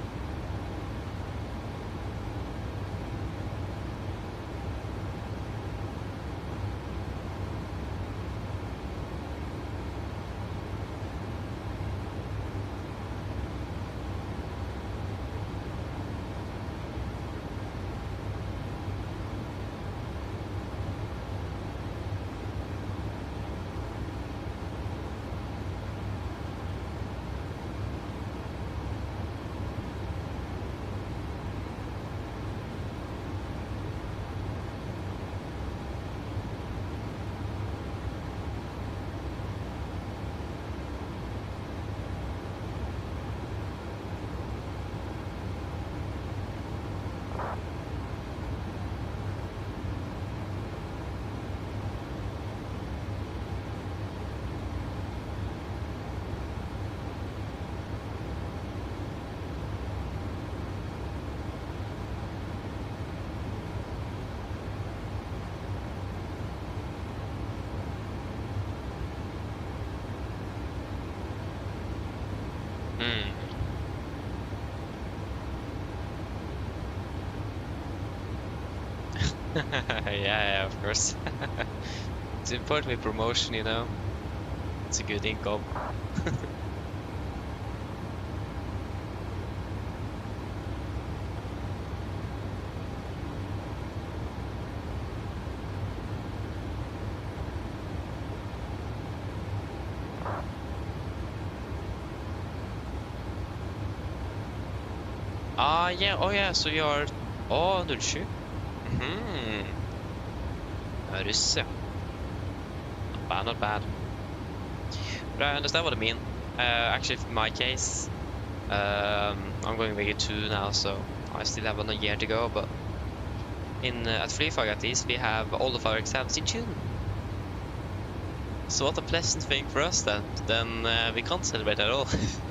Yeah, of course. It's important with promotion, you know. It's a good income. Yeah, oh yeah, so you're... Oh, 07. Russ, yeah. Not bad, not bad. But I understand what I mean. Actually, for my case, I'm going Vega 2 now, so I still have a year to go, but at FlyFag at least, we have all of our exams in June. So what a pleasant thing for us then. Then we can't celebrate at all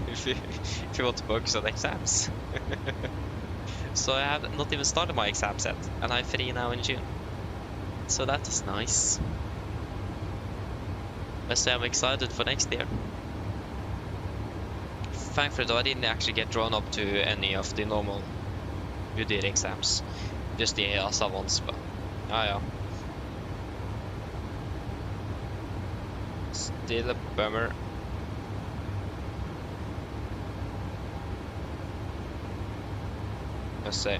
if you want to focus on exams. So I have not even started my exams yet, and I'm free now in June. So that is nice. Let's say I'm excited for next year. Thankfully though, I didn't actually get drawn up to any of the normal UDR exams. Just the EASA ones, but yeah. Still a bummer. Let's say.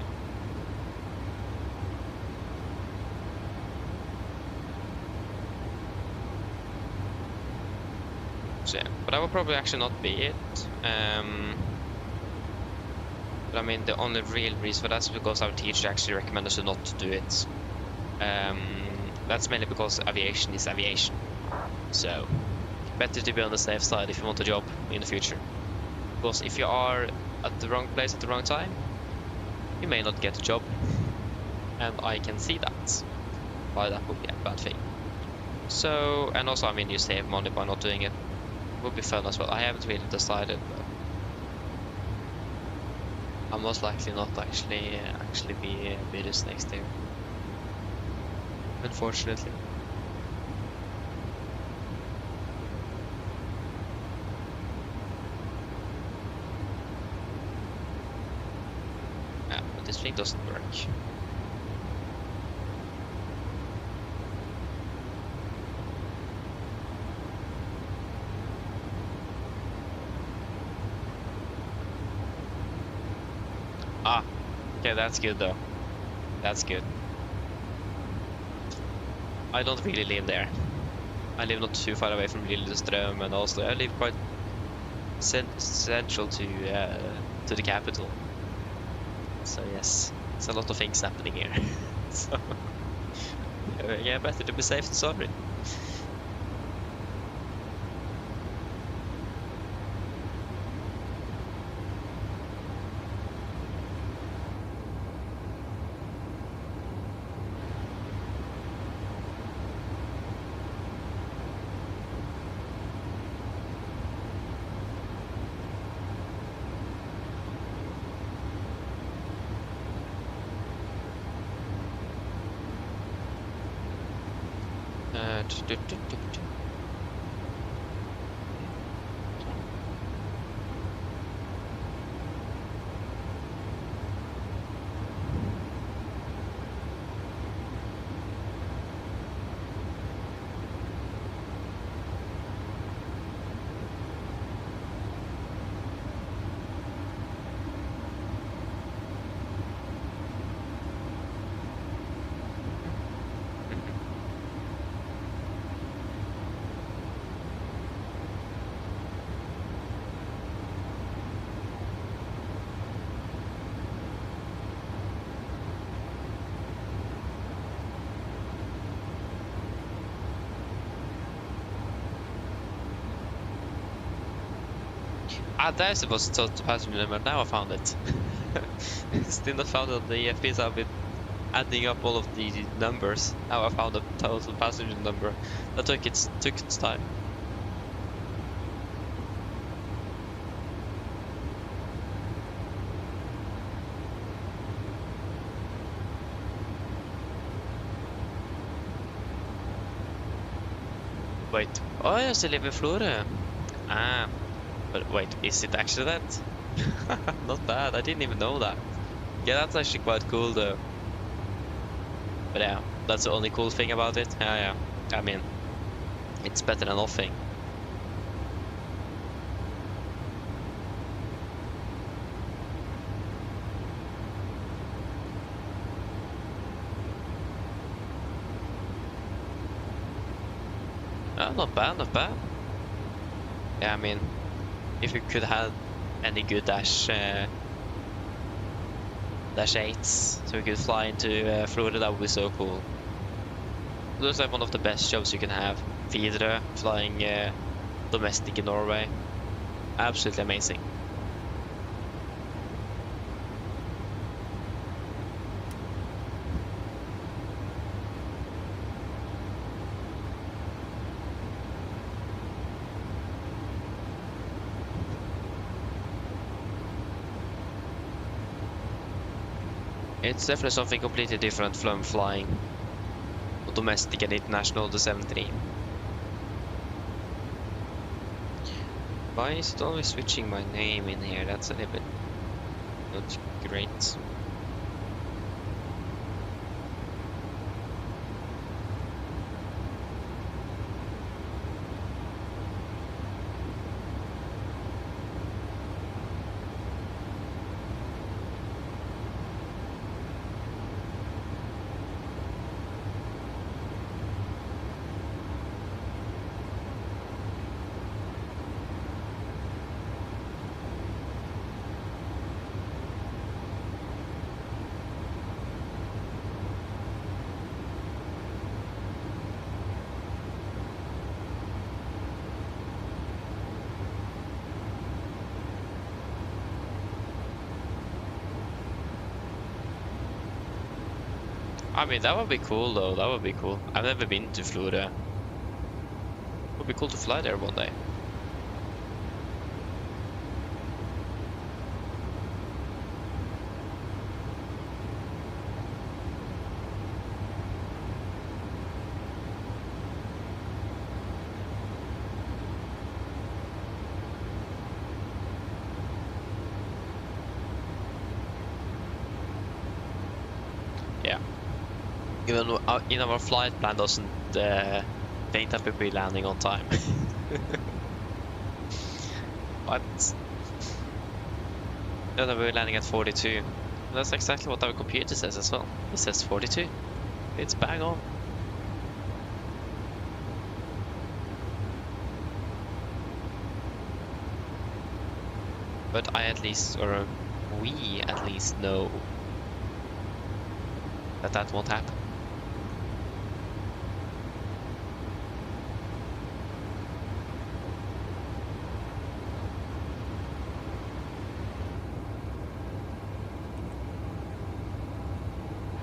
So, yeah, but I will probably actually not be it. But I mean, the only real reason for that is because our teacher actually recommended us to not do it. That's mainly because aviation is aviation. So, better to be on the safe side if you want a job in the future. Because if you are at the wrong place at the wrong time, you may not get a job. And I can see that. Why that would be a bad thing. So, and also, I mean, you save money by not doing it. It would be fun as well. I haven't really decided, but I'll most likely not actually be Boris next year. Unfortunately. Yeah, but this thing doesn't work. Ah, okay, that's good though. That's good. I don't really live there. I live not too far away from Lillestrøm and Oslo. I live quite central to the capital. So yes, there's a lot of things happening here. So yeah, better to be safe than sorry. Ah, that was the passenger number. Now I found it. Still not found on the EFPs. I've been adding up all of the numbers. Now I found the total passenger number. That took its time. Wait. Oh, I still live in Florida. Ah. But wait, is it actually that? Not bad, I didn't even know that. Yeah, that's actually quite cool though. But yeah, that's the only cool thing about it. Yeah, I mean, it's better than nothing. Not bad, not bad. Yeah, I mean, if you could have any good dash 8s, so we could fly into Florida, that would be so cool. It looks like one of the best jobs you can have. Videre, flying domestic in Norway. Absolutely amazing. It's definitely something completely different from flying domestic and international, the 7-3. Why is it always switching my name in here? That's a little bit not great. I mean, that would be cool though, that would be cool. I've never been to Florida. It would be cool to fly there one day. Even in our flight plan doesn't think that we'll be landing on time. What? No, we're landing at 42. That's exactly what our computer says as well. It says 42. It's bang on. But I at least, or we at least know that that won't happen.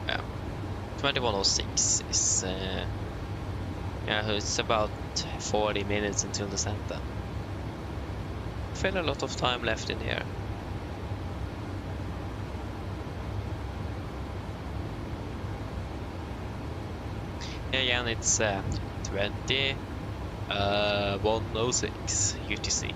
Yeah, 2106 is yeah, it's about 40 minutes until the center. Fairly a lot of time left in here. Again, it's 106 UTC.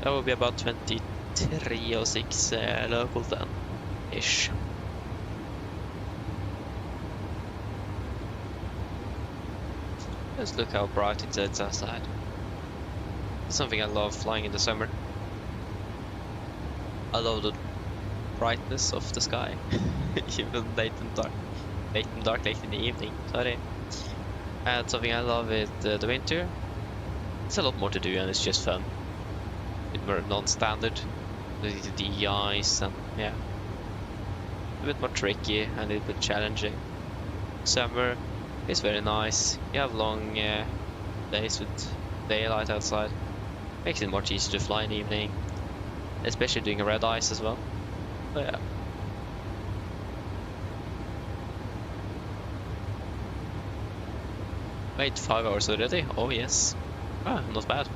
That will be about 2306 local then, ish. Just look how bright it is outside. It's something I love flying in the summer. I love the brightness of the sky, even late and dark, late in the evening. Sorry. And something I love is the winter. It's a lot more to do and it's just fun. It's more non-standard, the ice and yeah, a bit more tricky and a little bit challenging. Summer is very nice. You have long days with daylight outside. Makes it much easier to fly in the evening. Especially doing a red ice as well. But yeah. Wait, 5 hours already? Oh yes. Ah, not bad.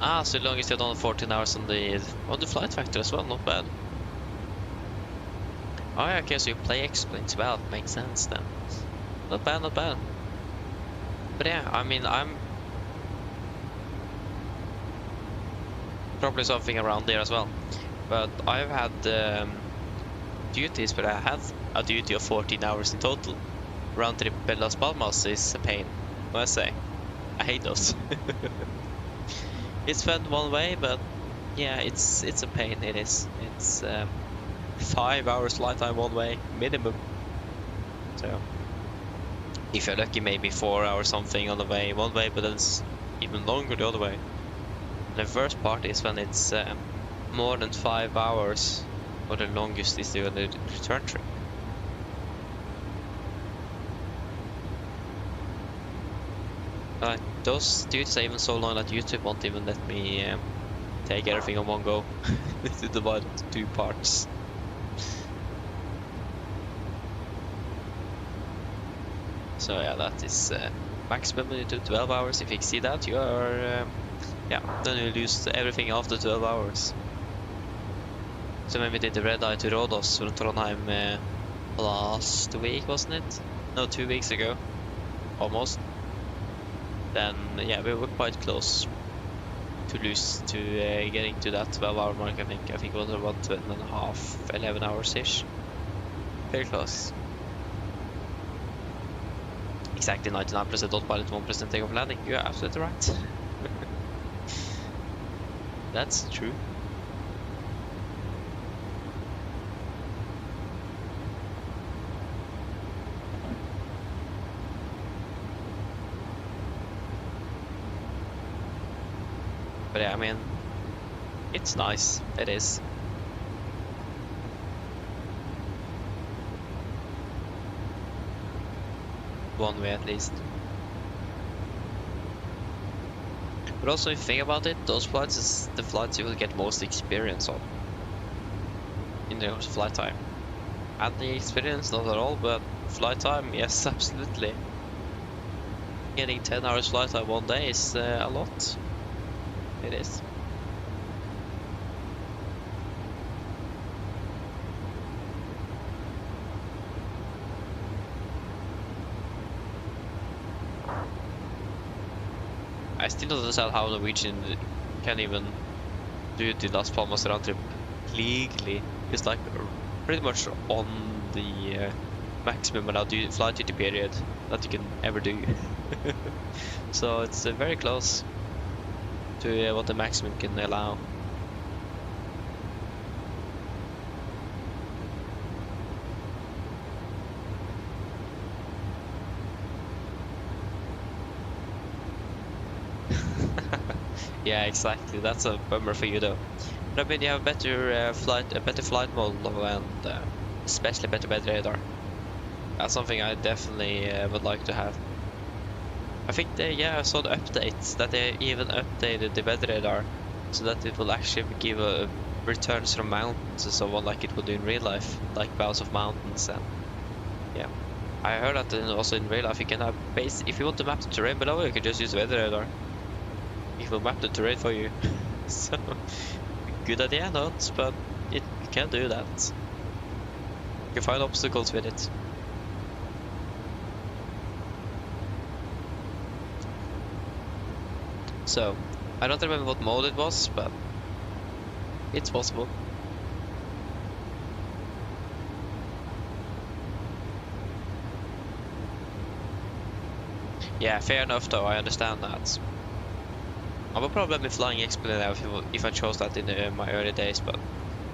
Ah, so long as you've done 14 hours on the flight factor as well, not bad. Oh yeah, okay, so you play explains well, makes sense then. Not bad, not bad. But yeah, I mean, I'm probably something around there as well. But I've had duties, but I had a duty of 14 hours in total. Round trip Las Palmas is a pain, I say. I hate those. It's fun one way, but yeah, it's a pain. It is. It's 5 hours flight time one way minimum. So if you're lucky, maybe 4 hours something on the way one way, but then it's even longer the other way. The worst part is when it's more than 5 hours, or the longest is the return trip. Those duties are even so long that YouTube won't even let me take everything on one go. To divide it into 2 parts. So yeah, that is maximum into 12 hours. If you exceed that, you are yeah, then you lose everything after 12 hours. So when we did the red eye to Rhodos from Trondheim last week, wasn't it? No, 2 weeks ago, almost. Then yeah, we were quite close to lose to getting to that 12-hour mark. I think it was about 12.5, 11 hours ish. Very close. exactly 99% autopilot, 1% takeoff landing. You're absolutely right. That's true. But yeah, I mean, it's nice. It is. One way at least. But also, if you think about it, those flights is the flights you will get most experience on in terms of flight time. And the experience, not at all, but flight time, yes, absolutely. Getting 10 hours flight time one day is a lot. It is. I still don't understand how Norwegian can even do the Las Palmas round trip legally. It's like pretty much on the maximum allowed flight duty period that you can ever do. So it's very close to what the maximum can allow. Yeah, exactly. That's a bummer for you, though. But I mean, you have a better flight model, and especially better radar. That's something I definitely would like to have. I think I saw the updates that they even updated the weather radar so that it will actually give returns from mountains and so on, like it would do in real life, like bounce of mountains. And yeah, I heard that also in real life you can have if you want to map the terrain below, you can just use the weather radar. It will map the terrain for you. So good idea, not, but you can do that. You can find obstacles with it. So, I don't remember what mode it was, but it's possible. Yeah, fair enough though, I understand that. I would probably be flying FSIPanel if I chose that in my early days, but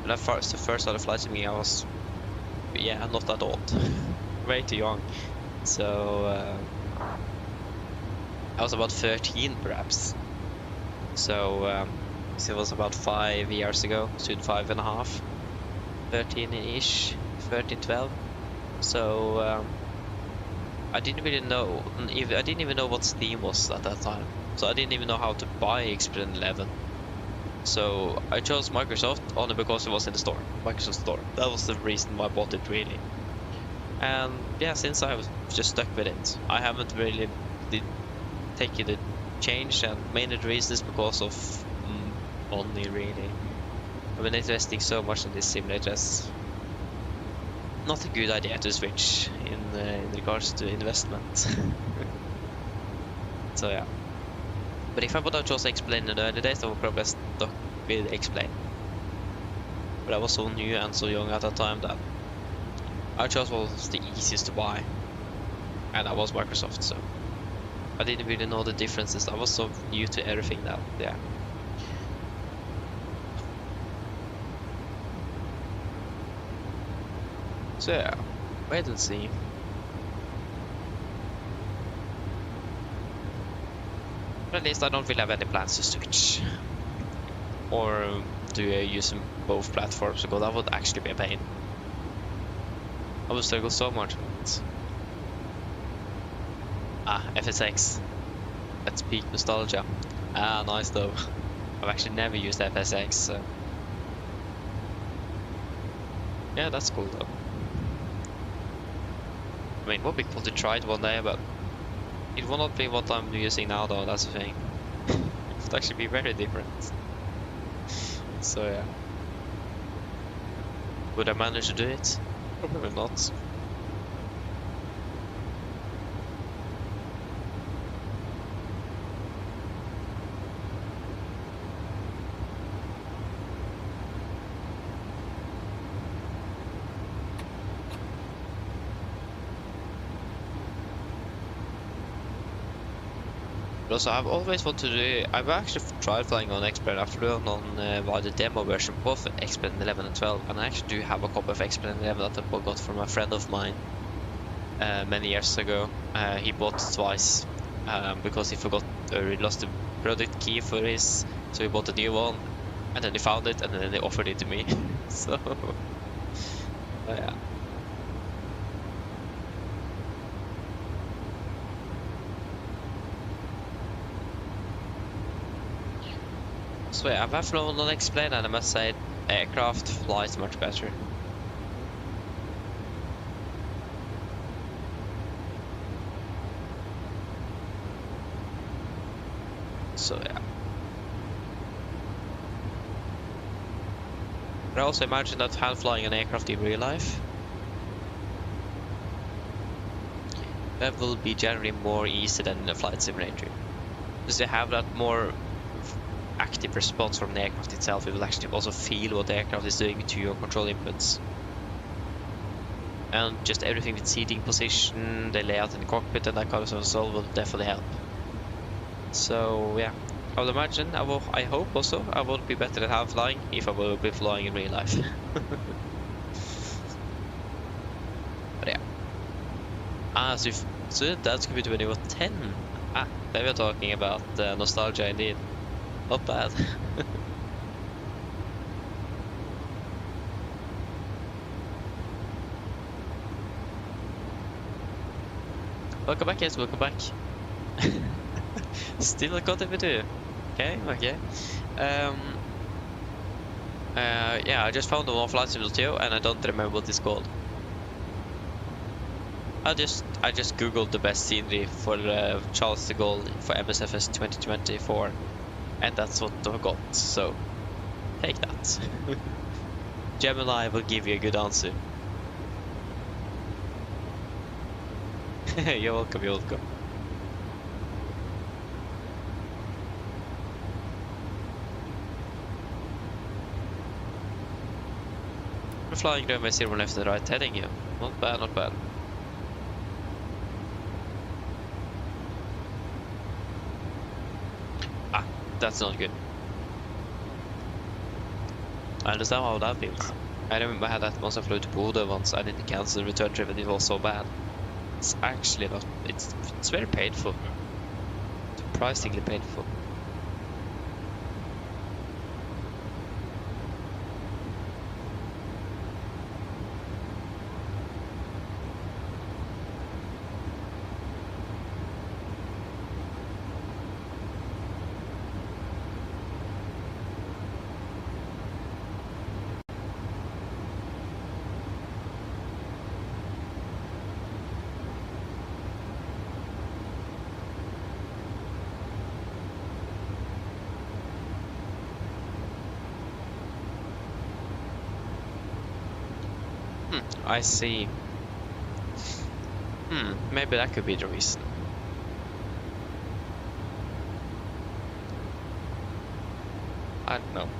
when I first started flying to me, I was, not that old. Way too young. So, I was about 13 perhaps. So, it was about 5 years ago, soon 5.5, 13-ish, 13, 12. So, I didn't really know, I didn't even know what Steam was at that time. So I didn't even know how to buy XPLAN 11. So I chose Microsoft only because it was in the store, Microsoft Store. That was the reason why I bought it, really. And yeah, since I was just stuck with it, I haven't really taken the change, and mainly the reason is because of money, really. I've been investing so much in this simulator, it's not a good idea to switch in regards to investment. So yeah. But if I would have chosen XPLAN in the early days, I would probably stuck with XPLAN. But I was so new and so young at that time that I chose what was the easiest to buy. And that was Microsoft, so I didn't really know the differences. I was so new to everything that, yeah. So yeah, wait and see. But at least I don't really have any plans to switch. Or do I use both platforms, because that would actually be a pain. I would struggle so much with it. FSX. That's peak nostalgia. Nice though. I've actually never used FSX, so yeah, that's cool though. I mean, it would be cool to try it one day, but it will not be what I'm using now though, that's the thing. It would actually be very different. So yeah. Would I manage to do it? Or not? But also, I've always wanted to do. I've actually tried flying on X-Plane Afternoon on the demo version, both X-Plane 11 and 12, and I actually do have a copy of X-Plane 11 that I got from a friend of mine many years ago. He bought it twice because he forgot or he lost the product key for his, so he bought a new one, and then he found it, and then they offered it to me. So, yeah. So yeah, I've flown on X-Plane, and I must say, aircraft flies much better. So yeah. But I also imagine that hand flying an aircraft in real life, that will be generally more easy than in a flight simulator. Because you have that more active response from the aircraft itself. You will actually also feel what the aircraft is doing to your control inputs. And just everything with seating position, the layout in the cockpit and that kind of stuff as well will definitely help. So yeah, I would imagine, I hope also, I will be better at hand flying if I will be flying in real life. But yeah. So that's computer when you were 10. They were talking about nostalgia indeed. Not bad. Welcome back, yes, welcome back. Still a content video. Okay. Yeah, I just found one flight simulator and I don't remember what it's called. I just googled the best scenery for Charles de Gaulle for MSFS2024, and that's what I got. So take that. Gemini will give you a good answer. You're welcome. You're welcome. We're flying runway 0 left and right, heading you. Not bad, not bad. That's not good. I understand how that feels. I remember I had that once I flew to Bodo once. I didn't cancel the return trip and it was so bad. It's actually not. It's very painful. Surprisingly painful. I see. Maybe that could be the reason. I don't know.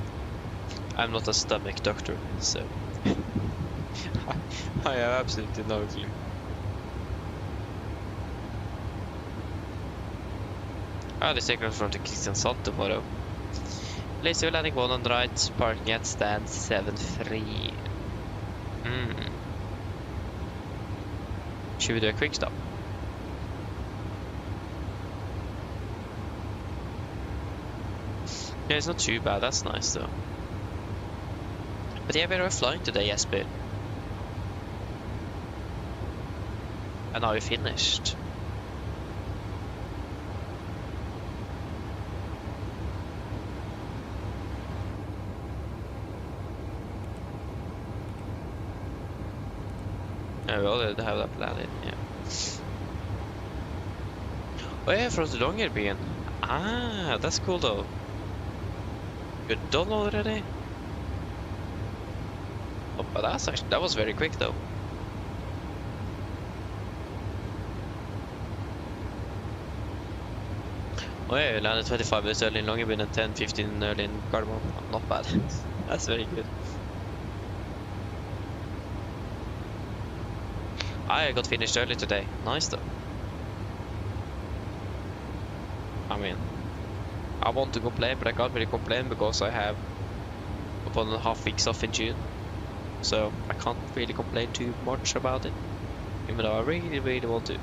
I'm not a stomach doctor, so I have absolutely no clue. This aircraft from the Kristiansand tomorrow. Lazy landing 1 on the right, parking at stand 7-3. Should we do a quick stop? Yeah, it's not too bad, that's nice though. But yeah, we were flying today, Jesper. And now we finished. Yeah, we already have that plan in, yeah. Oh yeah, from the Longyearbyen. Ah, that's cool though. You're done already? Oh, but that was very quick though. Oh yeah, you landed 25 minutes early in Longyearbyen and 10-15 early in Gardermoen. Not bad. That's very good. I got finished early today. Nice though. I mean, I want to complain, but I can't really complain because I have 1.5 weeks off in June. So I can't really complain too much about it, even though I really, really want to.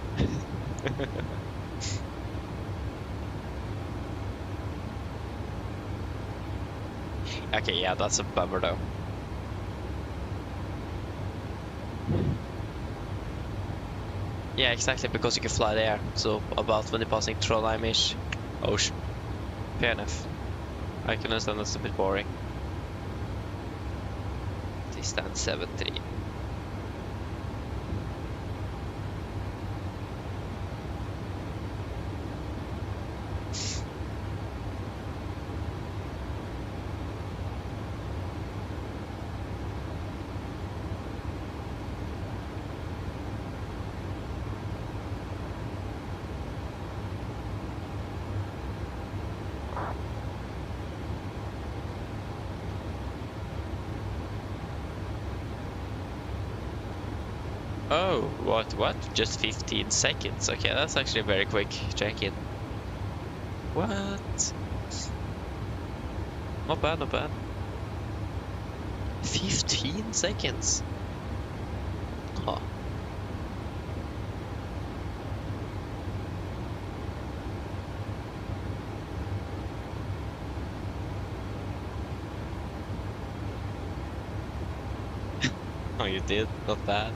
Okay, yeah, that's a bummer though. Yeah, exactly, because you can fly there. So about when you're passing Trondheim-ish ocean. Fair enough. I can understand that's a bit boring. Distance 7-3. Oh, what? Just 15 seconds. Okay, that's actually a very quick check-in. What? Not bad, not bad. 15 seconds? Huh. Oh, you did? Not bad.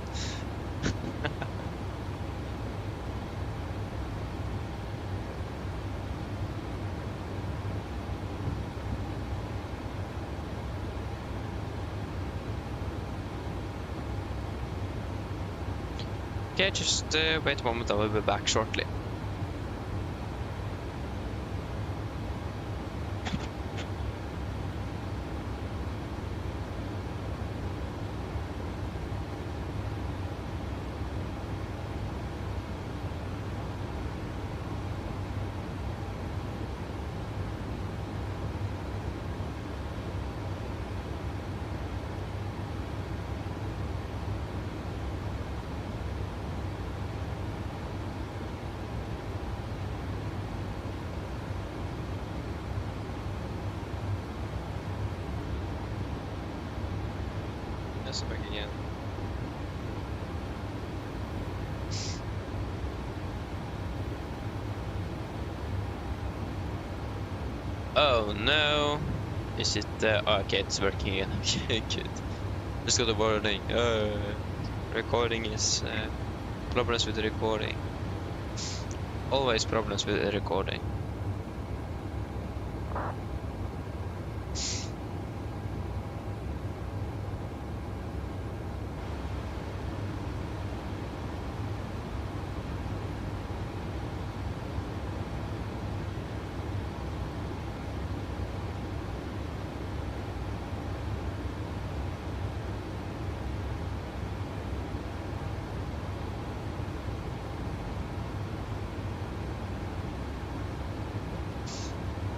Okay, just wait a moment, I will be back shortly. Yes, back again. Oh no! Is it oh, okay, it's working again. Okay, good. Just got a warning. Recording is problems with the recording. Always problems with the recording.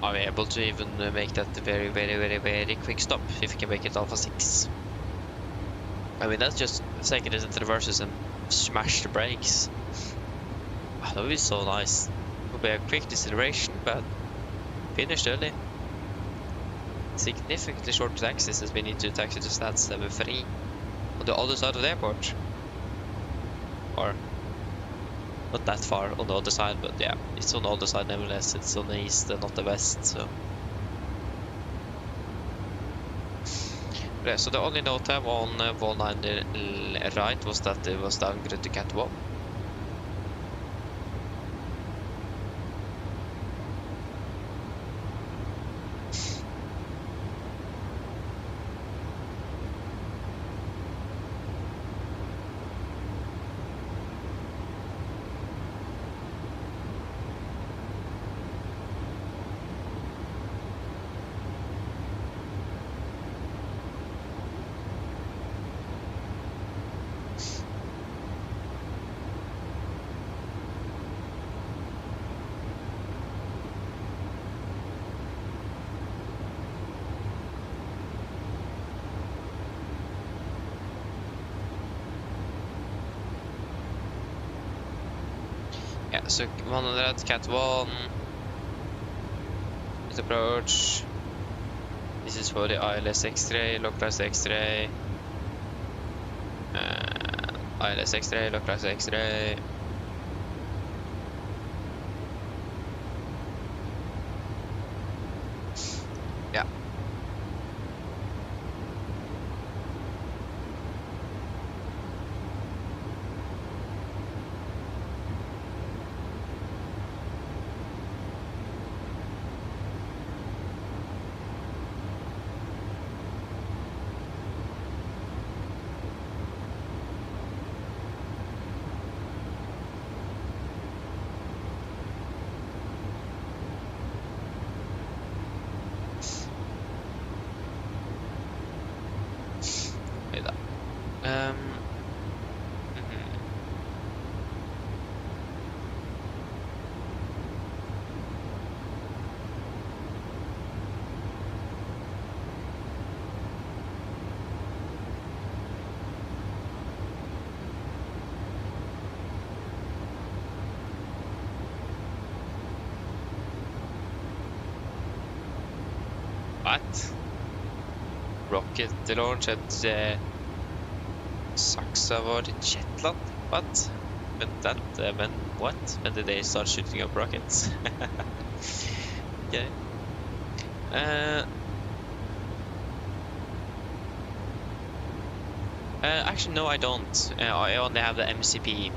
Are we able to even make that very quick stop if we can make it Alpha 6? I mean, that's just second into the reverses and smash the brakes. Oh, that would be so nice. It would be a quick deceleration, but finished early. Significantly short taxis since we need to taxi to stat 73 on the other side of the airport. Or not that far on the other side, but yeah, it's on the other side nevertheless. It's on the east and not the west, so. Yeah, so the only note I have on Volanta right was that it was downgraded to Cat 1. Yeah, so 100 Cat 1, direct approach. This is for the ILS X-ray, localized X-ray. ILS X-ray, localized X-ray. Yeah. What? Rocket launch at Saxavor in Shetland? What? When what? When did they start shooting up rockets? Okay. Actually, no, I don't. I only have the MCP,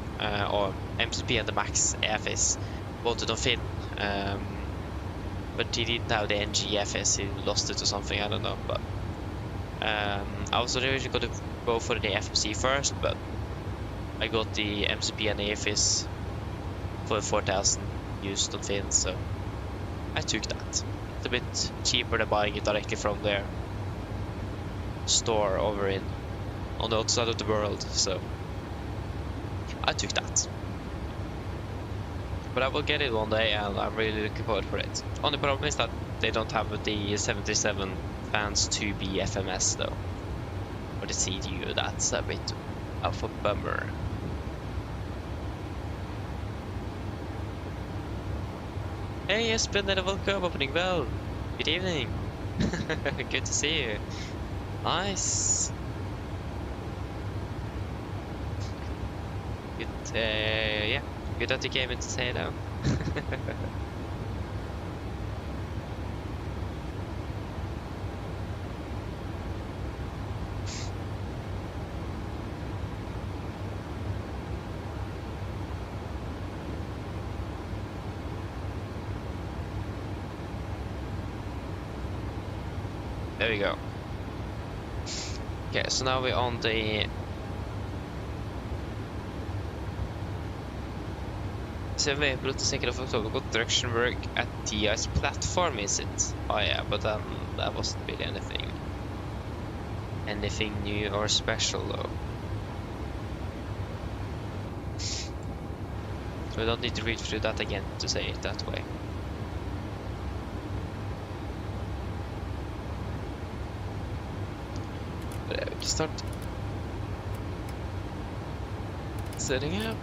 or MCP and the Max AFS, voted on Finn. But he didn't have the NGFS, he lost it or something, I don't know. But I was originally going to go for the FMC first, but I got the MCP and the AFS for 4,000 used on Finn, so I took that. It's a bit cheaper than buying it directly from their store over on the other side of the world, so I took that. But I will get it one day, and I'm really looking forward for it. Only problem is that they don't have the 77 fans to be FMS though, or the CDU. That's a bit of a bummer. Hey, Espen and welcome, opening bell. Good evening. Good to see you. Nice. Good, yeah. Good that you came in to say hello. There we go. Okay, so now we're on the 7 April to 2nd of October construction work at TI's platform, is it? Oh yeah, but that wasn't really anything new or special though. So we don't need to read through that again to say it that way. But yeah, we can start setting up.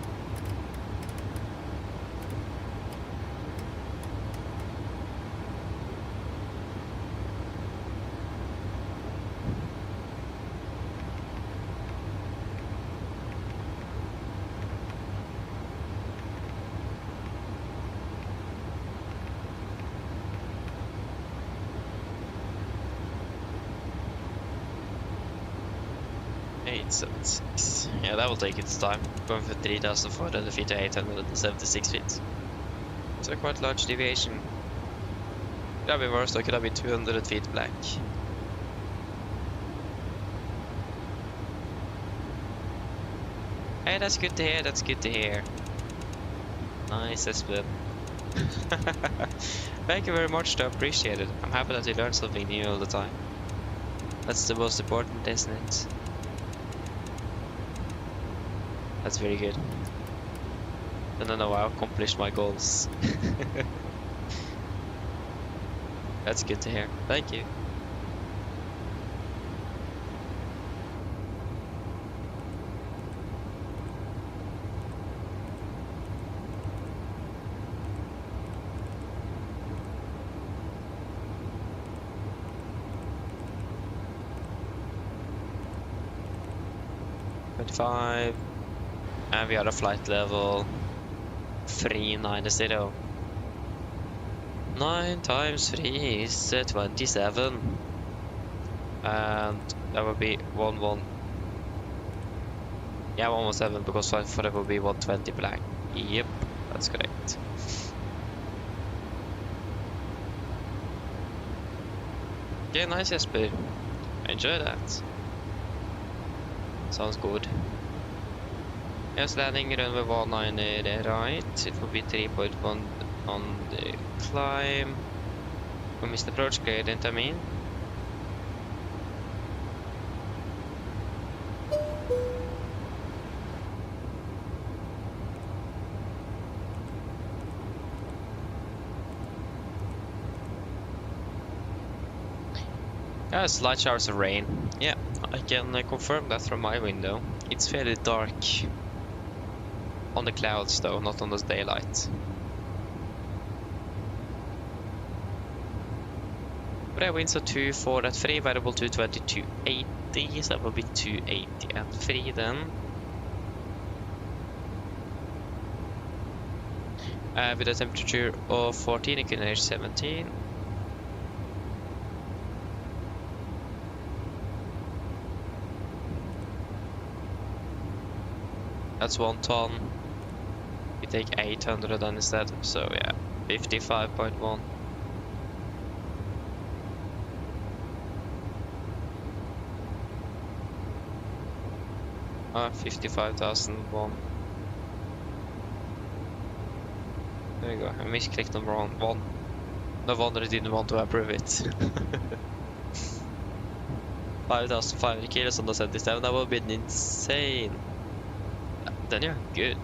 Yeah, that will take its time. Going from 3,400 feet to 876 feet. It's a quite large deviation. Could have been worse, or could have been 200 feet black. Hey, that's good to hear, that's good to hear. Nice, Espen. Thank you very much, though, appreciate it. I'm happy that you learn something new all the time. That's the most important, isn't it? That's very good. And I know I accomplished my goals. That's good to hear. Thank you. 25. And we are at flight level 390. 9 times 3 is 27. And that would be 11. Yeah, 117 because 5 for it will be 120 black. Yep, that's correct. Okay, nice Jesper. Enjoy that. Sounds good. Yes, landing runway 19 right. It will be 3.1 on the climb. We missed approach gradient, I mean. Slight showers of rain. Yeah, I can confirm that from my window. It's fairly dark on the clouds though, not on the daylight. But yeah, winds are 2-4 at 3, variable 220 to 80, so that will be 280 at 3 then. With a temperature of 14, inclination 17. That's 1 ton. We take 800 then instead, so yeah, 55.1. Ah, 55,001. There you go, I misclicked on wrong one. No wonder I didn't want to approve it. 5,500 kilos on the 77, that would have been insane. Then you're good.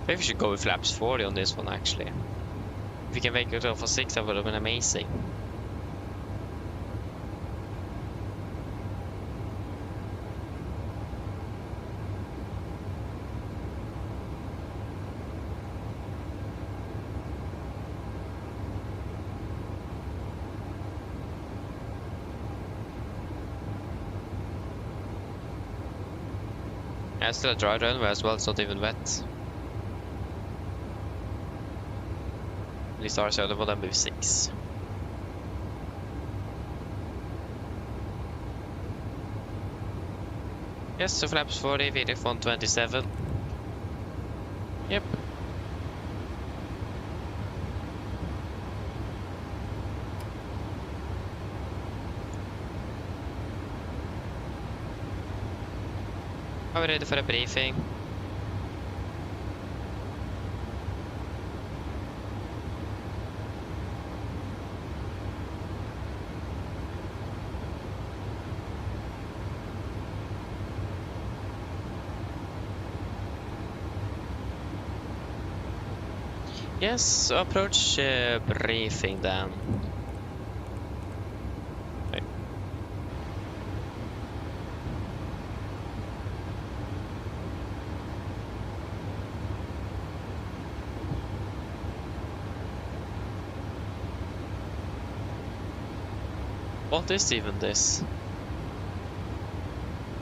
Maybe we should go with flaps 40 on this one actually. If we can make it for 6, that would have been amazing. Yeah, still a dry runway as well, it's not even wet. At least our side will then move 6. Yes, so flaps 40, VDF 127. Yep. Are we ready for a briefing? Yes, so approach briefing then. Okay. What is even this?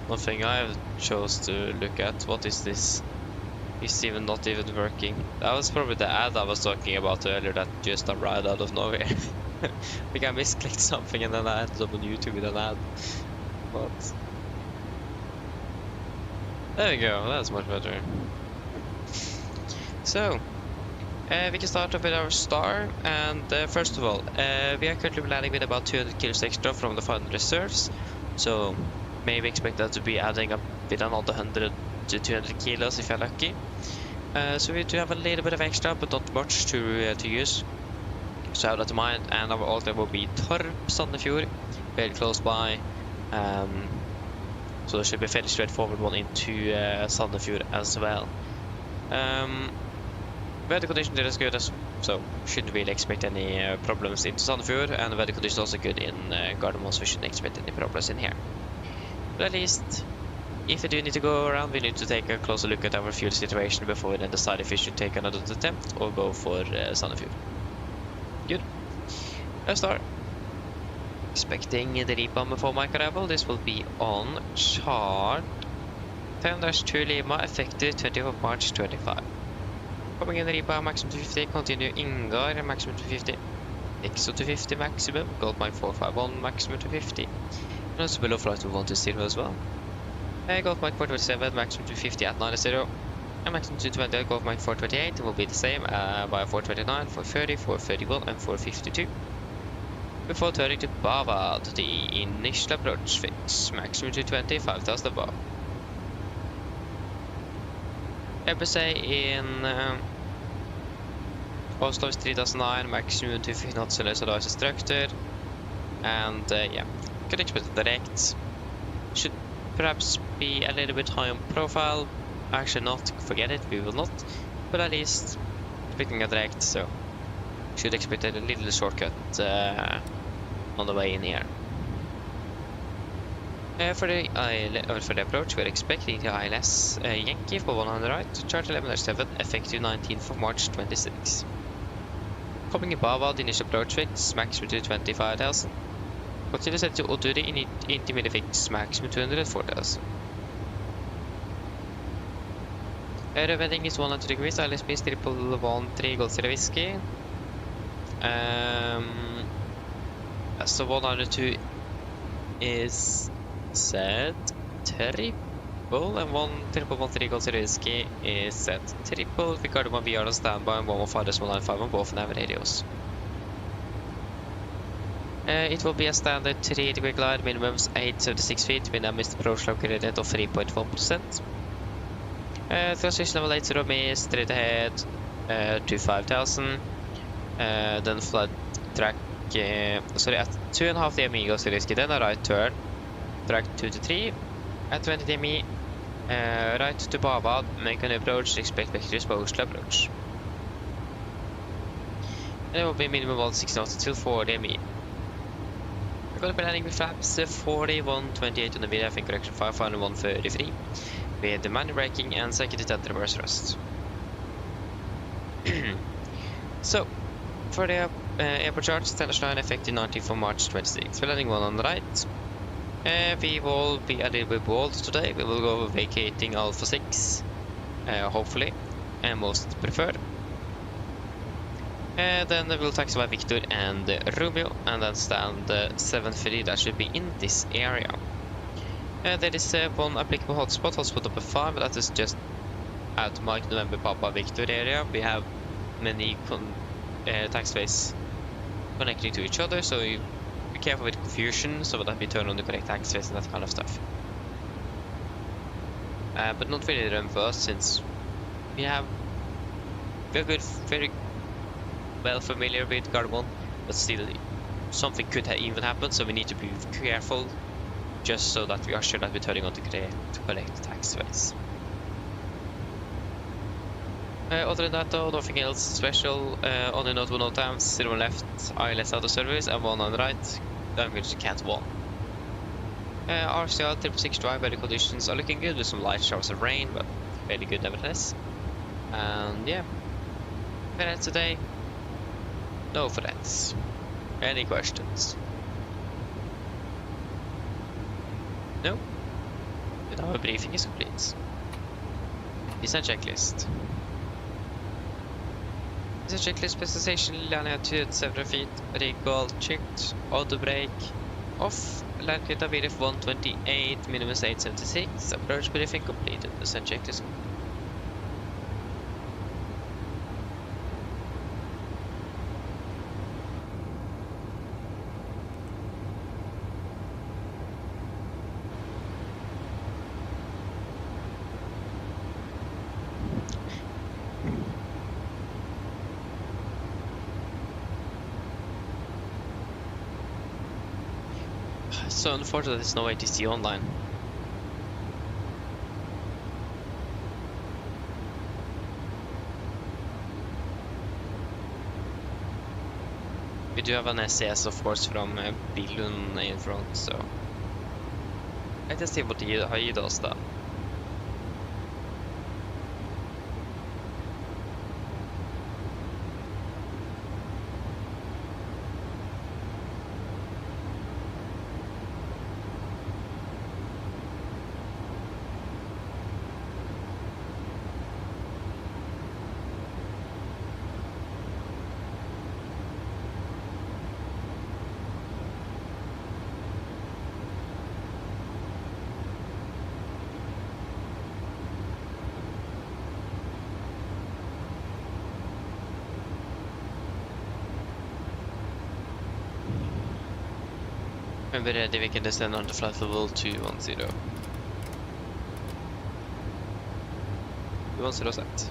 Nothing I chose to look at. What is this? It's even not even working. That was probably the ad I was talking about earlier that just arrived out of nowhere. I think I misclicked something and then I ended up on YouTube with an ad. But there we go, that's much better. So we can start off with our star, and first of all, we are currently landing with about 200 kilos extra from the final reserves, so maybe expect that to be adding up with another 100 to 200 kilos if you're lucky. So we do have a little bit of extra, but not much to use. So have that in mind, and our alternate will be Torp Sandefjord, very close by. So there should be a fairly straightforward one into Sandefjord as well. Weather condition there is good, so shouldn't really expect any problems into Sandefjord, and the weather condition is also good in Gardermoen, so we shouldn't expect any problems in here. But at least, if we do need to go around, we need to take a closer look at our fuel situation before we then decide if we should take another attempt or go for Sandefjord. Good. Let's start. Expecting the rebound before my arrival. This will be on chart 10-2 Lima, effective 20th of March 25. Coming in the rebound maximum to 50, continue Ingar maximum to 50, Exo to 50 maximum, Goldmine 451 maximum to 50, and also below flight to 120 as well. Goldmine 427 maximum to 50 at 90, and maximum to 20 at Goldmine 428 will be the same by 429, 430, 431 and 452. Before turning to Bavad, the initial approach fix, maximum to 20, 5,000 above. FSA in Oslo is 3009, maximum to 50 knots unless otherwise instructed. And yeah, could expect direct. Should perhaps be a little bit high on profile. Actually not, forget it, we will not. But at least expecting a direct, so should expect a little shortcut on the way in here. For the approach, we're expecting the ILS Yankee for 100 right, charge 1107, effective 19th of March 26. Coming above the initial approach fix, maximum to 25,000. Continue set to Oduri, intermediate fix, maximum 204,000. Revetting is 100 degrees, ILS speed 113 Gold Zero Whiskey. So 102 is set triple, and 1313 Gold Zero Whiskey is set triple. We got one VR on standby and 115.95 on both nav radios. It will be a standard 3-degree glide, minimums 876 feet, with a missed approach slope gradient of 3.1%. Transition level 80 me is straight ahead to 5,000. Then flight track, sorry, at 2.5 DME Gold Zero Whiskey, then a right turn. Track 2 to 3 at 20 DME, right to Bavad, make an approach, expect vectors by Oslo approach. And it will be minimum of 6 knots till 4 DME. We're going to be landing with flaps 40, 128 on the video, I think correction 5, 133, with the manual braking and second to reverse thrust. So, for the airport charge, standard line effective 19th of March 26. We're landing one on the right. We will be a little bit bold today. We will go vacating Alpha 6, hopefully, and most preferred. Then we'll taxify Victor and Romeo, and then stand 730. That should be in this area. There is one applicable hotspot number 5, but that is just at Mike November Papa Victor area. We have many taxiways connecting to each other, so you be careful with confusion, so that we turn on the correct taxiways and that kind of stuff. But not really run for us, since we're very well familiar with Gardermoen, but still something could even happen, so we need to be careful, just so that we are sure that we're turning on the correct taxiways. Other than that though, nothing else special. Only note 1 times, 0 on left, ILS out of service, and 1 on the right. I'm going to Cat 1. RCL 666 drive, weather conditions are looking good with some light showers of rain, but fairly good nevertheless. And yeah, for that today, no threats. Any questions? No? Then our briefing is complete. Descent checklist. This is a checklist specification, landing altitude 700 feet, rig goal checked, auto brake off, land gate of VRF 128, minimum 876, approach briefing completed, descent checklist. So unfortunately there's no ATC online. We do have an SES, of course, from Billund in front, so let's see what he does that. And we're ready, we can descend on the flight level 210. 210 set.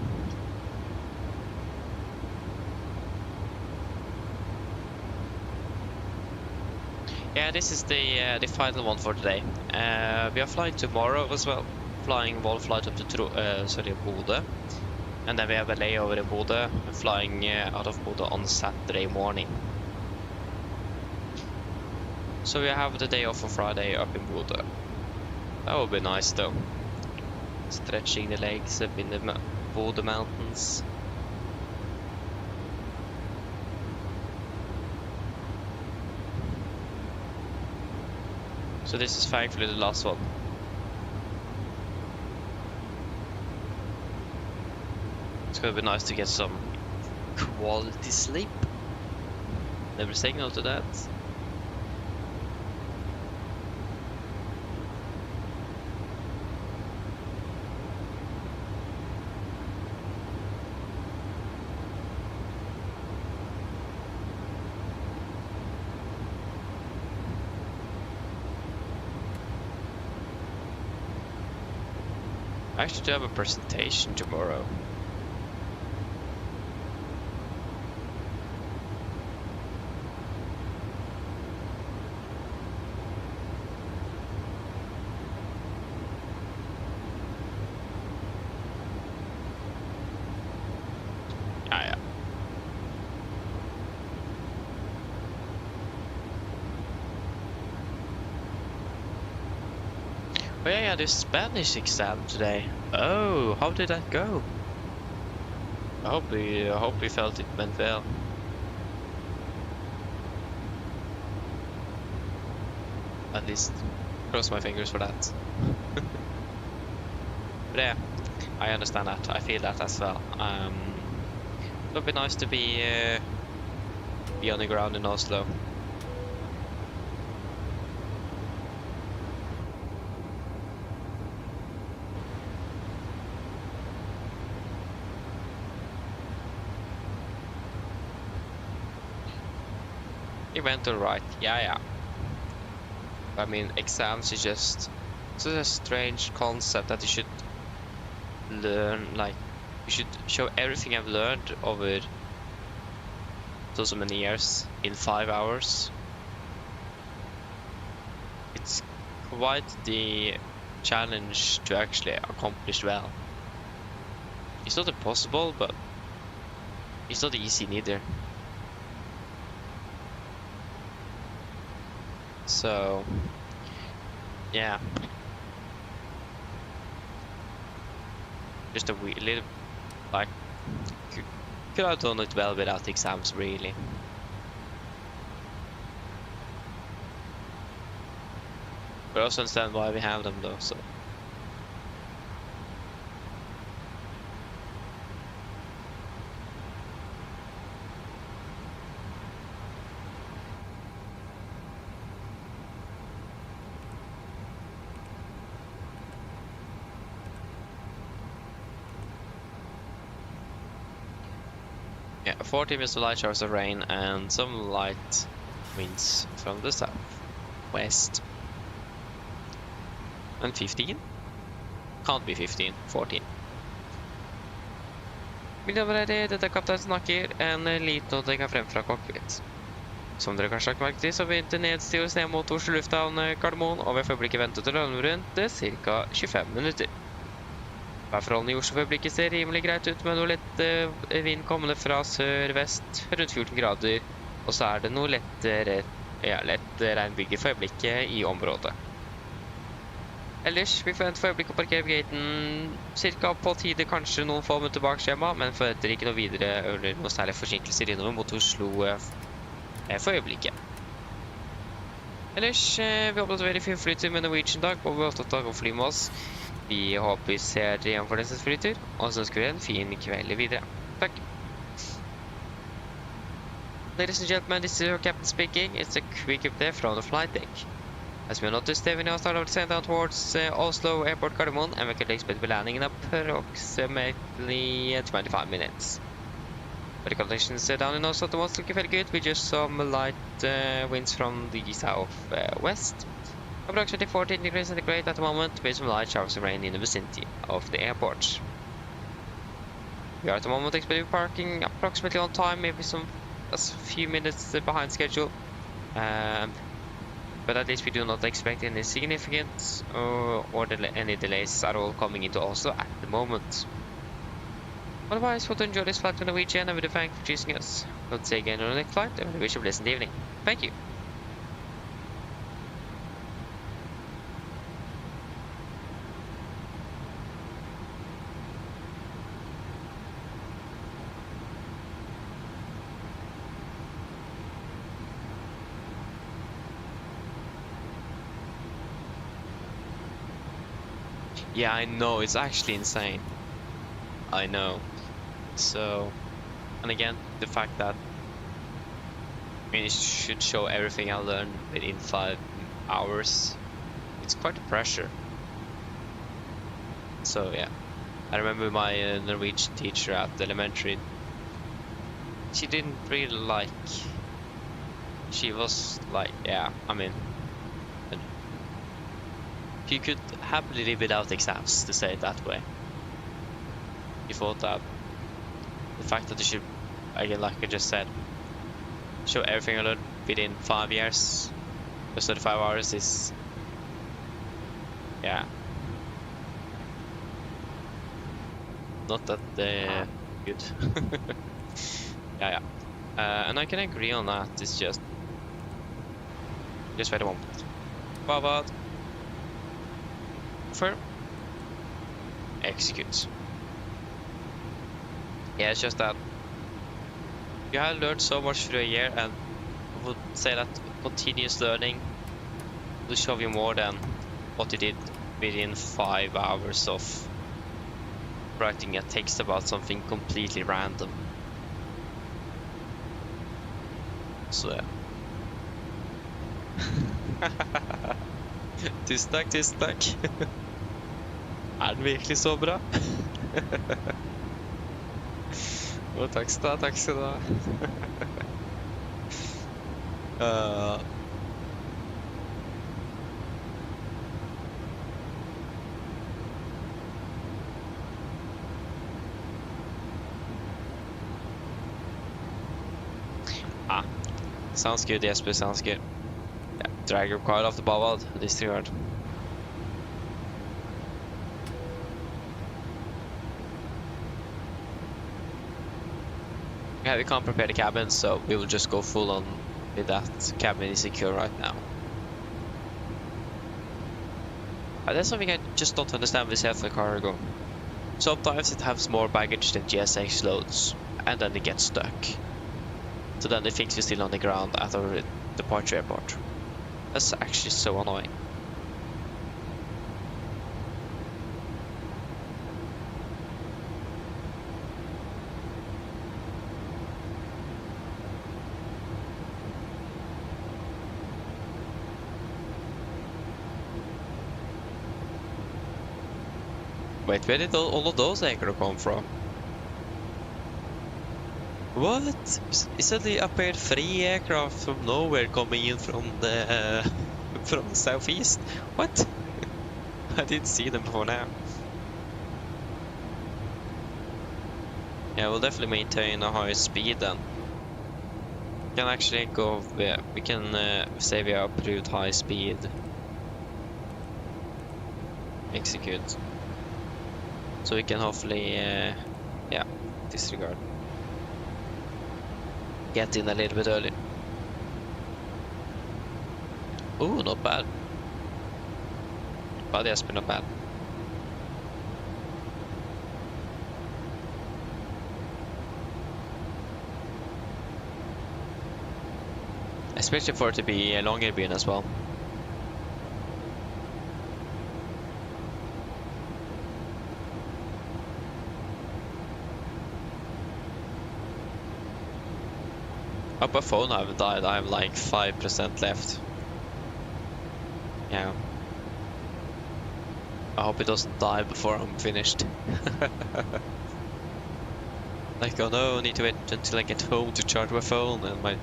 Yeah, this is the final one for today. We are flying tomorrow as well. Flying one flight up to Bodø. And then we have a layover in Bodø, flying out of Bodø on Saturday morning. So we have the day off on Friday up in Bodø. That would be nice though. Stretching the legs up in the Bodø mountains. So this is thankfully the last one. It's gonna be nice to get some quality sleep. Never saying no to that. I actually do have a presentation tomorrow. Yeah. Oh yeah, this Spanish exam today. Oh, how did that go? I hope we felt it went well. At least, cross my fingers for that. But yeah, I understand that. I feel that as well. It would be nice to be on the ground in Oslo. It went alright, yeah. I mean, exams is just such a strange concept that you should learn, like, you should show everything I've learned over so many years in 5 hours. It's quite the challenge to actually accomplish well. It's not impossible, but it's not easy neither. So, yeah, just a little, like, could have done it well without the exams, really. But I also understand why we have them, though. So. Yeah, 40 minutes of light showers of rain and some light winds from the south, west. And 15? Can't be 15, 14. Miljøværdet, dette er kaptein snakker, en liten noting frem fra cockpit. Som dere kanskje har lagt merke til, så begynte nedstyres ned mot Oslo lufthavn Gardermoen, og vi får øyeblikket ventet til rundt ca. 25 minutter. Værforholdene i Oslo for øyeblikket ser rimelig greit ut, med noe lett vind kommende fra sør-vest, rundt 14 grader Og så er det noe lett regnbygge for øyeblikket i området. Ellers, vi forventer for øyeblikket å parkere på gaten cirka på tide, kanskje noen få minutter bak skjema, men forventer ikke noe videre eller noe særlig forsinkelser innover mot Oslo for øyeblikket. Ellers, vi håper at det er veldig fin flytur med Norwegian dag, og vi er opptatt av å fly med oss. Vi håper vi ser dere igjen for neste flytur, og så ønsker vi en fin kveld videre. Takk. Ladies and gentlemen, this is your captain speaking. It's a quick update from the flight deck. As we noticed, we now start descent down towards Oslo Airport Gardermoen, and we can expect to be landing in approximately 25 minutes. But the conditions down in Oslo at the moment looking very good, with just some light winds from the south-west. Approximately 14 degrees centigrade at the moment, with some light showers of rain in the vicinity of the airport. We are at the moment expecting parking approximately on time, maybe a few minutes behind schedule. But at least we do not expect any significant any delays at all coming into Oslo at the moment. Otherwise, we'll enjoy this flight to Norwegian, and we do thank you for choosing us. We'll see you again on the next flight, and we wish you a pleasant evening. Thank you. Yeah, I know, it's actually insane. I know. So, and again, the fact that it should show everything I learned within 5 hours, it's quite a pressure. So yeah, I remember my Norwegian teacher at elementary, she didn't really like, she was like, yeah, I mean, you could happily live without exams, to say it that way. You thought that the fact that you should, again, like I just said, show everything I learned within 5 years, just 35 hours is, yeah, not that good. Yeah. And I can agree on that. It's just wait a moment. Forward. Execute. Yeah, it's just that you have learned so much through a year, and I would say that continuous learning will show you more than what you did within 5 hours of writing a text about something completely random. Så ja. Tusen takk, tusen takk. Er den virkelig så bra? Takk skal du ha, takk skal du ha. Sounds good, Jesper, sounds good. Yeah, drag your car off the bollard, disregard. Yeah, we can't prepare the cabin, so we will just go full on with that. Cabin is secure right now. That's something I just don't understand with FSLTL cargo. Sometimes it has more baggage than GSX loads, and then it gets stuck. So then they think we're still on the ground at our departure airport. That's actually so annoying. Wait, where did all of those anchors come from? What? Isn't the appeared 3 aircraft from nowhere coming in from the southeast? What? I didn't see them before now. Yeah, we'll definitely maintain a higher speed then. We can actually go, we can say we are approved high speed. Execute. So we can hopefully, yeah, disregard. Get in a little bit early. Oh, not bad. But yes, but not bad. Especially for it to be a longer beam as well. Up a phone I haven't died, I have like 5% left. Yeah. I hope it doesn't die before I'm finished. Like, oh no, I need to wait until I get home to charge my phone and my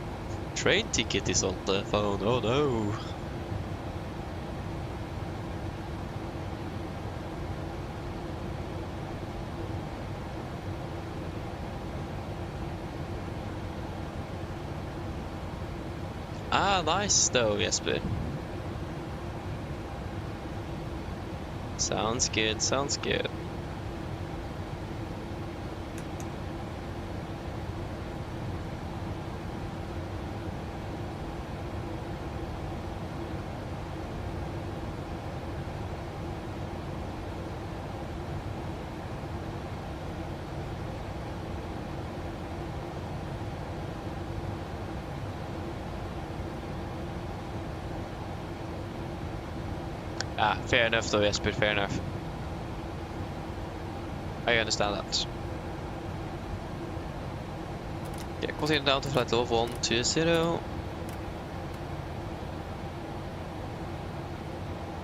train ticket is on the phone, oh no. Ah, nice though, Jesper. Sounds good, sounds good. Ah, fair enough though, Jesper, fair enough. I understand that. Okay, continue down to flight level 120.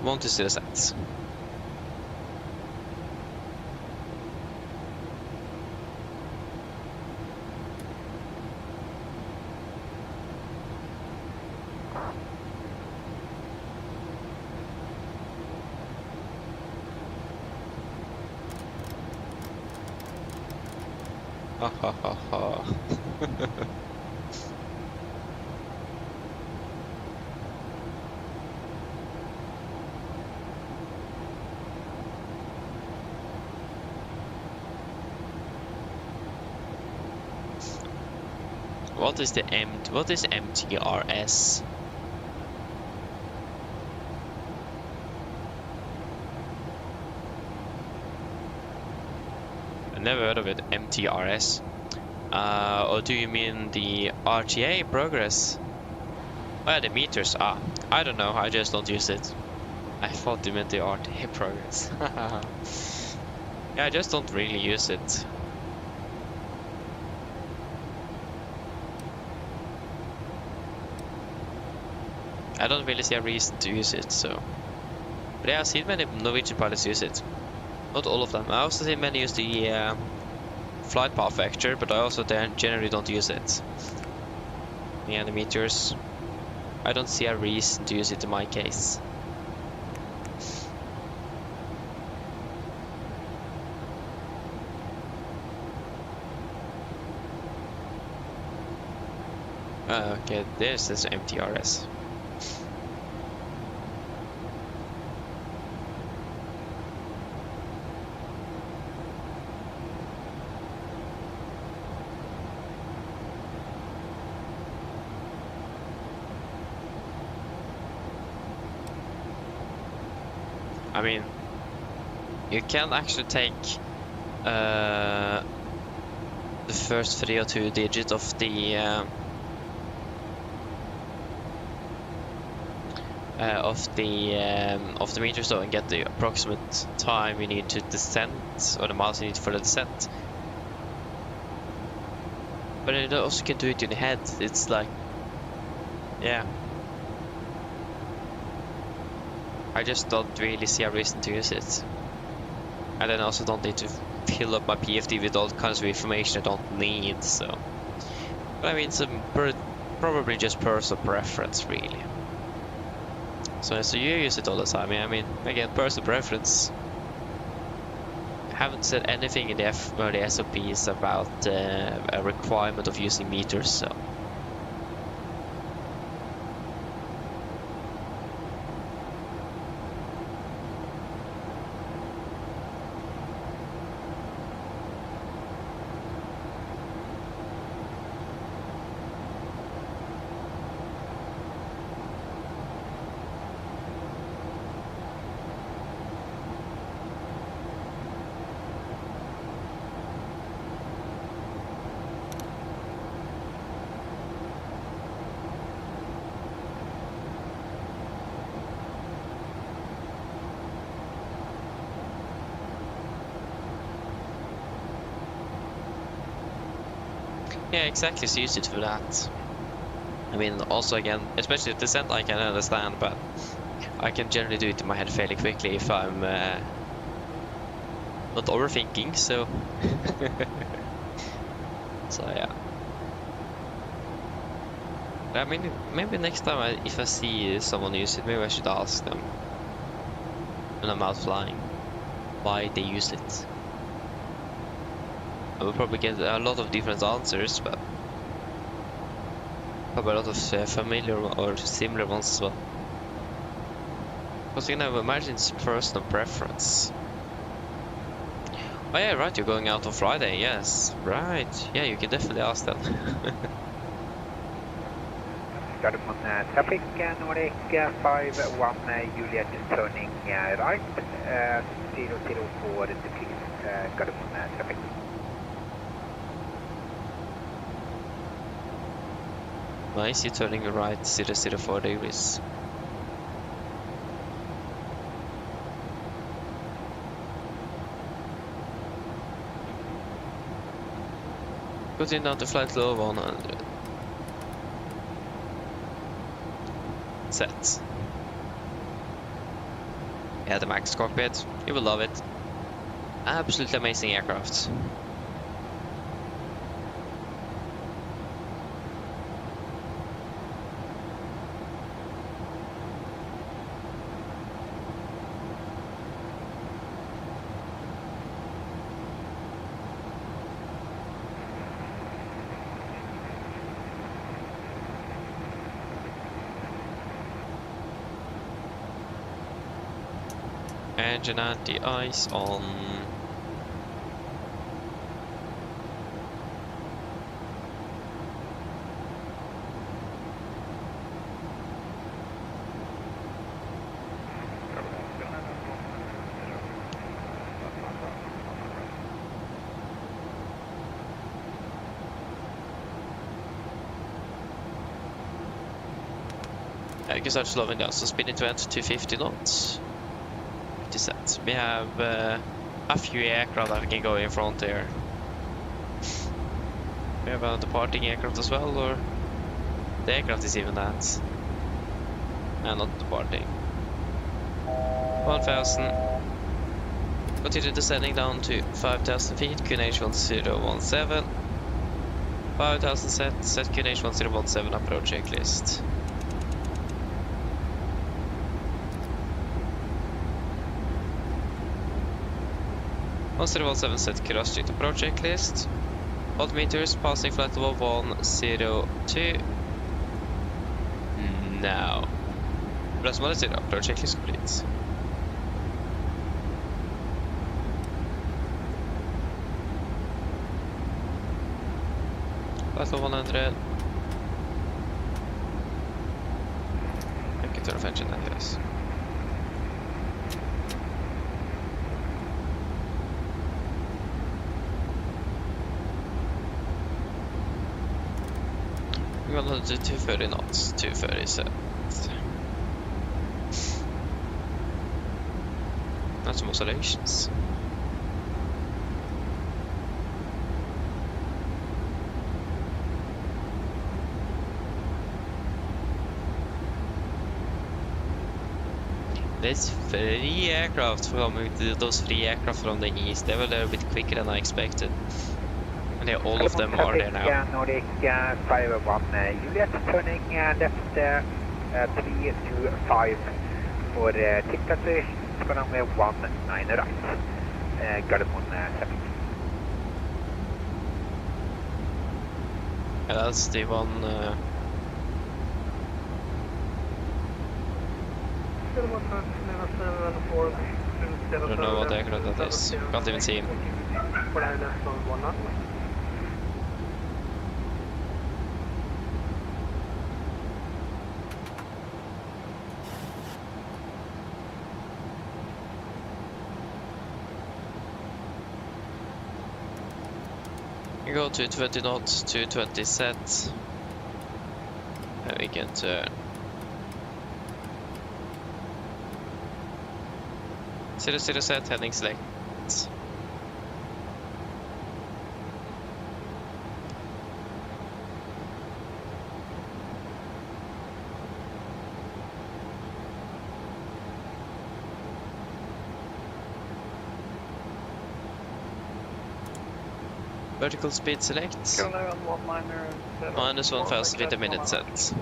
120 set. Ha ha ha ha. What is MTRS? Never heard of it. MTRS. Or do you mean the RTA progress? Oh yeah, the meters. Ah, I don't know. I just don't use it. I thought you meant the RTA progress. Yeah, I just don't really use it. I don't really see a reason to use it, so. But yeah, I've seen many Norwegian pilots use it. Not all of them. I also see many use the flight path vector, but I also generally don't use it. Yeah, the meters. I don't see a reason to use it in my case. Okay, there's this MTRS. I mean, you can actually take the first 3 or 2 digits of the meters though, and get the approximate time you need to descend, or the miles you need for the descent. But you also can do it in your head. It's like, yeah. I just don't really see a reason to use it. And then I also don't need to fill up my PFD with all kinds of information I don't need, so. But I mean, it's probably just personal preference, really. So you use it all the time. I mean, again, personal preference. I haven't said anything in the SOPs about a requirement of using meters, so. Yeah, exactly. So use it for that. I mean, also again, especially descent, I can understand, but I can generally do it in my head fairly quickly if I'm not overthinking. So, so yeah. I mean, maybe next time if I see someone use it, maybe I should ask them when I'm out flying why they use it. I will probably get a lot of different answers, but probably a lot of familiar or similar ones as well. Because you can imagine it's personal preference. Oh yeah, right, you're going out on Friday, yes. Right, yeah, you can definitely ask them. Started on traffic, Nordic 51, Juliet turning right, 004 please, got it on traffic. Nice, you're turning right 004 degrees. Putting down to flight low 100. Set. Yeah, the max cockpit. You will love it. Absolutely amazing aircraft. Engine anti-ice on. I can start slowing down, so speed into 250 knots. Set. We have a few aircraft that can go in front here. We have a departing aircraft as well, or the aircraft is even that. And not departing. 1000. Continue descending down to 5000 feet, QNH 1017. 5000 set QNH 1017, approach checklist. 1017 set cross street approach checklist. Altimeters passing flight level 102. Now. Plus 10 approach checklist complete. Flight level 100. Thank you to the engine address. We're gonna do 230 knots, 230 set. That's some oscillations. There's 3 aircraft coming, those 3 aircraft from the east. They were a little bit quicker than I expected. And all of them are there now. Nordic 51, Juliet turning left 325 for tip calculation, runway 19 right. Got it on traffic. Yeah, that's the one. I don't know what aircraft that is. Can't even see him. We go to 20 knots, 220 set. And we can turn. 00 set, heading select. Vertical speed select. Minus 1000 feet a minute set.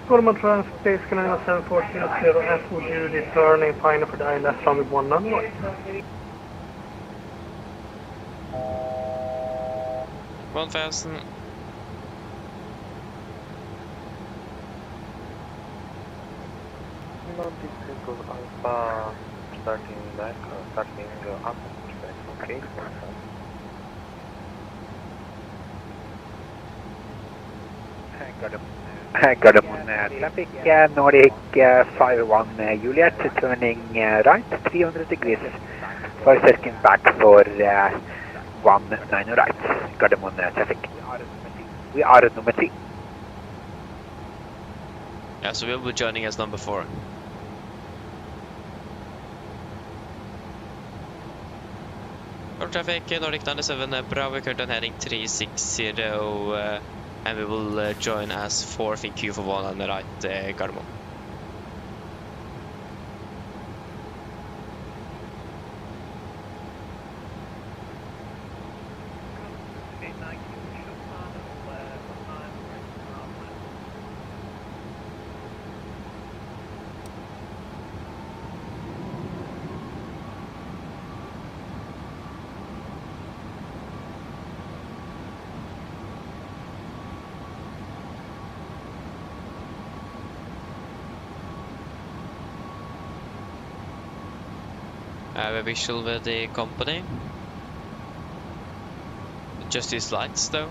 Volanta transport Canada 7420 as would you return and final for the ILS runway 1 runway. 1000. Alpha starting back, starting up, okay. Got him on traffic, Nordic 51 Juliet, turning right, 300 degrees, 5 seconds back for 19 right. Got him on traffic. We are at number 3. Yeah, so we'll be joining as number 4. Road traffic, Nordic 97, Bravo, current heading 360, and we will join as 4th in queue for 1 on the right, Gardermoen. I have a visual with the company. Just these lights though.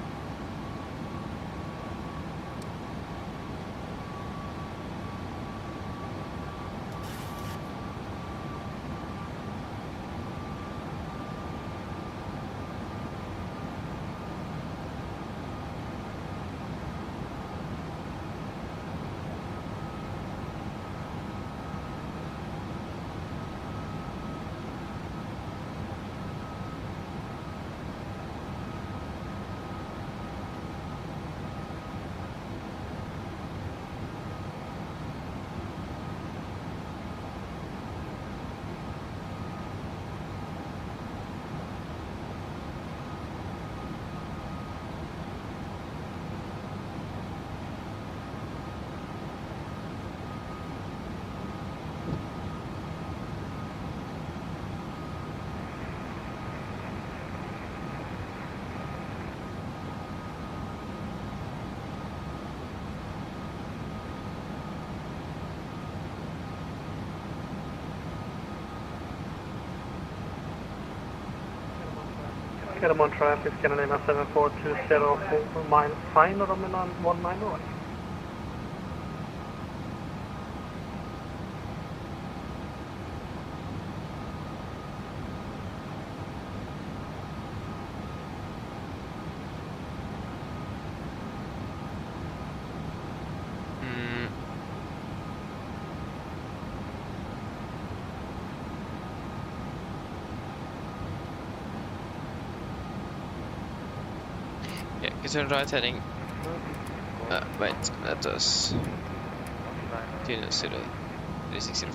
Gardermoen traffic, Canada 7420 mile final on 19 right. Turn right heading. Wait, that was 3605.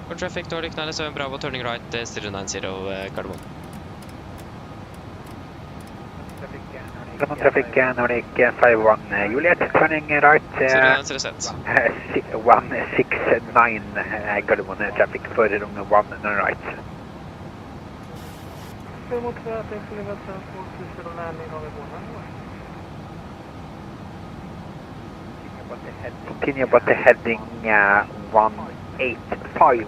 For traffic, Nordic 97 Bravo, turning right, 090 Gardermoen. Traffic, Nordic 51 Juliet, turning right, 169 Gardermoen traffic for runway 1 right. Gardermoen traffic, Canada 7420 landing runway 1 right. Continue about the heading 185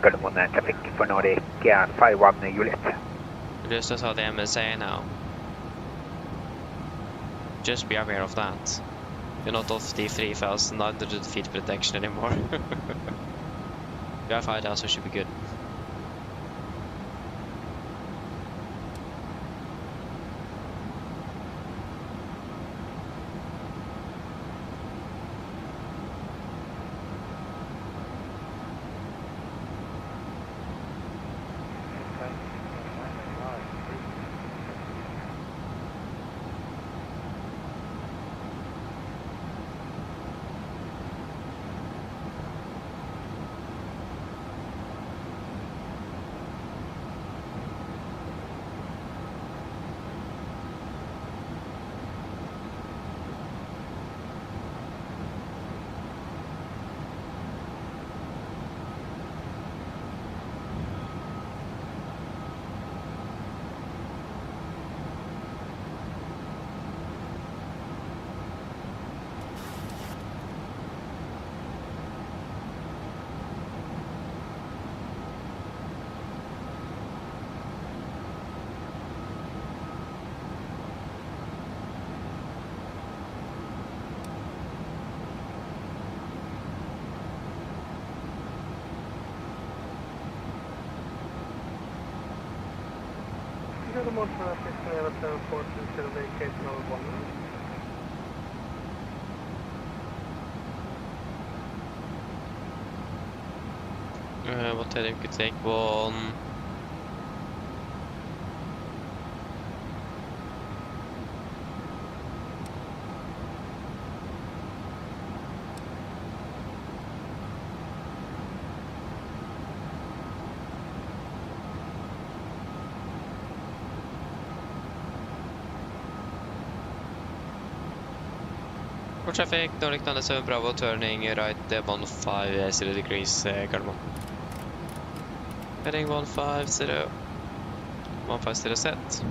Gardermoen traffic for Nordic 51 Juliet. Just as how the MSA now. Just be aware of that. You're not off the 3,900 feet protection anymore. You have 5,000, should be good. Good morning, traffic, 742, vacate Norwegian. What heading could take one? For traffic, Nordic 97 Bravo, turning right 150 degrees, Gardermoen. Heading 150 set.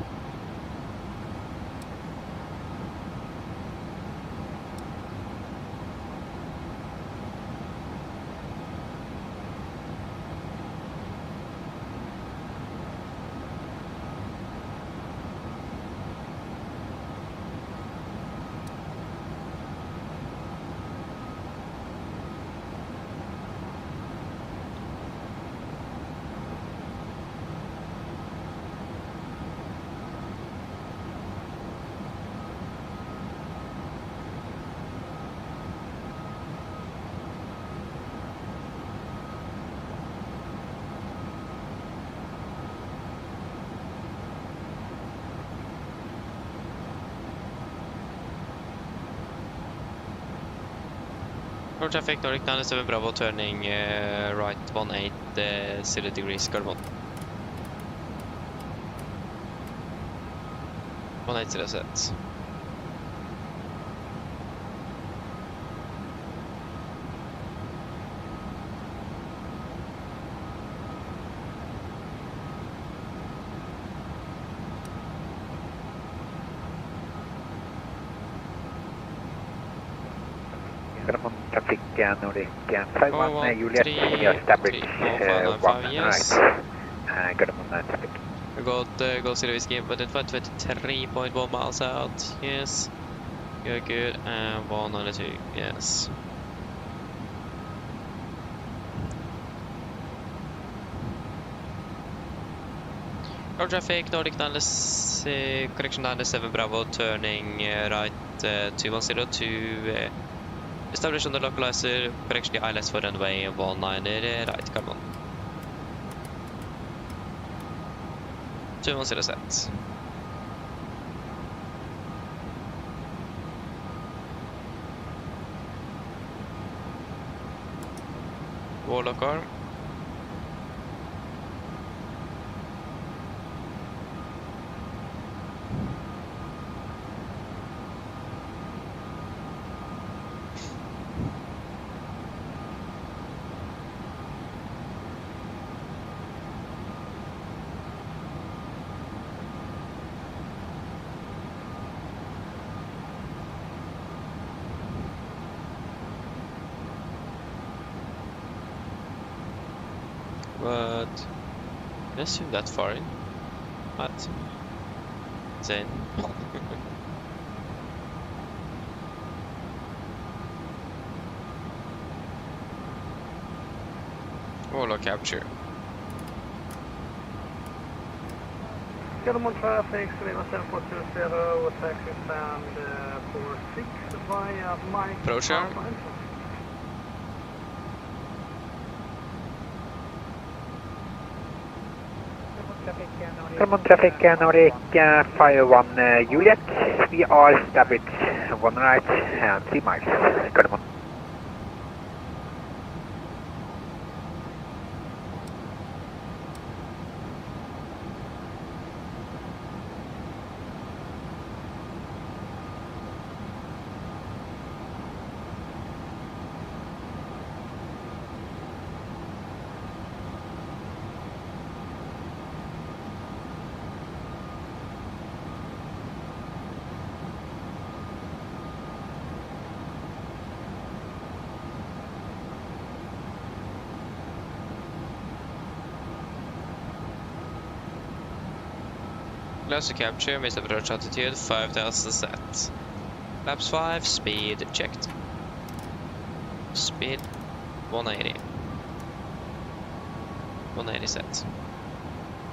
For traffic, Nordic 97 Bravo, turning right 180 degrees, Gardermoen. 180 set. Traffic Nordic 51 Juliet, we are established 1 yes. right. Gardermoen traffic. We got Gold City Whiskey, but it's 23.1 miles out, yes. Good, and 192, yes. Road traffic, Nordic 96, correction 97 Bravo, turning right 210 to establish on the localizer, correction the ILS for runway 19 right, Gardermoen. 210 set. Warlock arm. But let's zoom that far in. What? Then Warlock capture. Gardermoen traffic, Selena 7420, taxi stand 46 via Mike. Pro share. Gardermoen traffic Nordic 51 Juliet, we are established 1 right and 3 miles. Gardermoen. Close to capture, missed approach altitude 5000 set. Laps 5, speed checked. Speed 180. 180 set.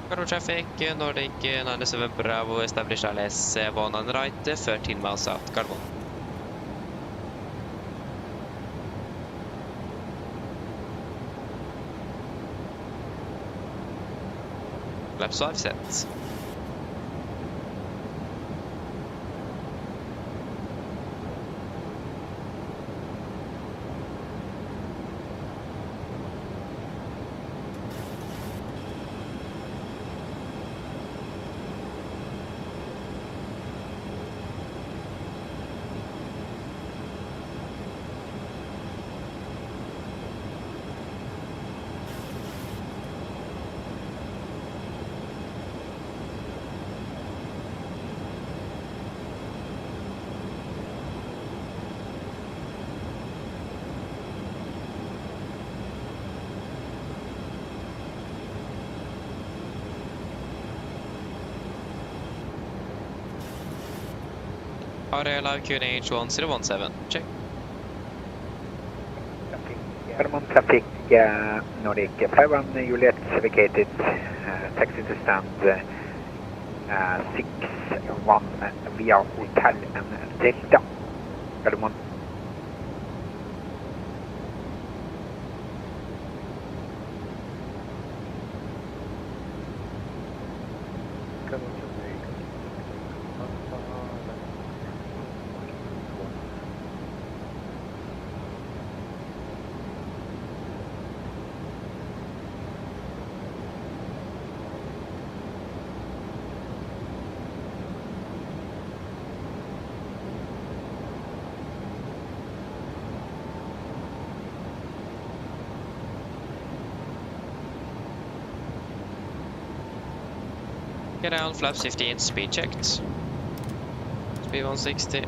Cargo traffic, Nordic 97 Bravo, establish LS 1 right, 13 miles south, Card 1. Flaps 5 set. Area live QNH 1017, check. Perfermance traffic, Nordic 51 Juliet vacated, taxi to stand 61 via Hotel and Delta. Perfermance. Get down, flaps 15, speed checked. Speed 160.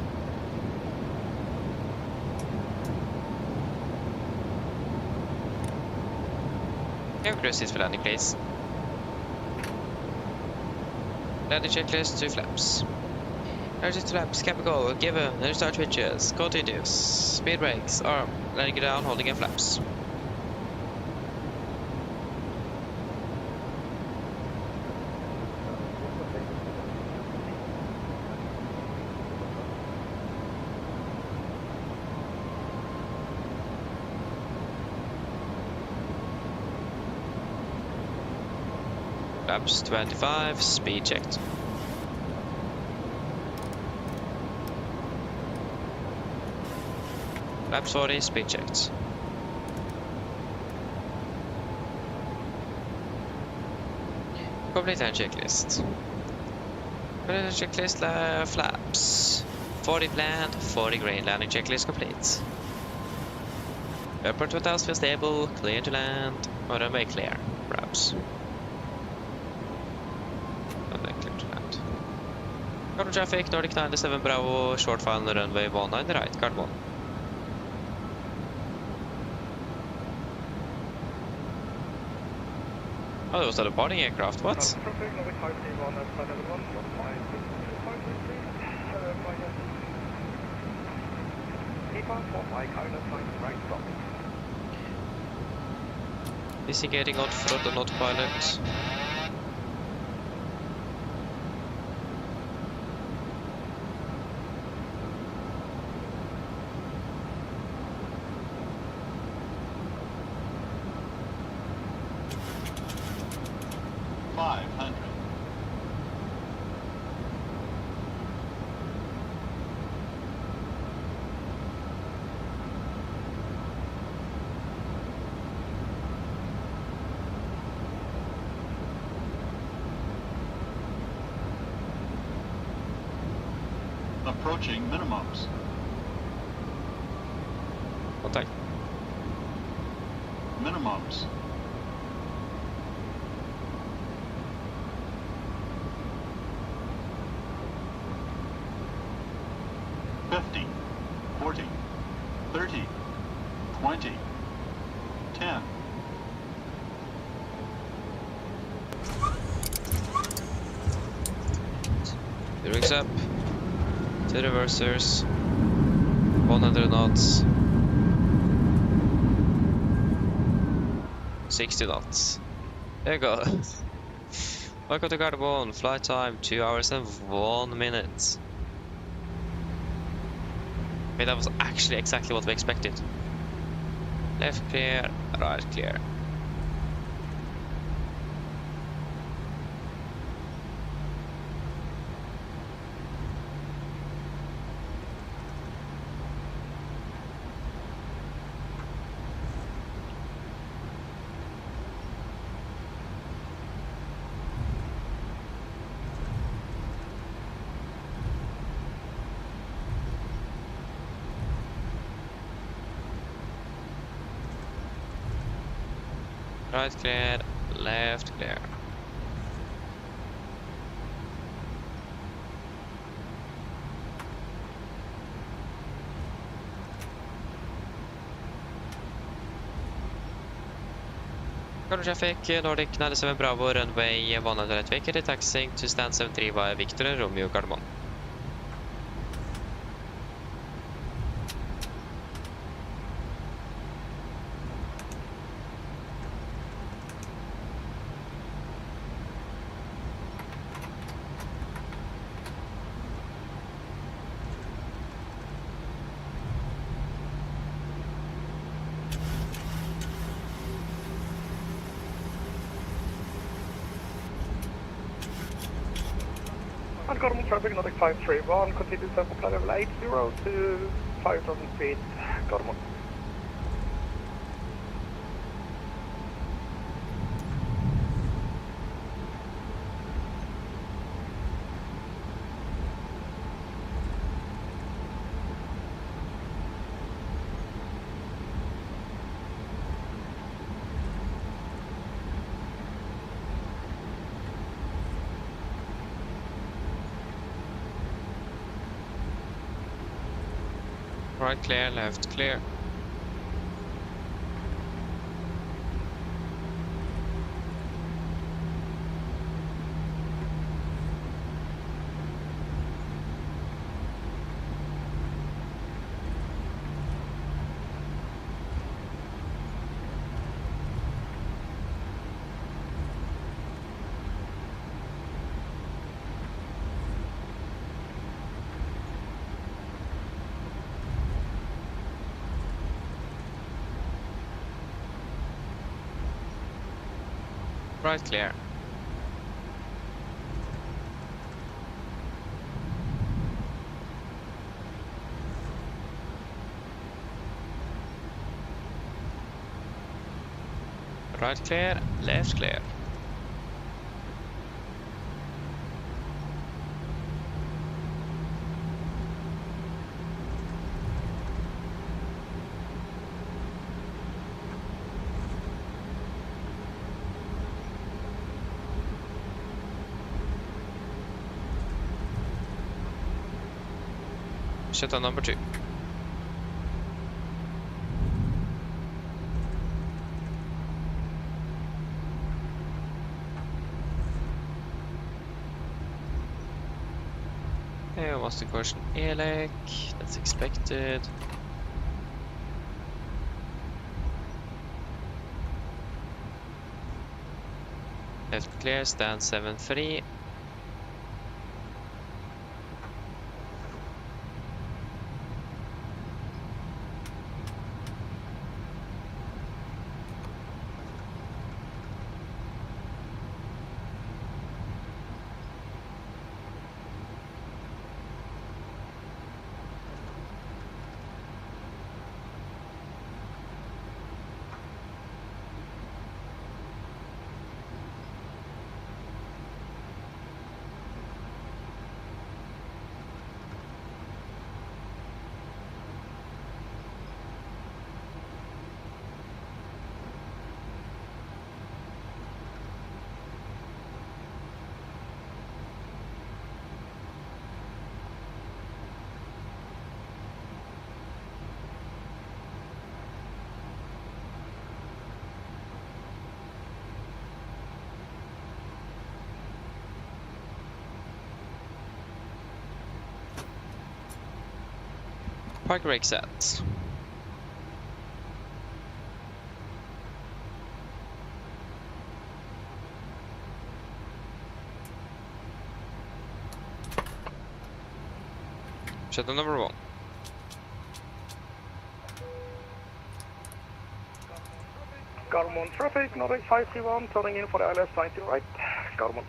Have cruise seats for landing, please. Landing checklist, 2 flaps. Energy flaps, capital, given, energy start switches, continuous, speed brakes, arm, landing down, holding in flaps. Flaps 25, speed checked. Flaps 40, speed checked. Complete and checklist. Complete and checklist, flaps. 40 planned, 40 green, landing checklist complete. Airport 2000 feel stable, clear to land, or runway clear, perhaps. Cargo traffic, Nordic 97 Bravo, short file on runway 19 right, Card 1. Oh, was that a boarding aircraft? What? Is he getting out from the autopilot? Approaching minimums. Contact. Minimums. $50, $40, $30, $20, $10. The rigs up. 2 reversers. 100 knots. 60 knots. There you go. Welcome to Gardermoen. Flight time 2 hours and 1 minute. Okay, that was actually exactly what we expected. Left clear, right clear. Right clear, left clear. Cargo traffic, Nordic 97 Bravo, runway 108 vacant, taxiing to stand 73 via Victor and Romeo Gardermoen. Gardermoen traffic, Nordic 531, continue to flight level 80 to 5,000 feet, Gardermoen. Right clear, left clear. Right clear. Right clear, left clear. Shut on number 2. Okay, master caution ELEC, that's expected. Left clear, stand 7-3. Park brake set. Shuttle number 1. Garmon traffic, Nordic 531, turning in for ILS 20 right. Garmon.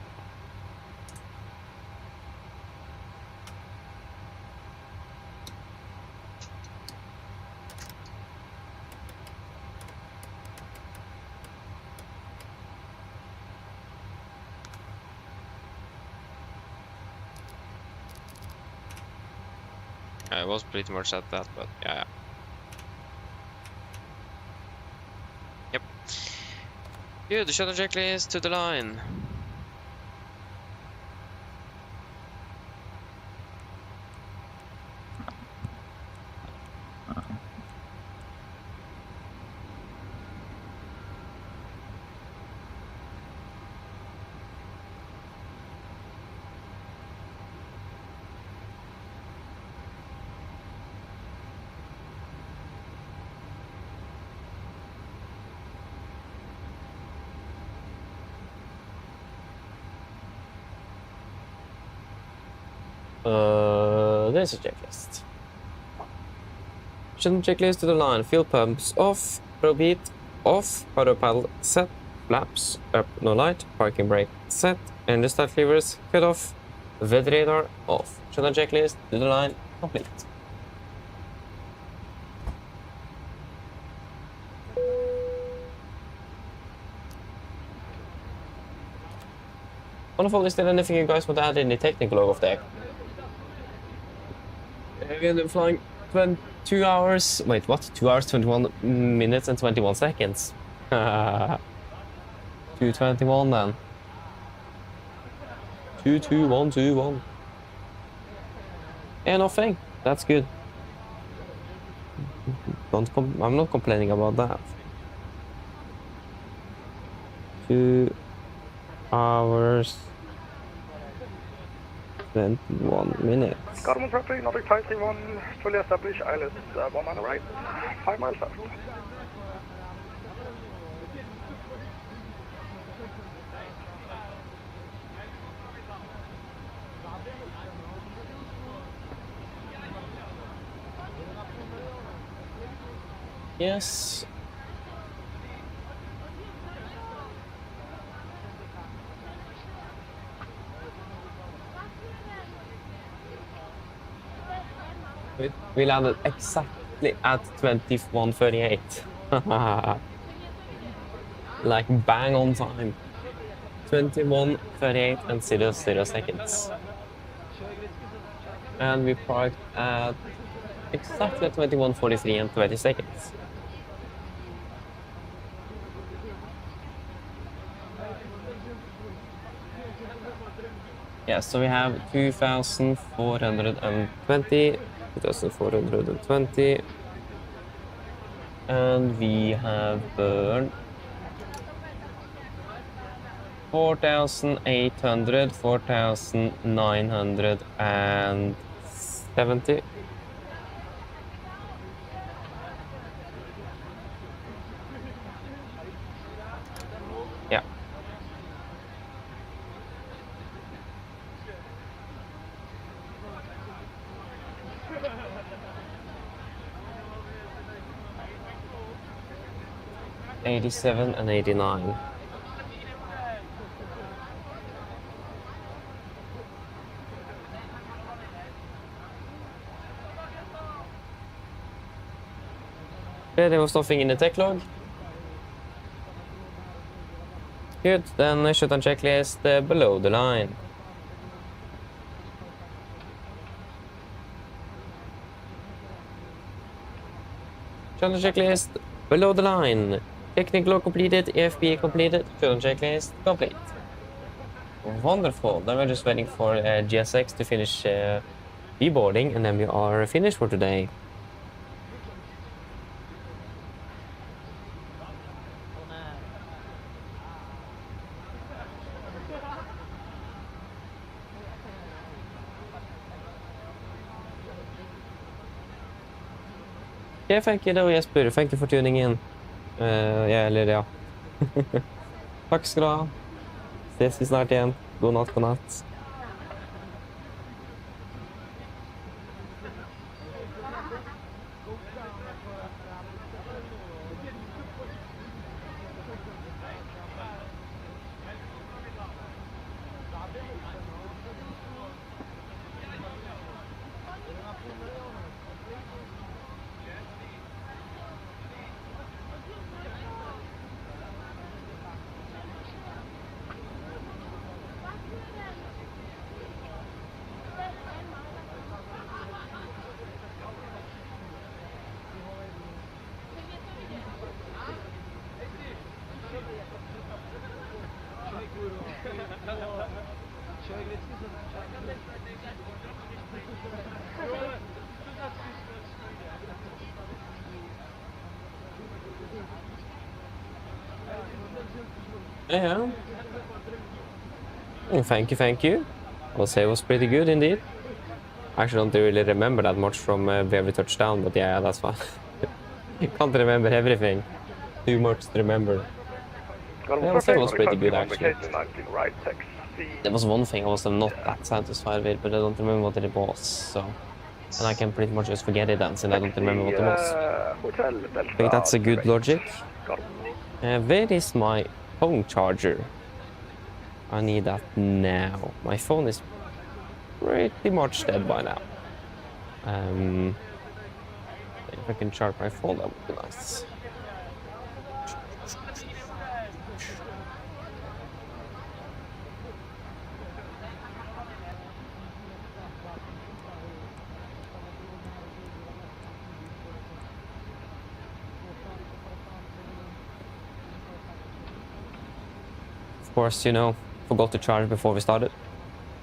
I was pretty much at that, but yeah. Yep. Good, the shuttle checklist to the line. There's a checklist. Shuttle checklist to the line. Fuel pumps off, probe heat off, powder paddle set, flaps up, no light, parking brake set, engine start levers cut off, VED radar off. Shuttle checklist to the line complete. Wonderful. Is there anything you guys want to add in the technical log of the air? We've been flying 2 hours. Wait, what? 2 hours, 21 minutes, and 21 seconds. 2:21 then. 2:21:21. Yeah, nothing. That's good. I'm not complaining about that. 2 hours. 21 minutes. Garmon traffic, Nordic 531, fully established ILS 1 on the right, 5 miles left. Yes. We landed exactly at 21:38. Like bang on time. 21:38 and 00 seconds. And we parked at exactly 21:43 and 20 seconds. Yeah, so we have 2,420. 2,420, and we have burned 4,800, 4,970. Yeah. '87 and '89. Okay, there was nothing in the tech log. Good, then I should checklist below the line. Shuttle checklist below the line. Technical log completed, EFB completed, shuttle checklist complete. Wonderful. Then we're just waiting for GSX to finish deboarding, and then we are finished for today. Yeah, thank you, Jesper. Thank you for tuning in. Ja, eller ja. Takk skal du ha. Ses vi snart igjen. God natt, god natt. Yeah. Thank you, thank you. I'll say it was pretty good indeed. I actually don't really remember that much from where we touched down, but yeah, that's fine. Can't remember everything. Too much to remember. Yeah, I'll say it was pretty good actually. There was one thing I was not that satisfied with, but I don't remember what it was, so... And I can pretty much just forget it then, since I don't remember what it was. I think that's a good logic. Where is my phone charger? I need that now. My phone is pretty much dead by now. If I can charge my phone, that would be nice. Of course, you know, forgot to charge before we started.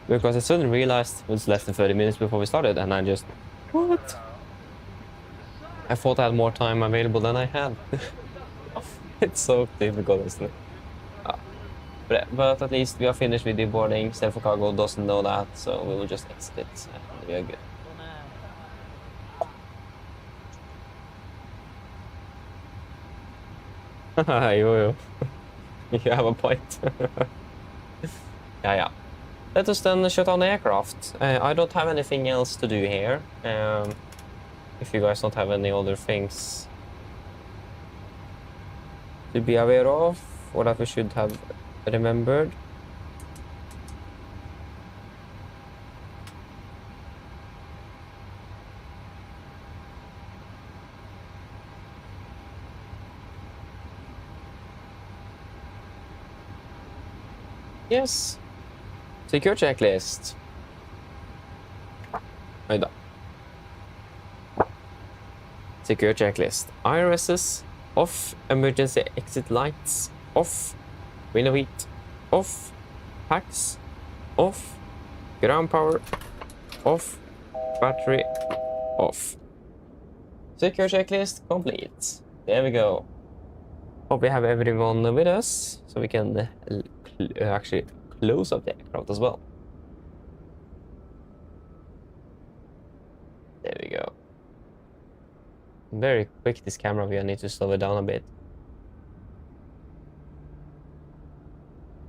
Because I suddenly realized it was less than 30 minutes before we started, and I just... What? I thought I had more time available than I had. It's so difficult, isn't it? But at least we are finished with the boarding. Stefan Cargo doesn't know that, so we will just exit it, and we are good. Yo. You have a point. Yeah. Let us then shut down the aircraft. I don't have anything else to do here. If you guys don't have any other things to be aware of, or that we should have remembered. Yes. Secure checklist. Right. Secure checklist. IRSs off, emergency exit lights off, window heat off, packs off, ground power off, battery off. Secure checklist complete. There we go. Hope we have everyone with us, so we can actually close up the aircraft as well. There we go. Very quick, this camera view. I need to slow it down a bit.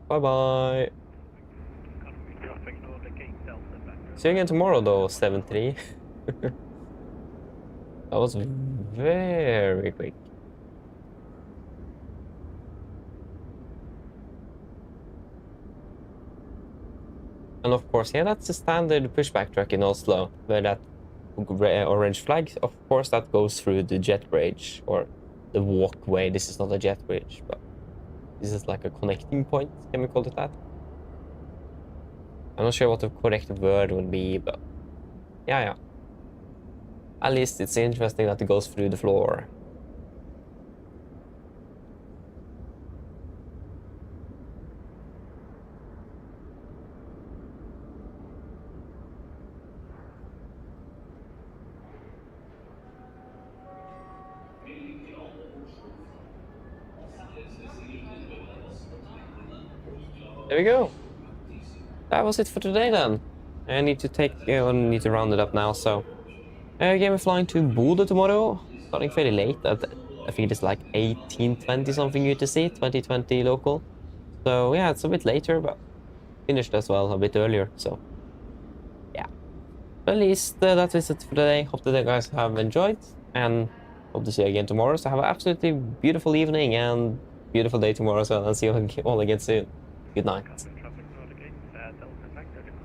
Bye bye. See you again tomorrow though, 7-3. That was very quick. And of course, yeah, that's the standard pushback truck in Oslo, where that orange flag, of course, that goes through the jet bridge, or the walkway. This is not a jet bridge, but this is like a connecting point, can we call it that? I'm not sure what the correct word would be, but yeah. At least it's interesting that it goes through the floor. There we go. That was it for today then. I need to round it up now, so... Again, we're flying to Bodø tomorrow. Starting fairly late. I think it's like 18:20 something UTC, 2020 local. So yeah, it's a bit later, but finished as well a bit earlier, so... Yeah. But at least that is it for today. Hope that you guys have enjoyed. and hope to see you again tomorrow. So have an absolutely beautiful evening and beautiful day tomorrow as well, and see you all again soon. Good night. Traffic for the gate, Delta Tank 34.